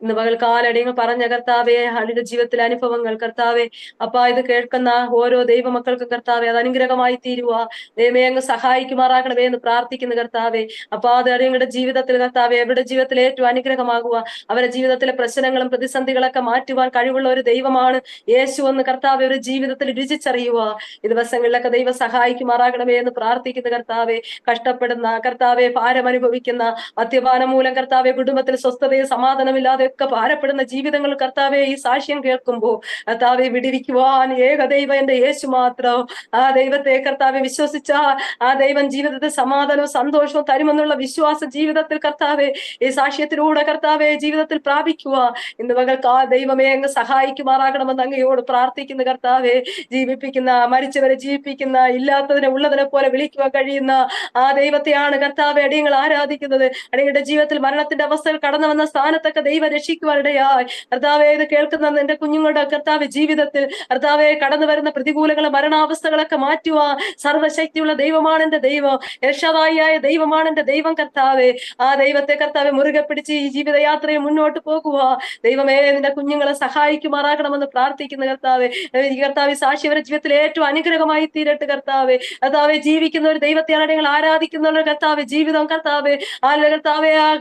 ഇന്ന് പകൽക്കാലടിയങ്ങൾ പറഞ്ഞ കർത്താവേ, അടിയുടെ ജീവിതത്തിലെ അനുഭവങ്ങൾ കർത്താവേ, അപ്പാ ഇത് കേൾക്കുന്ന ഓരോ ദൈവമക്കൾക്കും കർത്താവേ അത് അനുഗ്രഹമായി തീരുവാ ദൈവമേ അങ്ങ് സഹായിക്കുമാറാകണമേ എന്ന് പ്രാർത്ഥിക്കുന്നു കർത്താവേ. അപ്പാ അത് അടിയങ്ങളുടെ ജീവിതത്തിൽ കർത്താവേ, അവരുടെ ജീവിതത്തിൽ ഏറ്റവും അനുഗ്രഹമാകുക, അവരുടെ ജീവിതത്തിലെ പ്രശ്നങ്ങളും പ്രതിസന്ധികളൊക്കെ മാറ്റുവാൻ കഴിവുള്ള ഒരു ദൈവമാണ് യേശു എന്ന് കർത്താവെ ഒരു ജീവിതത്തിൽ രുചിച്ചറിയുക. ഈ ദിവസങ്ങളിലൊക്കെ ദൈവം സഹായിക്കുമാറാകണമേ എന്ന് പ്രാർത്ഥിക്കുന്ന കർത്താവെ, കഷ്ടപ്പെടുന്ന കർത്താവെ, ഭാരം അനുഭവിക്കുന്ന, മദ്യപാനം മൂലം കർത്താവെ കുടുംബത്തിൽ സ്വസ്ഥതയും സമാധാനമില്ലാതെ ഒക്കെ ഭാരപ്പെടുന്ന ജീവിതങ്ങൾ കർത്താവെ ഈ സാക്ഷ്യം കേൾക്കുമ്പോൾ കർത്താവെ വിടിരിക്കുവാൻ ഏകദൈവ എന്റെ യേശു മാത്രം. ആ ദൈവത്തെ കർത്താവെ വിശ്വസിച്ച ആ ദൈവം ജീവിതത്തിൽ സമാധാനവും സന്തോഷവും തരുമെന്നുള്ള വിശ്വാസം ജീവിതത്തിൽ കർത്താവെ ഈ സാക്ഷ്യത്തിലൂടെ കർത്താവെ ജീവിതത്തിൽ പ്രാപിക്കുക. ഇന്ന് മകൾക്ക് ആ ദൈവമേ അങ്ങ് സഹായിക്കുമാറാകണമെന്ന് അങ്ങയോട് പ്രാർത്ഥിക്കുന്ന കർത്താവെ. ജീവിപ്പിക്കുന്ന, മരിച്ചവരെ ജീവിപ്പിക്കുന്ന, ഇല്ലാത്തതിനെ ഉള്ളതിനെ പോലെ വിളിക്കുവാൻ കഴിയുന്ന ആ ദൈവത്തെയാണ് കർത്താവെ അടിയങ്ങൾ ആരാധിക്കുന്നത്. അടിയങ്ങളുടെ ജീവിതത്തിൽ മരണത്തിന്റെ അവസ്ഥയിൽ കടന്നു വന്ന സ്ഥാനത്തൊക്കെ ദൈവം രക്ഷിക്കുവാനിടയായി. കർത്താവെ ഇത് കേൾക്കുന്ന എന്റെ കുഞ്ഞുങ്ങളുടെ കർത്താവ് ജീവിതത്തിൽ കർത്താവെ കടന്നു വരുന്ന പ്രതികൂലങ്ങളെ മരണാവസ്ഥകളൊക്കെ മാറ്റുവാൻ സർവശക്തിയുള്ള ദൈവമാണ് എന്റെ ദൈവം. രക്ഷാദായിയായ ദൈവമാണ് എന്റെ ദൈവം കർത്താവെ. ആ ദൈവത്തെ കർത്താവെ മുറുകെ പിടിച്ച് ഈ ജീവിതയാത്രയെ മുന്നോട്ട് പോകുക ദൈവമേ നിന്റെ കുഞ്ഞുങ്ങളെ സഹായിക്കുമാറാകണമെന്ന് പ്രാർത്ഥിക്കുന്ന കർത്താവെ. ഈ കർത്താവ് സാക്ഷി അവരുടെ ജീവിതത്തിൽ ഏറ്റവും അനുഗ്രഹമായി തീരട്ടെ കർത്താവെ. കർത്താവെ ജീവിക്കുന്ന ഒരു ദൈവത്തെയാണ് നിങ്ങൾ ആരാധിക്കുന്ന കർത്താവെ. ജീവിതം കർത്താവെ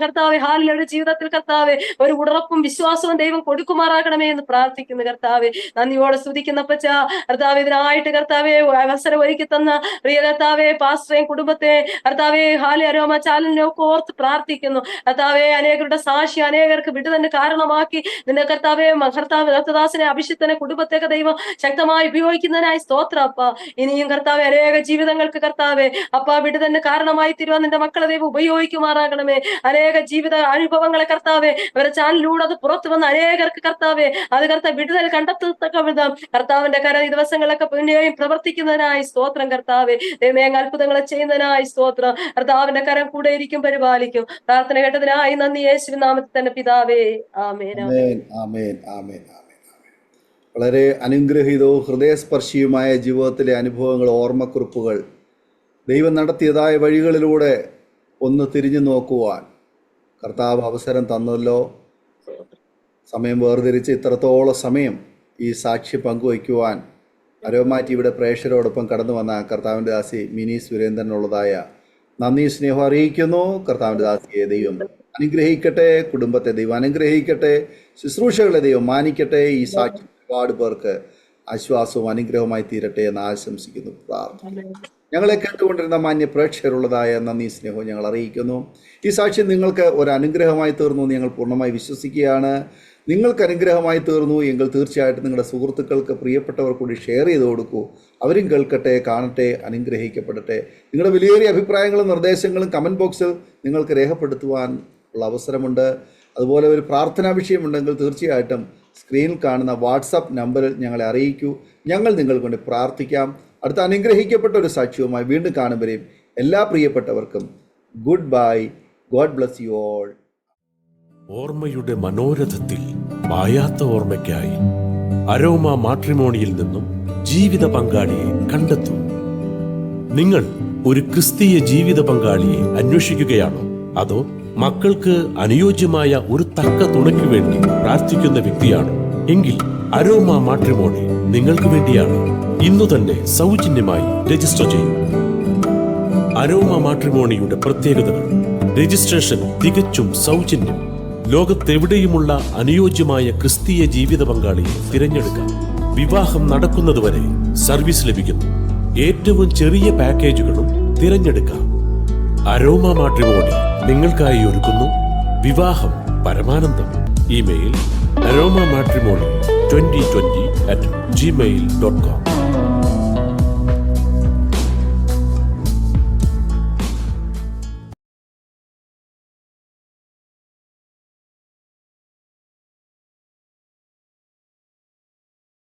കർത്താവെ ഹാലിലവരുടെ ജീവിതത്തിൽ കർത്താവെ ഒരു ഉറപ്പും വിശ്വാസവും ദൈവം കൊടുക്കുമാറാകണമേ എന്ന് പ്രാർത്ഥിക്കുന്നു കർത്താവെ. നന്ദിയോടെ സ്തുതിക്കുന്ന പച്ച കർത്താവ് ഇതിനായിട്ട് കർത്താവെ അവസരം ഒരുക്കി തന്ന പ്രിയ കർത്താവെ പാസ്റ്ററേയും കുടുംബത്തെ കർത്താവെ ഹാലി അരോമ ചാനലിനൊക്കെ ഓർത്ത് പ്രാർത്ഥിക്കുന്നു കർത്താവെ. അനേകരുടെ സാക്ഷി അനേകർക്ക് വിടുതന്നെ കാരണമാക്കി നിന്റെ കർത്താവെ കർത്താദാസനെ അഭിഷിക്തനെ കുടുംബത്തേക്ക് ദൈവം ശക്തമായി ഉപയോഗിക്കുന്നതിനായി സ്തോത്ര അപ്പ. ഇനിയും കർത്താവെ അനേക ജീവിതങ്ങൾക്ക് കർത്താവെ അപ്പ വിടുതന്നെ കാരണമായി തീരുവാൻ നിന്റെ മക്കളെ ദൈവം ഉപയോഗിക്കുമാറാകണമേ. അനേക ജീവിത അനുഭവങ്ങളെ കർത്താവെ അവരുടെ ചാനലിലൂടെ അത് പുറത്തു വന്ന അനേകർക്ക് കർത്താവെ അത് കർത്താവ് വിടുതൽ കണ്ടെത്തത്തക്ക വിധം കർത്താവിന്റെ കര ഈ ദിവസങ്ങളിലൊക്കെ പിന്നെയും പ്രവർത്തിക്കുന്നതിനായി സ്തോത്രം കർത്താവെ. ദൈവമേ അത്ഭുതങ്ങളെ ചെയ്യുന്നതിനായി സ്തോത്രം. കർത്താവിന്റെ കരം കൂടെ ഇരിക്കും പരിപാലിക്കും. പ്രാർത്ഥന കേട്ടതിനായി നന്ദി യേശുവിൻ നാമത്തിൽ തന്നെ പിതാവേ ആമേൻ. ആമേൻ ആമേൻ ആമേൻ ആമേൻ. വളരെ അനുഗ്രഹീതവും ഹൃദയസ്പർശിയുമായ ജീവിതത്തിലെ അനുഭവങ്ങൾ, ഓർമ്മക്കുറിപ്പുകൾ, ദൈവം നടത്തിയതായ വഴികളിലൂടെ ഒന്ന് തിരിഞ്ഞു നോക്കുവാൻ കർത്താവ് അവസരം തന്നല്ലോ. സമയം വേർതിരിച്ച് ഇത്രത്തോളം സമയം ഈ സാക്ഷി പങ്കുവയ്ക്കുവാൻ അരോമ ടിവിയുടെ പ്രേക്ഷകരോടൊപ്പം കടന്നു വന്ന കർത്താവിൻ്റെ ദാസി മിനി സുരേന്ദ്രനുള്ളതായ നന്ദി സ്നേഹം അറിയിക്കുന്നു. കർത്താവിൻ്റെ ദാസിയെ ദൈവം അനുഗ്രഹിക്കട്ടെ, കുടുംബത്തെ ദൈവം അനുഗ്രഹിക്കട്ടെ, ശുശ്രൂഷകളെ ദൈവം മാനിക്കട്ടെ. ഈ സാക്ഷി ഒരുപാട് പേർക്ക് ആശ്വാസവും അനുഗ്രഹമായി തീരട്ടെ എന്ന് ആശംസിക്കുന്നു, പ്രാർത്ഥിക്കുന്നു. ഞങ്ങളെ കേട്ടുകൊണ്ടിരുന്ന മാന്യ പ്രേക്ഷകരുള്ളതായ നന്ദി സ്നേഹവും ഞങ്ങൾ അറിയിക്കുന്നു. ഈ സാക്ഷ്യം നിങ്ങൾക്ക് ഒരു അനുഗ്രഹമായി തീർന്നു എന്ന് ഞങ്ങൾ പൂർണ്ണമായി വിശ്വസിക്കുകയാണ്. നിങ്ങൾക്ക് അനുഗ്രഹമായി തീർന്നു എങ്കിൽ തീർച്ചയായിട്ടും നിങ്ങളുടെ സുഹൃത്തുക്കൾക്ക്, പ്രിയപ്പെട്ടവർ കൂടി ഷെയർ ചെയ്ത് കൊടുക്കൂ. അവരും കേൾക്കട്ടെ, കാണട്ടെ, അനുഗ്രഹിക്കപ്പെടട്ടെ. നിങ്ങളുടെ വിലയേറിയ അഭിപ്രായങ്ങളും നിർദ്ദേശങ്ങളും കമൻറ്റ് ബോക്സിൽ നിങ്ങൾക്ക് രേഖപ്പെടുത്തുവാൻ ഉള്ള അവസരമുണ്ട്. അതുപോലെ ഒരു പ്രാർത്ഥനാ വിഷയമുണ്ടെങ്കിൽ തീർച്ചയായിട്ടും സ്ക്രീനിൽ കാണുന്ന വാട്സപ്പ് നമ്പറിൽ ഞങ്ങളെ അറിയിക്കൂ. ഞങ്ങൾ നിങ്ങൾക്ക് വേണ്ടി പ്രാർത്ഥിക്കാം. അടുത്ത അനുഗ്രഹിക്കപ്പെട്ട ഒരു സാക്ഷ്യവുമായി വീണ്ടും കാണുമ്പോഴേയും എല്ലാ പ്രിയപ്പെട്ടവർക്കും good bye. God bless you all. ഓർമ്മയുടെ മനോരഥത്തിൽ മായാത്ത ഓർമ്മയ്ക്കായി അരോമ മാട്രിമോണിയിൽ നിന്നും ജീവിത പങ്കാളിയെ കണ്ടെത്തൂ. നിങ്ങൾ ഒരു ക്രിസ്തീയ ജീവിത പങ്കാളിയെ അന്വേഷിക്കുകയാണോ? അതോ മക്കൾക്ക് അനുയോജ്യമായ ഒരു തക്ക തുണയ്ക്ക് വേണ്ടി പ്രാർത്ഥിക്കുന്ന വ്യക്തിയാണോ? എങ്കിൽ അരോമ മാട്രിമോണി നിങ്ങൾക്ക് വേണ്ടിയാണ്. ഇന്നു തന്നെ സൗജന്യമായി രജിസ്റ്റർ ചെയ്യൂ. അരോമ മാട്രിമോണിയുടെ പ്രത്യേകതകൾ: രജിസ്ട്രേഷൻ തികച്ചും സൗജന്യം. ലോകത്തെവിടെയുമുള്ള അനുയോജ്യമായ ക്രിസ്തീയ ജീവിത പങ്കാളിയെ തിരഞ്ഞെടുക്കാം. വിവാഹം നടക്കുന്നതുവരെ സർവീസ് ലഭിക്കുന്നു. ഏറ്റവും ചെറിയ പാക്കേജുകളും തിരഞ്ഞെടുക്കാം. അരോമ മാട്രിമോണി നിങ്ങൾക്കായി ഒരുക്കുന്നു വിവാഹം പരമാനന്ദം. Email aroma matrimony2020@gmail.com.